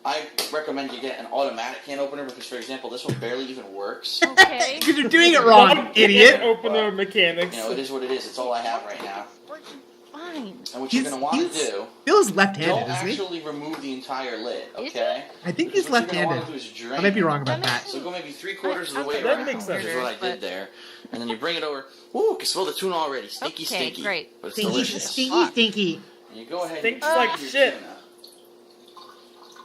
I recommend you get an automatic can opener because, for example, this one barely even works. Okay. Because you're doing it wrong, Can idiot. Opener mechanics. It is what it is. It's all I have right now. Fine. fine. And what you're going to want to do, Phil's left-handed, don't isn't he? actually remove the entire lid, Is okay? I think Because he's what you're gonna left-handed. wanna do is I drain might be it. wrong about that. So go maybe 3/4 of the way Okay, that around, makes sense. which is what I did there. And then you bring it over. Ooh, can smell the tuna already. Stinky, Okay, stinky. great. But it's Stinky, delicious. stinky. And you go ahead Stinks and like your shit. tuna.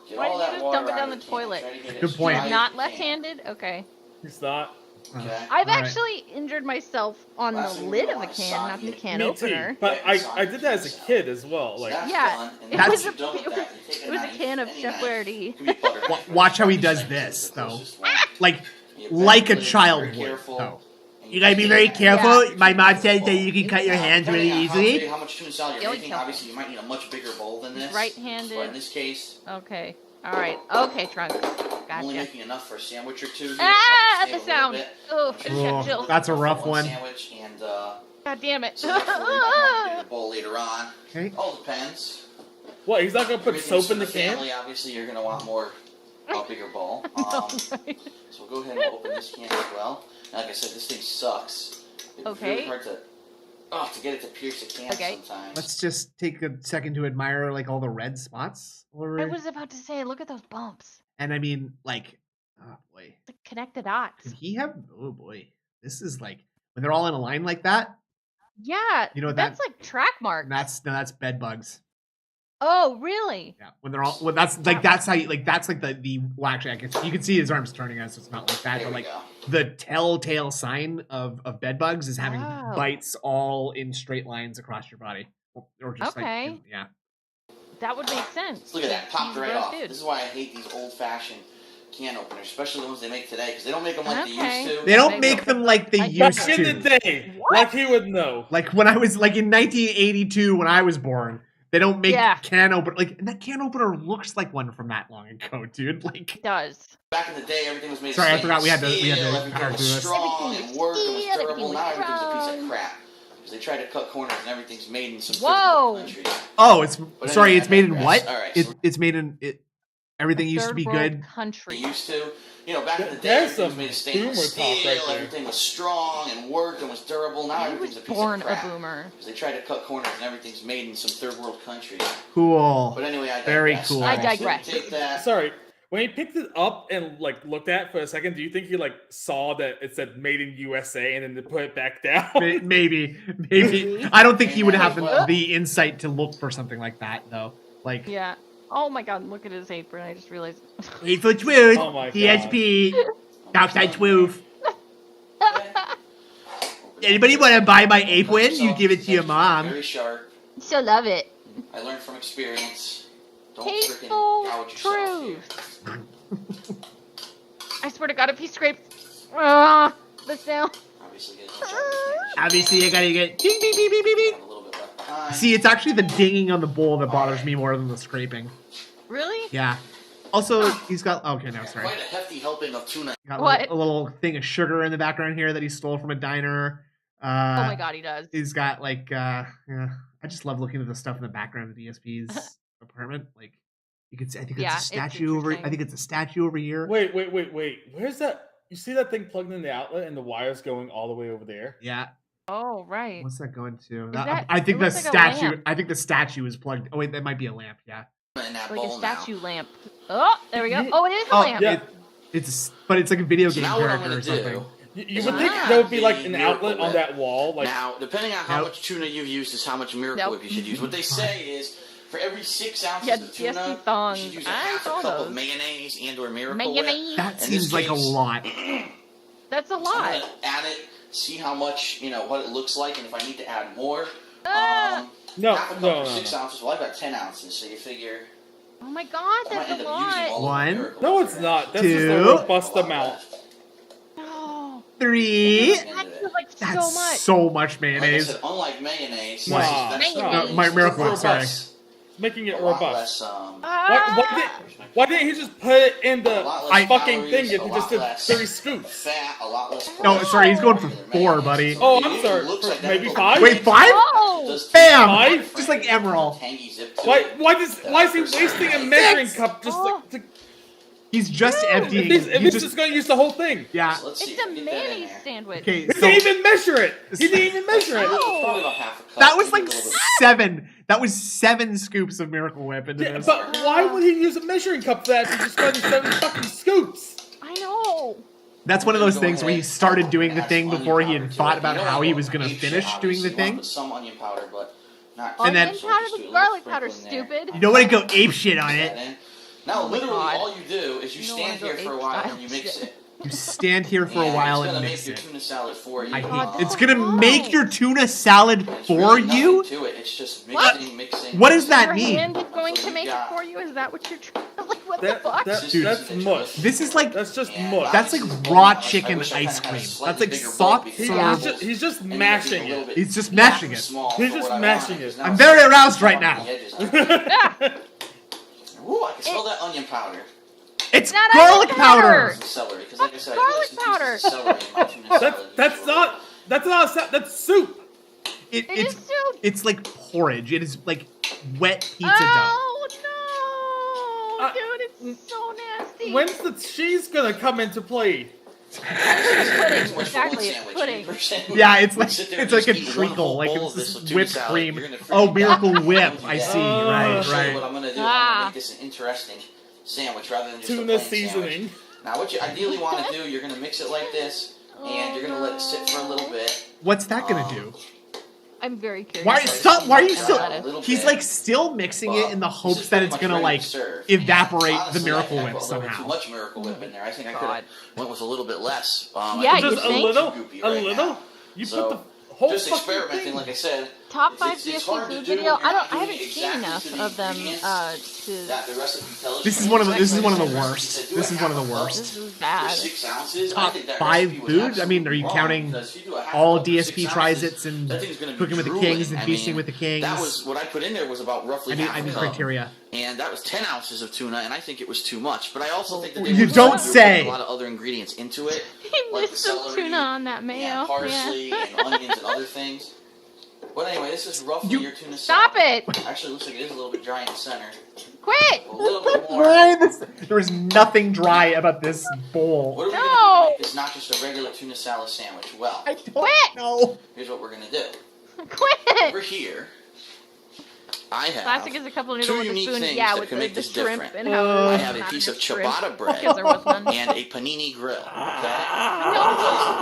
Get Why all did you that just water dump it out down of the can. toilet? Try to get it Good as point. dry as Not you can. left-handed? Okay. He's not. Okay. I've Alright. actually injured myself on the Last thing lid you of a want is can, soggy. not the can Me opener. too. But I did that as a kid as well. So Like, that's Yeah, done, and it then was once a- you're done with it was- that, you take it was a knife, can of any Chef knife. Boyardee. It could be butter knife, Watch how he but does it's this, the though. closest one. Like You like a put it child very would, careful, though. and You gotta be just very get it. careful. Yeah. My mom said that you can cut your Now, hands really depending on how easily. big, how much tuna salad Yeah, you're we making, can. obviously you might need a much bigger bowl than this. Right-handed. But in this case, Okay. Alright. Okay, Trunk. I'm only Gotcha. making enough for a sandwich or two. Here. Ah, Probably the save a little sound. bit. Oh, I'm I sure just you got can chills. That's a for rough one. Sandwich and God damn it. so therefore, we might want to get a bowl later on. Okay. All depends. what? He's not gonna put Everything's soap in the for can? Family, obviously, you're gonna want a bigger bowl. Right. So we'll go ahead and open this can as well. And like I said, this thing sucks. It's Okay. really hard to get it to pierce the can Okay. sometimes. Let's just take a second to admire like all the red spots. I was about to say, look at those bumps. And I mean, like, oh boy, The connect the dots. could he have? Oh boy, this is like when they're all in a line like that. Yeah, You know, that's like track marks. That's bed bugs. Oh, really? Yeah, when they're all. Well, that's like that's how you like that's like the. Well, actually, I guess you can see his arms turning us. So it's not like that, There but we like go. the telltale sign of bed bugs is having Wow. bites all in straight lines across your body, or just Okay. like yeah. That would make sense. Look at that, popped He's a right rough off. dude. This is why I hate these old-fashioned can openers, especially the ones they make today, because they don't make them like Okay. they used to. They don't Maybe. make them like they I used Back in to. the day, like he would know. Like when I was like in 1982 when I was born, they don't make Yeah. can opener and that can opener looks like one from that long ago, dude. Like It does. Back in the day, everything was made Sorry, I of forgot we had to- steel, power everything was through this. strong Everything and was worked and was steel, durable. everything Now was everything's a piece strong. of crap. Because they try to cut corners and everything's made in some Whoa. third world country. oh, it's But sorry, anyway, it's made in I what? digress. All right, It, so it's made in it. Everything A used to third be world good. they country. used to. You know, back in the day, There's everything was some made of stainless boomer talk steel, right there. everything was strong and worked and was durable. Now I everything's was a piece born of a crap. boomer. Because they try to cut corners and everything's made in some third world country. Cool. But anyway, I Very digress. cool. All right, I so digress. Take that. Sorry, when he picked it up and like looked at it for a second, do you think he like saw that it said "Made in USA" and then to put it back down? Maybe. I don't think he would have Well- the insight to look for something like that though. Like Yeah. Oh my god, look at his apron. I just realized. 8 foot twoof, Oh my THP, outside twoof. Anybody want to buy my apron? You give it to your mom. Very sharp. So love it. I learned from experience. Don't Tasteful freaking gouge yourself here. truth. I swear to God, if he scrapes, the sound. Obviously, get as much out of this can Obviously, I gotta get ding, ding, ding, ding, ding, as you ding. can. A little bit left behind. See, it's actually the dinging on the bowl that bothers me more than the scraping. Really? Yeah. Also, he's got. Okay, no, Yeah, sorry. quite a hefty helping of tuna. Got What? a little thing of sugar in the background here that he stole from a diner. Oh my God, he does. He's got like, yeah. I just love looking at the stuff in the background of DSP's apartment. Like, you can see. I think Yeah, it's a it's statue over. I interesting. think it's a statue over here. Wait. Where's that? You see that thing plugged in the outlet and the wires going all the way over there? Yeah. Oh right. What's that going to? that- I think it the looks like a statue. lamp. I think the statue is plugged. Oh wait, that might be a lamp. Yeah. In that Like a bowl now. statue lamp. Oh, there we go. Yeah. Oh, it is a Oh, lamp. yeah. But it's like a video So game now what I'm character or gonna something. do. You is would I'm think gonna there would be add like the an Miracle outlet on Whip. that wall. Like, Now, depending on how Nope. much tuna you've used is how much Miracle Nope. Whip you should use. What they say is, for every 6 ounces Yeah, of tuna, DSP you thongs. should use a I half a saw cup of those. mayonnaise and or Miracle Whip. Mayonnaise. That In this seems like a case- lot. That's a I'm lot. gonna add it, see how much, what it looks like, and if I need to add more. Ah! no, Half a cup no, for no, 6 no. ounces. Well, I've got 10 ounces, so you figure Oh my God, I might that's end a up using lot. all One. of the Miracle No, Whip. it's not. That's just Two. a robust A lot amount. left. No. 3. That feels like That's so much. so much Like I mayonnaise. said, unlike mayonnaise, Nah. this is vegetable No, mayonnaise. my It's Miracle Whip, robust. sorry. Making it A lot robust. less, Ah! Why didn't he just put it in the a lot less fucking calories, thing if a he lot just did less 30 scoops? fat, a lot less No, cholesterol sorry, he's going for than 4, mayonnaise. buddy. So Oh, it I'm sorry, looks for like maybe that, 5? Wait, 5? Oh! It does Bam! taste Five? Just like Emerald. tangy zip to Why it. is he wasting a measuring cup just like to... He's just emptying. If He's he's just just going to use the whole thing. yeah. So let's see. It's a if we get that in mayonnaise there. sandwich. Okay, He so didn't even measure it. He didn't even measure it. Probably about half a cup. that was maybe like a little bit. 7. That was 7 scoops of Miracle Whip into Yeah, this. but why would he use a measuring cup for that if he's just going to 7 fucking scoops? I know. That's one of those Go things where he ahead started doing the and add thing some onion before he powder had to thought it. about You don't how wanna he go was going to ape shit, finish doing obviously. the You wanna thing. put some onion powder, but not And then- Onion so powder just do a with little garlic powder, sprinkle in there. stupid. You don't want to go ape shit on Put it. that in. Now, Oh my literally, God. all you do is you You don't stand wanna here go for a ape while style and you mix shit. it. You stand here for a while it's and gonna mix make your it. tuna salad for you. I hate God, It's that's gonna make right. your tuna salad It's for really nothing you? to it. It's just What? mixing. What does that Your mean? hand is going That's to what make you it got. for you? Is that what you're trying? Like, what That, the fuck? that, Dude. that's mush. This is like That's just And mush. that's like obviously, raw I chicken wish I ice kinda had a cream. slightly That's like bigger soft bowl He's, because serve. he's just and mashing a little it. bit He's just mashing it. small He's for just what I mashing wanted, it. 'cause now I'm it's very like aroused right on now. the edges. Ah, Ooh, I can smell that onion powder. It's Not garlic onion powder. powder. Some celery, because like I said, I Garlic put some powder. pieces of celery in my tuna salad. That's not. That's soup. it is soup. It's like porridge. It is like wet pizza dough. Oh no, Uh, dude, it's so nasty. When's the cheese gonna come into play? Pudding. Much for Exactly, one it's sandwich. pudding. 80% Yeah, it's like sit there it's and like a just eat one treacle, whole like bowl it's of this this with tuna whipped salad. cream. You're gonna freaking Oh, die. Miracle Whip. Don't do I that. see. Uh, Right, I'll show you what right. I'm gonna do. I'm Ah. gonna make this an interesting sandwich rather than just a Tuna plain seasoning. sandwich. Now, what you ideally want to do, you're gonna mix it like this, and you're gonna let it sit for a little bit. What's that gonna do? I'm very curious. Why stop? Why are you Yeah, still? a little He's bit. like still mixing it in the This is hopes that pretty it's much gonna ready like to serve. evaporate the Honestly, Miracle I Whip put a little bit somehow. too much Miracle Whip in there. I think I could God. have went with a little bit less. Yeah, I think you Just a think? little. goopy A right little. now. You So, put the whole just fucking experimenting, thing. like I said. Top 5 It's DSP hard to food do video. when you're not I doing haven't it seen exactly enough to the of them ingredients to. that the recipe tells This you. is one of the. This is Like one of I the said, worst. do This a is one of half the a cup worst. This is for bad. 6 ounces. I Top think that 5 recipe was foods? I mean, are you absolutely counting wrong, because if you do a half all a cup for DSP 6 tries ounces, it and that thing's gonna be Cooking with the drooling. Kings and I Feasting mean, with the Kings? That was what I put in there was about roughly I need half a cup. criteria. And that was 10 ounces of tuna, and I think it was too much. But I also think that they You were don't putting say. a lot of other ingredients into it, He like the missed some celery tuna on that mayo. and parsley Yeah. and onions and other things. But anyway, this is roughly You- your tuna Stop salad. it! Actually, looks like it is a little bit dry in the center. Quit! A little bit more. Why this? There is nothing dry about this bowl. What are we No! going to do to make this not just a regular tuna salad sandwich? Well, I don't Quit! know. here's what we're going to do. Quit! Over here, I have Classic is a couple of two noodles with a unique spoon. things Yeah, that with can the make this shrimp different. and how I it's have a not piece of shrimp, ciabatta bread because there was none. and a panini grill. Okay?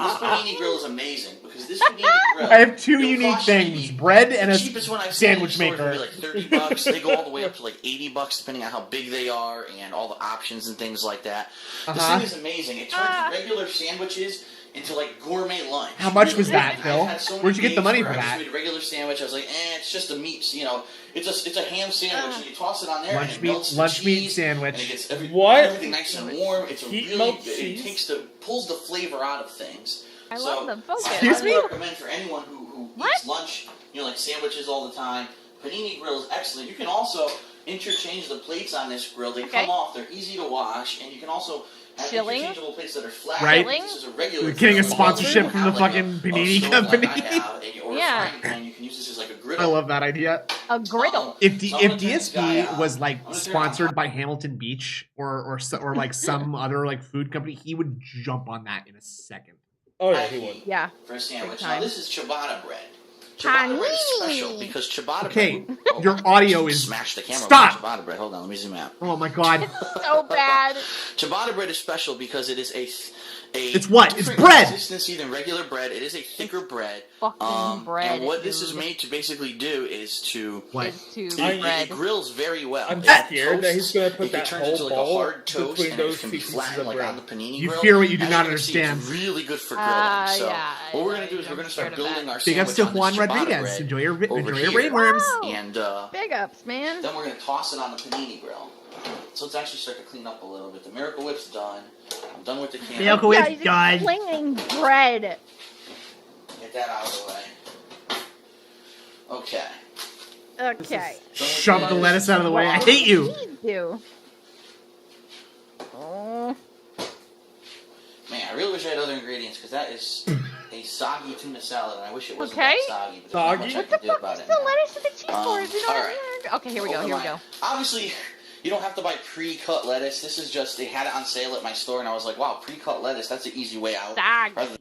This panini grill is amazing because this panini grill. I have 2 it'll unique cost things: maybe- bread and the a cheapest one I've seen in the sandwich stores maker. would be like $30. They go all the way up to like $80 depending on how big they are and all the options and things like that. This Uh-huh. thing is amazing. It turns regular sandwiches into like gourmet lunch. How much was Really. that, I've Phil? had so many Where'd you get the days money where for I just that? made a regular sandwich. I was like, it's just a meat. You know, it's a ham sandwich, and you toss it on there, Lunch and it meat- melts the lunch meat cheese, sandwich. and it gets What? everything nice and warm. It's a Heat really melt good. It cheese? pulls the flavor out of things. I So, love the focus. Excuse I me? would recommend for anyone who What? eats lunch, you know, like sandwiches all the time. Panini grill is excellent. You can also interchange the plates on this grill. They Okay. come off. They're easy to wash, and you can also have Chilling? interchangeable plates that are flat. Right. This is a regular. We're getting a grill. sponsorship You from have the like fucking a panini stove company. Like I have, and or Yeah. a frying pan. You can use this as like a griddle. I love that idea. A griddle. If So I'm gonna turn this DSP guy on. was like I'm gonna turn sponsored by Hamilton Beach or like some other like food company, he would jump on that in a second. Oh yeah, he would. Yeah. for a sandwich. time. Now this is ciabatta bread. Ciabatta bread is special Panini. because ciabatta Okay, bread. your audio is Smash the camera. Stop! With ciabatta bread. Hold on, let me zoom out. Oh my god. So bad. Ciabatta bread is special because it is a It's what? It's different bread! consistency than regular bread. It is a thicker bread. Fucking bread. And what this is dude. made to basically do is to What? Is to it bread. grills very well. I'm It scared that toasts, he's gonna put it that turns whole into like a bowl hard toast between and it those can two be pieces flattened of like bread. on the panini You grill. fear what you do As not can see, understand. It's really good for grilling. So yeah, what we're gonna do is I'm we're gonna start scared of building that. our Big ups to sandwich on Juan this ciabatta Rodriguez. bread Enjoy your over here. brainworms. Wow. And Big ups, man. then we're gonna toss it on the panini grill. So let's actually start to clean up a little bit. The Miracle Whip's done. I'm done with the can. Miracle Yeah, Whip's he's done. explaining bread. Get that out of the way. Okay. Okay. Shove the lettuce out of the way. I hate you. Please do. Oh. Man, I really wish I had other ingredients because that is a soggy tuna salad, and I wish it wasn't Okay. that soggy. But there's not much Soggy? I What the can do fuck about is it the now. lettuce and the cheese for? Is it all not right. here? Okay, here we go. Here we go. Obviously, You don't have to buy pre-cut lettuce. This is just, they had it on sale at my store, and I was like, wow, pre-cut lettuce, that's an easy way out. Rather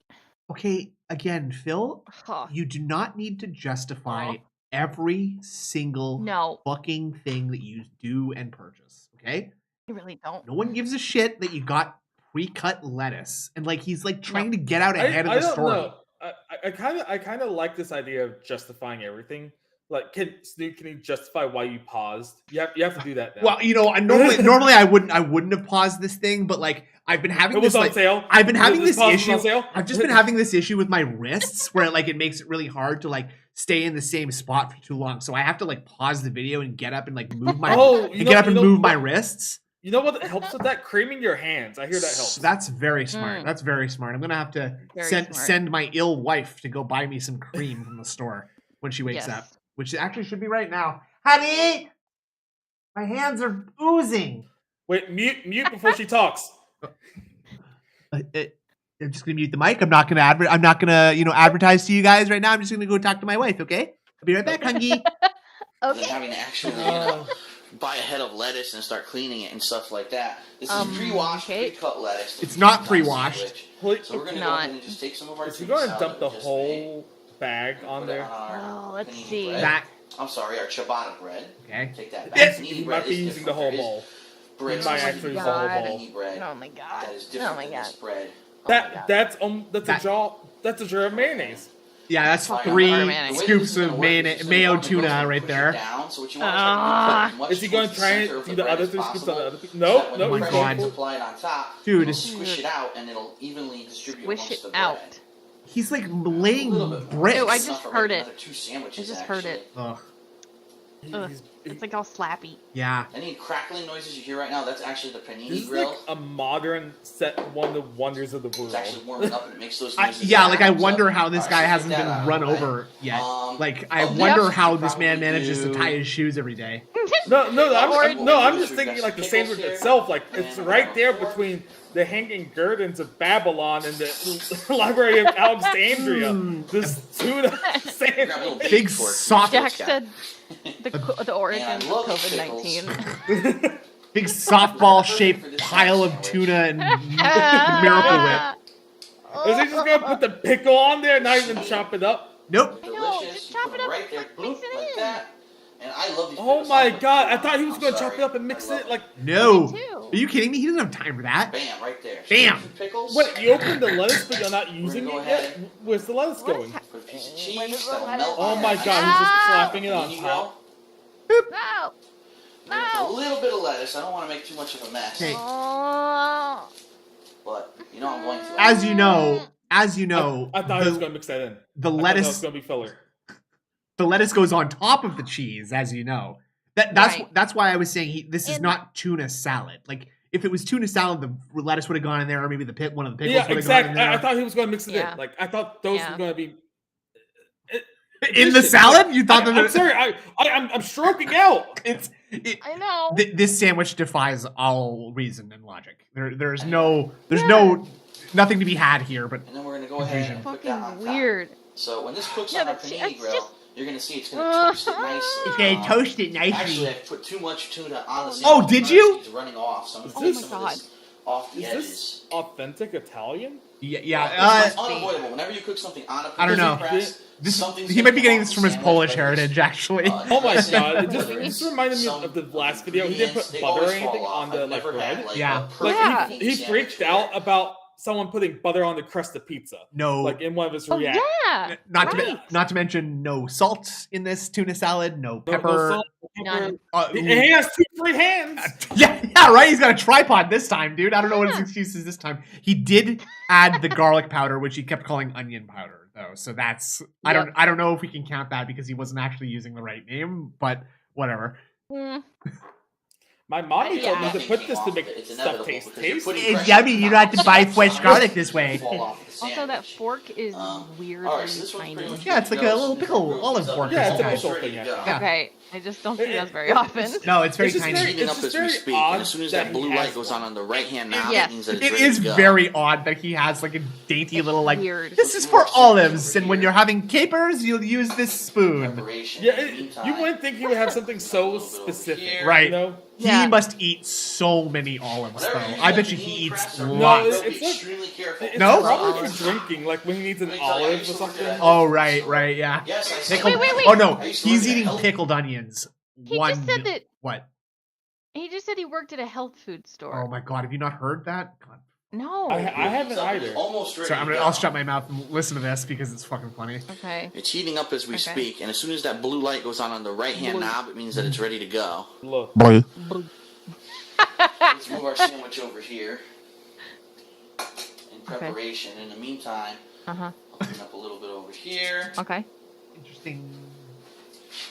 Okay, again, Phil, Huh. you do not need to justify every single fucking thing that you do and purchase, okay? You really don't. No one gives a shit that you got pre-cut lettuce. And like he's like trying to get out ahead of the story. Know. I kind of like this idea of justifying everything. Like, Snoop, can you justify why you paused? You have to do that now. Well, you know, normally I wouldn't have paused this thing, but like I've been having this like sale. I've been having this issue. I've just been having this issue with my wrists where it makes it really hard to like stay in the same spot for too long. So I have to like pause the video and get up and like move my move my wrists. You know what helps with that? Creaming your hands. I hear that helps. That's very smart. That's very smart. I'm gonna have to send my ill wife to go buy me some cream from the store when she wakes up. Which actually should be right now. Honey, my hands are oozing. Wait, mute before she talks. I'm just gonna mute the mic. I'm not gonna advertise to you guys right now. I'm just gonna go talk to my wife. Okay, I'll be right back, Hungy. Okay. Having to actually buy a head of lettuce and start cleaning it and stuff like that. This is pre-washed, pre-cut lettuce. It's not pre-washed. So we're gonna go ahead and just take some of our. Is he going to dump the whole bag on there? Let's see. I'm sorry, our ciabatta bread. Okay. Take that back. He might be using the whole bowl. Bread might actually use the whole bowl. Oh my god. That is different than this bread. That's a jar of mayonnaise. Yeah, that's 3 scoops of mayo tuna right there. Is he going to try and do the other 3 scoops on the other piece? No. Oh my god. Dude, squish it out and it'll evenly distribute amongst the bread. He's like laying bricks. Oh, I just heard it. I just heard it. Ugh. It's like all slappy. Yeah. Any crackling noises you hear right now, that's actually the panini this grill. This is like a modern one of the wonders of the world. It's actually warming up and it makes those noises. I wonder how this guy hasn't been run over yet. I wonder how this man manages to tie his shoes every day. I'm just thinking like the sandwich itself. Like it's right there between the Hanging Gardens of Babylon and the Library of Alexandria. This tuna sandwich. Big soft. Jack said the origins of COVID-19. Big softball-shaped pile of tuna and Miracle Whip. Is he just gonna put the pickle on there and not even chop it up? Nope. I know, just chop it up right there, mix it like in. that. And I love these. Oh my god! I thought he was gonna chop it up and mix it like. No. Are you kidding me? He doesn't have time for that. Bam! Right there. Bam! Pickles. Wait, you opened the lettuce, but you're not using it yet. Where's the lettuce going? Put a piece of cheese. That'll melt. Oh my god! He's just slapping it on top. No. A little bit of lettuce. I don't want to make too much of a mess. Okay. But you know I'm going to. As you know, I thought he was gonna mix that in. The lettuce was gonna be filler. The lettuce goes on top of the cheese, as you know. That's why I was saying this is not tuna salad. Like if it was tuna salad, the lettuce would have gone in there, or maybe one of the pickles would have gone in there. I thought he was going to mix it in. Like I thought those were going to be in the salad. You thought that? I'm sorry. I'm stroking out. I know. This sandwich defies all reason and logic. There's nothing to be had here. But and then we're going to go ahead and put that on top. Weird. So when this cooks on our panini grill. You're gonna see it's gonna toast it nicely. Okay, toast it nicely. Actually, I put too much tuna on the sandwich. Oh, did you? It's running off. So I'm gonna put some of this off the edges. Is this authentic Italian? Yeah. It's unavoidable. Whenever you cook something on a I don't know. He might be getting this from his Polish heritage, actually. Oh my god! It just reminded me of the last video. He didn't put butter or anything on the bread. Yeah. Like he freaked out about someone putting butter on the crust of pizza. No. Like in one of his reactions. Yeah. Not to mention no salt in this tuna salad, no pepper. No salt, no pepper. He has 2 free hands. Yeah, right. He's got a tripod this time, dude. I don't know what his excuse is this time. He did add the garlic powder, which he kept calling onion powder, though. So that's I don't know if we can count that because he wasn't actually using the right name, but whatever. My mommy told me to put this to make stuff taste tasty. It's yummy. You don't have to buy fresh garlic this way. sandwich. Also, that fork is weirdly Alright, so this one's tiny. pretty much Yeah, it's like a good. little pickle olive fork. Yeah, it's a Okay. pickle Ready thing. to go. Yeah. Okay, I just don't see those very often. No, it's very It's just tiny. very- Heating It's up just as we very speak, odd and as soon as that that he blue has light goes one. on the right hand knob, Yes. it means that it's It ready is to go. very odd that he has like a dainty little like. Weird. This is for olives, and when you're having capers, you'll use this spoon. Preparation. Yeah, In the meantime, you wouldn't think he would have something so a little bit over specific, here. Right. You know? Yeah. He must eat so many olives, though. Whenever you I use bet that you he panini eats press or lots. it's be like- extremely careful. It's No? probably for drinking, like when he needs an olive or something. Oh, right, yeah. Yes, I said Pickled. that. Wait. Oh no, I used to he's work at eating Health- pickled onions. He just said that. What? He just said he worked at a health food store. Oh my god, have you not heard that? God. No. I haven't either. Almost ready Sorry, to go. I'll shut my mouth and listen to this because it's fucking funny. Okay. It's heating up as we Okay. speak, and as soon as that blue light goes on the right hand Blue. knob, it means that it's ready to go. Look. Let's move our sandwich over here in preparation. In the meantime, Uh-huh. I'll clean up a little bit over here. Okay. Interesting.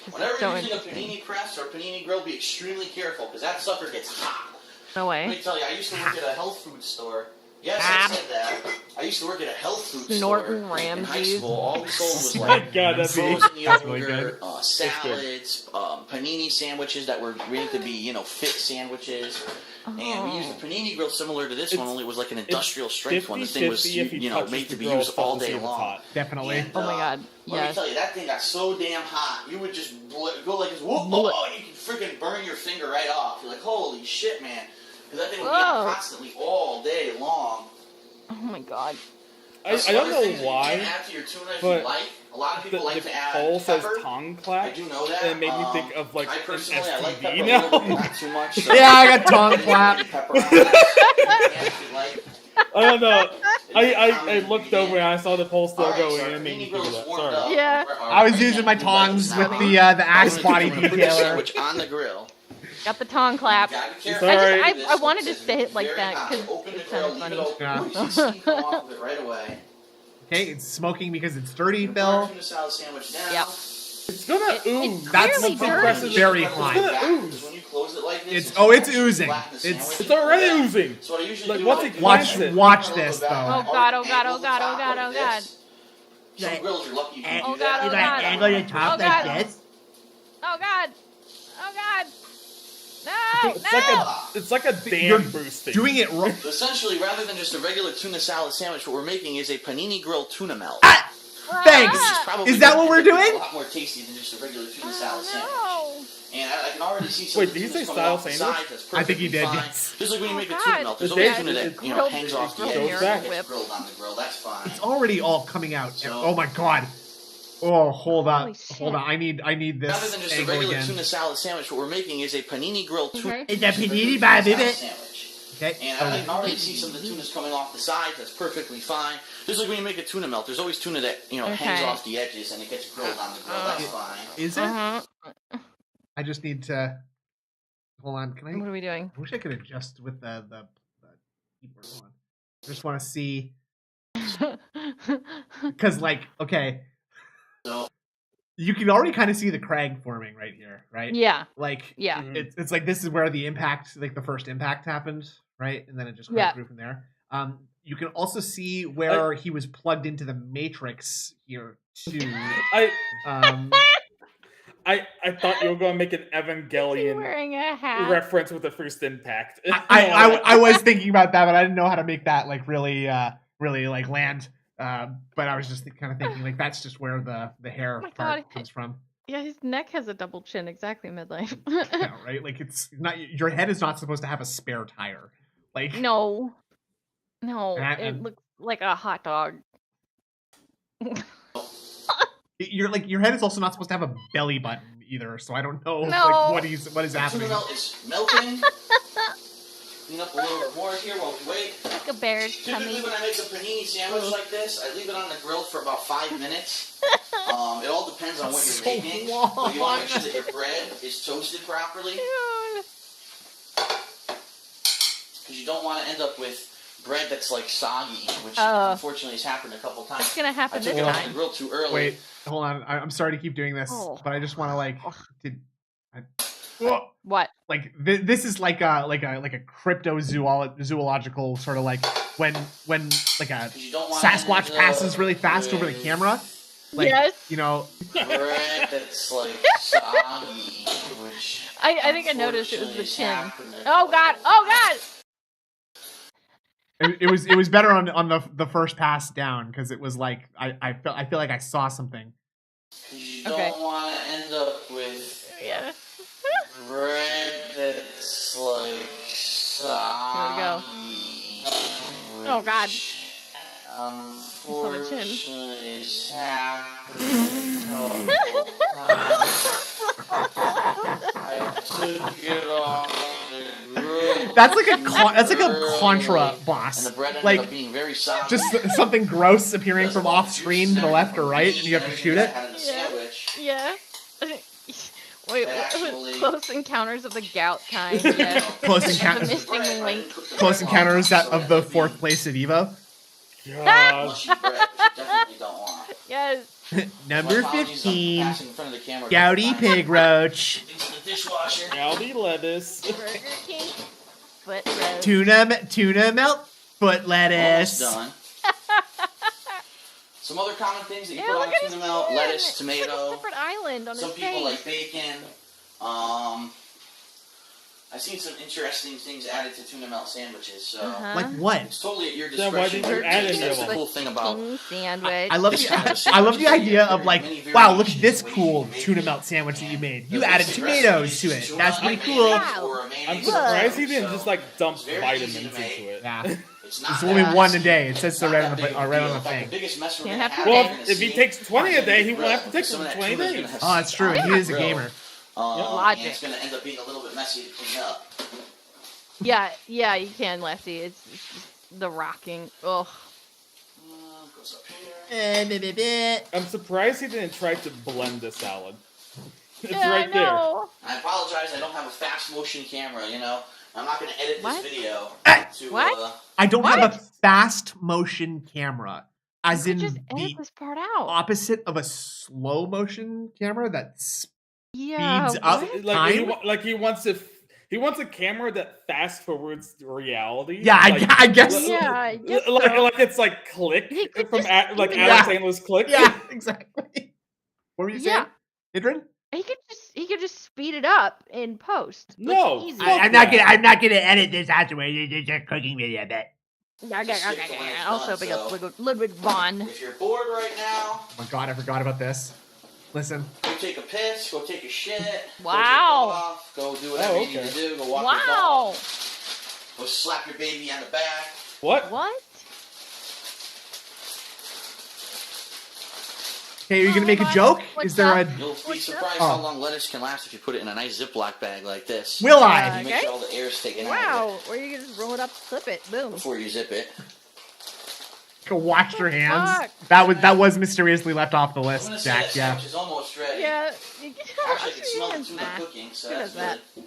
This Whenever is so you're using a interesting. panini press or a panini grill, be extremely careful because that sucker gets hot. No Let me way. tell you, I used to work at a health food store. Yes, I said that. I used to work at a health food Norton store in high Ramsay's. school. All we sold was My like God, that'd be frozen really yogurt, good. salads, panini sandwiches that were rated to be, fit sandwiches. And we used a panini grill similar to this one, only it was like an industrial strength one. This thing was, 50-50 if he touches made to the be grill, used all touches day it, it's long. hot. Definitely. And, Oh my god. Let me Yes. tell you, that thing got so damn hot, you would just go like this, whoop, oh, you can freaking burn your finger right off. You're like, holy shit, man. Because that thing would be on Whoa. constantly all day long. Oh my god. I don't Some other things know that you can why, add to your tuna if but you like. A lot of the people like to add poll says pepper. tongue I clap, do know that. and it made me think of like I an personally, I like pepper STD a now. little bit, not too much. So Yeah, I got tongue clap. Pepper on it. You can if you like. I don't know. I Comment looked ingredient. over and I saw the poll still Alright, going so in our and made me panini think grill of is that. warmed Sorry. up. Yeah. I was using my tongs with the axe body Put the detailer. sandwich on the grill. Got the tongue clap. You gotta be It's careful. alright. This I wanted one to says say it it's like very that hot. 'cause Open it the grill, sounds leave it funny. open. Yeah. Ooh, you can see steam come off of it right away. Okay, it's smoking because it's dirty, Put our Bill. tuna salad sandwich down. Yep. It's gonna ooze. That's clearly dirty. impressive. very It's hot. gonna ooze. When you close it like this, It's oozing. flatten the It's- sandwich. It's already oozing. So what I usually Like, do once is it Watch, cleanses it. watch this though. Oh god, oh god, oh god, oh god, oh god. Some grills are lucky you can Oh do god, that. oh god. angle your top Oh, God. like this. Oh god. Oh god. No, It's like a You're damn boosting. doing it wrong. So essentially, rather than just a regular tuna salad sandwich, what we're making is a panini grilled tuna melt. Ah! Thanks. Which is probably Is that what we're a doing? lot more tasty than just a regular tuna salad Oh, sandwich. And I can already see some Wait, of the did he tunas say coming style off the sandwich? sides. That's I think he perfectly did, fine. yes. Just like when you Oh, make a God. tuna melt, there's The always day- tuna that it grilled- hangs off the it edge goes and back. gets grilled on the grill. That's fine. It's already all coming out. So- Oh my god. Oh, hold on. Holy shit. Hold on. I need Rather this than just a angle regular again. tuna salad sandwich, what we're making is a panini grilled tuna Okay. It's a panini salad baby. sandwich. Okay. And I can already see some of the tunas coming off the sides. That's perfectly fine. Just like when you make a tuna melt, there's always tuna that hangs Okay. off the edges and it gets grilled on the grill. That's fine. Is it? Uh-huh. I just need to. Hold on. Can I? What are we doing? I wish I could adjust with the keyboard. Hold on. I just want to see because, like, okay, So you can already kind of see the crag forming right here, right? Yeah. Like, Yeah. it's like this is where the impact, like the first impact happened, right? And then it just Yeah. grew from there. You can also see where he was plugged into the matrix here too. I thought you were going to make an Is he Evangelion wearing a hat? reference with the first impact. I was thinking about that, but I didn't know how to make that like really like land. But I was just kind of thinking like that's just where the hair my part God. comes from. Yeah, his neck has a double chin, exactly midlife. Yeah, right? Like it's not your head is not supposed to have a spare tire. Like No. No, And- it looks like a hot dog. your head is also not supposed to have a belly button either. So I don't know No. like what is tuna happening. melt is melting. Clean up a little bit more here while we wait. Like a bear's Typically, tummy. when I make a panini sandwich like this, I leave it on the grill for about 5 minutes. It all depends on what you're So making. long. But you want to make sure that your bread is toasted properly, Dude. because you don't want to end up with bread that's like soggy, which Oh. unfortunately has happened a couple times. It's gonna I happen took this it off the time. grill too early. Wait, hold on. I'm sorry to keep doing this, Oh. but I just want to like What? like this is like a cryptozoological sort of like when like a 'Cause you don't want Sasquatch to passes really fast over the with camera. Like, Yes. you know, bread that's like soggy, which I think I noticed it was the unfortunately is chin. happening. Oh god! Oh god! it was better on the first pass down because it was like I feel like I saw something. 'Cause you Okay. don't want to end up with Yeah. bread that's like soggy. Oh god. Unfortunately, the chin. is happening. I took it off the grill. That's like a contra And the boss. bread ended Like up being very soggy. just something gross appearing from off screen to the left or right, and you have to shoot it. Yeah. Wait, Actually- close encounters of the gout kind. Yeah. Close The encounters. missing link. Close encounters of the 4th place at Evo. God. Mushy bread, which you definitely don't want. Yes. Number My apologies, I'm 15, passing in front of the camera. Gouty Pig Roach. Things in the dishwasher. Aldi lettuce. Burger King. Foot roast. Tuna melt foot Almost lettuce. done. Some other common things that you Yeah, put look on at a his tuna melt: chin. lettuce, It's like a tomato. separate island on Some his people face. like bacon. I've seen some interesting things added to tuna melt sandwiches. So Like what? it's totally at your Then why discretion. didn't you add any That's of the them? cool thing about. King sandwich. I love This the kind of I love the sandwich is idea that of like, many wow, look at variations this of ways cool you can make tuna it. melt sandwich that you made. You There's added basic tomatoes to recipes, it. That's pretty like cool. mayonnaise or a I'm mayonnaise surprised he or didn't so. just like dump It's very vitamins easy to make. into it. Yeah. It's not It's that only much. one a day. It says so Not right that on big the of a right deal. on the In fact, thing. the biggest mess we're Can't gonna have have to Well, you're gonna if he see takes 20 a day, he is won't have to take some of them that 20 tuna's gonna days. have Oh, that's true. salt He on is a the grill. gamer. And Logic. it's gonna end up being a little bit messy to clean up. Yeah, you can, Lefty. It's just the rocking. Ugh. Goes up here. I'm surprised he didn't try to blend the salad. It's Yeah, right I there. know. I apologize. I don't have a fast motion camera. You know, I'm not gonna edit What? this video to. What? I don't have What? a fast motion camera, as You in could just edit the this part out. opposite of a slow motion camera that's Yeah. speeds up. what? Like he wants to. He wants a camera that fast forwards reality. Yeah, I guess. Yeah, I guess like, so. like it's like Click He could from just- like Yeah. Adam Sandler's Click. Yeah, exactly. What were you Yeah. saying, Idrin? He could just speed it up in post. Like, No, easy. fuck I'm not gonna edit this afterwards. It's just a cooking video, but Also, big up Ludwig von. If you're bored right now, oh my god, I forgot about this. Listen, go take a piss, go take a shit. Wow. Go do whatever you need okay. to do. Go walk your dog. Wow. Go slap your baby on the back. What? What? hey, are you gonna make a God, joke? what's Is there up? a? You'll be What's surprised up? how long lettuce can last if you put it in a nice Ziploc bag like this. Will You I? make Okay. sure all the air is taken out Wow. Or you can just roll it up, flip it, boom. before you zip it. Go wash your hands. Fuck. That was mysteriously left off the I'm list, gonna say Jack. that Yeah. sandwich is almost ready. Yeah. You can Actually, I wash can your smell the hands, tuna nah. cooking, so Who that's does that? good.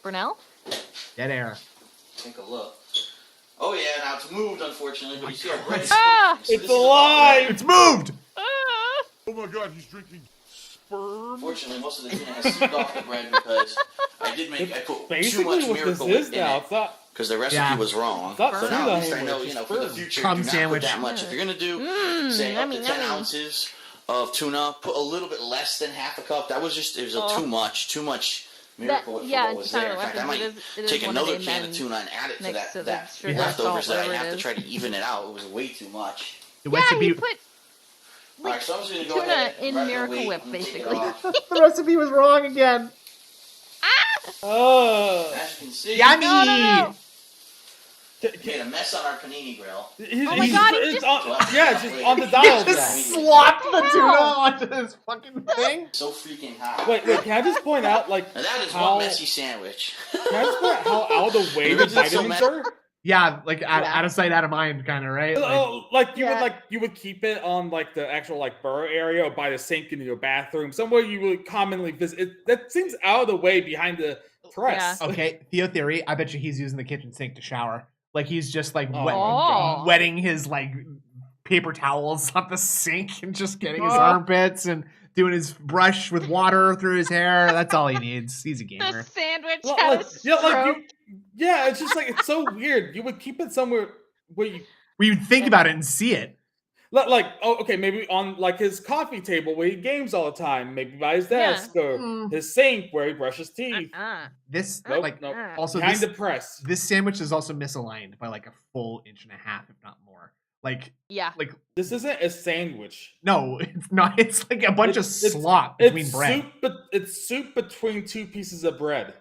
Brunel? Dead air. Take a look. Oh yeah, now it's moved unfortunately, but you see how bread is Ah! cooking, so It's this is about alive! right. It's moved. Ah! Oh my god, he's drinking sperm. Unfortunately, most of the tuna has seeped off the bread because I put too Basically, much what this miracle is in now. it It's not. because the recipe Yeah. was wrong. It's not So now at least I tuna know, anymore, you know, it's for the sperm. future, Cum do not sandwich. put that much. If you're gonna do, say, up to 10 ounces of tuna, put a little bit less than half a cup. That was just, it was Oh. too much miracle for what was there. In fact, I might it is take one of another the can of men tuna and add it to next to that the sugar, leftovers salt, that I whatever have it to is. try to even it out. It was way too much. The Yeah, recipe. he put Alright, so I'm just gonna go tuna ahead in rather than Miracle wait Whip, and take it basically. off. The recipe was wrong again. Oh. As you can see, Yummy. No. made a mess on our panini grill. Oh my God, he It's just- on, yeah, it's just on the He dial. just now. slopped the Hell. tuna onto this fucking thing. So freaking hot. Wait, can I just point out, like, Now that is how, one messy sandwich. can I just point out how out of the way the Originally so vitamins messy. are? Yeah, like out of sight, out of mind, kind of, right? Like, You would keep it on like the actual like burrow area or by the sink in your bathroom, somewhere you would commonly visit. That seems out of the way behind the press. okay, Theo theory. I bet you he's using the kitchen sink to shower. Like he's just like Oh my God. wetting his like paper towels on the sink and just getting his Oh. armpits and doing his brush with water through his hair. That's all he needs. He's a The gamer. sandwich Well, had like, a yeah, like stroke. Yeah, it's just like it's so weird. You would keep it somewhere where you You'd think about it and see it. like, oh, okay, maybe on like his coffee table where he games all the time, maybe by his desk or his sink where he brushes teeth. This Nope, like nope. also Behind this, the press. this sandwich is also misaligned by like a full inch and a half, if not more. Like like This isn't a sandwich. no, it's not. It's like a bunch of It's- slop between bread. Soup, but it's soup between two pieces of bread.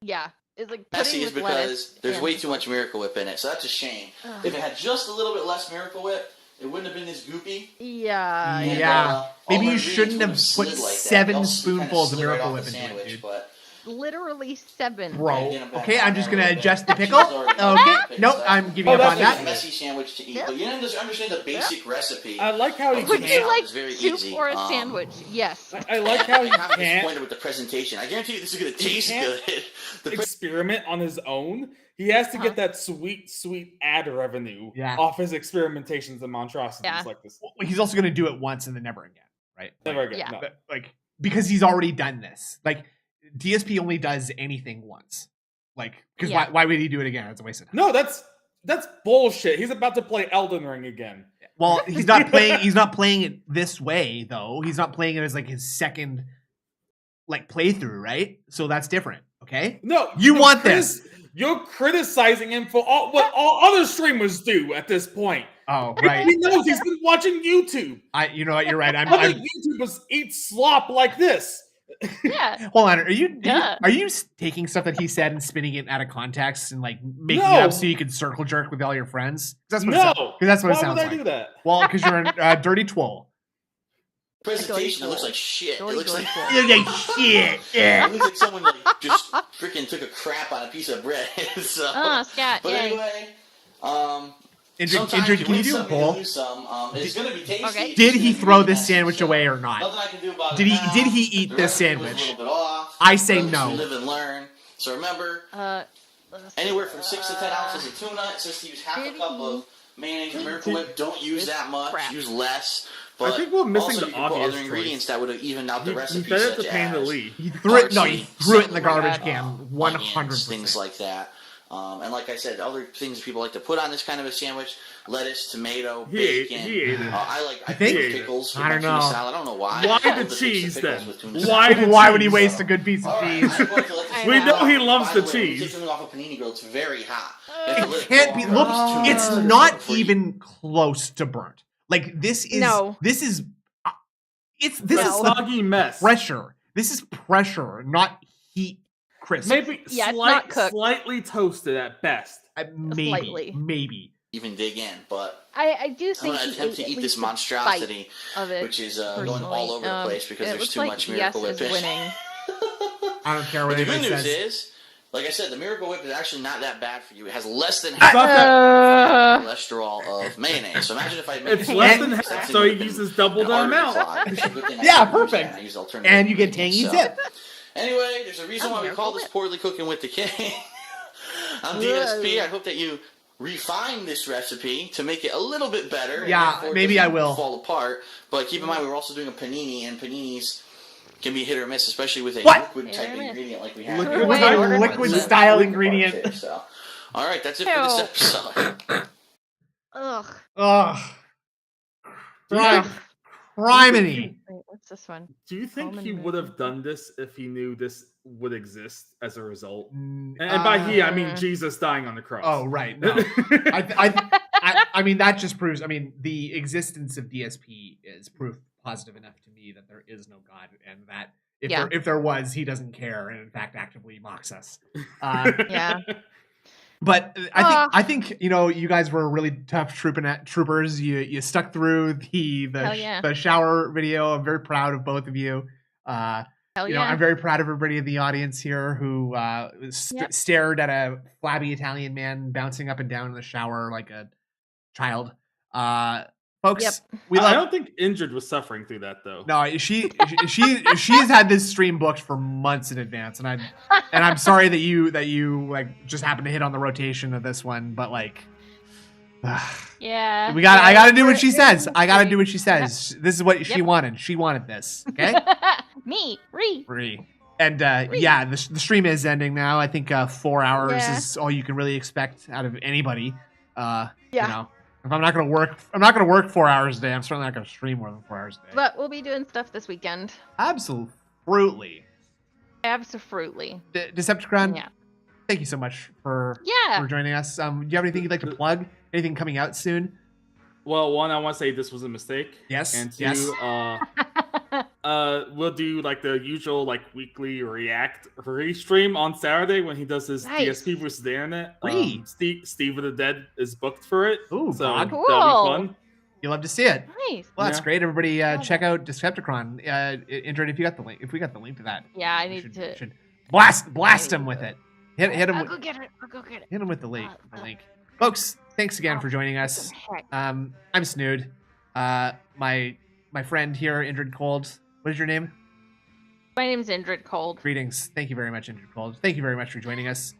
Yeah. It's like Messy pudding is with because lettuce there's and- way too much Miracle Whip in it, so that's a shame. If it had just a little bit less Miracle Whip, it wouldn't have been as goopy. Yeah. And, Yeah. all Maybe the you shouldn't have ingredients put wouldn't slid like that. 7 They'll spoonfuls of slid right Miracle off Whip the into it, sandwich, dude. but Literally 7. Bro, get 'em back okay, on I'm just there a gonna little adjust bit. the pickle. She's already Okay, picked nope, stuff. I'm giving Oh, up on that's It's a that. messy sandwich to eat, but you understand the basic recipe. I like how he Would Would can't. you like It's very soup easy. or a sandwich? Yes. I like how he I'm kind of can't disappointed with the presentation. I guarantee you this is going to taste can't good. The experiment on his own. He has to get that sweet ad revenue off his experimentations and monstrosities like this. Well, he's also gonna do it once and then never again, right? Never again. Yeah. No. But, like because he's already done this. Like DSP only does anything once. Like because why would he do it again? It's a waste of time. No, that's bullshit. He's about to play Elden Ring again. Well, he's not playing. He's not playing it this way though. He's not playing it as like his second like playthrough, right? So that's different. Okay. No, you want this. You're criticizing him for what all other streamers do at this point. Oh, right. He knows he's been watching YouTube. You know what? You're right. Other YouTubers eat slop like this. Yeah. Hold on. Are you taking stuff that he said and spinning it out of context and like making it No. up so you can circle jerk with all your friends? That's what No. Because that's what Why it sounds would I like. do that? Well, because you're a dirty twirl. presentation, it looks like shit. It looks like shit. It looks like someone like just freaking took a crap on a piece of bread. So, scat. but Yay. anyway, Indrid, can you do a poll? It's gonna be tasty. Okay. Did he throw this sandwich away or not? Nothing I can do about Did it he? now. Did he eat The this recipe was sandwich? A little bit off. I say But no. we live and learn. So remember, anywhere from 6 to 10 ounces of tuna. It says to use half a cup of mayonnaise and Miracle Whip. Don't use that much. Crap. Use less. But I think we're missing also the you can put obvious other ingredients choice. that would have evened out the He recipe, fed it such to Pan as Lee. He threw it. No, he parsley, threw it in the something garbage like can. onions, 100%. things like that. And like I said, other things people like to put on this kind of a sandwich: lettuce, tomato, bacon. He ate it. I think- put pickles. I don't with my tuna know. salad. I don't know why. Why I the love to cheese mix then? pickles with tuna salad. Why the Why would he cheese? waste a good piece of All right, cheese? I'm going to let this We go. know he loves By the way, when you cheese. take something off a panini grill, it's very hot. You have to let It can't be. go Look, for 2 it's minutes not before you- even close to burnt. Like this is. No. This is. This It's a is soggy mess. pressure. This is pressure, not heat. Crisp. Maybe Yeah, it's not cooked. slightly toasted at best. Maybe. Slightly. Maybe. even dig in, but I do I'm think going to he attempt to ate eat at this least a monstrosity, bite of it, which is going personally. all over the place because it there's looks too like much yes Miracle is Whip. winning. I don't care what But the good anybody news says. is, like I said, the Miracle Whip is actually not that bad for you. It has less than It's not half that- the cholesterol of mayonnaise. So imagine if I made It's less than mayonnaise, half, that so thing he would've uses been double an the artery amount. clog. It's a good thing I Yeah, didn't use perfect. that. I used alternative And you get ingredients, tangy so. dip. Anyway, there's a reason why we call this Poorly Cooking with the King. I'm DSP. I hope that you refine this recipe to make it a little bit better. and Yeah, therefore it maybe doesn't I will. fall apart. But keep in mind, we're also doing a panini, and paninis can be hit or miss, especially with a What? liquid type Hit or miss. ingredient like we have. Liquid here. type- That's liquid the style liquid part ingredient. there, so. All right, that's it for this episode. Ugh. Ugh. Yeah. Criminy. Wait, what's this one? Do you think Almond he milk. would have done this if he knew this would exist as a result? Mm, And by he, I mean Uh, Jesus dying on the cross. Oh, right. No. I mean, that just proves, I mean, the existence of DSP is proof positive enough to me that there is no God and that if there was, he doesn't care and in fact actively mocks us. Yeah. But I think you know you guys were really tough troopers. You stuck through Hell yeah. the shower video. I'm very proud of both of you. Hell You know, yeah. I'm very proud of everybody in the audience here who stared at a flabby Italian man bouncing up and down in the shower like a child. Folks, Yep. we I love. don't think Injured was suffering through that though. No, she's had this stream booked for months in advance, and I'm sorry that you like just happened to hit on the rotation of this one, but like. Yeah. I gotta do what we're- she says. I gotta do what she Yeah. says. This is what she Yep. wanted. She wanted this. Okay. Me. Re. Bree. And yeah, the stream is ending now. I think 4 hours Yeah. is all you can really expect out of anybody. Yeah. You know, if I'm not gonna work 4 hours a day. I'm certainly not gonna stream more than 4 hours a day. But we'll be doing stuff this weekend. Absolutely. Absolutely. Decepticon, Yeah. thank you so much for Yeah. joining us. Do you have anything you'd like to plug? Anything coming out soon? Well, one, I want to say this was a mistake. Yes, And two, yes. we'll do like the usual like weekly react restream on Saturday when he does his Nice. DSP versus the internet. Free. Steve of the Dead is booked for it. Ooh, so God. that'll Cool. be fun. You love to see it. Nice. Well, that's Yeah. great. Everybody, Love check out Decepticon. Indrid, if you got the link, if we got the link to that, Yeah, I we need to. should blast I him need with to- it. Hit him. I'll go get it. I'll go get it. Hit him with the link. Folks, thanks again for joining us. Some heck. I'm Snood. My friend here, Indrid Cold. What is your name? My name's Indrid Cold. Greetings. Thank you very much, Indrid Cold. Thank you very much for joining us.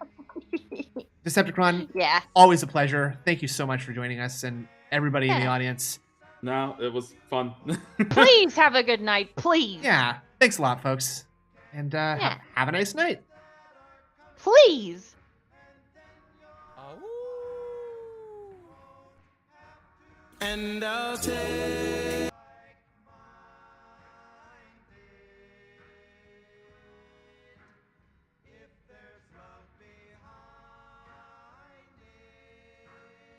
Decepticon, Yeah. always a pleasure. Thank you so much for joining us, and everybody in the Yeah. audience. No, it was fun. Please have a good night. Please. Yeah, thanks a lot, folks, and Yeah. have a nice night. Please. And I'll tell